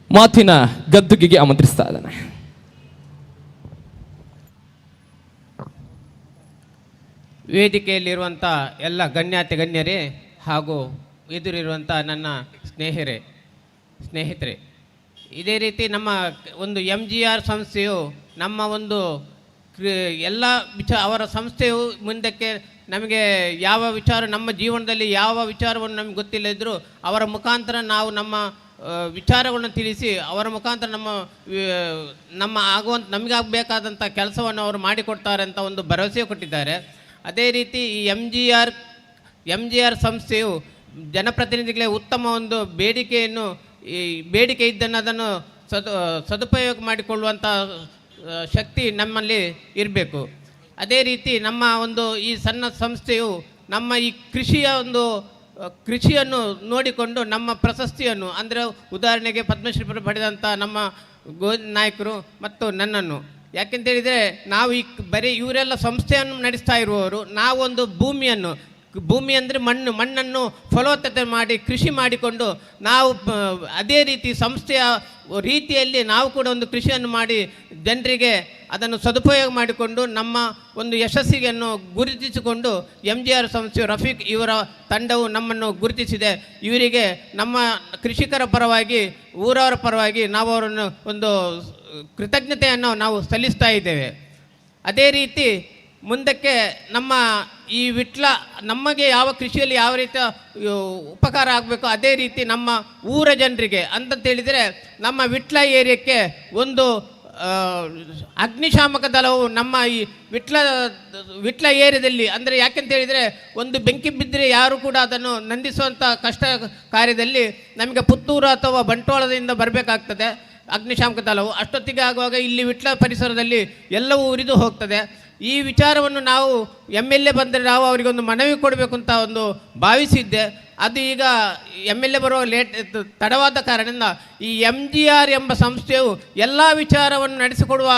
ಮಾತಿನ ಗದ್ದುಗೆಗೆ ಆಮಂತ್ರಿಸ್ತಾ ಇದ್ದಾನೆ. ವೇದಿಕೆಯಲ್ಲಿರುವಂಥ ಎಲ್ಲ ಗಣ್ಯಾತಿ ಗಣ್ಯರೇ ಹಾಗೂ ಎದುರಿರುವಂಥ ನನ್ನ ಸ್ನೇಹಿತರೆ, ಇದೇ ರೀತಿ ನಮ್ಮ ಒಂದು MGR ಸಂಸ್ಥೆಯು ನಮ್ಮ ಒಂದು ಎಲ್ಲ ಅವರ ಸಂಸ್ಥೆಯು ಮುಂದಕ್ಕೆ ನಮಗೆ ಯಾವ ವಿಚಾರ ನಮ್ಮ ಜೀವನದಲ್ಲಿ ಯಾವ ವಿಚಾರವನ್ನು ನಮಗೆ ಗೊತ್ತಿಲ್ಲ ಇದ್ದರೂ ಅವರ ಮುಖಾಂತರ ನಾವು ನಮ್ಮ ವಿಚಾರಗಳನ್ನು ತಿಳಿಸಿ ಅವರ ಮುಖಾಂತರ ನಮ್ಮ ಆಗುವಂಥ ನಮಗಾಗಬೇಕಾದಂಥ ಕೆಲಸವನ್ನು ಅವರು ಮಾಡಿಕೊಡ್ತಾರೆ ಅಂತ ಒಂದು ಭರವಸೆ ಕೊಟ್ಟಿದ್ದಾರೆ. ಅದೇ ರೀತಿ ಈ MGR ಸಂಸ್ಥೆಯು ಜನಪ್ರತಿನಿಧಿಗಳಿಗೆ ಉತ್ತಮ ಒಂದು ಬೇಡಿಕೆ ಇದ್ದನ್ನು ಅದನ್ನು ಸದುಪಯೋಗ ಮಾಡಿಕೊಳ್ಳುವಂಥ ಶಕ್ತಿ ನಮ್ಮಲ್ಲಿ ಇರಬೇಕು. ಅದೇ ರೀತಿ ನಮ್ಮ ಒಂದು ಈ ಸಣ್ಣ ಸಂಸ್ಥೆಯು ನಮ್ಮ ಈ ಕೃಷಿಯನ್ನು ನೋಡಿಕೊಂಡು ನಮ್ಮ ಪ್ರಶಸ್ತಿಯನ್ನು ಅಂದರೆ ಉದಾಹರಣೆಗೆ ಪದ್ಮಶ್ರೀ ಪಡೆದಂಥ ನಮ್ಮ ನಾಯಕರು ಮತ್ತು ನನ್ನನ್ನು, ಯಾಕೆಂತೇಳಿದರೆ ನಾವು ಬರೀ ಇವರೆಲ್ಲ ಸಂಸ್ಥೆಯನ್ನು ನಡೆಸ್ತಾ ಇರುವವರು, ನಾವೊಂದು ಭೂಮಿ ಅಂದರೆ ಮಣ್ಣನ್ನು ಫಲವತ್ತತೆ ಮಾಡಿ ಕೃಷಿ ಮಾಡಿಕೊಂಡು ನಾವು ಅದೇ ರೀತಿ ಸಂಸ್ಥೆಯ ರೀತಿಯಲ್ಲಿ ನಾವು ಕೂಡ ಒಂದು ಕೃಷಿಯನ್ನು ಮಾಡಿ ಜನರಿಗೆ ಅದನ್ನು ಸದುಪಯೋಗ ಮಾಡಿಕೊಂಡು ನಮ್ಮ ಒಂದು ಯಶಸ್ಸಿಗೆಯನ್ನು ಗುರುತಿಸಿಕೊಂಡು MGR ಸಂಸ್ಥೆಯು ರಫೀಕ್ ಇವರ ತಂಡವು ನಮ್ಮನ್ನು ಗುರುತಿಸಿದೆ. ಇವರಿಗೆ ನಮ್ಮ ಕೃಷಿಕರ ಪರವಾಗಿ ಊರವರ ಪರವಾಗಿ ನಾವು ಅವರನ್ನು ಒಂದು ಕೃತಜ್ಞತೆಯನ್ನು ನಾವು ಸಲ್ಲಿಸ್ತಾ ಇದ್ದೇವೆ. ಅದೇ ರೀತಿ ಮುಂದಕ್ಕೆ ನಮ್ಮ ಈ ನಮಗೆ ಯಾವ ಕೃಷಿಯಲ್ಲಿ ಯಾವ ರೀತಿಯ ಉಪಕಾರ ಆಗಬೇಕು ಅದೇ ರೀತಿ ನಮ್ಮ ಊರ ಜನರಿಗೆ ಅಂತಂತೇಳಿದರೆ ನಮ್ಮ ವಿಟ್ಲ ಏರಿಯಾಕ್ಕೆ ಒಂದು ಅಗ್ನಿಶಾಮಕ ದಳವು ನಮ್ಮ ಈ ವಿಟ್ಲ ಏರಿಯಾದಲ್ಲಿ, ಅಂದರೆ ಯಾಕೆಂತೇಳಿದರೆ ಒಂದು ಬೆಂಕಿ ಬಿದ್ದರೆ ಯಾರು ಕೂಡ ಅದನ್ನು ನಂದಿಸುವಂಥ ಕಷ್ಟ ಕಾರ್ಯದಲ್ಲಿ ನಮಗೆ ಪುತ್ತೂರು ಅಥವಾ ಬಂಟ್ವಾಳದಿಂದ ಬರಬೇಕಾಗ್ತದೆ ಅಗ್ನಿಶಾಮಕ ದಳವು. ಅಷ್ಟೊತ್ತಿಗೆ ಆಗುವಾಗ ಇಲ್ಲಿ ವಿಟ್ಲ ಪರಿಸರದಲ್ಲಿ ಎಲ್ಲವೂ ಉರಿದು ಹೋಗ್ತದೆ. ಈ ವಿಚಾರವನ್ನು ನಾವು MLA ಬಂದರೆ ನಾವು ಅವರಿಗೊಂದು ಮನವಿ ಕೊಡಬೇಕು ಅಂತ ಒಂದು ಭಾವಿಸಿದ್ದೆ. ಅದು ಈಗ MLA ಬರುವ ತಡವಾದ ಕಾರಣದಿಂದ ಈ MGR ಎಂಬ ಸಂಸ್ಥೆಯು ಎಲ್ಲ ವಿಚಾರವನ್ನು ನಡೆಸಿಕೊಡುವ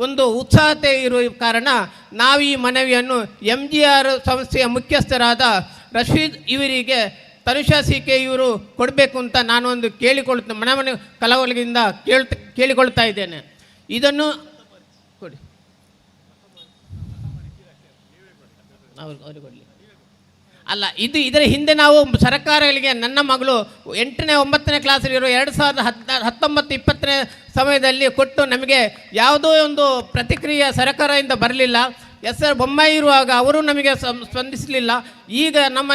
ಒಂದು ಉತ್ಸಾಹತೆ ಇರುವ ಕಾರಣ ನಾವು ಈ ಮನವಿಯನ್ನು MGR ಸಂಸ್ಥೆಯ ಮುಖ್ಯಸ್ಥರಾದ ರಶೀದ್ ಇವರಿಗೆ ತನುಷಾ CK ಇವರು ಕೊಡಬೇಕು ಅಂತ ನಾನು ಒಂದು ಮನೆ ಕಲಾವಳಿಯಿಂದ ಕೇಳಿಕೊಳ್ತಾ ಇದ್ದೇನೆ. ಇದನ್ನು ಕೊಡಿ, ಅವ್ರಿಗೆ ಕೊಡಲಿ. ಅಲ್ಲ, ಇದರ ಹಿಂದೆ ನಾವು ಸರ್ಕಾರಗಳಿಗೆ ನನ್ನ ಮಗಳು 8ನೇ 9ನೇ ಕ್ಲಾಸಲ್ಲಿರೋ 2019-20 ಸಮಯದಲ್ಲಿ ಕೊಟ್ಟು ನಮಗೆ ಯಾವುದೋ ಒಂದು ಪ್ರತಿಕ್ರಿಯೆ ಸರ್ಕಾರದಿಂದ ಬರಲಿಲ್ಲ. SR ಬೊಮ್ಮಾಯಿ ಇರುವಾಗ ಅವರು ನಮಗೆ ಸ್ಪಂದಿಸಲಿಲ್ಲ. ಈಗ ನಮ್ಮ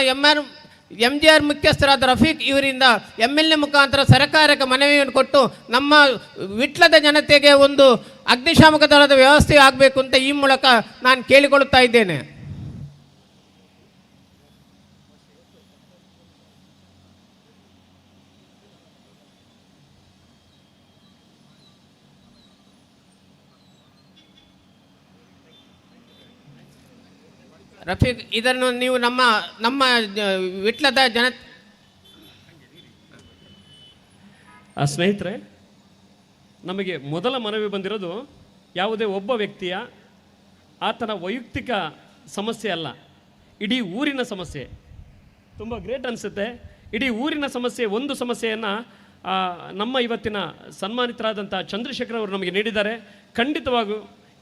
MGR ಮುಖ್ಯಸ್ಥರಾದ ರಫೀಕ್ ಇವರಿಂದ MLA ಮುಖಾಂತರ ಸರ್ಕಾರಕ್ಕೆ ಮನವಿಯನ್ನು ಕೊಟ್ಟು ನಮ್ಮ ವಿಟ್ಲದ ಜನತೆಗೆ ಒಂದು ಅಗ್ನಿಶಾಮಕ ದಳದ ವ್ಯವಸ್ಥೆ ಆಗಬೇಕು ಅಂತ ಈ ಮೂಲಕ ನಾನು ಕೇಳಿಕೊಳ್ಳುತ್ತಾ ಇದ್ದೇನೆ. ರಫೀಕ್, ಇದನ್ನು ನೀವು ನಮ್ಮ ವಿಟ್ಲದ ಸ್ನೇಹಿತರೆ, ನಮಗೆ ಮೊದಲ ಮನವಿ ಬಂದಿರೋದು ಯಾವುದೇ ಒಬ್ಬ ವ್ಯಕ್ತಿಯ ಆತನ ವೈಯಕ್ತಿಕ ಸಮಸ್ಯೆ ಅಲ್ಲ, ಇಡೀ ಊರಿನ ಸಮಸ್ಯೆ. ತುಂಬ ಗ್ರೇಟ್ ಅನಿಸುತ್ತೆ. ಇಡೀ ಊರಿನ ಸಮಸ್ಯೆ, ಒಂದು ಸಮಸ್ಯೆಯನ್ನು ನಮ್ಮ ಇವತ್ತಿನ ಸನ್ಮಾನಿತರಾದಂಥ ಚಂದ್ರಶೇಖರ್ ಅವರು ನಮಗೆ ನೀಡಿದ್ದಾರೆ. ಖಂಡಿತವಾಗೂ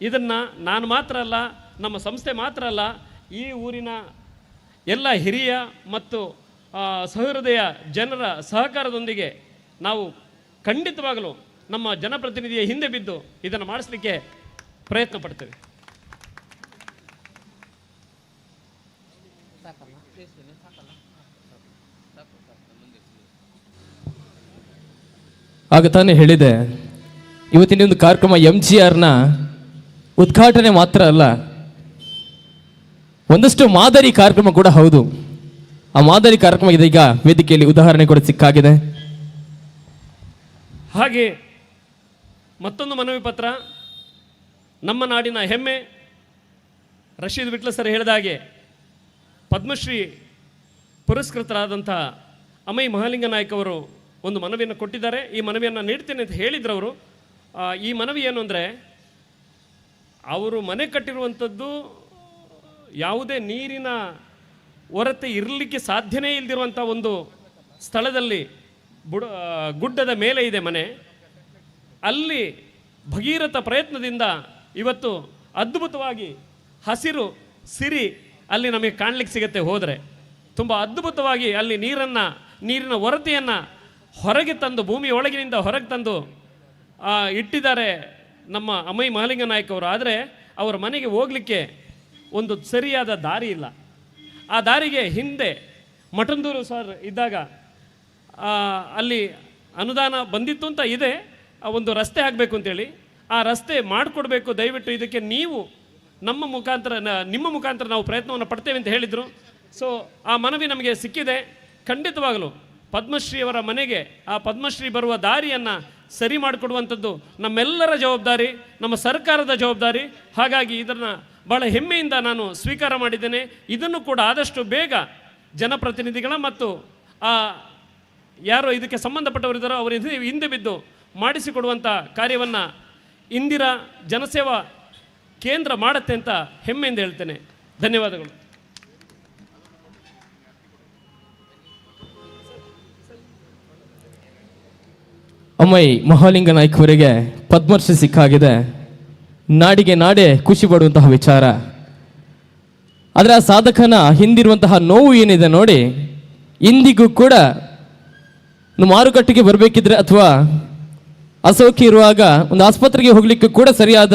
ಇದನ್ನು ನಾನು ಮಾತ್ರ ಅಲ್ಲ, ನಮ್ಮ ಸಂಸ್ಥೆ ಮಾತ್ರ ಅಲ್ಲ, ಈ ಊರಿನ ಎಲ್ಲ ಹಿರಿಯ ಮತ್ತು ಸಹೃದಯ ಜನರ ಸಹಕಾರದೊಂದಿಗೆ ನಾವು ಖಂಡಿತವಾಗಲೂ ನಮ್ಮ ಜನಪ್ರತಿನಿಧಿಯ ಹಿಂದೆ ಬಿದ್ದು ಇದನ್ನು ಮಾಡಿಸಲಿಕ್ಕೆ ಪ್ರಯತ್ನ ಪಡ್ತೇವೆ. ಆಗ ತಾನೇ ಹೇಳಿದೆ, ಇವತ್ತಿನ ಒಂದು ಕಾರ್ಯಕ್ರಮ MGRನ ಉದ್ಘಾಟನೆ ಮಾತ್ರ ಅಲ್ಲ, ಒಂದಷ್ಟು ಮಾದರಿ ಕಾರ್ಯಕ್ರಮ ಕೂಡ ಹೌದು. ಆ ಮಾದರಿ ಕಾರ್ಯಕ್ರಮ ಇದೀಗ ವೇದಿಕೆಯಲ್ಲಿ ಉದಾಹರಣೆ ಕೂಡ ಸಿಕ್ಕಾಗಿದೆ. ಹಾಗೆ ಮತ್ತೊಂದು ಮನವಿ ಪತ್ರ, ನಮ್ಮ ನಾಡಿನ ಹೆಮ್ಮೆ ರಶೀದ್ ವಿಟ್ಲ ಸರ್ ಹೇಳಿದ ಹಾಗೆ ಪದ್ಮಶ್ರೀ ಪುರಸ್ಕೃತರಾದಂಥ ಅಮೈ ಮಹಾಲಿಂಗ ನಾಯ್ಕ ಅವರು ಒಂದು ಮನವಿಯನ್ನು ಕೊಟ್ಟಿದ್ದಾರೆ. ಈ ಮನವಿಯನ್ನು ನೀಡ್ತೇನೆ ಅಂತ ಹೇಳಿದ್ರು ಅವರು. ಈ ಮನವಿ ಏನು ಅಂದರೆ, ಅವರು ಮನೆ ಕಟ್ಟಿರುವಂಥದ್ದು ಯಾವುದೇ ನೀರಿನ ಹೊರತೆ ಇರಲಿಕ್ಕೆ ಸಾಧ್ಯನೇ ಇಲ್ಲದಿರುವಂಥ ಒಂದು ಸ್ಥಳದಲ್ಲಿ ಗುಡ್ಡದ ಮೇಲೆ ಇದೆ ಮನೆ. ಅಲ್ಲಿ ಭಗೀರಥ ಪ್ರಯತ್ನದಿಂದ ಇವತ್ತು ಅದ್ಭುತವಾಗಿ ಹಸಿರು ಸಿರಿ ಅಲ್ಲಿ ನಮಗೆ ಕಾಣಲಿಕ್ಕೆ ಸಿಗುತ್ತೆ. ಹೋದರೆ ತುಂಬ ಅದ್ಭುತವಾಗಿ ಅಲ್ಲಿ ನೀರಿನ ಹೊರತೆಯನ್ನು ಹೊರಗೆ ತಂದು, ಭೂಮಿಯ ಒಳಗಿನಿಂದ ಹೊರಗೆ ತಂದು ಇಟ್ಟಿದ್ದಾರೆ ನಮ್ಮ ಅಮೈ ಮಹಾಲಿಂಗ ನಾಯ್ಕ ಅವರು. ಆದರೆ ಅವರ ಮನೆಗೆ ಹೋಗಲಿಕ್ಕೆ ಒಂದು ಸರಿಯಾದ ದಾರಿ ಇಲ್ಲ. ಆ ದಾರಿಗೆ ಹಿಂದೆ ಮಠಂದೂರು ಸರ್ ಇದ್ದಾಗ ಅಲ್ಲಿ ಅನುದಾನ ಬಂದಿತ್ತು ಅಂತ ಇದೆ, ಒಂದು ರಸ್ತೆ ಆಗಬೇಕು ಅಂತೇಳಿ. ಆ ರಸ್ತೆ ಮಾಡಿಕೊಡ್ಬೇಕು, ದಯವಿಟ್ಟು ಇದಕ್ಕೆ ನೀವು ನಿಮ್ಮ ಮುಖಾಂತರ ನಾವು ಪ್ರಯತ್ನವನ್ನು ಪಡ್ತೇವೆ ಅಂತ ಹೇಳಿದರು. ಸೊ ಆ ಮನವಿ ನಮಗೆ ಸಿಕ್ಕಿದೆ. ಖಂಡಿತವಾಗಲೂ ಪದ್ಮಶ್ರೀಯವರ ಮನೆಗೆ ಆ ಪದ್ಮಶ್ರೀ ಬರುವ ದಾರಿಯನ್ನು ಸರಿ ಮಾಡಿಕೊಡುವಂಥದ್ದು ನಮ್ಮೆಲ್ಲರ ಜವಾಬ್ದಾರಿ, ನಮ್ಮ ಸರ್ಕಾರದ ಜವಾಬ್ದಾರಿ. ಹಾಗಾಗಿ ಇದನ್ನು ಭಾಳ ಹೆಮ್ಮೆಯಿಂದ ನಾನು ಸ್ವೀಕಾರ ಮಾಡಿದ್ದೇನೆ. ಇದನ್ನು ಕೂಡ ಆದಷ್ಟು ಬೇಗ ಜನಪ್ರತಿನಿಧಿಗಳ ಮತ್ತು ಯಾರು ಇದಕ್ಕೆ ಸಂಬಂಧಪಟ್ಟವರಿದ್ದಾರೋ ಅವರು ಹಿಂದೆ ಬಿದ್ದು ಮಾಡಿಸಿಕೊಡುವಂಥ ಕಾರ್ಯವನ್ನು ಇಂದಿರಾ ಜನಸೇವಾ ಕೇಂದ್ರ ಮಾಡುತ್ತೆ ಅಂತ ಹೆಮ್ಮೆಯಿಂದ ಹೇಳ್ತೇನೆ. ಧನ್ಯವಾದಗಳು. ಅಮೈ ಮಹಾಲಿಂಗ ನಾಯ್ಕ ಅವರಿಗೆ ಪದ್ಮಶ್ರೀ ಸಿಕ್ಕಾಗಿದೆ. ನಾಡಿಗೆ ನಾಡೆ ಖುಷಿ ಪಡುವಂತಹ ವಿಚಾರ. ಆದರೆ ಆ ಸಾಧಕನ ಹಿಂದಿರುವಂತಹ ನೋವು ಏನಿದೆ ನೋಡಿ, ಇಂದಿಗೂ ಕೂಡ ಮಾರುಕಟ್ಟೆಗೆ ಬರಬೇಕಿದ್ರೆ ಅಥವಾ ಅಸೌಖ್ಯ ಇರುವಾಗ ಒಂದು ಆಸ್ಪತ್ರೆಗೆ ಹೋಗ್ಲಿಕ್ಕೆ ಕೂಡ ಸರಿಯಾದ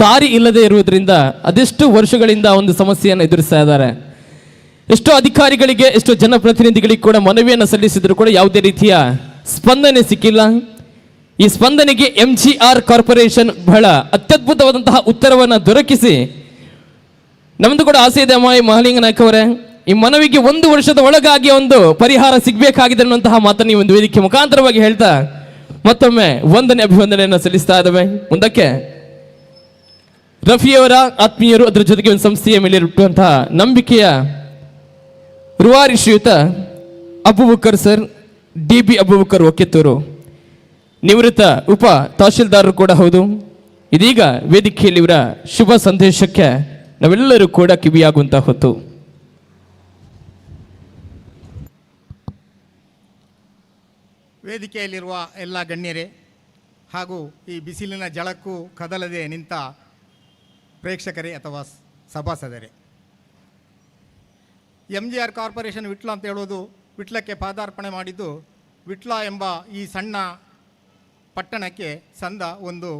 ದಾರಿ ಇಲ್ಲದೆ ಇರುವುದರಿಂದ ಅದೆಷ್ಟು ವರ್ಷಗಳಿಂದ ಒಂದು ಸಮಸ್ಯೆಯನ್ನು ಎದುರಿಸ್ತಾ ಇದ್ದಾರೆ. ಎಷ್ಟೋ ಅಧಿಕಾರಿಗಳಿಗೆ, ಎಷ್ಟೋ ಜನಪ್ರತಿನಿಧಿಗಳಿಗೆ ಕೂಡ ಮನವಿಯನ್ನು ಸಲ್ಲಿಸಿದ್ರು ಕೂಡ ಯಾವುದೇ ರೀತಿಯ ಸ್ಪಂದನೆ ಸಿಕ್ಕಿಲ್ಲ. ಈ ಸ್ಪಂದನೆಗೆ MGR ಕಾರ್ಪೊರೇಷನ್ ಬಹಳ ಅತ್ಯದ್ಭುತವಾದಂತಹ ಉತ್ತರವನ್ನು ದೊರಕಿಸಿ, ನಮ್ದು ಕೂಡ ಆಸೆ ಇದೆ ಅಮ್ಮಾಯಿ ಮಹಾಲಿಂಗ ನಾಯ್ಕ ಅವರೇ, ಈ ಮನವಿಗೆ 1 ವರ್ಷದ ಒಳಗಾಗಿ ಒಂದು ಪರಿಹಾರ ಸಿಗಬೇಕಾಗಿದೆ ಅನ್ನುವಂತಹ ಮಾತನ್ನು ಈ ಒಂದು ವೇದಿಕೆ ಮುಖಾಂತರವಾಗಿ ಹೇಳ್ತಾ ಮತ್ತೊಮ್ಮೆ ಅಭಿವಂದನೆಯನ್ನು ಸಲ್ಲಿಸ್ತಾ ಇದ್ದಾವೆ. ಮುಂದಕ್ಕೆ ರಫಿಯವರ ಆತ್ಮೀಯರು, ಅದರ ಜೊತೆಗೆ ಒಂದು ಸಂಸ್ಥೆಯ ಮೇಲೆ ಇರುವಂತಹ ನಂಬಿಕೆಯ ರೂವಾರಿ ಶ್ರೀಯುತ ಅಬೂಬಕರ್ ಸರ್, DB ಅಬೂಬಕರ್ ಒಕ್ಕೆತ್ತೂರು, ನಿವೃತ್ತ ಉಪ ತಹಶೀಲ್ದಾರರು ಕೂಡ ಹೌದು. ಇದೀಗ ವೇದಿಕೆಯಲ್ಲಿ ಇವರ ಶುಭ ಸಂದೇಶಕ್ಕೆ ನಾವೆಲ್ಲರೂ ಕೂಡ ಕಿವಿಯಾಗುವಂತ ಹೊತ್ತು. ವೇದಿಕೆಯಲ್ಲಿರುವ ಎಲ್ಲ ಗಣ್ಯರೇ ಹಾಗೂ ಈ ಬಿಸಿಲಿನ ಜಳಕ್ಕೂ ಕದಲದೆ ನಿಂತ ಪ್ರೇಕ್ಷಕರೇ ಅಥವಾ ಸಭಾಸದರೇ, MGR ಕಾರ್ಪೊರೇಷನ್ ವಿಟ್ಲ ಅಂತ ಹೇಳೋದು, ವಿಟ್ಲಕ್ಕೆ ಪಾದಾರ್ಪಣೆ ಮಾಡಿದ್ದು ವಿಟ್ಲ ಎಂಬ ಈ ಸಣ್ಣ ಪಟ್ಟಣಕ್ಕೆ ಸಂದ ಒಂದು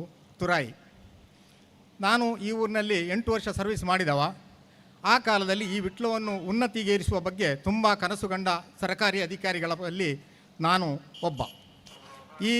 ತುರಾಯಿ. ನಾನು ಈ ಊರಿನಲ್ಲಿ 8 ವರ್ಷ ಸರ್ವಿಸ್ ಮಾಡಿದವ. ಆ ಕಾಲದಲ್ಲಿ ಈ ವಿಟ್ಲವನ್ನು ಉನ್ನತಿಗೇರಿಸುವ ಬಗ್ಗೆ ತುಂಬ ಕನಸು ಕಂಡ ಸರ್ಕಾರಿ ಅಧಿಕಾರಿಗಳಲ್ಲಿ ನಾನು ಒಬ್ಬ. ಈ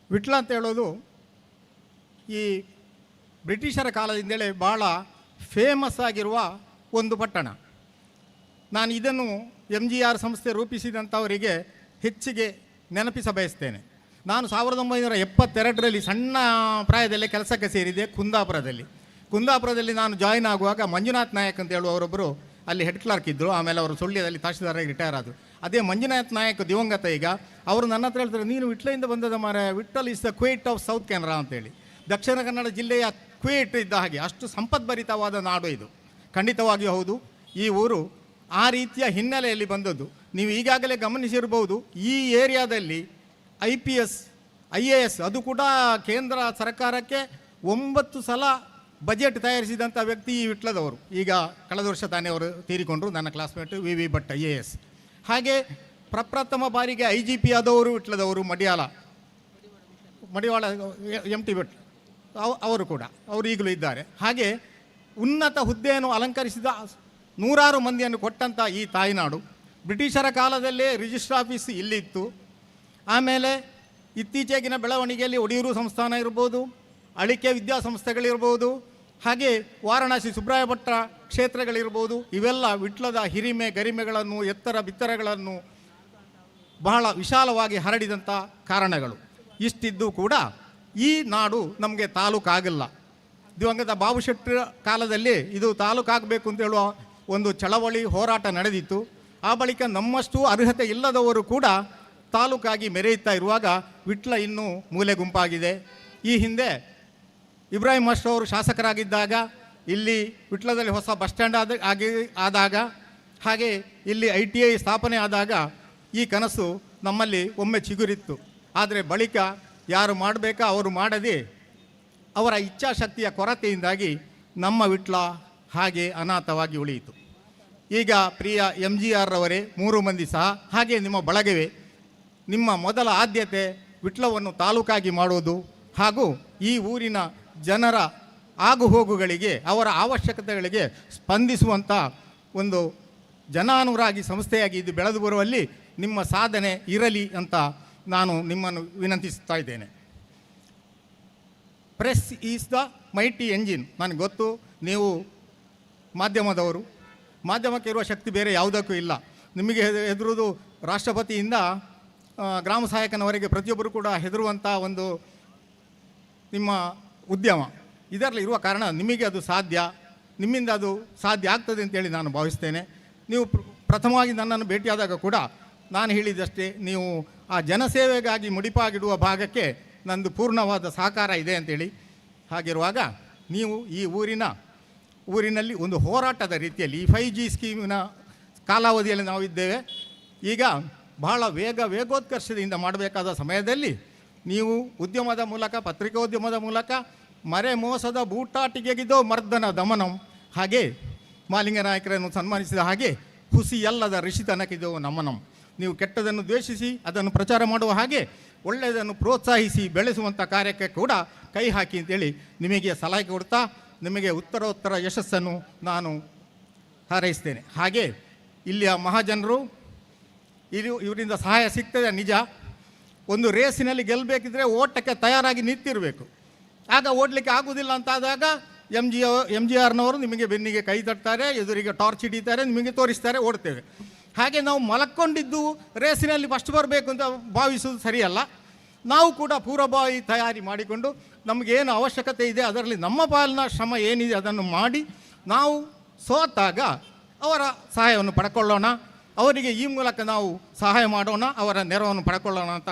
ವಿಟ್ಲ ಅಂತ ಹೇಳೋದು ಈ ಬ್ರಿಟಿಷರ ಕಾಲದಿಂದಲೇ ಭಾಳ ಫೇಮಸ್ ಆಗಿರುವ ಒಂದು ಪಟ್ಟಣ. ನಾನು ಇದನ್ನು MGR ಸಂಸ್ಥೆ ರೂಪಿಸಿದಂಥವರಿಗೆ ಹೆಚ್ಚಿಗೆ ನೆನಪಿಸ ಬಯಸ್ತೇನೆ. ನಾನು 1972ರಲ್ಲಿ ಸಣ್ಣ ಪ್ರಾಯದಲ್ಲೇ ಕೆಲಸಕ್ಕೆ ಸೇರಿದೆ ಕುಂದಾಪುರದಲ್ಲಿ ನಾನು ಜಾಯಿನ್ ಆಗುವಾಗ ಮಂಜುನಾಥ್ ನಾಯಕ್ ಅಂತ ಹೇಳುವವರೊಬ್ಬರು ಅಲ್ಲಿ ಹೆಡ್ ಕ್ಲರ್ಕ್ ಇದ್ದರು. ಆಮೇಲೆ ಅವರು ಸುಳ್ಯದಲ್ಲಿ ತಹಶೀಲ್ದಾರಾಗಿ ರಿಟೈರ್ ಆದರು. ಅದೇ ಮಂಜುನಾಥ್ ನಾಯಕ್ ದಿವಂಗತ ಈಗ. ಅವರು ನನ್ನ ಹತ್ರ ಹೇಳ್ತಾರೆ, ನೀನು ವಿಟ್ಲದಿಂದ ಬಂದದ ಮಾರೆ, Vittal is the Kuwait of South Kanara ಅಂತೇಳಿ. ದಕ್ಷಿಣ ಕನ್ನಡ ಜಿಲ್ಲೆಯ ಕ್ವೇಟ್ ಇದ್ದ ಹಾಗೆ ಅಷ್ಟು ಸಂಪದ್ಭರಿತವಾದ ನಾಡು ಇದು. ಖಂಡಿತವಾಗಿಯೂ ಹೌದು. ಈ ಊರು ಆ ರೀತಿಯ ಹಿನ್ನೆಲೆಯಲ್ಲಿ ಬಂದದ್ದು. ನೀವು ಈಗಾಗಲೇ ಗಮನಿಸಿರ್ಬೋದು, ಈ ಏರಿಯಾದಲ್ಲಿ IPS IAS ಅದು ಕೂಡ ಕೇಂದ್ರ ಸರ್ಕಾರಕ್ಕೆ 9 ಸಲ ಬಜೆಟ್ ತಯಾರಿಸಿದಂಥ ವ್ಯಕ್ತಿ ಈ ವಿಟ್ಲದವರು. ಈಗ ಕಳೆದ ವರ್ಷ ತಾನೇ ಅವರು ತೀರಿಕೊಂಡ್ರು, ನನ್ನ ಕ್ಲಾಸ್ಮೇಟ್ VV ಭಟ್ IAS. ಹಾಗೆ ಪ್ರಪ್ರಥಮ ಬಾರಿಗೆ IGP ಆದವರು ವಿಟ್ಲದವರು, ಮಡಿವಾಳ MT ಭಟ್ ಅವರು ಕೂಡ, ಅವರು ಈಗಲೂ ಇದ್ದಾರೆ. ಹಾಗೆ ಉನ್ನತ ಹುದ್ದೆಯನ್ನು ಅಲಂಕರಿಸಿದ 100 ಮಂದಿಯನ್ನು ಕೊಟ್ಟಂಥ ಈ ತಾಯ್ನಾಡು. ಬ್ರಿಟಿಷರ ಕಾಲದಲ್ಲೇ ರಿಜಿಸ್ಟ್ರ್ ಆಫೀಸ್ ಇಲ್ಲಿತ್ತು. ಆಮೇಲೆ ಇತ್ತೀಚೆಗಿನ ಬೆಳವಣಿಗೆಯಲ್ಲಿ ಒಡಿಯೂರು ಸಂಸ್ಥಾನ ಇರ್ಬೋದು, ಅಳಿಕೆ ವಿದ್ಯಾಸಂಸ್ಥೆಗಳಿರ್ಬೋದು, ಹಾಗೆ ವಾರಣಾಸಿ ಸುಬ್ರಾಯ ಭಟ್ಟ ಕ್ಷೇತ್ರಗಳಿರ್ಬೋದು, ಇವೆಲ್ಲ ವಿಟ್ಲದ ಹಿರಿಮೆ ಗರಿಮೆಗಳನ್ನು, ಎತ್ತರ ಬಿತ್ತರಗಳನ್ನು ಬಹಳ ವಿಶಾಲವಾಗಿ ಹರಡಿದಂಥ ಕಾರಣಗಳು. ಇಷ್ಟಿದ್ದು ಕೂಡ ಈ ನಾಡು ನಮಗೆ ತಾಲೂಕಾಗಿಲ್ಲ. ದಿವಂಗತ ಬಾಬು ಶೆಟ್ಟರ ಕಾಲದಲ್ಲಿ ಇದು ತಾಲೂಕಾಗಬೇಕು ಅಂತ ಹೇಳುವ ಒಂದು ಚಳವಳಿ ಹೋರಾಟ ನಡೆದಿತ್ತು. ಆ ಬಳಿಕ ನಮ್ಮಷ್ಟು ಅರ್ಹತೆ ಇಲ್ಲದವರು ಕೂಡ ತಾಲೂಕಾಗಿ ಮೆರೆಯುತ್ತಾ ಇರುವಾಗ ವಿಟ್ಲ ಇನ್ನೂ ಮೂಲೆ ಗುಂಪಾಗಿದೆ. ಈ ಹಿಂದೆ ಇಬ್ರಾಹಿಂ ಮಾಸ್ಟರ್ ಅವರು ಶಾಸಕರಾಗಿದ್ದಾಗ ಇಲ್ಲಿ ವಿಟ್ಲದಲ್ಲಿ ಹೊಸ ಬಸ್ ಸ್ಟ್ಯಾಂಡ್ ಆದಾಗ, ಹಾಗೆ ಇಲ್ಲಿ ITI ಸ್ಥಾಪನೆ ಆದಾಗ ಈ ಕನಸು ನಮ್ಮಲ್ಲಿ ಒಮ್ಮೆ ಚಿಗುರಿತ್ತು. ಆದರೆ ಬಳಿಕ ಯಾರು ಮಾಡಬೇಕಾ ಅವರು ಮಾಡದೆ ಅವರ ಇಚ್ಛಾಶಕ್ತಿಯ ಕೊರತೆಯಿಂದಾಗಿ ನಮ್ಮ ವಿಟ್ಲ ಹಾಗೆ ಅನಾಥವಾಗಿ ಉಳಿಯಿತು. ಈಗ ಪ್ರಿಯ MGR ರವರೇ, 3 ಮಂದಿ ಸಹ ಹಾಗೆ ನಿಮ್ಮ ಬಳಗವೇ, ನಿಮ್ಮ ಮೊದಲ ಆದ್ಯತೆ ವಿಟ್ಲವನ್ನು ತಾಲೂಕಾಗಿ ಮಾಡುವುದು ಹಾಗೂ ಈ ಊರಿನ ಜನರ ಆಗುಹೋಗುಗಳಿಗೆ, ಅವರ ಅವಶ್ಯಕತೆಗಳಿಗೆ ಸ್ಪಂದಿಸುವಂಥ ಒಂದು ಜನಾನುರಾಗಿ ಸಂಸ್ಥೆಯಾಗಿ ಇದು ಬೆಳೆದು ಬರುವಲ್ಲಿ ನಿಮ್ಮ ಸಾಧನೆ ಇರಲಿ ಅಂತ ನಾನು ನಿಮ್ಮನ್ನು ವಿನಂತಿಸ್ತಾ ಇದ್ದೇನೆ. Press is the mighty engine. ನನಗೆ ಗೊತ್ತು, ನೀವು ಮಾಧ್ಯಮದವರು, ಮಾಧ್ಯಮಕ್ಕೆ ಇರುವ ಶಕ್ತಿ ಬೇರೆ ಯಾವುದಕ್ಕೂ ಇಲ್ಲ. ನಿಮಗೆ ಹೆದರುವುದು ರಾಷ್ಟ್ರಪತಿಯಿಂದ ಗ್ರಾಮ ಸಹಾಯಕನವರೆಗೆ ಪ್ರತಿಯೊಬ್ಬರು ಕೂಡ ಹೆದರುವಂಥ ಒಂದು ನಿಮ್ಮ ಉದ್ಯಮ. ಇದರಲ್ಲಿ ಇರುವ ಕಾರಣ ನಿಮಗೆ ಅದು ಸಾಧ್ಯ, ನಿಮ್ಮಿಂದ ಅದು ಸಾಧ್ಯ ಆಗ್ತದೆ ಅಂತೇಳಿ ನಾನು ಭಾವಿಸ್ತೇನೆ. ನೀವು ಪ್ರಥಮವಾಗಿ ನನ್ನನ್ನು ಭೇಟಿಯಾದಾಗ ಕೂಡ ನಾನು ಹೇಳಿದಷ್ಟೇ, ನೀವು ಆ ಜನಸೇವೆಗಾಗಿ ಮುಡಿಪಾಗಿಡುವ ಭಾಗಕ್ಕೆ ನಂದು ಪೂರ್ಣವಾದ ಸಹಕಾರ ಇದೆ ಅಂತೇಳಿ. ಹಾಗಿರುವಾಗ ನೀವು ಈ ಊರಿನಲ್ಲಿ ಒಂದು ಹೋರಾಟದ ರೀತಿಯಲ್ಲಿ ಈ 5G ಸ್ಕೀಮಿನ ಕಾಲಾವಧಿಯಲ್ಲಿ ನಾವಿದ್ದೇವೆ. ಈಗ ಬಹಳ ವೇಗೋತ್ಕರ್ಷದಿಂದ ಮಾಡಬೇಕಾದ ಸಮಯದಲ್ಲಿ ನೀವು ಉದ್ಯಮದ ಮೂಲಕ, ಪತ್ರಿಕೋದ್ಯಮದ ಮೂಲಕ ಮರೆ ಮೋಸದ ಬೂಟಾಟಿಗೆಗಿದೋ ಮರ್ದನ ದಮನಂ, ಹಾಗೆ ಮಾಲಿಂಗ ನಾಯಕರನ್ನು ಸನ್ಮಾನಿಸಿದ ಹಾಗೆ ಹುಸಿಯಲ್ಲದ ಋಷಿತನಕ್ಕಿದೋ ನಮನಂ. ನೀವು ಕೆಟ್ಟದನ್ನು ದ್ವೇಷಿಸಿ ಅದನ್ನು ಪ್ರಚಾರ ಮಾಡುವ ಹಾಗೆ ಒಳ್ಳೆಯದನ್ನು ಪ್ರೋತ್ಸಾಹಿಸಿ ಬೆಳೆಸುವಂಥ ಕಾರ್ಯಕ್ಕೆ ಕೂಡ ಕೈ ಹಾಕಿ ಅಂತೇಳಿ ನಿಮಗೆ ಸಲಹೆ ಕೊಡ್ತಾ ನಿಮಗೆ ಉತ್ತರೋತ್ತರ ಯಶಸ್ಸನ್ನು ನಾನು ಹಾರೈಸ್ತೇನೆ. ಹಾಗೆ ಇಲ್ಲಿಯ ಮಹಾಜನರು ಇವರಿಂದ ಸಹಾಯ ಸಿಗ್ತದೆ ನಿಜ. ಒಂದು ರೇಸಿನಲ್ಲಿ ಗೆಲ್ಲಬೇಕಿದ್ರೆ ಓಟಕ್ಕೆ ತಯಾರಾಗಿ ನಿಂತಿರಬೇಕು. ಆಗ ಓಡಲಿಕ್ಕೆ ಆಗುವುದಿಲ್ಲ ಅಂತಾದಾಗ MGRನವರು ನಿಮಗೆ ಬೆನ್ನಿಗೆ ಕೈ ತಟ್ತಾರೆ, ಎದುರಿಗೆ ಟಾರ್ಚ್ ಹಿಡಿತಾರೆ, ನಿಮಗೆ ತೋರಿಸ್ತಾರೆ, ಓಡ್ತೇವೆ. ಹಾಗೆ ನಾವು ಮಲಕ್ಕೊಂಡಿದ್ದು ರೇಸಿನಲ್ಲಿ ಫಸ್ಟ್ ಬರಬೇಕು ಅಂತ ಭಾವಿಸುವುದು ಸರಿಯಲ್ಲ. ನಾವು ಕೂಡ ಪೂರ್ವಭಾವಿ ತಯಾರಿ ಮಾಡಿಕೊಂಡು ನಮಗೇನು ಅವಶ್ಯಕತೆ ಇದೆ ಅದರಲ್ಲಿ ನಮ್ಮ ಪಾಲಿನ ಶ್ರಮ ಏನಿದೆ ಅದನ್ನು ಮಾಡಿ ನಾವು ಸೋತಾಗ ಅವರ ಸಹಾಯವನ್ನು ಪಡ್ಕೊಳ್ಳೋಣ, ಅವರಿಗೆ ಈ ಮೂಲಕ ನಾವು ಸಹಾಯ ಮಾಡೋಣ, ಅವರ ನೆರವನ್ನು ಪಡ್ಕೊಳ್ಳೋಣ ಅಂತ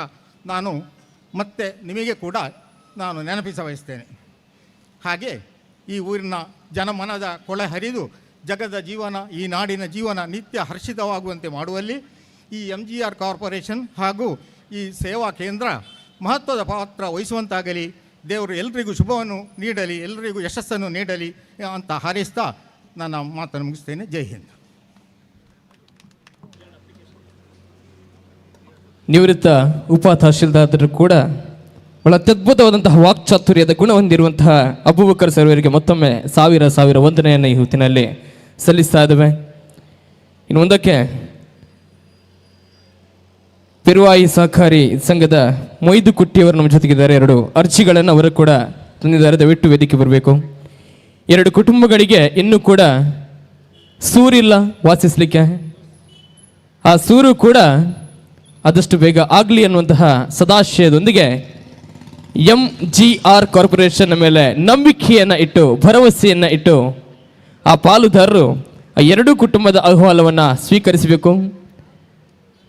ನಾನು ಮತ್ತೆ ನಿಮಗೆ ಕೂಡ ನಾನು ನೆನಪಿಸ ಬಯಸ್ತೇನೆ. ಹಾಗೆ ಈ ಊರಿನ ಜನಮನದ ಕೊಳೆ ಹರಿದು ಜಗದ ಜೀವನ, ಈ ನಾಡಿನ ಜೀವನ ನಿತ್ಯ ಹರ್ಷಿತವಾಗುವಂತೆ ಮಾಡುವಲ್ಲಿ ಈ MGR ಕಾರ್ಪೊರೇಷನ್ ಹಾಗೂ ಈ ಸೇವಾ ಕೇಂದ್ರ ಮಹತ್ವದ ಪಾತ್ರ ವಹಿಸುವಂತಾಗಲಿ. ದೇವರು ಎಲ್ರಿಗೂ ಶುಭವನ್ನು ನೀಡಲಿ, ಎಲ್ರಿಗೂ ಯಶಸ್ಸನ್ನು ನೀಡಲಿ ಅಂತ ಹಾರೈಸ್ತಾ ನನ್ನ ಮಾತನ್ನು ಮುಗಿಸ್ತೇನೆ. ಜೈ ಹಿಂದ್. ನಿವೃತ್ತ ಉಪ ತಹಶೀಲ್ದಾರರು ಕೂಡ ಬಹಳ ಅತ್ಯದ್ಭುತವಾದಂತಹ ವಾಕ್ಚಾತುರ್ಯದ ಗುಣ ಹೊಂದಿರುವಂತಹ ಅಬೂಬಕರ್ ಸರ್ವರಿಗೆ ಮತ್ತೊಮ್ಮೆ ಸಾವಿರ ವಂದನೆಯನ್ನು ಈ ಹೊತ್ತಿನಲ್ಲಿ ಸಲ್ಲಿಸ್ತಾ ಇದ್ದೇವೆ. ಇನ್ನು ಮುಂದಕ್ಕೆ ಪೆರುವಾಯಿ ಸಹಕಾರಿ ಸಂಘದ ಮೊಯ್ದು ಕುಟ್ಟಿಯವರು ನಮ್ಮ ಜೊತೆಗಿದ್ದಾರೆ. 2 ಅರ್ಜಿಗಳನ್ನು ಅವರು ಕೂಡ ತಂದಿದ್ದಾರೆ, ದಯವಿಟ್ಟು ವೇದಿಕೆ ಬರಬೇಕು. 2 ಕುಟುಂಬಗಳಿಗೆ ಇನ್ನೂ ಕೂಡ ಸೂರಿಲ್ಲ ವಾಸಿಸಲಿಕ್ಕೆ. ಆ ಸೂರು ಕೂಡ ಆದಷ್ಟು ಬೇಗ ಆಗಲಿ ಅನ್ನುವಂತಹ ಸದಾಶಯದೊಂದಿಗೆ MGR ಕಾರ್ಪೊರೇಷನ್ ಮೇಲೆ ನಂಬಿಕೆಯನ್ನು ಇಟ್ಟು, ಭರವಸೆಯನ್ನು ಇಟ್ಟು ಆ ಪಾಲುದಾರರು ಆ 2 ಕುಟುಂಬದ ಅಹವಾಲವನ್ನು ಸ್ವೀಕರಿಸಬೇಕು.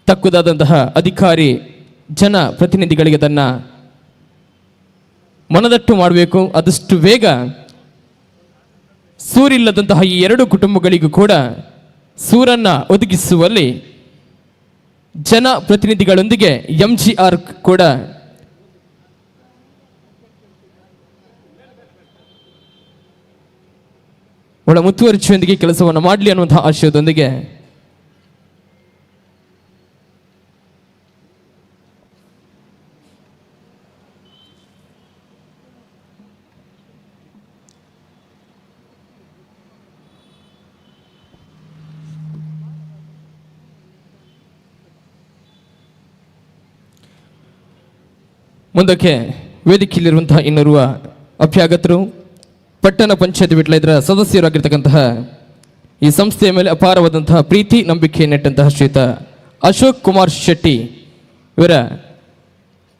ತಕ್ಕುದಾದಂತಹ ಅಧಿಕಾರಿ ಜನ ಪ್ರತಿನಿಧಿಗಳಿಗೆ ಅದನ್ನು ಮನದಟ್ಟು ಮಾಡಬೇಕು. ಆದಷ್ಟು ಬೇಗ ಸೂರಿಲ್ಲದಂತಹ ಈ 2 ಕುಟುಂಬಗಳಿಗೂ ಕೂಡ ಸೂರನ್ನ ಒದಗಿಸುವಲ್ಲಿ ಜನ ಪ್ರತಿನಿಧಿಗಳೊಂದಿಗೆ MGR ಕೂಡ ಒಳ ಮುತುವರ್ಜಿಯೊಂದಿಗೆ ಕೆಲಸವನ್ನು ಮಾಡಲಿ ಅನ್ನುವಂತಹ ಆಶಯದೊಂದಿಗೆ ಮುಂದಕ್ಕೆ ವೇದಿಕೆಯಲ್ಲಿರುವಂತಹ ಇನ್ನೋರ್ವ ಅಭ್ಯಾಗತರು, ಪಟ್ಟಣ ಪಂಚಾಯತ್ ವಿಟ್ಲ ಇದರ ಸದಸ್ಯರಾಗಿರ್ತಕ್ಕಂತಹ ಈ ಸಂಸ್ಥೆಯ ಮೇಲೆ ಅಪಾರವಾದಂತಹ ಪ್ರೀತಿ ನಂಬಿಕೆ ನೆಟ್ಟಂತಹ ಶ್ರೀಯುತ ಅಶೋಕ್ ಕುಮಾರ್ ಶೆಟ್ಟಿ ಇವರ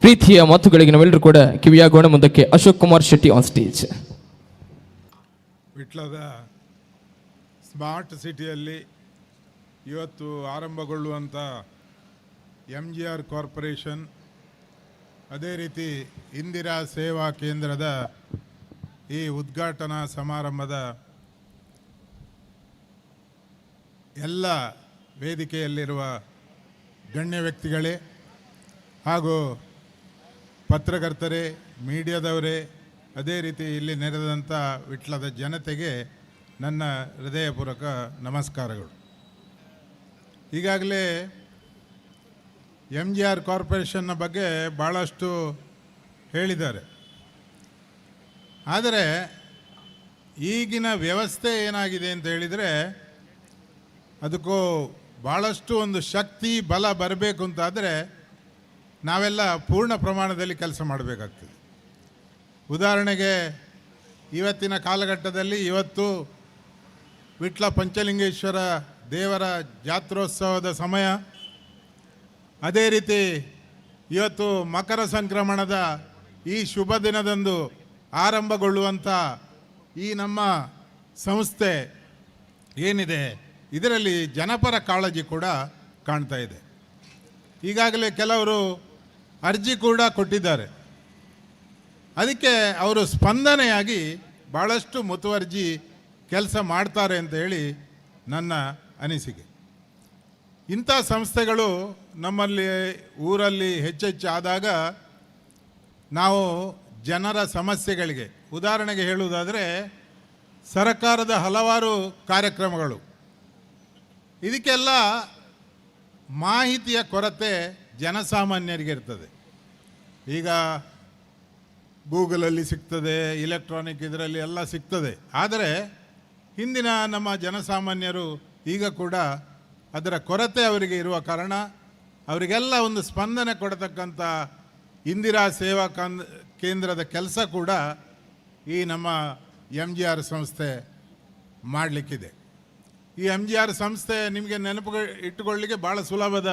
ಪ್ರೀತಿಯ ಮಾತುಗಳಿಗೆ ನಾವೆಲ್ಲರೂ ಕೂಡ ಕಿವಿಯಾಗೋಣ. ಮುಂದಕ್ಕೆ ಅಶೋಕ್ ಕುಮಾರ್ ಶೆಟ್ಟಿ ಆನ್ ಸ್ಟೇಜ್. ವಿಟ್ಲದ ಸ್ಮಾರ್ಟ್ ಸಿಟಿಯಲ್ಲಿ ಇವತ್ತು ಆರಂಭಗೊಳ್ಳುವಂಥ MGR ಕಾರ್ಪೊರೇಷನ್, ಅದೇ ರೀತಿ ಇಂದಿರಾ ಸೇವಾ ಕೇಂದ್ರದ ಈ ಉದ್ಘಾಟನಾ ಸಮಾರಂಭದ ಎಲ್ಲ ವೇದಿಕೆಯಲ್ಲಿರುವ ಗಣ್ಯ ವ್ಯಕ್ತಿಗಳೇ ಹಾಗೂ ಪತ್ರಕರ್ತರೇ, ಮೀಡಿಯಾದವರೇ, ಅದೇ ರೀತಿ ಇಲ್ಲಿ ನೆರೆದಂಥ ವಿಟ್ಲದ ಜನತೆಗೆ ನನ್ನ ಹೃದಯಪೂರ್ವಕ ನಮಸ್ಕಾರಗಳು. ಈಗಾಗಲೇ MGR ಕಾರ್ಪೊರೇಷನ್ನ ಬಗ್ಗೆ ಭಾಳಷ್ಟು ಹೇಳಿದ್ದಾರೆ. ಆದರೆ ಈಗಿನ ವ್ಯವಸ್ಥೆ ಏನಾಗಿದೆ ಅಂತ ಹೇಳಿದರೆ, ಅದಕ್ಕೂ ಭಾಳಷ್ಟು ಒಂದು ಶಕ್ತಿ ಬಲ ಬರಬೇಕು ಅಂತಾದರೆ ನಾವೆಲ್ಲ ಪೂರ್ಣ ಪ್ರಮಾಣದಲ್ಲಿ ಕೆಲಸ ಮಾಡಬೇಕಾಗ್ತದೆ. ಉದಾಹರಣೆಗೆ ಇವತ್ತಿನ ಕಾಲಘಟ್ಟದಲ್ಲಿ ಇವತ್ತು ವಿಟ್ಲ ಪಂಚಲಿಂಗೇಶ್ವರ ದೇವರ ಜಾತ್ರೋತ್ಸವದ ಸಮಯ. ಅದೇ ರೀತಿ ಇವತ್ತು ಮಕರ ಸಂಕ್ರಮಣದ ಈ ಶುಭ ದಿನದಂದು ಆರಂಭಗೊಳ್ಳುವಂಥ ಈ ನಮ್ಮ ಸಂಸ್ಥೆ ಏನಿದೆ, ಇದರಲ್ಲಿ ಜನಪರ ಕಾಳಜಿ ಕೂಡ ಕಾಣ್ತಾ ಇದೆ. ಈಗಾಗಲೇ ಕೆಲವರು ಅರ್ಜಿ ಕೂಡ ಕೊಟ್ಟಿದ್ದಾರೆ. ಅದಕ್ಕೆ ಅವರು ಸ್ಪಂದನೆಯಾಗಿ ಭಾಳಷ್ಟು ಮುತುವರ್ಜಿ ಕೆಲಸ ಮಾಡ್ತಾರೆ ಅಂತ ಹೇಳಿ ನನ್ನ ಅನಿಸಿಕೆ. ಇಂಥ ಸಂಸ್ಥೆಗಳು ನಮ್ಮಲ್ಲಿ ಊರಲ್ಲಿ ಹೆಚ್ಚೆಚ್ಚು ಆದಾಗ ನಾವು ಜನರ ಸಮಸ್ಯೆಗಳಿಗೆ, ಉದಾಹರಣೆಗೆ ಹೇಳುವುದಾದರೆ ಸರ್ಕಾರದ ಹಲವಾರು ಕಾರ್ಯಕ್ರಮಗಳು, ಇದಕ್ಕೆಲ್ಲ ಮಾಹಿತಿಯ ಕೊರತೆ ಜನಸಾಮಾನ್ಯರಿಗೆ ಇರ್ತದೆ. ಈಗ ಗೂಗಲಲ್ಲಿ ಸಿಗ್ತದೆ, ಇಲೆಕ್ಟ್ರಾನಿಕ್ ಇದರಲ್ಲಿ ಎಲ್ಲ ಸಿಗ್ತದೆ. ಆದರೆ ಹಿಂದಿನ ನಮ್ಮ ಜನಸಾಮಾನ್ಯರು ಈಗ ಕೂಡ ಅದರ ಕೊರತೆ ಅವರಿಗೆ ಇರುವ ಕಾರಣ ಅವರಿಗೆಲ್ಲ ಒಂದು ಸ್ಪಂದನೆ ಕೊಡತಕ್ಕಂಥ ಇಂದಿರಾ ಸೇವಾ ಕೇಂದ್ರದ ಕೆಲಸ ಕೂಡ ಈ ನಮ್ಮ MGR ಸಂಸ್ಥೆ ಮಾಡಲಿಕ್ಕಿದೆ. ಈ MGR ಸಂಸ್ಥೆ ನಿಮಗೆ ನೆನಪು ಇಟ್ಟುಕೊಳ್ಳಲಿಕ್ಕೆ ಭಾಳ ಸುಲಭದ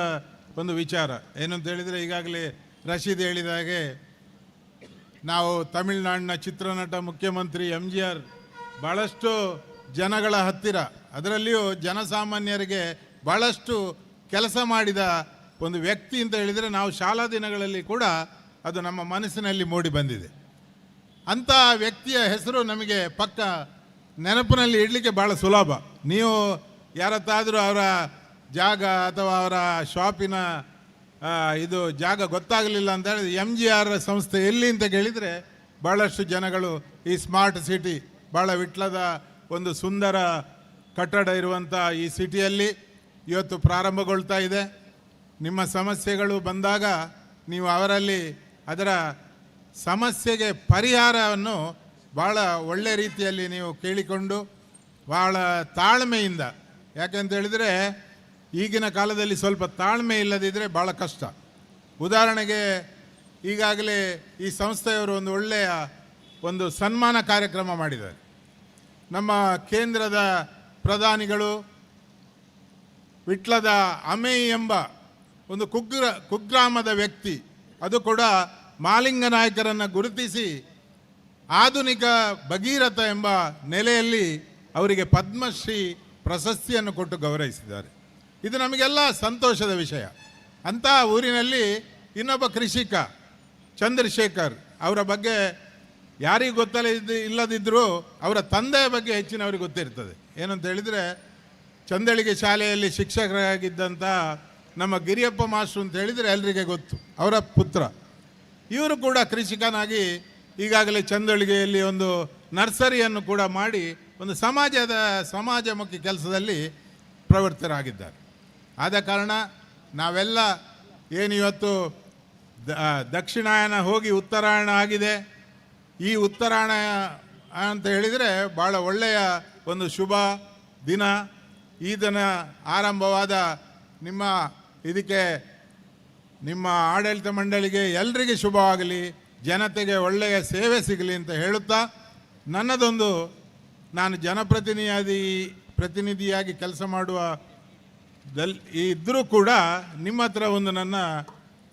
ಒಂದು ವಿಚಾರ. ಏನು ಅಂತ ಹೇಳಿದರೆ, ಈಗಾಗಲೇ ರಶೀದ್ ಹೇಳಿದ ಹಾಗೆ ನಾವು ತಮಿಳುನಾಡಿನ ಚಿತ್ರನಟ ಮುಖ್ಯಮಂತ್ರಿ MGR ಭಾಳಷ್ಟು ಜನಗಳ ಹತ್ತಿರ, ಅದರಲ್ಲಿಯೂ ಜನಸಾಮಾನ್ಯರಿಗೆ ಭಾಳಷ್ಟು ಕೆಲಸ ಮಾಡಿದ ಒಂದು ವ್ಯಕ್ತಿ ಅಂತ ಹೇಳಿದರೆ ನಾವು ಶಾಲಾ ದಿನಗಳಲ್ಲಿ ಕೂಡ ಅದು ನಮ್ಮ ಮನಸ್ಸಿನಲ್ಲಿ ಮೂಡಿ ಬಂದಿದೆ. ಅಂಥ ವ್ಯಕ್ತಿಯ ಹೆಸರು ನಮಗೆ ಪಕ್ಕ ನೆನಪಿನಲ್ಲಿ ಇಡಲಿಕ್ಕೆ ಭಾಳ ಸುಲಭ. ನೀವು ಯಾರತ್ತಾದರೂ ಅವರ ಜಾಗ ಅಥವಾ ಅವರ ಶಾಪಿನ ಇದು ಜಾಗ ಗೊತ್ತಾಗಲಿಲ್ಲ ಅಂತ ಹೇಳಿದ್ರೆ MGR ಸಂಸ್ಥೆ ಎಲ್ಲಿ ಅಂತ ಕೇಳಿದರೆ ಭಾಳಷ್ಟು ಜನಗಳು ಈ ಸ್ಮಾರ್ಟ್ ಸಿಟಿ, ಭಾಳ ವಿಟ್ಲದ ಒಂದು ಸುಂದರ ಕಟ್ಟಡ ಇರುವಂಥ ಈ ಸಿಟಿಯಲ್ಲಿ ಇವತ್ತು ಪ್ರಾರಂಭಗೊಳ್ತಾ ಇದೆ. ನಿಮ್ಮ ಸಮಸ್ಯೆಗಳು ಬಂದಾಗ ನೀವು ಅವರಲ್ಲಿ ಅದರ ಸಮಸ್ಯೆಗೆ ಪರಿಹಾರವನ್ನು ಭಾಳ ಒಳ್ಳೆ ರೀತಿಯಲ್ಲಿ ನೀವು ಕೇಳಿಕೊಂಡು ಭಾಳ ತಾಳ್ಮೆಯಿಂದ, ಯಾಕೆಂತ ಹೇಳಿದರೆ ಈಗಿನ ಕಾಲದಲ್ಲಿ ಸ್ವಲ್ಪ ತಾಳ್ಮೆ ಇಲ್ಲದಿದ್ದರೆ ಭಾಳ ಕಷ್ಟ. ಉದಾಹರಣೆಗೆ ಈಗಾಗಲೇ ಈ ಸಂಸ್ಥೆಯವರು ಒಂದು ಒಳ್ಳೆಯ ಒಂದು ಸನ್ಮಾನ ಕಾರ್ಯಕ್ರಮ ಮಾಡಿದ್ದಾರೆ. ನಮ್ಮ ಕೇಂದ್ರದ ಪ್ರಧಾನಿಗಳು ವಿಟ್ಲದ ಅಮೇಯ್ ಎಂಬ ಒಂದು ಕುಗ್ರಾಮದ ವ್ಯಕ್ತಿ, ಅದು ಕೂಡ ಮಾಲಿಂಗ ನಾಯಕರನ್ನು ಗುರುತಿಸಿ ಆಧುನಿಕ ಭಗೀರಥ ಎಂಬ ನೆಲೆಯಲ್ಲಿ ಅವರಿಗೆ ಪದ್ಮಶ್ರೀ ಪ್ರಶಸ್ತಿಯನ್ನು ಕೊಟ್ಟು ಗೌರವಿಸಿದ್ದಾರೆ. ಇದು ನಮಗೆಲ್ಲ ಸಂತೋಷದ ವಿಷಯ. ಅಂಥ ಊರಿನಲ್ಲಿ ಇನ್ನೊಬ್ಬ ಕೃಷಿಕ ಚಂದ್ರಶೇಖರ್, ಅವರ ಬಗ್ಗೆ ಯಾರಿಗೂ ಇಲ್ಲದಿದ್ದರೂ ಅವರ ತಂದೆಯ ಬಗ್ಗೆ ಹೆಚ್ಚಿನವ್ರಿಗೆ ಗೊತ್ತಿರ್ತದೆ. ಏನಂತ ಹೇಳಿದರೆ, ಚಂದಳಿಗೆ ಶಾಲೆಯಲ್ಲಿ ಶಿಕ್ಷಕರಾಗಿದ್ದಂಥ ನಮ್ಮ ಗಿರಿಯಪ್ಪ ಮಾಸ್ಟ್ರು ಅಂತ ಹೇಳಿದರೆ ಎಲ್ಲರಿಗೆ ಗೊತ್ತು, ಅವರ ಪುತ್ರ. ಇವರು ಕೂಡ ಕೃಷಿಕನಾಗಿ ಈಗಾಗಲೇ ಚಂದಳಿಗೆಯಲ್ಲಿ ಒಂದು ನರ್ಸರಿಯನ್ನು ಕೂಡ ಮಾಡಿ ಒಂದು ಸಮಾಜಮುಖಿ ಕೆಲಸದಲ್ಲಿ ಪ್ರವೃತ್ತರಾಗಿದ್ದಾರೆ. ಆದ ಕಾರಣ ನಾವೆಲ್ಲ ಏನಿವತ್ತು ದಕ್ಷಿಣಾಯನ ಹೋಗಿ ಉತ್ತರಾಯಣ ಆಗಿದೆ, ಈ ಉತ್ತರಾಯಣ ಅಂತ ಹೇಳಿದರೆ ಭಾಳ ಒಳ್ಳೆಯ ಒಂದು ಶುಭ ದಿನ. ಈ ದಿನ ಆರಂಭವಾದ ಇದಕ್ಕೆ ನಿಮ್ಮ ಆಡಳಿತ ಮಂಡಳಿಗೆ ಎಲ್ರಿಗೆ ಶುಭವಾಗಲಿ, ಜನತೆಗೆ ಒಳ್ಳೆಯ ಸೇವೆ ಸಿಗಲಿ ಅಂತ ಹೇಳುತ್ತಾ, ನನ್ನದೊಂದು ನಾನು ಪ್ರತಿನಿಧಿಯಾಗಿ ಕೆಲಸ ಮಾಡುವ ಇದ್ದರೂ ಕೂಡ ನಿಮ್ಮ ಹತ್ರ ನನ್ನ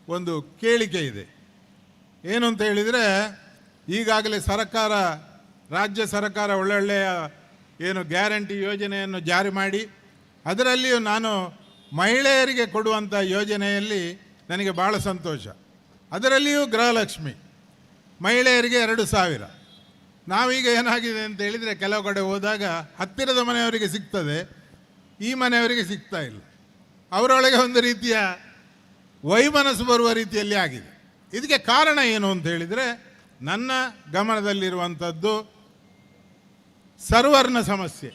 ಒಂದು ಕೇಳಿಕೆ ಇದೆ. ಏನು ಅಂತ ಹೇಳಿದರೆ, ಈಗಾಗಲೇ ರಾಜ್ಯ ಸರ್ಕಾರ ಒಳ್ಳೊಳ್ಳೆಯ ಏನು ಗ್ಯಾರಂಟಿ ಯೋಜನೆಯನ್ನು ಜಾರಿ ಮಾಡಿ, ಅದರಲ್ಲಿಯೂ ನಾನು ಮಹಿಳೆಯರಿಗೆ ಕೊಡುವಂಥ ಯೋಜನೆಯಲ್ಲಿ ನನಗೆ ಭಾಳ ಸಂತೋಷ. ಅದರಲ್ಲಿಯೂ ಗೃಹಲಕ್ಷ್ಮಿ ಮಹಿಳೆಯರಿಗೆ 2,000. ನಾವೀಗ ಏನಾಗಿದೆ ಅಂತ ಹೇಳಿದರೆ, ಕೆಲವು ಕಡೆ ಹೋದಾಗ ಹತ್ತಿರದ ಮನೆಯವರಿಗೆ ಸಿಗ್ತದೆ, ಈ ಮನೆಯವರಿಗೆ ಸಿಗ್ತಾ ಇಲ್ಲ. ಅವರೊಳಗೆ ಒಂದು ರೀತಿಯ ವೈಮನಸ್ಸು ಬರುವ ರೀತಿಯಲ್ಲಿ ಆಗಿದೆ. ಇದಕ್ಕೆ ಕಾರಣ ಏನು ಅಂತ ಹೇಳಿದರೆ, ನನ್ನ ಗಮನದಲ್ಲಿರುವಂಥದ್ದು ಸರ್ವರ್ನ ಸಮಸ್ಯೆ.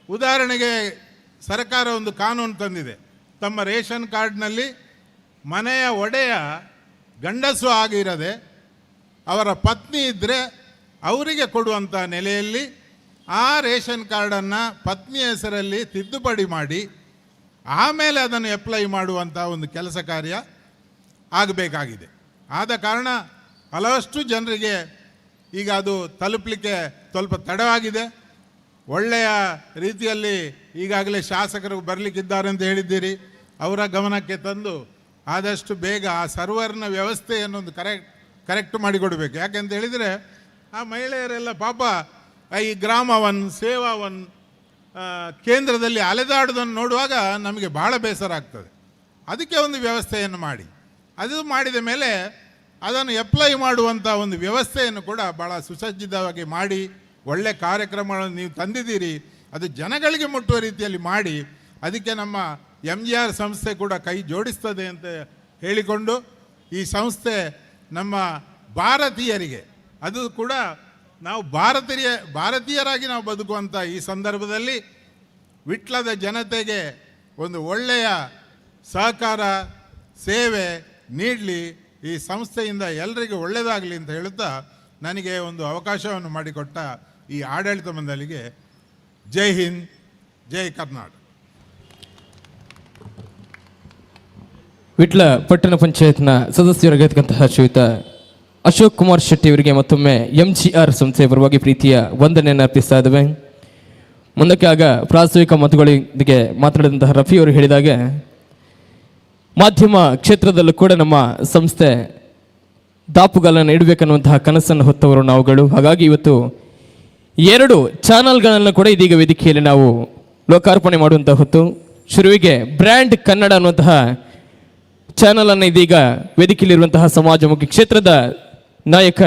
ಉದಾಹರಣೆಗೆ ಸರ್ಕಾರ ಒಂದು ಕಾನೂನು ತಂದಿದೆ, ತಮ್ಮ ರೇಷನ್ ಕಾರ್ಡ್ನಲ್ಲಿ ಮನೆಯ ಒಡೆಯ ಗಂಡಸು ಆಗಿರದೆ ಅವರ ಪತ್ನಿ ಇದ್ದರೆ ಅವರಿಗೆ ಕೊಡುವಂಥ ನೆಲೆಯಲ್ಲಿ ಆ ರೇಷನ್ ಕಾರ್ಡನ್ನು ಪತ್ನಿಯ ಹೆಸರಲ್ಲಿ ತಿದ್ದುಪಡಿ ಮಾಡಿ ಆಮೇಲೆ ಅದನ್ನು ಅಪ್ಲೈ ಮಾಡುವಂಥ ಒಂದು ಕೆಲಸ ಕಾರ್ಯ ಆಗಬೇಕಾಗಿದೆ. ಆದ ಕಾರಣ ಹಲವಷ್ಟು ಜನರಿಗೆ ಈಗ ಅದು ತಲುಪಲಿಕ್ಕೆ ಸ್ವಲ್ಪ ತಡವಾಗಿದೆ. ಒಳ್ಳೆಯ ರೀತಿಯಲ್ಲಿ ಈಗಾಗಲೇ ಶಾಸಕರು ಬರಲಿಕ್ಕಿದ್ದಾರೆ ಅಂತ ಹೇಳಿದ್ದೀರಿ, ಅವರ ಗಮನಕ್ಕೆ ತಂದು ಆದಷ್ಟು ಬೇಗ ಆ ಸರ್ವರ್ನ ವ್ಯವಸ್ಥೆಯನ್ನು ಒಂದು ಕರೆಕ್ಟ್ ಮಾಡಿಕೊಡಬೇಕು. ಯಾಕೆಂತ ಹೇಳಿದರೆ, ಆ ಮಹಿಳೆಯರೆಲ್ಲ ಪಾಪ ಈ ಗ್ರಾಮ1 ಸೇವಾ1 ಕೇಂದ್ರದಲ್ಲಿ ಅಲೆದಾಡುವುದನ್ನು ನೋಡುವಾಗ ನಮಗೆ ಭಾಳ ಬೇಸರ ಆಗ್ತದೆ. ಅದಕ್ಕೆ ಒಂದು ವ್ಯವಸ್ಥೆಯನ್ನು ಮಾಡಿ, ಅದು ಮಾಡಿದ ಮೇಲೆ ಅದನ್ನು ಅಪ್ಲೈ ಮಾಡುವಂಥ ಒಂದು ವ್ಯವಸ್ಥೆಯನ್ನು ಕೂಡ ಭಾಳ ಸುಸಜ್ಜಿತವಾಗಿ ಮಾಡಿ, ಒಳ್ಳೆ ಕಾರ್ಯಕ್ರಮಗಳನ್ನು ನೀವು ತಂದಿದ್ದೀರಿ, ಅದು ಜನಗಳಿಗೆ ಮುಟ್ಟುವ ರೀತಿಯಲ್ಲಿ ಮಾಡಿ, ಅದಕ್ಕೆ ನಮ್ಮ MGR ಸಂಸ್ಥೆ ಕೂಡ ಕೈ ಜೋಡಿಸ್ತದೆ ಅಂತ ಹೇಳಿಕೊಂಡು, ಈ ಸಂಸ್ಥೆ ನಮ್ಮ ಭಾರತೀಯರಿಗೆ, ಅದು ಕೂಡ ನಾವು ಭಾರತೀಯರಾಗಿ ನಾವು ಬದುಕುವಂಥ ಈ ಸಂದರ್ಭದಲ್ಲಿ ವಿಟ್ಲದ ಜನತೆಗೆ ಒಂದು ಒಳ್ಳೆಯ ಸಹಕಾರ ಸೇವೆ ನೀಡಲಿ, ಈ ಸಂಸ್ಥೆಯಿಂದ ಎಲ್ಲರಿಗೂ ಒಳ್ಳೆಯದಾಗಲಿ ಅಂತ ಹೇಳುತ್ತಾ, ನನಗೆ ಒಂದು ಅವಕಾಶವನ್ನು ಮಾಡಿಕೊಟ್ಟ ಈ ಆಡಳಿತ ಮಂಡಳಿಗೆ ಜೈ ಹಿಂದ್, ಜೈ ಕರ್ನಾಟಕ. ವಿಟ್ಲ ಪಟ್ಟಣ ಪಂಚಾಯತ್ನ ಸದಸ್ಯರಾಗಿರ್ತಕ್ಕಂತಹ ಶ್ರೀಯುತ ಅಶೋಕ್ ಕುಮಾರ್ ಶೆಟ್ಟಿ ಅವರಿಗೆ ಮತ್ತೊಮ್ಮೆ MGR ಸಂಸ್ಥೆಯ ಪರವಾಗಿ ಪ್ರೀತಿಯ ವಂದನೆಯನ್ನು ಅರ್ಪಿಸ್ತಾ ಇದ್ದೇವೆ. ಮುಂದಕ್ಕೆ ಆಗ ಪ್ರಾಸ್ತಾವಿಕ ಮಾತುಗಳೊಂದಿಗೆ ಮಾತನಾಡಿದಂತಹ ರಫಿ ಅವರು ಹೇಳಿದಾಗ, ಮಾಧ್ಯಮ ಕ್ಷೇತ್ರದಲ್ಲೂ ಕೂಡ ನಮ್ಮ ಸಂಸ್ಥೆ ದಾಪುಗಾಲನ್ನು ಇಡಬೇಕನ್ನುವಂತಹ ಕನಸನ್ನು ಹೊತ್ತವರು ನಾವುಗಳು. ಹಾಗಾಗಿ ಇವತ್ತು 2 ಚಾನಲ್ಗಳನ್ನು ಕೂಡ ಇದೀಗ ವೇದಿಕೆಯಲ್ಲಿ ನಾವು ಲೋಕಾರ್ಪಣೆ ಮಾಡುವಂತಹ ಹೊತ್ತು. ಶುರುವಿಗೆ ಬ್ರ್ಯಾಂಡ್ ಕನ್ನಡ ಅನ್ನುವಂತಹ ಚಾನಲನ್ನು ಇದೀಗ ವೇದಿಕೆಯಲ್ಲಿರುವಂತಹ ಸಮಾಜಮುಖಿ ಕ್ಷೇತ್ರದ ನಾಯಕ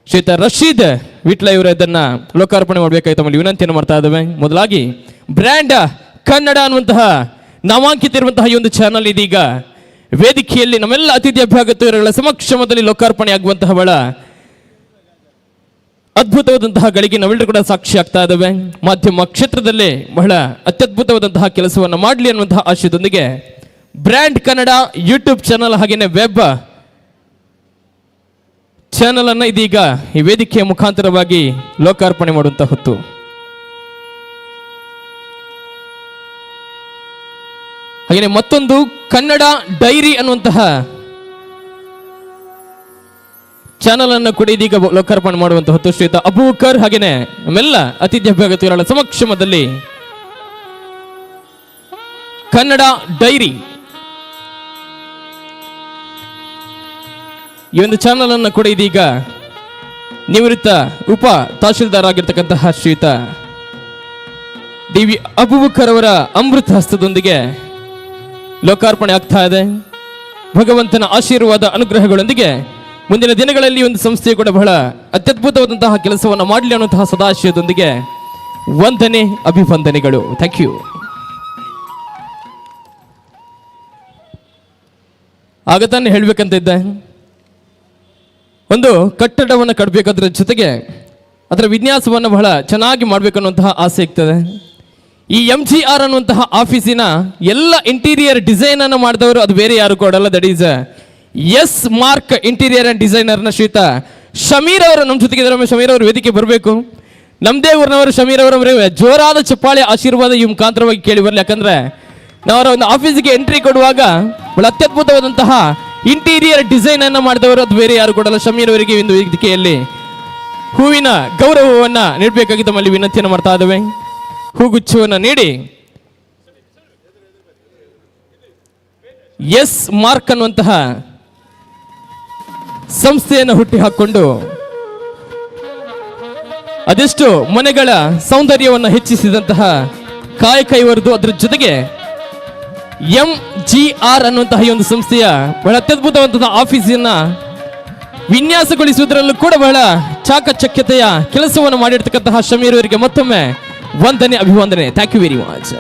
ಶ್ರೀಯುತ ರಶೀದ್ ವಿಟ್ಲ ಇವರು ಇದನ್ನು ಲೋಕಾರ್ಪಣೆ ಮಾಡಬೇಕಾಗಿ ತಮ್ಮಲ್ಲಿ ವಿನಂತಿಯನ್ನು ಮಾಡ್ತಾ ಇದ್ದೇವೆ. ಮೊದಲಾಗಿ ಬ್ರ್ಯಾಂಡ್ ಕನ್ನಡ ಅನ್ನುವಂತಹ ನಾಮಾಂಕಿತ ಇರುವಂತಹ ಈ ಒಂದು ಚಾನಲ್ ಇದೀಗ ವೇದಿಕೆಯಲ್ಲಿ ನಮ್ಮೆಲ್ಲ ಅತಿಥಿ ಅಭ್ಯಾಗತರುಗಳ ಸಮಕ್ಷಮದಲ್ಲಿ ಲೋಕಾರ್ಪಣೆ ಆಗುವಂತಹ ಬಹಳ ಅದ್ಭುತವಾದಂತಹ ಗಳಿಗೆ ನಾವೆಲ್ಲರೂ ಕೂಡ ಸಾಕ್ಷಿ ಆಗ್ತಾ ಇದ್ದೇವೆ. ಮಾಧ್ಯಮ ಕ್ಷೇತ್ರದಲ್ಲಿ ಬಹಳ ಅತ್ಯದ್ಭುತವಾದಂತಹ ಕೆಲಸವನ್ನು ಮಾಡಲಿ ಅನ್ನುವಂತಹ ಆಶಯದೊಂದಿಗೆ ಬ್ರ್ಯಾಂಡ್ ಕನ್ನಡ ಯೂಟ್ಯೂಬ್ ಚಾನಲ್ ಹಾಗೆಯೇ ವೆಬ್ ಚಾನಲ್ ಅನ್ನು ಇದೀಗ ಈ ವೇದಿಕೆಯ ಮುಖಾಂತರವಾಗಿ ಲೋಕಾರ್ಪಣೆ ಮಾಡುವಂತಹ ಹೊತ್ತು. ಹಾಗೆಯೇ ಮತ್ತೊಂದು ಕನ್ನಡ ಡೈರಿ ಅನ್ನುವಂತಹ ಚಾನಲ್ ಅನ್ನು ಕೂಡ ಇದೀಗ ಲೋಕಾರ್ಪಣೆ ಮಾಡುವಂತಹ ಹೊತ್ತು ಶ್ರೀಯುತ ಅಬೂಕರ್ ಹಾಗೇನೆ ನಮ್ಮೆಲ್ಲ ಅತಿಥಿ ಅಭ್ಯರ್ಥಿಗಳ ಸಮಕ್ಷಮದಲ್ಲಿ ಕನ್ನಡ ಡೈರಿ ಈ ಒಂದು ಚಾನಲ್ ಅನ್ನು ಕೂಡ ಇದೀಗ ನಿವೃತ್ತ ಉಪ ತಹಶೀಲ್ದಾರ್ ಆಗಿರ್ತಕ್ಕಂತಹ ಶ್ರೀಯುತ ಡಿ.ವಿ. ಅಬೂಬಕರ್ ಅವರ ಅಮೃತ ಹಸ್ತದೊಂದಿಗೆ ಲೋಕಾರ್ಪಣೆ ಆಗ್ತಾ ಇದೆ. ಭಗವಂತನ ಆಶೀರ್ವಾದ ಅನುಗ್ರಹಗಳೊಂದಿಗೆ ಮುಂದಿನ ದಿನಗಳಲ್ಲಿ ಒಂದು ಸಂಸ್ಥೆಯು ಕೂಡ ಬಹಳ ಅತ್ಯದ್ಭುತವಾದಂತಹ ಕೆಲಸವನ್ನು ಮಾಡಲಿ ಅನ್ನುವಂತಹ ಸದಾಶಯದೊಂದಿಗೆ ವಂದನೆ, ಅಭಿವಂದನೆಗಳು. Thank you. ಆಗ ತಾನೇ ಹೇಳಬೇಕಂತ ಇದ್ದೆ, ಒಂದು ಕಟ್ಟಡವನ್ನು ಕಟ್ಟಬೇಕಾದ್ರ ಜೊತೆಗೆ ಅದರ ವಿನ್ಯಾಸವನ್ನು ಬಹಳ ಚೆನ್ನಾಗಿ ಮಾಡಬೇಕು ಅನ್ನುವಂತಹ ಆಸೆ ಇರ್ತದೆ. ಈ MGR ಅನ್ನುವಂತಹ ಆಫೀಸಿನ ಎಲ್ಲ ಇಂಟೀರಿಯರ್ ಡಿಸೈನ್ ಅನ್ನು ಮಾಡಿದವರು ಅದು ಬೇರೆ ಯಾರು ಕೊಡಲ್ಲ, that is S mark interior and ಡಿಸೈನರ್ನ ಶ್ರೀಯುತ ಶಮೀರ್ ಅವರು ನಮ್ಮ ಜೊತೆಗೆ ಇದ್ದಾರೆ. ಶಮೀರ್ ಅವರು ವೇದಿಕೆ ಬರಬೇಕು. ನಮ್ಮದೇ ಊರಿನವರು ಶಮೀರ್ ಅವರ ಜೋರಾದ ಚಪ್ಪಾಳೆ ಆಶೀರ್ವಾದ ಈ ಮುಖಾಂತರವಾಗಿ ಕೇಳಿ ಬರಲಿ. ಯಾಕಂದ್ರೆ ನಾವು ಅವರ ಒಂದು ಆಫೀಸಿಗೆ ಎಂಟ್ರಿ ಕೊಡುವಾಗ ಬಹಳ ಅತ್ಯದ್ಭುತವಾದಂತಹ ಇಂಟೀರಿಯರ್ ಡಿಸೈನ್ ಅನ್ನು ಮಾಡಿದವರು ಅದು ಬೇರೆ ಯಾರು ಕೊಡಲ್ಲ. ಶಮೀರ್ ಅವರಿಗೆ ಒಂದು ವೇದಿಕೆಯಲ್ಲಿ ಹೂವಿನ ಗೌರವವನ್ನ ನೀಡಬೇಕಾಗಿ ತಮ್ಮಲ್ಲಿ ವಿನಂತಿಯನ್ನು ಮಾಡ್ತಾ ಇದ್ದೇವೆ. ಹೂಗುಚ್ಛವನ್ನು ನೀಡಿ ಎಸ್ ಮಾರ್ಕ್ ಅನ್ನುವಂತಹ ಸಂಸ್ಥೆಯನ್ನು ಹುಟ್ಟಿ ಹಾಕೊಂಡು ಅದೆಷ್ಟು ಮನೆಗಳ ಸೌಂದರ್ಯವನ್ನು ಹೆಚ್ಚಿಸಿದಂತಹ ಕಾಯಕ ಇವರದು. ಅದರ ಜೊತೆಗೆ MGR ಅನ್ನುವಂತಹ ಈ ಒಂದು ಸಂಸ್ಥೆಯ ಬಹಳ ಅತ್ಯದ್ಭುತವಾದಂತಹ ಆಫೀಸನ್ನ ವಿನ್ಯಾಸಗೊಳಿಸುವುದರಲ್ಲೂ ಕೂಡ ಬಹಳ ಚಾಕಚಕ್ಯತೆಯ ಕೆಲಸವನ್ನು ಮಾಡಿರ್ತಕ್ಕಂತಹ ಶಮೀರ್ ಅವರಿಗೆ ಮತ್ತೊಮ್ಮೆ ವಂದನೆ, ಅಭಿವಂದನೆ. Thank you very much.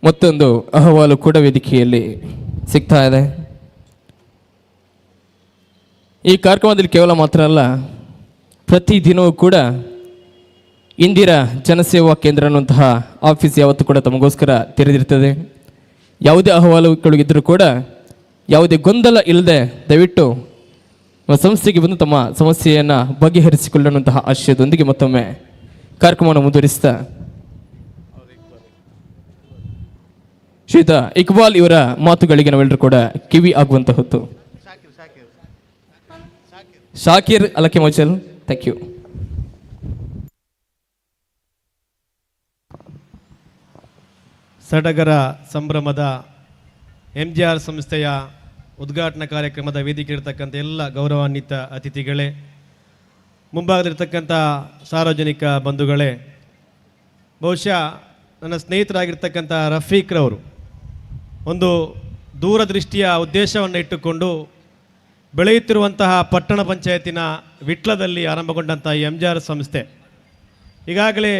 ಮತ್ತೊಂದು ಅಹವಾಲು ಕೂಡ ವೇದಿಕೆಯಲ್ಲಿ ಸಿಗ್ತಾ ಇದೆ. ಈ ಕಾರ್ಯಕ್ರಮದಲ್ಲಿ ಕೇವಲ ಮಾತ್ರ ಅಲ್ಲ, ಪ್ರತಿದಿನವೂ ಕೂಡ ಇಂದಿರಾ ಜನಸೇವಾ ಕೇಂದ್ರ ಅನ್ನುವಂತಹ ಆಫೀಸ್ ಯಾವತ್ತೂ ಕೂಡ ತಮಗೋಸ್ಕರ ತೆರೆದಿರ್ತದೆ. ಯಾವುದೇ ಅಹವಾಲುಗಳಿದ್ದರೂ ಕೂಡ ಯಾವುದೇ ಗೊಂದಲ ಇಲ್ಲದೆ ದಯವಿಟ್ಟು ಸಂಸ್ಥೆಗೆ ಬಂದು ತಮ್ಮ ಸಮಸ್ಯೆಯನ್ನು ಬಗೆಹರಿಸಿಕೊಳ್ಳುವಂತಹ ಆಶಯದೊಂದಿಗೆ ಮತ್ತೊಮ್ಮೆ ಕಾರ್ಯಕ್ರಮವನ್ನು ಮುಂದುವರಿಸ್ತಾ ಶ್ರೀಯುತ ಇಕ್ಬಾಲ್ ಇವರ ಮಾತುಗಳಿಗೆ ನಾವೆಲ್ಲರೂ ಕೂಡ ಕಿವಿ ಆಗುವಂತ ಹೊತ್ತು. Shakir ಅಲಕೆ ಮೋಚಲ್, thank you. ಸಡಗರ ಸಂಭ್ರಮದ MGR ಸಂಸ್ಥೆಯ ಉದ್ಘಾಟನಾ ಕಾರ್ಯಕ್ರಮದ ವೇದಿಕೆ ಇರತಕ್ಕಂಥ ಎಲ್ಲ ಗೌರವಾನ್ವಿತ ಅತಿಥಿಗಳೇ, ಮುಂಭಾಗದಲ್ಲಿರ್ತಕ್ಕಂಥ ಸಾರ್ವಜನಿಕ ಬಂಧುಗಳೇ, ಬಹುಶಃ ನನ್ನ ಸ್ನೇಹಿತರಾಗಿರ್ತಕ್ಕಂಥ ರಫೀಕ್ರವರು ಒಂದು ದೂರದೃಷ್ಟಿಯ ಉದ್ದೇಶವನ್ನು ಇಟ್ಟುಕೊಂಡು ಬೆಳೆಯುತ್ತಿರುವಂತಹ ಪಟ್ಟಣ ಪಂಚಾಯತಿನ ವಿಟ್ಲದಲ್ಲಿ ಆರಂಭಗೊಂಡಂಥ MGR ಸಂಸ್ಥೆ ಈಗಾಗಲೇ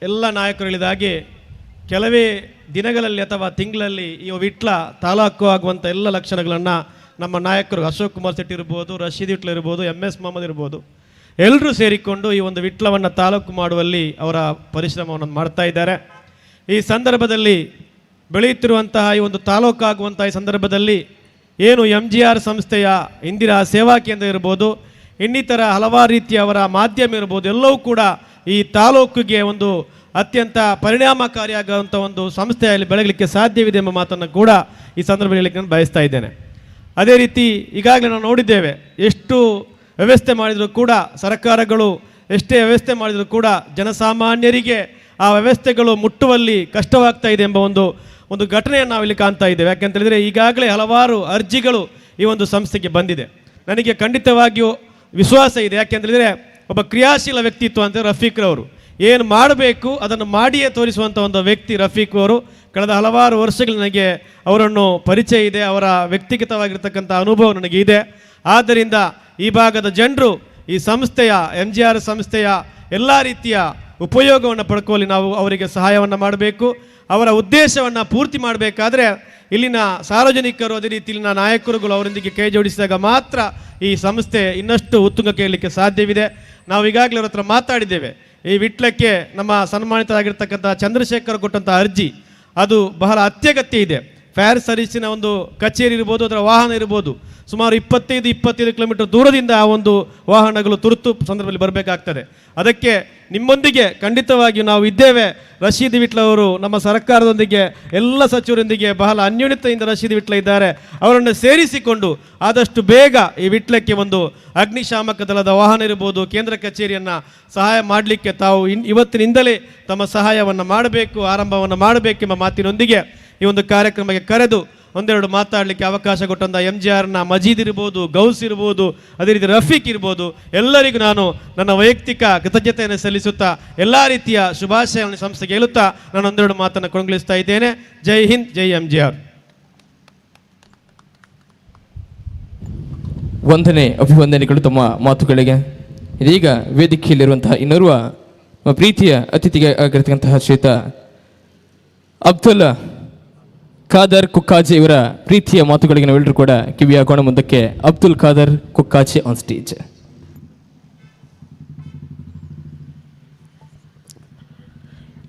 ಎಲ್ಲ ನಾಯಕರು ಹೇಳಿದಾಗೆ ಕೆಲವೇ ದಿನಗಳಲ್ಲಿ ಅಥವಾ ತಿಂಗಳಲ್ಲಿ ಈ ವಿಟ್ಲ ತಾಲೂಕು ಆಗುವಂಥ ಎಲ್ಲ ಲಕ್ಷಣಗಳನ್ನು ನಮ್ಮ ನಾಯಕರು ಅಶೋಕ್ ಕುಮಾರ್ ಶೆಟ್ಟಿ ಇರ್ಬೋದು, ರಶೀದ್ ವಿಟ್ಲ ಇರ್ಬೋದು, MS ಮೊಹಮ್ಮದ್ ಇರ್ಬೋದು, ಎಲ್ಲರೂ ಸೇರಿಕೊಂಡು ಈ ಒಂದು ವಿಟ್ಲವನ್ನು ತಾಲೂಕು ಮಾಡುವಲ್ಲಿ ಅವರ ಪರಿಶ್ರಮವನ್ನು ಮಾಡ್ತಾ ಇದ್ದಾರೆ. ಈ ಸಂದರ್ಭದಲ್ಲಿ ಬೆಳೆಯುತ್ತಿರುವಂತಹ ಈ ಒಂದು ತಾಲೂಕು ಆಗುವಂಥ ಈ ಸಂದರ್ಭದಲ್ಲಿ ಏನು MGR ಸಂಸ್ಥೆಯ ಇಂದಿರಾ ಸೇವಾ ಕೇಂದ್ರ ಇರ್ಬೋದು, ಇನ್ನಿತರ ಹಲವಾರು ರೀತಿಯ ಅವರ ಮಾಧ್ಯಮ ಇರ್ಬೋದು, ಎಲ್ಲವೂ ಕೂಡ ಈ ತಾಲೂಕಿಗೆ ಒಂದು ಅತ್ಯಂತ ಪರಿಣಾಮಕಾರಿಯಾಗುವಂಥ ಒಂದು ಸಂಸ್ಥೆಯಲ್ಲಿ ಬೆಳಗಲಿಕ್ಕೆ ಸಾಧ್ಯವಿದೆ ಎಂಬ ಮಾತನ್ನು ಕೂಡ ಈ ಸಂದರ್ಭದಲ್ಲಿ ಹೇಳಲಿಕ್ಕೆ ನಾನು ಬಯಸ್ತಾ ಇದ್ದೇನೆ. ಅದೇ ರೀತಿ ಈಗಾಗಲೇ ನಾವು ನೋಡಿದ್ದೇವೆ, ಎಷ್ಟು ವ್ಯವಸ್ಥೆ ಮಾಡಿದರೂ ಕೂಡ ಸರ್ಕಾರಗಳು ಎಷ್ಟೇ ವ್ಯವಸ್ಥೆ ಮಾಡಿದರೂ ಕೂಡ ಜನಸಾಮಾನ್ಯರಿಗೆ ಆ ವ್ಯವಸ್ಥೆಗಳು ಮುಟ್ಟುವಲ್ಲಿ ಕಷ್ಟವಾಗ್ತಾ ಇದೆ ಎಂಬ ಒಂದು ಘಟನೆಯನ್ನು ನಾವಿಲ್ಲಿ ಕಾಣ್ತಾ ಇದ್ದೇವೆ. ಯಾಕೆಂತ ಹೇಳಿದರೆ ಈಗಾಗಲೇ ಹಲವಾರು ಅರ್ಜಿಗಳು ಈ ಒಂದು ಸಂಸ್ಥೆಗೆ ಬಂದಿದೆ. ನನಗೆ ಖಂಡಿತವಾಗಿಯೂ ವಿಶ್ವಾಸ ಇದೆ. ಯಾಕೆಂತೇಳಿದರೆ ಒಬ್ಬ ಕ್ರಿಯಾಶೀಲ ವ್ಯಕ್ತಿತ್ವ ಅಂತ ರಫೀಕ್ರವರು ಏನು ಮಾಡಬೇಕು ಅದನ್ನು ಮಾಡಿಯೇ ತೋರಿಸುವಂಥ ಒಂದು ವ್ಯಕ್ತಿ ರಫೀಕ್ ಅವರು. ಕಳೆದ ಹಲವಾರು ವರ್ಷಗಳು ನನಗೆ ಅವರನ್ನು ಪರಿಚಯ ಇದೆ, ಅವರ ವ್ಯಕ್ತಿಗತವಾಗಿರ್ತಕ್ಕಂಥ ಅನುಭವ ನನಗೆ ಇದೆ. ಆದ್ದರಿಂದ ಈ ಭಾಗದ ಜನರು ಈ ಸಂಸ್ಥೆಯ MGR ಸಂಸ್ಥೆಯ ಎಲ್ಲ ರೀತಿಯ ಉಪಯೋಗವನ್ನು ಪಡ್ಕೊಳ್ಳಿ ನಾವು ಅವರಿಗೆ ಸಹಾಯವನ್ನು ಮಾಡಬೇಕು. ಅವರ ಉದ್ದೇಶವನ್ನು ಪೂರ್ತಿ ಮಾಡಬೇಕಾದ್ರೆ ಇಲ್ಲಿನ ಸಾರ್ವಜನಿಕರು ಅದೇ ರೀತಿ ಇಲ್ಲಿನ ನಾಯಕರುಗಳು ಅವರೊಂದಿಗೆ ಕೈ ಜೋಡಿಸಿದಾಗ ಮಾತ್ರ ಈ ಸಂಸ್ಥೆ ಇನ್ನಷ್ಟು ಉತ್ತುಂಗಕ್ಕೆ ಏಳಲಿಕ್ಕೆ ಸಾಧ್ಯವಿದೆ. ನಾವು ಈಗಾಗಲೇ ಅವ್ರ ಹತ್ರ ಮಾತಾಡಿದ್ದೇವೆ. ಈ ವಿಟ್ಲಕ್ಕೆ ನಮ್ಮ ಸನ್ಮಾನಿತರಾಗಿರ್ತಕ್ಕಂಥ ಚಂದ್ರಶೇಖರ್ ಕೊಟ್ಟಂಥ ಅರ್ಜಿ ಅದು ಬಹಳ ಅತ್ಯಗತ್ಯ ಇದೆ. ಫೈರ್ ಸರ್ವಿಸಿನ ಒಂದು ಕಚೇರಿ ಇರ್ಬೋದು, ಅದರ ವಾಹನ ಇರ್ಬೋದು, ಸುಮಾರು 25 ಕಿಲೋಮೀಟರ್ ದೂರದಿಂದ ಆ ಒಂದು ವಾಹನಗಳು ತುರ್ತು ಸಂದರ್ಭದಲ್ಲಿ ಬರಬೇಕಾಗ್ತದೆ. ಅದಕ್ಕೆ ನಿಮ್ಮೊಂದಿಗೆ ಖಂಡಿತವಾಗಿಯೂ ನಾವು ಇದ್ದೇವೆ. ರಶೀದ್ ವಿಟ್ಲ ಅವರು ನಮ್ಮ ಸರ್ಕಾರದೊಂದಿಗೆ ಎಲ್ಲ ಸಚಿವರೊಂದಿಗೆ ಬಹಳ ಅನ್ಯೋನ್ಯತೆಯಿಂದ ರಶೀದ್ ವಿಟ್ಲ ಇದ್ದಾರೆ. ಅವರನ್ನು ಸೇರಿಸಿಕೊಂಡು ಆದಷ್ಟು ಬೇಗ ಈ ವಿಟ್ಲಕ್ಕೆ ಒಂದು ಅಗ್ನಿಶಾಮಕ ದಳದ ವಾಹನ ಇರ್ಬೋದು, ಕೇಂದ್ರ ಕಚೇರಿಯನ್ನು ಸಹಾಯ ಮಾಡಲಿಕ್ಕೆ ತಾವು ಇವತ್ತಿನಿಂದಲೇ ತಮ್ಮ ಸಹಾಯವನ್ನು ಮಾಡಬೇಕು, ಆರಂಭವನ್ನು ಮಾಡಬೇಕೆಂಬ ಮಾತಿನೊಂದಿಗೆ ಈ ಒಂದು ಕಾರ್ಯಕ್ರಮಕ್ಕೆ ಕರೆದು ಒಂದೆರಡು ಮಾತಾಡಲಿಕ್ಕೆ ಅವಕಾಶ ಕೊಟ್ಟಂಥ MGRನ ಮಜೀದ್ ಇರ್ಬೋದು, ಗೌಸ್ ಇರ್ಬೋದು, ಅದೇ ರೀತಿ ರಫೀಕ್ ಇರ್ಬೋದು, ಎಲ್ಲರಿಗೂ ನಾನು ನನ್ನ ವೈಯಕ್ತಿಕ ಕೃತಜ್ಞತೆಯನ್ನು ಸಲ್ಲಿಸುತ್ತಾ ಎಲ್ಲ ರೀತಿಯ ಶುಭಾಶಯಗಳನ್ನು ಸಂಸ್ಥೆಗೆ ಹೇಳುತ್ತಾ ನಾನು ಒಂದೆರಡು ಮಾತನ್ನು ಕೊನೆಗೊಳಿಸ್ತಾ ಇದ್ದೇನೆ. ಜೈ ಹಿಂದ್, ಜೈ MGR. ವಂದನೆ, ಅಭಿವಂದನೆಗಳು ತಮ್ಮ ಮಾತುಗಳಿಗೆ. ಇದೀಗ ವೇದಿಕೆಯಲ್ಲಿರುವಂತಹ ಇನ್ನೋರ್ವ ಪ್ರೀತಿಯ ಅತಿಥಿಗೆ ಆಗಿರತಕ್ಕಂತಹ ಶ್ರೀಯುತ ಅಬ್ದುಲ್ ಖಾದರ್ ಕುಕ್ಕಾಜಿ ಇವರ ಪ್ರೀತಿಯ ಮಾತುಗಳಿಗೆ ನಾವೆಲ್ಲರೂ ಕೂಡ ಕಿವಿಯಾಗೋಣ. ಮುಂದಕ್ಕೆ ಅಬ್ದುಲ್ ಖಾದರ್ ಕುಕ್ಕಾಜಿ ಆನ್ ಸ್ಟೇಜ್.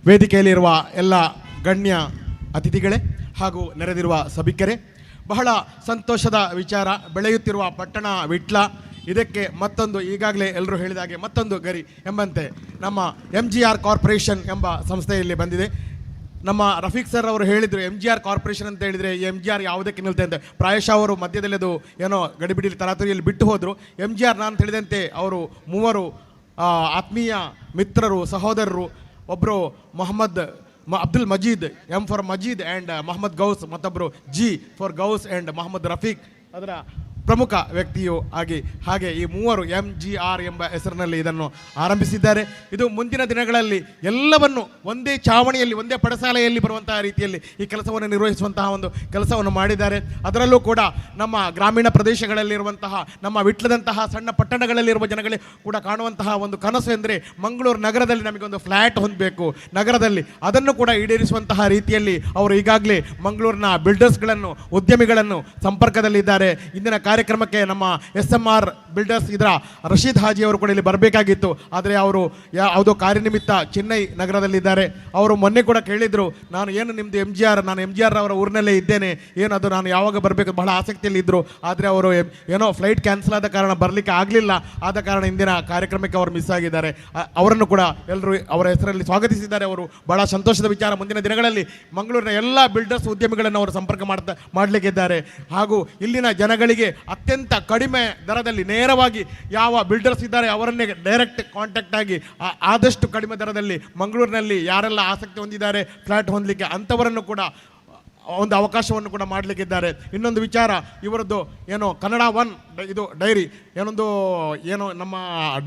ವೇದಿಕೆಯಲ್ಲಿರುವ ಎಲ್ಲ ಗಣ್ಯ ಅತಿಥಿಗಳೇ ಹಾಗೂ ನೆರೆದಿರುವ ಸಭಿಕರೇ, ಬಹಳ ಸಂತೋಷದ ವಿಚಾರ. ಬೆಳೆಯುತ್ತಿರುವ ಪಟ್ಟಣ ವಿಟ್ಲ, ಇದಕ್ಕೆ ಮತ್ತೊಂದು ಈಗಾಗಲೇ ಎಲ್ಲರೂ ಹೇಳಿದಾಗೆ ಮತ್ತೊಂದು ಗರಿ ಎಂಬಂತೆ ನಮ್ಮ MGR ಕಾರ್ಪೊರೇಷನ್ ಎಂಬ ಸಂಸ್ಥೆಯಲ್ಲಿ ಬಂದಿದೆ. ನಮ್ಮ ರಫೀಕ್ ಸರ್ ಅವರು ಹೇಳಿದರು MGR ಕಾರ್ಪೊರೇಷನ್ ಅಂತ ಹೇಳಿದರೆ MGR ಯಾವುದಕ್ಕೆ ನಿಲ್ತೆ ಅಂತ. ಪ್ರಾಯಶಃ ಅವರು ಮಧ್ಯದಲ್ಲಿ ಅದು ಏನೋ ಗಡಿಬಿಡಿ ತರಾತುರಿಯಲ್ಲಿ ಬಿಟ್ಟು ಹೋದರು. MGR ನಾನು ತಿಳಿದಂತೆ ಅವರು ಮೂವರು ಆತ್ಮೀಯ ಮಿತ್ರರು, ಸಹೋದರರು. ಒಬ್ಬರು Abdul Majeed, M for Majeed and Mohammed Ghouse, ಮತ್ತೊಬ್ಬರು G for Ghouse and Mohammed Rafiq ಅದರ ಪ್ರಮುಖ ವ್ಯಕ್ತಿಯು ಹಾಗೆ ಈ ಮೂವರು MGR ಎಂಬ ಹೆಸರಿನಲ್ಲಿ ಇದನ್ನು ಆರಂಭಿಸಿದ್ದಾರೆ. ಇದು ಮುಂದಿನ ದಿನಗಳಲ್ಲಿ ಎಲ್ಲವನ್ನು ಒಂದೇ ಚಾವಣಿಯಲ್ಲಿ, ಒಂದೇ ಪಡಸಾಲೆಯಲ್ಲಿ ಬರುವಂತಹ ರೀತಿಯಲ್ಲಿ ಈ ಕೆಲಸವನ್ನು ನಿರ್ವಹಿಸುವಂತಹ ಒಂದು ಕೆಲಸವನ್ನು ಮಾಡಿದ್ದಾರೆ. ಅದರಲ್ಲೂ ಕೂಡ ನಮ್ಮ ಗ್ರಾಮೀಣ ಪ್ರದೇಶಗಳಲ್ಲಿರುವಂತಹ, ನಮ್ಮ ವಿಟ್ಲದಂತಹ ಸಣ್ಣ ಪಟ್ಟಣಗಳಲ್ಲಿರುವ ಜನಗಳಿಗೆ ಕೂಡ ಕಾಣುವಂತಹ ಒಂದು ಕನಸು ಎಂದರೆ ಮಂಗಳೂರು ನಗರದಲ್ಲಿ ನಮಗೊಂದು ಫ್ಲ್ಯಾಟ್ ಹೊಂದಬೇಕು ನಗರದಲ್ಲಿ. ಅದನ್ನು ಕೂಡ ಈಡೇರಿಸುವಂತಹ ರೀತಿಯಲ್ಲಿ ಅವರು ಈಗಾಗಲೇ ಮಂಗಳೂರಿನ ಬಿಲ್ಡರ್ಸ್ಗಳನ್ನು, ಉದ್ಯಮಿಗಳನ್ನು ಸಂಪರ್ಕದಲ್ಲಿದ್ದಾರೆ. ಇಂದಿನ ಕಾರ್ಯಕ್ರಮಕ್ಕೆ ನಮ್ಮ SMR ಬಿಲ್ಡರ್ಸ್ ಇದರ ರಶೀದ್ ಹಾಜಿ ಅವರು ಕೂಡ ಇಲ್ಲಿ ಬರಬೇಕಾಗಿತ್ತು. ಆದರೆ ಅವರು ಯಾವುದೋ ಕಾರ್ಯನಿಮಿತ್ತ ಚೆನ್ನೈ ನಗರದಲ್ಲಿದ್ದಾರೆ. ಅವರು ಮೊನ್ನೆ ಕೂಡ ಕೇಳಿದರು, ನಾನು ಏನು ನಿಮ್ಮದು ನಾನು MGR ಅವರ ಊರಿನಲ್ಲೇ ಇದ್ದೇನೆ, ಏನದು ನಾನು ಯಾವಾಗ ಬರಬೇಕು ಬಹಳ ಆಸಕ್ತಿಯಲ್ಲಿ ಇದ್ದರು. ಆದರೆ ಅವರು ಏನೋ ಫ್ಲೈಟ್ ಕ್ಯಾನ್ಸಲ್ ಆದ ಕಾರಣ ಬರಲಿಕ್ಕೆ ಆಗಲಿಲ್ಲ. ಆದ ಕಾರಣ ಇಂದಿನ ಕಾರ್ಯಕ್ರಮಕ್ಕೆ ಅವರು ಮಿಸ್ ಆಗಿದ್ದಾರೆ. ಅವರನ್ನು ಕೂಡ ಎಲ್ಲರೂ ಅವರ ಹೆಸರಲ್ಲಿ ಸ್ವಾಗತಿಸಿದ್ದಾರೆ. ಅವರು ಬಹಳ ಸಂತೋಷದ ವಿಚಾರ. ಮುಂದಿನ ದಿನಗಳಲ್ಲಿ ಮಂಗಳೂರಿನ ಎಲ್ಲ ಬಿಲ್ಡರ್ಸ್ ಉದ್ಯಮಿಗಳನ್ನು ಅವರು ಸಂಪರ್ಕ ಮಾಡಲಿಕ್ಕಿದ್ದಾರೆ. ಹಾಗೂ ಇಲ್ಲಿನ ಜನಗಳಿಗೆ ಅತ್ಯಂತ ಕಡಿಮೆ ದರದಲ್ಲಿ ನೇರವಾಗಿ ಯಾವ ಬಿಲ್ಡರ್ಸ್ ಇದ್ದಾರೆ ಅವರನ್ನೇ ಡೈರೆಕ್ಟ್ ಕಾಂಟ್ಯಾಕ್ಟ್ ಆಗಿ ಆದಷ್ಟು ಕಡಿಮೆ ದರದಲ್ಲಿ ಮಂಗಳೂರಿನಲ್ಲಿ ಯಾರೆಲ್ಲ ಆಸಕ್ತಿ ಹೊಂದಿದ್ದಾರೆ ಫ್ಲ್ಯಾಟ್ ಹೊಂದಲಿಕ್ಕೆ ಅಂಥವರನ್ನು ಕೂಡ ಒಂದು ಅವಕಾಶವನ್ನು ಕೂಡ ಮಾಡಲಿಕ್ಕಿದ್ದಾರೆ. ಇನ್ನೊಂದು ವಿಚಾರ, ಇವರದ್ದು ಏನೋ ಕನ್ನಡ 1 ಇದು ಡೈರಿ ಏನೋ ನಮ್ಮ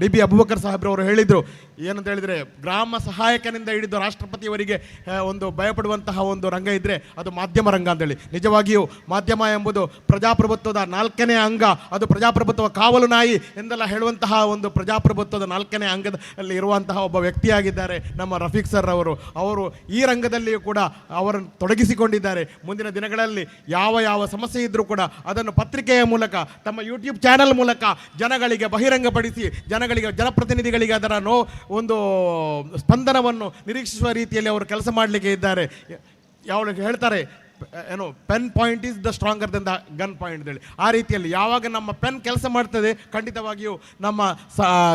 DB ಅಬೂಬಕರ್ ಸಾಹೇಬ್ರವರು ಹೇಳಿದರು. ಏನಂತ ಹೇಳಿದರೆ, ಗ್ರಾಮ ಸಹಾಯಕನಿಂದ ಹಿಡಿದು ರಾಷ್ಟ್ರಪತಿಯವರಿಗೆ ಒಂದು ಭಯಪಡುವಂತಹ ಒಂದು ರಂಗ ಇದ್ದರೆ ಅದು ಮಾಧ್ಯಮ ರಂಗ ಅಂತೇಳಿ. ನಿಜವಾಗಿಯೂ ಮಾಧ್ಯಮ ಎಂಬುದು ಪ್ರಜಾಪ್ರಭುತ್ವದ 4ನೇ ಅಂಗ. ಅದು ಪ್ರಜಾಪ್ರಭುತ್ವ ಕಾವಲು ನಾಯಿ ಎಂದೆಲ್ಲ ಹೇಳುವಂತಹ ಒಂದು ಪ್ರಜಾಪ್ರಭುತ್ವದ 4ನೇ ಅಂಗದಲ್ಲಿ ಇರುವಂತಹ ಒಬ್ಬ ವ್ಯಕ್ತಿಯಾಗಿದ್ದಾರೆ ನಮ್ಮ ರಫೀಕ್ ಸರ್ ಅವರು. ಅವರು ಈ ರಂಗದಲ್ಲಿಯೂ ಕೂಡ ಅವರನ್ನು ತೊಡಗಿಸಿಕೊಂಡಿದ್ದಾರೆ. ಮುಂದಿನ ದಿನಗಳಲ್ಲಿ ಯಾವ ಸಮಸ್ಯೆ ಇದ್ದರೂ ಕೂಡ ಅದನ್ನು ಪತ್ರಿಕೆಯ ಮೂಲಕ, ತಮ್ಮ YouTube ಚಾನೆಲ್ ಮೂಲಕ ಜನಗಳಿಗೆ ಬಹಿರಂಗಪಡಿಸಿ ಜನಪ್ರತಿನಿಧಿಗಳಿಗೆ ಅದರ ಒಂದು ಸ್ಪಂದನವನ್ನು ನಿರೀಕ್ಷಿಸುವ ರೀತಿಯಲ್ಲಿ ಅವರು ಕೆಲಸ ಮಾಡಲಿಕ್ಕೆ ಇದ್ದಾರೆ. ಹೇಳ್ತಾರೆ ಏನು, pen point is the stronger then the gun point ಅಂತೇಳಿ. ಆ ರೀತಿಯಲ್ಲಿ ಯಾವಾಗ ನಮ್ಮ ಪೆನ್ ಕೆಲಸ ಮಾಡ್ತದೆ ಖಂಡಿತವಾಗಿಯೂ ನಮ್ಮ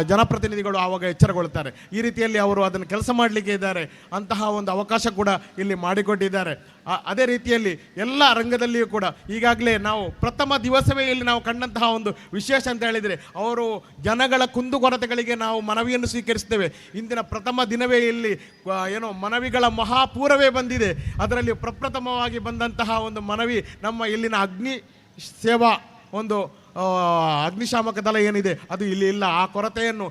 ಜನಪ್ರತಿನಿಧಿಗಳು ಆವಾಗ ಎಚ್ಚರಗೊಳ್ಳುತ್ತಾರೆ. ಈ ರೀತಿಯಲ್ಲಿ ಅವರು ಅದನ್ನು ಕೆಲಸ ಮಾಡಲಿಕ್ಕೆ ಇದ್ದಾರೆ. ಅಂತಹ ಒಂದು ಅವಕಾಶ ಕೂಡ ಇಲ್ಲಿ ಮಾಡಿಕೊಟ್ಟಿದ್ದಾರೆ. ಅದೇ ರೀತಿಯಲ್ಲಿ ಎಲ್ಲ ರಂಗದಲ್ಲಿಯೂ ಕೂಡ ಈಗಾಗಲೇ ನಾವು ಪ್ರಥಮ ದಿವಸವೇ ಇಲ್ಲಿ ನಾವು ಕಂಡಂತಹ ಒಂದು ವಿಶೇಷ ಅಂತ ಹೇಳಿದರೆ, ಅವರು ಜನಗಳ ಕುಂದುಕೊರತೆಗಳಿಗೆ ನಾವು ಮನವಿಯನ್ನು ಸ್ವೀಕರಿಸ್ತೇವೆ. ಇಂದಿನ ಪ್ರಥಮ ದಿನವೇ ಇಲ್ಲಿ ಮನವಿಗಳ ಮಹಾಪೂರವೇ ಬಂದಿದೆ. ಅದರಲ್ಲಿ ಪ್ರಪ್ರಥಮವಾಗಿ ಬಂದಂತಹ ಒಂದು ಮನವಿ ನಮ್ಮ ಇಲ್ಲಿನ ಅಗ್ನಿ ಸೇವಾ ಒಂದು ಅಗ್ನಿಶಾಮಕ ದಳ ಏನಿದೆ ಅದು ಇಲ್ಲಿ ಇಲ್ಲ. ಆ ಕೊರತೆಯನ್ನು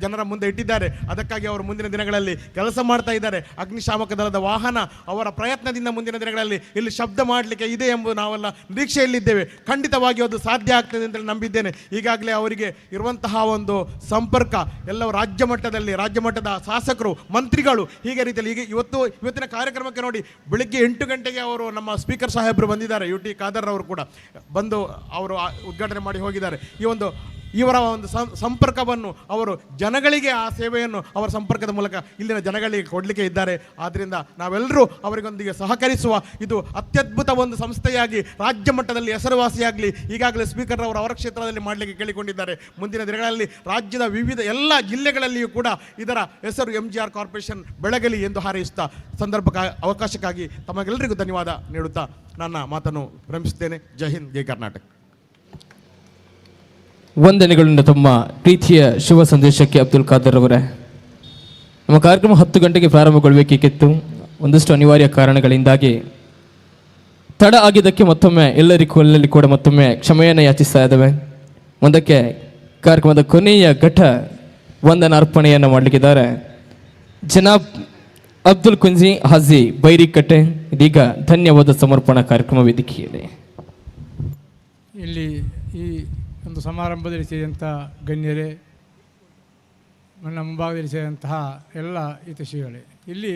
ಜನರ ಮುಂದೆ ಇಟ್ಟಿದ್ದಾರೆ. ಅದಕ್ಕಾಗಿ ಅವರು ಮುಂದಿನ ದಿನಗಳಲ್ಲಿ ಕೆಲಸ ಮಾಡ್ತಾ ಇದ್ದಾರೆ. ಅಗ್ನಿಶಾಮಕ ದಳದ ವಾಹನ ಅವರ ಪ್ರಯತ್ನದಿಂದ ಮುಂದಿನ ದಿನಗಳಲ್ಲಿ ಇಲ್ಲಿ ಶಬ್ದ ಮಾಡಲಿಕ್ಕೆ ಇದೆ ಎಂಬುದು ನಾವೆಲ್ಲ ನಿರೀಕ್ಷೆಯಲ್ಲಿದ್ದೇವೆ. ಖಂಡಿತವಾಗಿ ಅದು ಸಾಧ್ಯ ಆಗ್ತದೆ ಅಂತ ನಂಬಿದ್ದೇನೆ. ಈಗಾಗಲೇ ಅವರಿಗೆ ಇರುವಂತಹ ಒಂದು ಸಂಪರ್ಕ ಎಲ್ಲವೂ ರಾಜ್ಯ ಮಟ್ಟದ ಶಾಸಕರು, ಮಂತ್ರಿಗಳು, ಹೀಗೆ ರೀತಿಯಲ್ಲಿ ಇವತ್ತಿನ ಕಾರ್ಯಕ್ರಮಕ್ಕೆ ನೋಡಿ, ಬೆಳಿಗ್ಗೆ 8 ಗಂಟೆಗೆ ಅವರು ನಮ್ಮ ಸ್ಪೀಕರ್ ಸಾಹೇಬರು ಬಂದಿದ್ದಾರೆ. UT ಖಾದರ್ ಅವರು ಕೂಡ ಬಂದು ಅವರು ಉದ್ಘಾಟನೆ ಮಾಡಿ ಹೋಗಿದ್ದಾರೆ. ಈ ಒಂದು ಇವರ ಒಂದು ಸಂಪರ್ಕವನ್ನು ಅವರು ಜನಗಳಿಗೆ ಆ ಸೇವೆಯನ್ನು ಅವರ ಸಂಪರ್ಕದ ಮೂಲಕ ಇಲ್ಲಿನ ಜನಗಳಿಗೆ ಕೊಡಲಿಕ್ಕೆ ಇದ್ದಾರೆ. ಆದ್ದರಿಂದ ನಾವೆಲ್ಲರೂ ಅವರಿಗೊಂದಿಗೆ ಸಹಕರಿಸುವ ಇದು ಅತ್ಯದ್ಭುತ ಒಂದು ಸಂಸ್ಥೆಯಾಗಿ ರಾಜ್ಯ ಮಟ್ಟದಲ್ಲಿ ಹೆಸರುವಾಸಿಯಾಗಲಿ ಈಗಾಗಲೇ ಸ್ಪೀಕರ್ ಅವರು ಅವರ ಕ್ಷೇತ್ರದಲ್ಲಿ ಮಾಡಲಿಕ್ಕೆ ಕೇಳಿಕೊಂಡಿದ್ದಾರೆ. ಮುಂದಿನ ದಿನಗಳಲ್ಲಿ ರಾಜ್ಯದ ವಿವಿಧ ಎಲ್ಲ ಜಿಲ್ಲೆಗಳಲ್ಲಿಯೂ ಕೂಡ ಇದರ ಹೆಸರು MGR ಕಾರ್ಪೊರೇಷನ್ ಬೆಳಗಲಿ ಎಂದು ಹಾರೈಸುತ್ತಾ ಅವಕಾಶಕ್ಕಾಗಿ ತಮಗೆಲ್ಲರಿಗೂ ಧನ್ಯವಾದ ನೀಡುತ್ತಾ ನನ್ನ ಮಾತನ್ನು ವಿರಮಿಸುತ್ತೇನೆ. ಜೈ ಹಿಂದ್, ಜೈ ಕರ್ನಾಟಕ. ವಂದನೆಗಳಿಂದ ತಮ್ಮ ಪ್ರೀತಿಯ ಶುಭ ಸಂದೇಶಕ್ಕೆ ಅಬ್ದುಲ್ ಖಾದರ್ ಅವರೇ. ನಮ್ಮ ಕಾರ್ಯಕ್ರಮ 10 ಗಂಟೆಗೆ ಪ್ರಾರಂಭಗೊಳ್ಳಬೇಕಿತ್ತು. ಒಂದಷ್ಟು ಅನಿವಾರ್ಯ ಕಾರಣಗಳಿಂದಾಗಿ ತಡ ಆಗಿದ್ದಕ್ಕೆ ಮತ್ತೊಮ್ಮೆ ಎಲ್ಲರಿಗೂ ಕೂಡ ಮತ್ತೊಮ್ಮೆ ಕ್ಷಮೆಯನ್ನು ಯಾಚಿಸ್ತಾ ಇದ್ದೇವೆ. ಮುಂದಕ್ಕೆ ಕಾರ್ಯಕ್ರಮದ ಕೊನೆಯ ಘಟ್ಟ ವಂದನಾರ್ಪಣೆಯನ್ನು ಮಾಡಲಿಕ್ಕಿದ್ದಾರೆ ಜನಾಬ್ ಅಬ್ದುಲ್ ಕುಂಜಿ ಹಾಜಿ ಬೈರಿಕಟ್ಟೆ. ಇದೀಗ ಧನ್ಯವಾದ ಸಮರ್ಪಣಾ ಕಾರ್ಯಕ್ರಮ ವೇದಿಕೆಯಲ್ಲಿ ಇಲ್ಲಿ ಈ ಒಂದು ಸಮಾರಂಭದಲ್ಲಿ ಸೇರಿದಂಥ ಗಣ್ಯರೇ, ನನ್ನ ಮುಂಭಾಗದಲ್ಲಿ ಸೇರಿದಂತಹ ಎಲ್ಲ ಹಿತೈಷಿಗಳೇ, ಇಲ್ಲಿ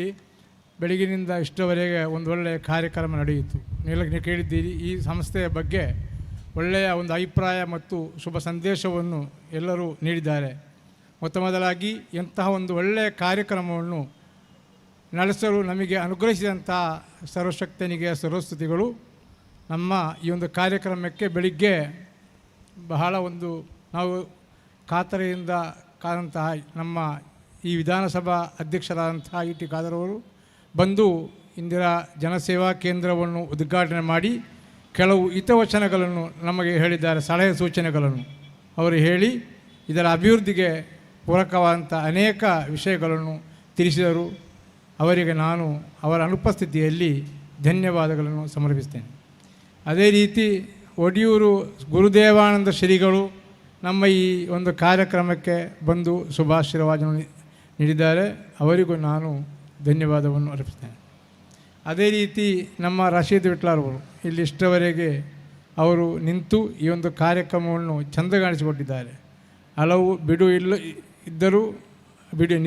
ಬೆಳಗಿನಿಂದ ಇಷ್ಟವರೆಗೆ ಒಂದು ಒಳ್ಳೆಯ ಕಾರ್ಯಕ್ರಮ ನಡೆಯಿತು. ನೀವು ಕೇಳಿದ್ದೀರಿ, ಈ ಸಂಸ್ಥೆಯ ಬಗ್ಗೆ ಒಳ್ಳೆಯ ಒಂದು ಅಭಿಪ್ರಾಯ ಮತ್ತು ಶುಭ ಸಂದೇಶವನ್ನು ಎಲ್ಲರೂ ನೀಡಿದ್ದಾರೆ. ಮೊದಲಾಗಿ ಎಂತಹ ಒಂದು ಒಳ್ಳೆಯ ಕಾರ್ಯಕ್ರಮವನ್ನು ನಡೆಸಲು ನಮಗೆ ಅನುಗ್ರಹಿಸಿದಂಥ ಸರ್ವಶಕ್ತನಿಗೆ ಸರ್ವಸ್ತುತಿಗಳು. ನಮ್ಮ ಈ ಒಂದು ಕಾರ್ಯಕ್ರಮಕ್ಕೆ ಬೆಳಿಗ್ಗೆ ಬಹಳ ಒಂದು ನಾವು ಕಾತರೆಯಿಂದ ಕಾದಂತಹ ನಮ್ಮ ಈ ವಿಧಾನಸಭಾ ಅಧ್ಯಕ್ಷರಾದಂತಹ ಇ ಟಿ ಖಾದರ್ ಅವರು ಬಂದು ಇಂದಿರಾ ಜನಸೇವಾ ಕೇಂದ್ರವನ್ನು ಉದ್ಘಾಟನೆ ಮಾಡಿ ಕೆಲವು ಹಿತವಚನಗಳನ್ನು ನಮಗೆ ಹೇಳಿದ್ದಾರೆ, ಸಲಹೆ ಸೂಚನೆಗಳನ್ನು ಅವರು ಹೇಳಿ ಇದರ ಅಭಿವೃದ್ಧಿಗೆ ಪೂರಕವಾದಂಥ ಅನೇಕ ವಿಷಯಗಳನ್ನು ತಿಳಿಸಿದರು. ಅವರಿಗೆ ನಾನು ಅವರ ಅನುಪಸ್ಥಿತಿಯಲ್ಲಿ ಧನ್ಯವಾದಗಳನ್ನು ಸಮರ್ಪಿಸ್ತೇನೆ. ಅದೇ ರೀತಿ ಒಡಿಯೂರು ಗುರುದೇವಾನಂದ ಶ್ರೀಗಳು ನಮ್ಮ ಈ ಒಂದು ಕಾರ್ಯಕ್ರಮಕ್ಕೆ ಬಂದು ಶುಭಾಶೀರ್ವಾದವನ್ನು ನೀಡಿದ್ದಾರೆ. ಅವರಿಗೂ ನಾನು ಧನ್ಯವಾದವನ್ನು ಅರ್ಪಿಸ್ತೇನೆ. ಅದೇ ರೀತಿ ನಮ್ಮ ರಶೀದ್ ವಿಟ್ಲಾರವರು ಇಲ್ಲಿ ಇಷ್ಟವರೆಗೆ ಅವರು ನಿಂತು ಈ ಒಂದು ಕಾರ್ಯಕ್ರಮವನ್ನು ಚಂದಗಾಣಿಸಿಕೊಟ್ಟಿದ್ದಾರೆ. ಹಲವು ಇದ್ದರೂ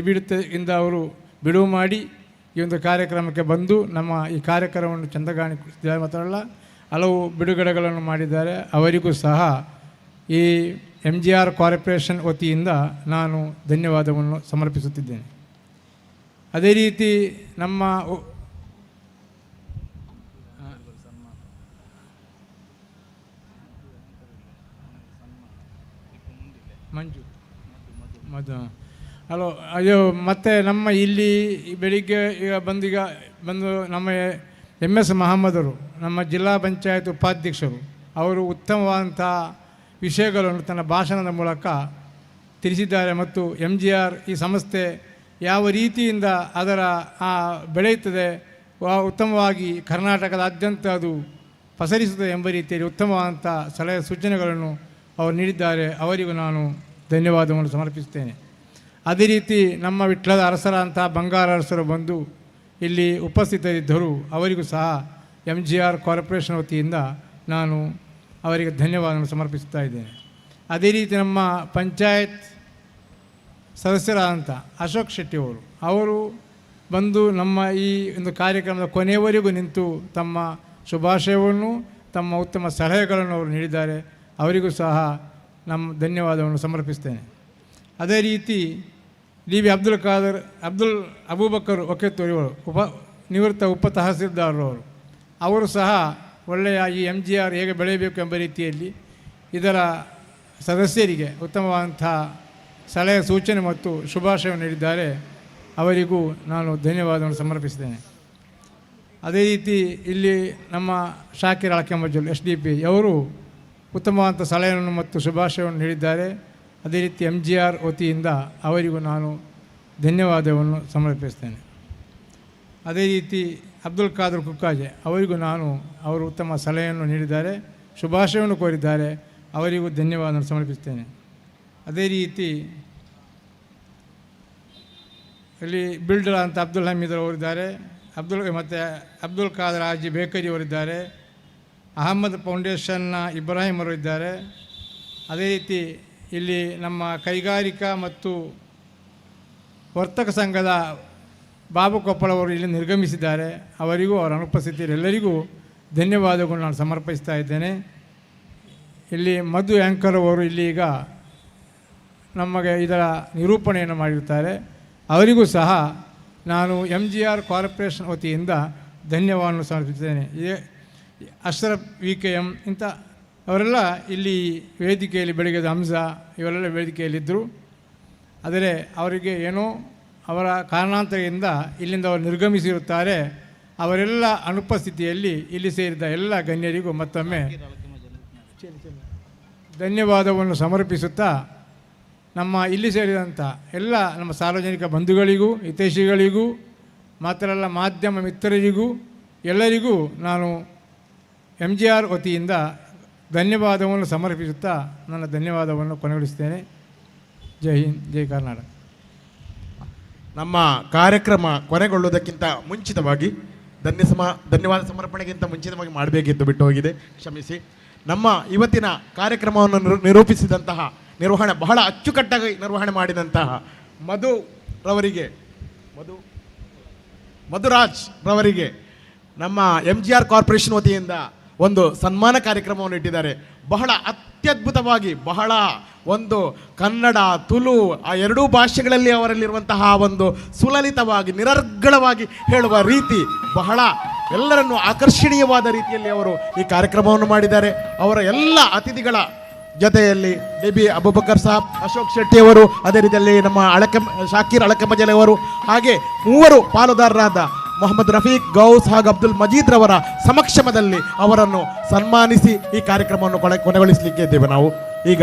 ನಿಬಿಡುತ್ತಿಂದ ಅವರು ಬಿಡುವು ಮಾಡಿ ಈ ಒಂದು ಕಾರ್ಯಕ್ರಮಕ್ಕೆ ಬಂದು ನಮ್ಮ ಈ ಕಾರ್ಯಕ್ರಮವನ್ನು ಚಂದಗಾಣಿಸಿದ್ದಾರೆ. ಮಾತ್ರವಲ್ಲ, ಹಲವು ಬಿಡುಗಡೆಗಳನ್ನು ಮಾಡಿದ್ದಾರೆ. ಅವರಿಗೂ ಸಹ ಈ MGR ಕಾರ್ಪೊರೇಷನ್ ವತಿಯಿಂದ ನಾನು ಧನ್ಯವಾದವನ್ನು ಸಮರ್ಪಿಸುತ್ತಿದ್ದೇನೆ. ಅದೇ ರೀತಿ ನಮ್ಮ ಮತ್ತು ನಮ್ಮ ಇಲ್ಲಿ ಬೆಳಿಗ್ಗೆ ಬಂದು ನಮ್ಮ MS ಮಹಮ್ಮದರು ನಮ್ಮ ಜಿಲ್ಲಾ ಪಂಚಾಯತ್ ಉಪಾಧ್ಯಕ್ಷರು ಅವರು ಉತ್ತಮವಾದಂಥ ವಿಷಯಗಳನ್ನು ತನ್ನ ಭಾಷಣದ ಮೂಲಕ ತಿಳಿಸಿದ್ದಾರೆ. ಮತ್ತು MGR ಈ ಸಂಸ್ಥೆ ಯಾವ ರೀತಿಯಿಂದ ಅದರ ಬೆಳೆಯುತ್ತದೆ, ಉತ್ತಮವಾಗಿ ಕರ್ನಾಟಕದಾದ್ಯಂತ ಅದು ಪಸರಿಸುತ್ತದೆ ಎಂಬ ರೀತಿಯಲ್ಲಿ ಉತ್ತಮವಾದಂಥ ಸಲಹೆ ಸೂಚನೆಗಳನ್ನು ಅವರು ನೀಡಿದ್ದಾರೆ. ಅವರಿಗೂ ನಾನು ಧನ್ಯವಾದವನ್ನು ಸಮರ್ಪಿಸುತ್ತೇನೆ. ಅದೇ ರೀತಿ ನಮ್ಮ ವಿಟ್ಲದ ಅರಸರಂಥ ಬಂಗಾರ ಅರಸರು ಬಂದು ಇಲ್ಲಿ ಉಪಸ್ಥಿತರಿದ್ದರು. ಅವರಿಗೂ ಸಹ MGR ಕಾರ್ಪೊರೇಷನ್ ವತಿಯಿಂದ ನಾನು ಅವರಿಗೆ ಧನ್ಯವಾದವನ್ನು ಸಮರ್ಪಿಸ್ತಾ ಇದ್ದೇನೆ. ಅದೇ ರೀತಿ ನಮ್ಮ ಪಂಚಾಯತ್ ಸದಸ್ಯರಾದಂಥ ಅಶೋಕ್ ಶೆಟ್ಟಿ ಅವರು ಬಂದು ನಮ್ಮ ಈ ಒಂದು ಕಾರ್ಯಕ್ರಮದ ಕೊನೆಯವರೆಗೂ ನಿಂತು ತಮ್ಮ ಶುಭಾಶಯವನ್ನು ತಮ್ಮ ಉತ್ತಮ ಸಲಹೆಗಳನ್ನು ಅವರು ನೀಡಿದ್ದಾರೆ. ಅವರಿಗೂ ಸಹ ನಮ್ಮ ಧನ್ಯವಾದವನ್ನು ಸಮರ್ಪಿಸ್ತೇನೆ. ಅದೇ ರೀತಿ DB ಅಬ್ದುಲ್ ಅಬೂಬಕರ್ ಒಕೆತ್ತೂರಿಯವರು ನಿವೃತ್ತ ಉಪ ತಹಸೀಲ್ದಾರರವರು ಅವರು ಸಹ ಒಳ್ಳೆಯ ಈ MGR ಹೇಗೆ ಬೆಳೆಯಬೇಕು ಎಂಬ ರೀತಿಯಲ್ಲಿ ಇದರ ಸದಸ್ಯರಿಗೆ ಉತ್ತಮವಾದಂಥ ಸಲಹೆ ಸೂಚನೆ ಮತ್ತು ಶುಭಾಶಯವನ್ನು ನೀಡಿದ್ದಾರೆ. ಅವರಿಗೂ ನಾನು ಧನ್ಯವಾದವನ್ನು ಸಮರ್ಪಿಸಿದ್ದೇನೆ. ಅದೇ ರೀತಿ ಇಲ್ಲಿ ನಮ್ಮ ಶಾಕಿರ್ ಅಳಕೆಂಬಜಲ್ SDP ಅವರು ಉತ್ತಮವಾದಂಥ ಸಲಹೆಯನ್ನು ಮತ್ತು ಶುಭಾಶಯವನ್ನು ನೀಡಿದ್ದಾರೆ. ಅದೇ ರೀತಿ MGR ವತಿಯಿಂದ ಅವರಿಗೂ ನಾನು ಧನ್ಯವಾದವನ್ನು ಸಮರ್ಪಿಸ್ತೇನೆ. ಅದೇ ರೀತಿ ಅಬ್ದುಲ್ ಖಾದರ್ ಕುಕ್ಕಾಜೆ ಅವರಿಗೂ ಅವರು ಉತ್ತಮ ಸಲಹೆಯನ್ನು ನೀಡಿದ್ದಾರೆ, ಶುಭಾಶಯವನ್ನು ಕೋರಿದ್ದಾರೆ. ಅವರಿಗೂ ಧನ್ಯವಾದವನ್ನು ಸಮರ್ಪಿಸ್ತೇನೆ. ಅದೇ ರೀತಿ ಇಲ್ಲಿ ಬಿಲ್ಡರ್ ಅಂತ ಅಬ್ದುಲ್ ಹಮೀದ್ ಅವರಿದ್ದಾರೆ, ಮತ್ತು ಅಬ್ದುಲ್ ಖಾದರ್ ಹಾಜಿ ಬೇಕರಿ ಅವರಿದ್ದಾರೆ, ಅಹಮದ್ ಫೌಂಡೇಶನ್ನ ಇಬ್ರಾಹಿಂ ಅವರು ಇದ್ದಾರೆ. ಅದೇ ರೀತಿ ಇಲ್ಲಿ ನಮ್ಮ ಕೈಗಾರಿಕಾ ಮತ್ತು ವರ್ತಕ ಸಂಘದ ಬಾಬು ಕೊಪ್ಪಳವರು ಇಲ್ಲಿ ನಿರ್ಗಮಿಸಿದ್ದಾರೆ. ಅವರಿಗೂ ಅವರ ಅನುಪಸ್ಥಿತಿಯಲ್ಲಿ ಎಲ್ಲರಿಗೂ ಧನ್ಯವಾದಗಳು ನಾನು ಸಮರ್ಪಿಸ್ತಾ ಇದ್ದೇನೆ. ಇಲ್ಲಿ ಮಧು ಆ್ಯಂಕರ್ ಅವರು ಇಲ್ಲಿ ಈಗ ನಮಗೆ ಇದರ ನಿರೂಪಣೆಯನ್ನು ಮಾಡಿರ್ತಾರೆ. ಅವರಿಗೂ ಸಹ ನಾನು MGR ಕಾರ್ಪೊರೇಷನ್ ವತಿಯಿಂದ ಧನ್ಯವಾದವನ್ನು ಸಮರ್ಪಿಸುತ್ತೇನೆ. ಅಶ್ರಫ್ VKM ಇಂಥ ಅವರೆಲ್ಲ ಇಲ್ಲಿ ವೇದಿಕೆಯಲ್ಲಿ ಬೆಳಗ್ಗೆ ಹಂಸ ಇವರೆಲ್ಲ ವೇದಿಕೆಯಲ್ಲಿದ್ದರು. ಆದರೆ ಅವರಿಗೆ ಏನೋ ಅವರ ಕಾರಣಾಂತರದಿಂದ ಇಲ್ಲಿಂದ ಅವರು ನಿರ್ಗಮಿಸಿರುತ್ತಾರೆ. ಅವರೆಲ್ಲ ಅನುಪಸ್ಥಿತಿಯಲ್ಲಿ ಇಲ್ಲಿ ಸೇರಿದ ಎಲ್ಲ ಗಣ್ಯರಿಗೂ ಮತ್ತೊಮ್ಮೆ ಧನ್ಯವಾದವನ್ನು ಸಮರ್ಪಿಸುತ್ತಾ, ನಮ್ಮ ಇಲ್ಲಿ ಸೇರಿದಂಥ ಎಲ್ಲ ನಮ್ಮ ಸಾರ್ವಜನಿಕ ಬಂಧುಗಳಿಗೂ ಹಿತೈಷಿಗಳಿಗೂ ಮಾತ್ರ ಅಲ್ಲ ಮಾಧ್ಯಮ ಮಿತ್ರರಿಗೂ ಎಲ್ಲರಿಗೂ ನಾನು MGR ವತಿಯಿಂದ ಧನ್ಯವಾದವನ್ನು ಸಮರ್ಪಿಸುತ್ತಾ ನನ್ನ ಧನ್ಯವಾದವನ್ನು ಕೊನೆಗೊಳಿಸ್ತೇನೆ. ಜೈ ಹಿಂದ್, ಜೈ ಕರ್ನಾಟಕ. ನಮ್ಮ ಕಾರ್ಯಕ್ರಮ ಕೊನೆಗೊಳ್ಳುವುದಕ್ಕಿಂತ ಮುಂಚಿತವಾಗಿ ಧನ್ಯವಾದ ಸಮರ್ಪಣೆಗಿಂತ ಮುಂಚಿತವಾಗಿ ಮಾಡಬೇಕಿತ್ತು, ಬಿಟ್ಟು ಹೋಗಿದೆ, ಕ್ಷಮಿಸಿ. ನಮ್ಮ ಇವತ್ತಿನ ಕಾರ್ಯಕ್ರಮವನ್ನು ನಿರೂಪಿಸಿದಂತಹ ನಿರ್ವಹಣೆ ಬಹಳ ಅಚ್ಚುಕಟ್ಟಾಗಿ ನಿರ್ವಹಣೆ ಮಾಡಿದಂತಹ ಮಧುರಾಜ್ ರವರಿಗೆ ನಮ್ಮ MGR ಕಾರ್ಪೊರೇಷನ್ ವತಿಯಿಂದ ಒಂದು ಸನ್ಮಾನ ಕಾರ್ಯಕ್ರಮವನ್ನು ಇಟ್ಟಿದ್ದಾರೆ. ಬಹಳ ಅತ್ಯದ್ಭುತವಾಗಿ, ಬಹಳ ಒಂದು ಕನ್ನಡ ತುಳು ಆ ಎರಡೂ ಭಾಷೆಗಳಲ್ಲಿ ಅವರಲ್ಲಿರುವಂತಹ ಒಂದು ಸುಲಲಿತವಾಗಿ ನಿರರ್ಗಳವಾಗಿ ಹೇಳುವ ರೀತಿ ಬಹಳ ಎಲ್ಲರನ್ನು ಆಕರ್ಷಣೀಯವಾದ ರೀತಿಯಲ್ಲಿ ಅವರು ಈ ಕಾರ್ಯಕ್ರಮವನ್ನು ಮಾಡಿದ್ದಾರೆ. ಅವರ ಎಲ್ಲ ಅತಿಥಿಗಳ ಜೊತೆಯಲ್ಲಿ DB ಅಬೂಬಕರ್ ಸಾಬ್, ಅಶೋಕ್ ಶೆಟ್ಟಿ ಅವರು, ಅದೇ ರೀತಿಯಲ್ಲಿ ನಮ್ಮ ಶಾಕೀರ್ ಅಳಕೆಮಜಲೆ ಅವರು, ಹಾಗೆ 3 ಪಾಲುದಾರರಾದ ಮೊಹಮ್ಮದ್ ರಫೀಕ್, ಗೌಸ್ ಹಾಗೂ ಅಬ್ದುಲ್ ಮಜೀದ್ ರವರ ಸಮಕ್ಷಮದಲ್ಲಿ ಅವರನ್ನು ಸನ್ಮಾನಿಸಿ ಈ ಕಾರ್ಯಕ್ರಮವನ್ನು ಕೊನೆಗೊಳಿಸಲಿಕ್ಕೆ ಇದ್ದೇವೆ. ನಾವು ಈಗ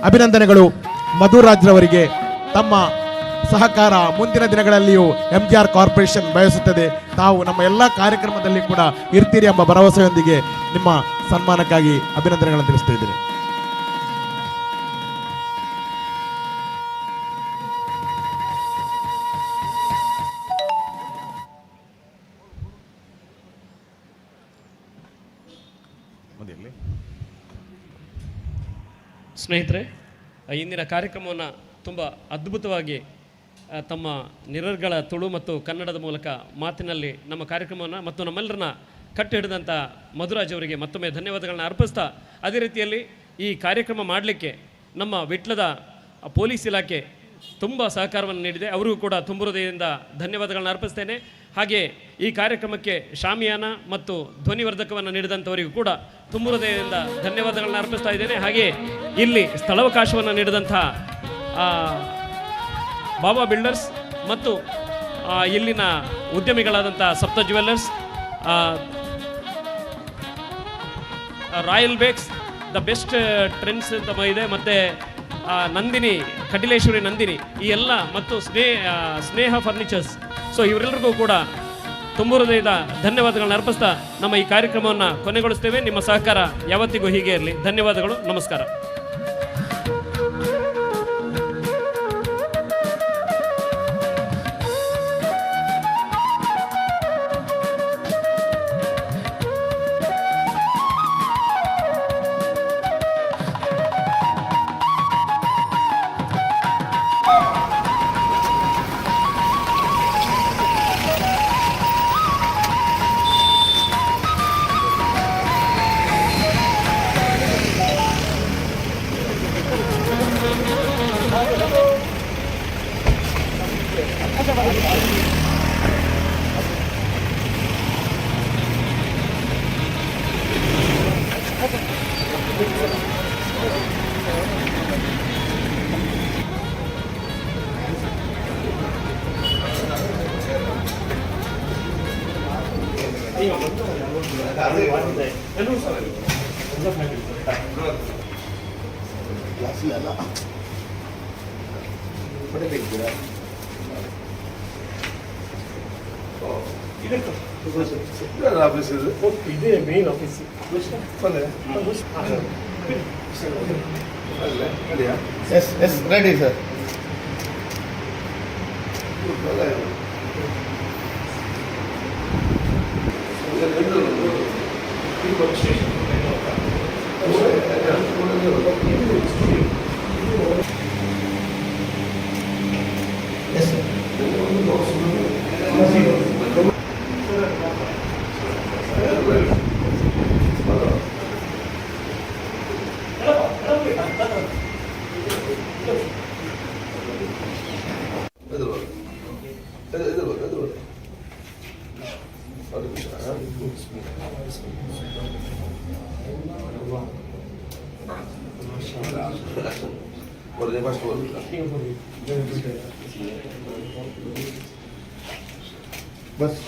ಅಭಿನಂದನೆಗಳು ಮಧುರಾಜ್ ರವರಿಗೆ. ತಮ್ಮ ಸಹಕಾರ ಮುಂದಿನ ದಿನಗಳಲ್ಲಿಯೂ MGR ಕಾರ್ಪೊರೇಷನ್ ಬಯಸುತ್ತದೆ. ತಾವು ನಮ್ಮ ಎಲ್ಲ ಕಾರ್ಯಕ್ರಮದಲ್ಲಿ ಕೂಡ ಇರ್ತೀರಿ ಎಂಬ ಭರವಸೆಯೊಂದಿಗೆ ನಿಮ್ಮ ಸನ್ಮಾನಕ್ಕಾಗಿ ಅಭಿನಂದನೆಗಳನ್ನು ತಿಳಿಸ್ತಾ ಇದ್ದೇನೆ. ಸ್ನೇಹಿತರೆ, ಇಂದಿನ ಕಾರ್ಯಕ್ರಮವನ್ನು ತುಂಬ ಅದ್ಭುತವಾಗಿ ತಮ್ಮ ನಿರರ್ಗಳ ತುಳು ಮತ್ತು ಕನ್ನಡದ ಮೂಲಕ ಮಾತಿನಲ್ಲಿ ನಮ್ಮ ಕಾರ್ಯಕ್ರಮವನ್ನು ಮತ್ತು ನಮ್ಮೆಲ್ಲರನ್ನ ಕಟ್ಟಿ ಹಿಡಿದಂಥ ಮಧುರಾಜ್ ಅವರಿಗೆ ಮತ್ತೊಮ್ಮೆ ಧನ್ಯವಾದಗಳನ್ನ ಅರ್ಪಿಸ್ತಾ, ಅದೇ ರೀತಿಯಲ್ಲಿ ಈ ಕಾರ್ಯಕ್ರಮ ಮಾಡಲಿಕ್ಕೆ ನಮ್ಮ ವಿಟ್ಲದ ಪೊಲೀಸ್ ಇಲಾಖೆ ತುಂಬ ಸಹಕಾರವನ್ನು ನೀಡಿದೆ. ಅವರಿಗೂ ಕೂಡ ತುಂಬ ಹೃದಯದಿಂದ ಧನ್ಯವಾದಗಳನ್ನ ಅರ್ಪಿಸ್ತೇನೆ. ಹಾಗೆ ಈ ಕಾರ್ಯಕ್ರಮಕ್ಕೆ ಶಾಮಿಯಾನ ಮತ್ತು ಧ್ವನಿವರ್ಧಕವನ್ನು ನೀಡಿದಂಥವರಿಗೂ ಕೂಡ ತುಂಬ ಹೃದಯದಿಂದ ಧನ್ಯವಾದಗಳನ್ನ ಅರ್ಪಿಸ್ತಾ ಇದ್ದೇನೆ. ಹಾಗೆ ಇಲ್ಲಿ ಸ್ಥಳಾವಕಾಶವನ್ನು ನೀಡಿದಂಥ ಬಾಬಾ ಬಿಲ್ಡರ್ಸ್ ಮತ್ತು ಇಲ್ಲಿನ ಉದ್ಯಮಿಗಳಾದಂಥ ಸಪ್ತ jewellers, royal bakes, the best trends ಅಂತ ಇದೆ, ಮತ್ತು ನಂದಿನಿ, ಕಟಿಲೇಶ್ವರಿ ನಂದಿನಿ, ಈ ಎಲ್ಲ ಮತ್ತು ಸ್ನೇಹ ಫರ್ನಿಚರ್ಸ್. ಸೊ ಇವರೆಲ್ಲರಿಗೂ ಕೂಡ ತುಂಬ ಹೃದಯದ ಧನ್ಯವಾದಗಳನ್ನ ಅರ್ಪಿಸ್ತಾ ನಮ್ಮ ಈ ಕಾರ್ಯಕ್ರಮವನ್ನು ಕೊನೆಗೊಳಿಸ್ತೇವೆ. ನಿಮ್ಮ ಸಹಕಾರ ಯಾವತ್ತಿಗೂ ಹೀಗೆ ಇರಲಿ. ಧನ್ಯವಾದಗಳು, ನಮಸ್ಕಾರ. ಇದೇ main office. Yes ready sir. बस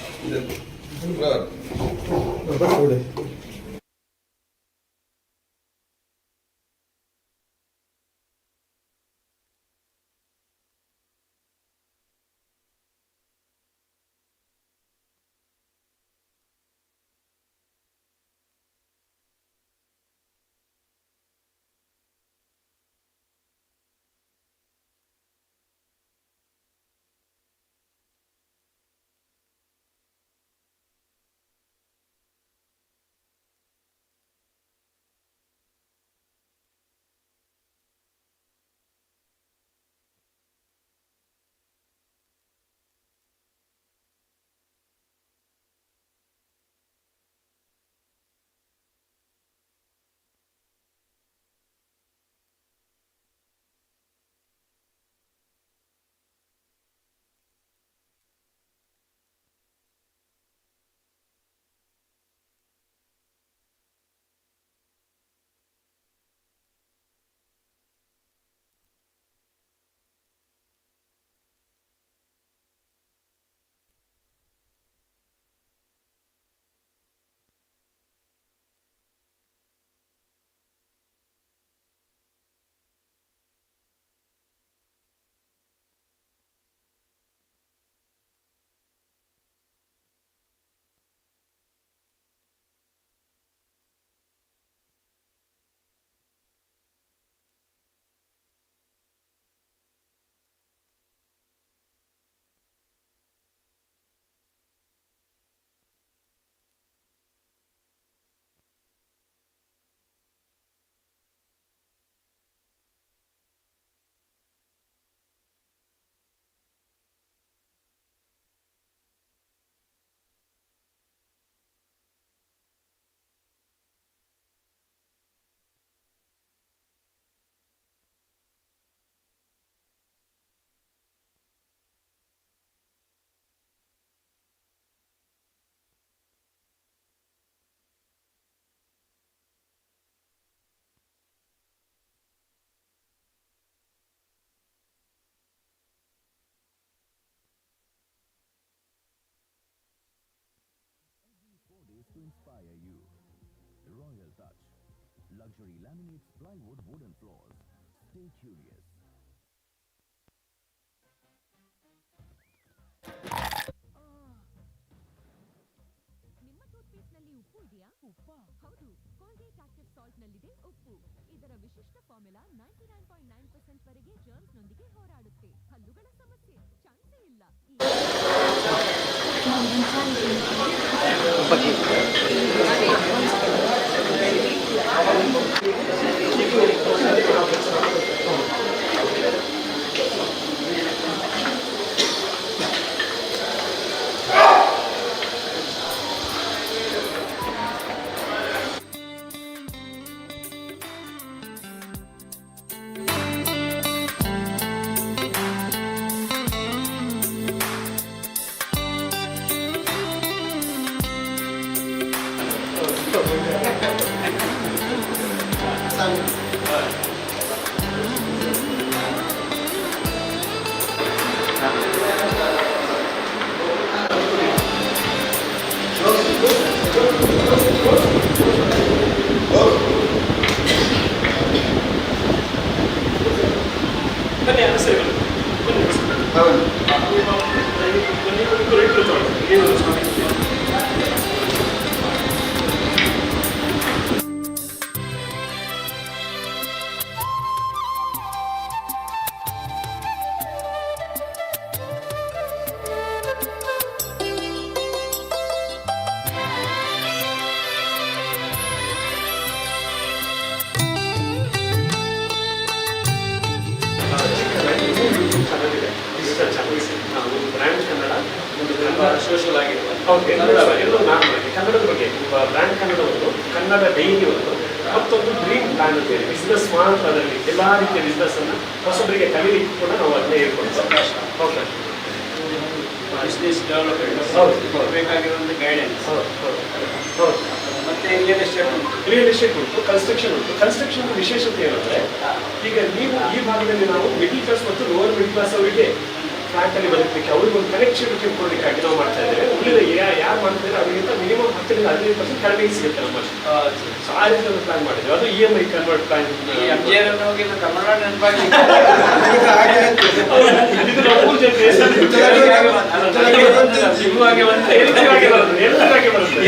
to inspire you. Royal Touch. Luxury laminates, plywood, wooden floors. Stay curious. ನಿಮ್ಮ ಟೂತ್ಪೇಸ್ಟ್ ನಲ್ಲಿ ಉಪ್ಪು ಇದೆಯಾ? ಹೌದು, ಕೋಲ್ಗೇಟ್ ಆಕ್ಟಿವ್ ಸಾಲ್ಟ್ ನಲ್ಲಿದೆ ಉಪ್ಪು. ಇದರ ವಿಶಿಷ್ಟ ಫಾರ್ಮುಲಾ 99.9% ವರೆಗೆ ಜರ್ಮ್ಸ್ ನೊಂದಿಗೆ ಹೋರಾಡುತ್ತೆ. ಹಲ್ಲುಗಳ ಸಮಸ್ಯೆ ಚಾನ್ಸೇ ಇಲ್ಲ. ಸೋಷಿಯಲ್ ಆಗಿ ಓಕೆ ಎಲ್ಲರೂ ನಾರ್ಮಲ್ ಆಗಿ ಕನ್ನಡದ ಬಗ್ಗೆ ಬ್ರ್ಯಾಂಡ್ ಕನ್ನಡ ಒಂದು ಕನ್ನಡ ಡೈಲಿ ಒಂದು ಮತ್ತೊಂದು ಡ್ರೀಮ್ ಪ್ಲಾನ್ ಅಂತ ಹೇಳಿ ಬಿಸ್ನೆಸ್ ಮಾತ್ರದಲ್ಲಿ ಎಲ್ಲ ರೀತಿಯ ಬಿಸ್ನೆಸ್ ಅನ್ನು ಹೊಸಬರಿಗೆ ಕಲೀಲಿಕ್ಕೆ ಕೂಡ ನಾವು ಅದನ್ನೇ ಹೇಳ್ಕೊಡ್ತೇವೆ. ಓಕೆ, ಬಿಸ್ನೆಸ್ ಡೆವಲಪ್ಮೆಂಟ್ ಬೇಕಾಗಿರುವಂಥ ಗೈಡೆನ್ಸ್. ಹೌದು. ಮತ್ತೆ ರಿಯಲ್ ಎಸ್ಟೇಟ್ ಉಂಟು, ಕನ್ಸ್ಟ್ರಕ್ಷನ್ ಉಂಟು. ಕನ್ಸ್ಟ್ರಕ್ಷನ್ ವಿಶೇಷತೆ ಏನಂದ್ರೆ, ಈಗ ನೀವು ಈ ಭಾಗದಲ್ಲಿ ನಾವು ಮಿಡಿಲ್ ಕ್ಲಾಸ್ ಮತ್ತು ಲೋವರ್ ಮಿಡಿಲ್ ಕ್ಲಾಸ್ ಅವರಿಗೆ ಫ್ಲಾಟ್ ಅಲ್ಲಿ ಬದುಕಲಿಕ್ಕೆ ಅವ್ರಿಗೆ ಒಂದು ಕನೆಕ್ಟಿವಿಟಿ ಕೊಡಲಿಕ್ಕಾಗಿ ನಾವು ಮಾಡ್ತಾ ಇದ್ದೇವೆ. ಉಳಿದ ಯಾರು ಮಾಡ್ತಿದ್ದಾರೆ ಅವರಿಗಿಂತ ಮಿನಿಮಮ್ 10-15% ಕಡಿಮೆ ಸಿಗುತ್ತೆ ನಮ್ಮಲ್ಲಿ. ಸೊ ಆ ರೀತಿ ಒಂದು ಪ್ಲಾನ್ ಮಾಡಿದ್ವಿ. ಅದು EMI ಕನ್ವರ್ಟ್ ಪ್ಲಾನ್. ತಮಿಳುನಾಡು ನೆನಪಾಗಿ ಇದು ನಾವು 3 ಜನ ನಿಮಗಾಗಿ ಬಂದ್ರೆ ಎಲ್ರಿಗಾಗಿ ಬರುತ್ತೆ.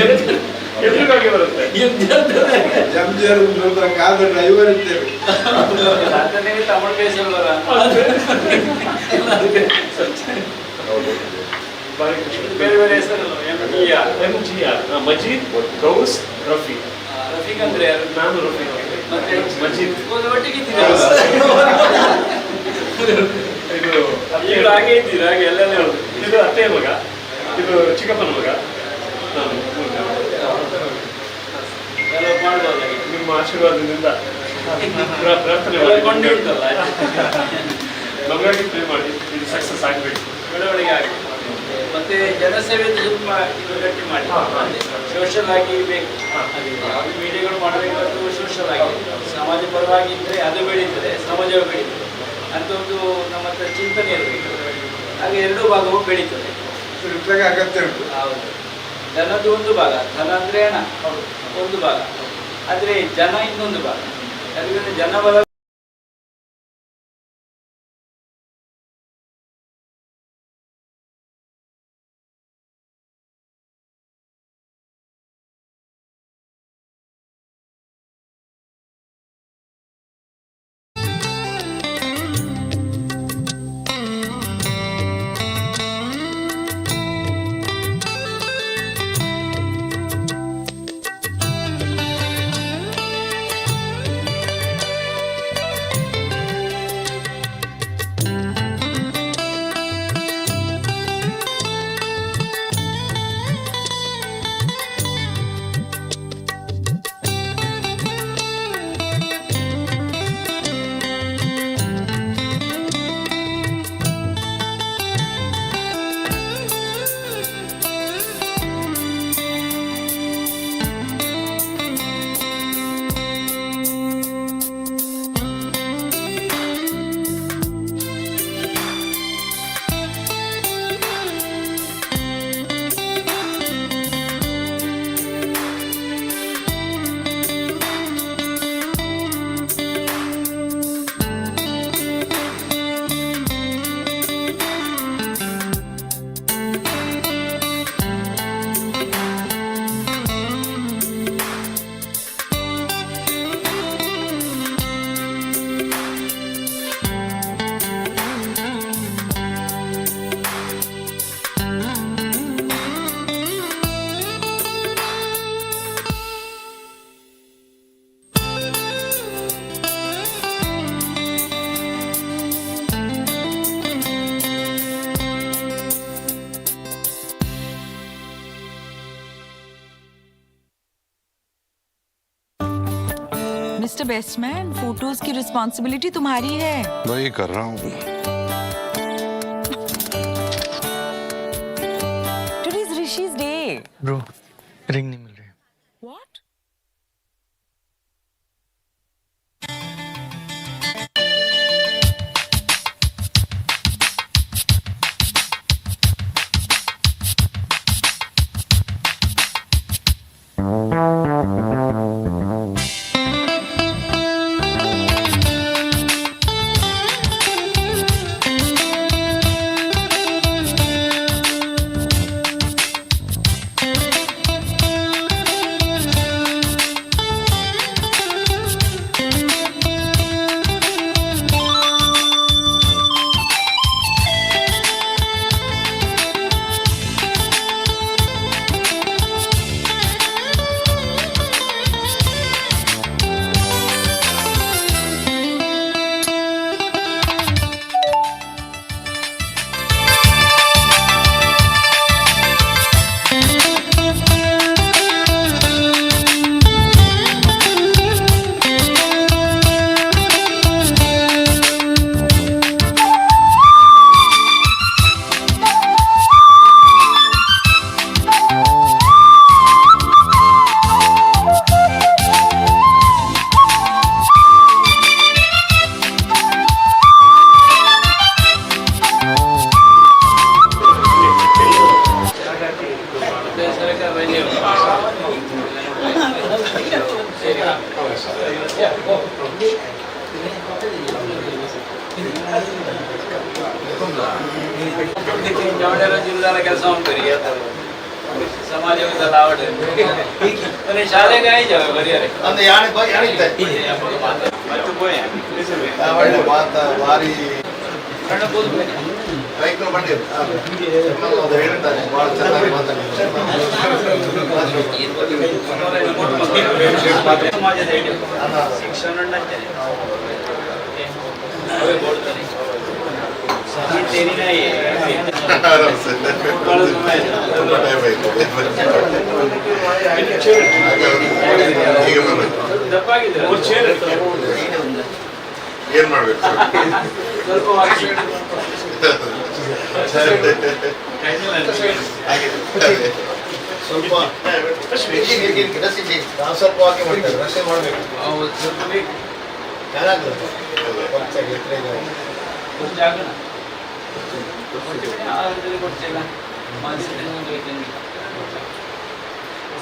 ಎಲ್ರಿಗಾಗಿ ಬರುತ್ತೆ. ಕಾದ ಡ್ರೈವರ್ ಇರ್ತೇವೆ. ತಮಿಳು ಬೇಸಲ್ ಬರ ಬೇರೆ ಬೇರೆ ಹೆಸರಲ್ಲ. MGR ಮಜೀದ್, ಗೌಸ್, ರಫೀಕ್. ರಫೀಕ್ ಅಂದ್ರೆ ಯಾರು? ನಾನು ರಫೀಕ್. ಮತ್ತೆ ಮಜೀದ್ ಒಂದು ಒಟ್ಟಿಗೆ ಇದು ಈಗ ಹಾಗೆ ಇದ್ದೀರಾ? ಹಾಗೆ ಎಲ್ಲೆಲ್ಲ ಇದು ಅತ್ತೆಯ ಮಗ, ಇದು ಚಿಕ್ಕಪ್ಪನ ಮಗ. ನಾನು ಎಲ್ಲ ಮಾಡ್ಬೋದ? ನಿಮ್ಮ ಆಶೀರ್ವಾದದಿಂದ ಪ್ರಾರ್ಥನೆ ಕೊಂಡಿ ಉಂಟಲ್ಲ, ನಮಗಾಗಿ ಪ್ರೇ ಮಾಡಿ ಇದು ಸಕ್ಸಸ್ ಆಗಬೇಕು, ಬೆಳವಣಿಗೆ ಆಗಿ. ಮತ್ತೆ ಜನಸೇವೆ ತುಂಬ ಇದು ಗಟ್ಟಿ ಮಾಡಿ, ಸೋಷಲ್ ಆಗಿ ಬೇಕು. ಯಾವುದು ಮೀಡಿಯಾಗಳು ಮಾಡಬೇಕಾದ್ದು ಸೋಷಲ್ ಆಗಿ, ಸಮಾಜ ಪರವಾಗಿ ಇದ್ದರೆ ಅದು ಬೆಳೀತದೆ, ಸಮಾಜವು ಬೆಳೀತದೆ ಅಂತ ಒಂದು ನಮ್ಮ ಹತ್ರ ಚಿಂತನೆ ಇರಬೇಕು. ಹಾಗೆ ಎರಡೂ ಭಾಗವು ಬೆಳೀತದೆ. ಅಗತ್ಯ ಉಂಟು. ಹೌದು, ಧನದ್ದು ಒಂದು ಭಾಗ, ಧನ ಅಂದರೆ ಹಣ ಒಂದು ಭಾಗ, ಆದರೆ ಜನ ಇನ್ನೊಂದು ಭಾಗ. ಯಾಕಂದರೆ ಜನಬಲ मिस्टर बेस्टमैन, फोटोज की रिस्पॉन्सिबिलिटी तुम्हारी है। वही कर रहा हूँ। Today's Rishi's day. Bro, ring नहीं मिल रही। What? ಜಿಲ್ಲಾರ ಕೆಲಸ ಉಂಟು ರೀ ಸಮಾಜದ ಆವಡೆ ಶಾಲೆಗೆ ಆಯ್ತು ಬರಿಯಾರೆ ಮತ್ತು ಪೋಯ ಭಾರಿ ಸಮಾಜದ ಶಿಕ್ಷಣ तेरी नहीं ಏನ್ ಮಾಡ್ಬೇಕು ಸ್ವಲ್ಪ ಸ್ವಲ್ಪ ಹಾಕಿ ಮಾಡ್ತಾರೆ ರಕ್ಷಣೆ ಮಾಡಬೇಕು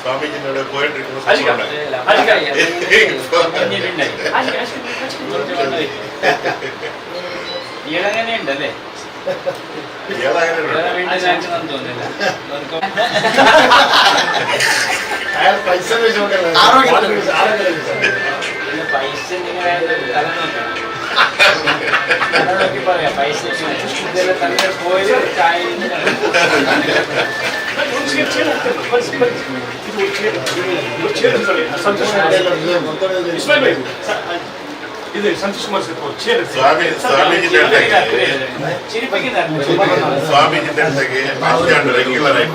ಸ್ವಾಮೀಜಿ ನಡೆ ಪೋಯಟ್ರಿ ಏಳನೇ ಉಂಟಲ್ಲೇ പൈസ പൈസ പറയാം പൈസ തന്നെ പോയത് ಇದು ಸಂತೋಷ್ ಕುಮಾರ್ ಸ್ವಾಮೀಜಿ ಸ್ವಾಮೀಜಿ ತಂಟೆಗೆ ರೆಗ್ಯುಲರ್ ಆಗಿ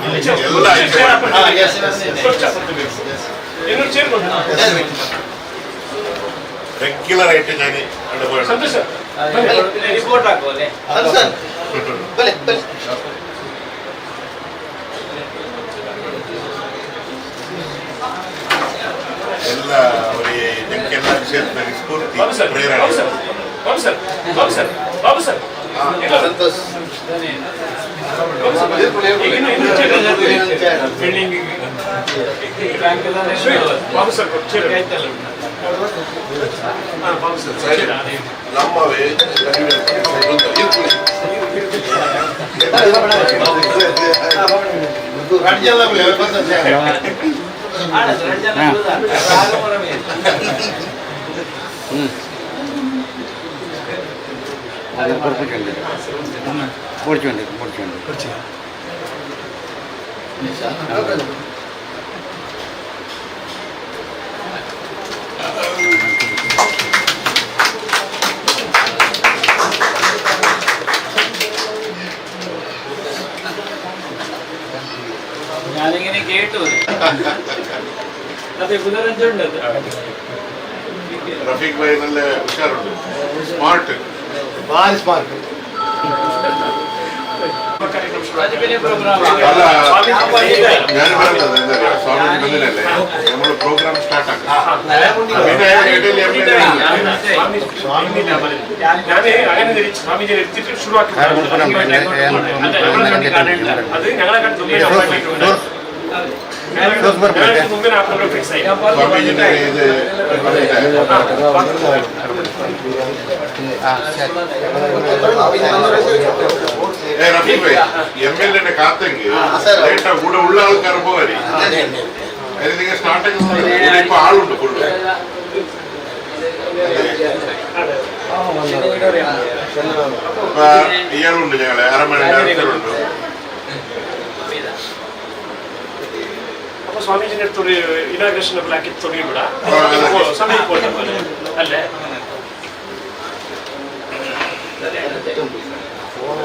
ರೆಗ್ಯುಲರ್ ಆയിട്ട് ഞാൻ റിപ്പോർട്ട് ആക്കുമല്ലേ ಎಲ್ಲ ಅವರಿಗೆ ಇದಕ್ಕೆಲ್ಲ ಕ್ಷೇತ್ರದಲ್ಲಿ ಸ್ಫೂರ್ತಿ ಪ್ರೇರಣೆ ಸಂತೋಷ್ ನಮ್ಮವೇ ഞാനിങ്ങനെ കേട്ടു അതെ പുനരഞ്ജുണ്ട് റഫീഖ് ഭായി നല്ല ഉഷാറുണ്ട് സ്മാർട്ട് ഭാരി സ്മാർട്ട് അല്ല ഞാൻ പറഞ്ഞത് എന്താ സ്വാമി ಬಂದಿರಲ್ಲ നമ്മൾ പ്രോഗ്രാം സ്റ്റാർട്ട് ആക്കാം സ്വാമിജി എടുത്തിട്ട് ശുരുവാക്കി അത് ഞങ്ങളെ മുമ്പിൽ ആ പ്രോഗ്രാം ഫിക്സ് ആയി സ്വാമീജിന്റെ ഇത് റഫീഖ് ഭായി MLA കാത്തെങ്കിൽ കൂടെ ഉള്ള ആൾക്കാർ പോകാൻ നിങ്ങൾ സ്റ്റാർട്ടിങ് ഇപ്പൊ ആളുണ്ട് ഫുള്ള് ഇയാളുണ്ട് ഞങ്ങളെ അരമണി ഡയറക്ടറുണ്ട് അപ്പൊ സ്വാമിജിന്റെ അടുത്തൊരു ഇനാഗ്രേഷൻ പ്ലാക്കി തുടങ്ങിവിടാ സമയം പോലെ അല്ലേ ഫോൺ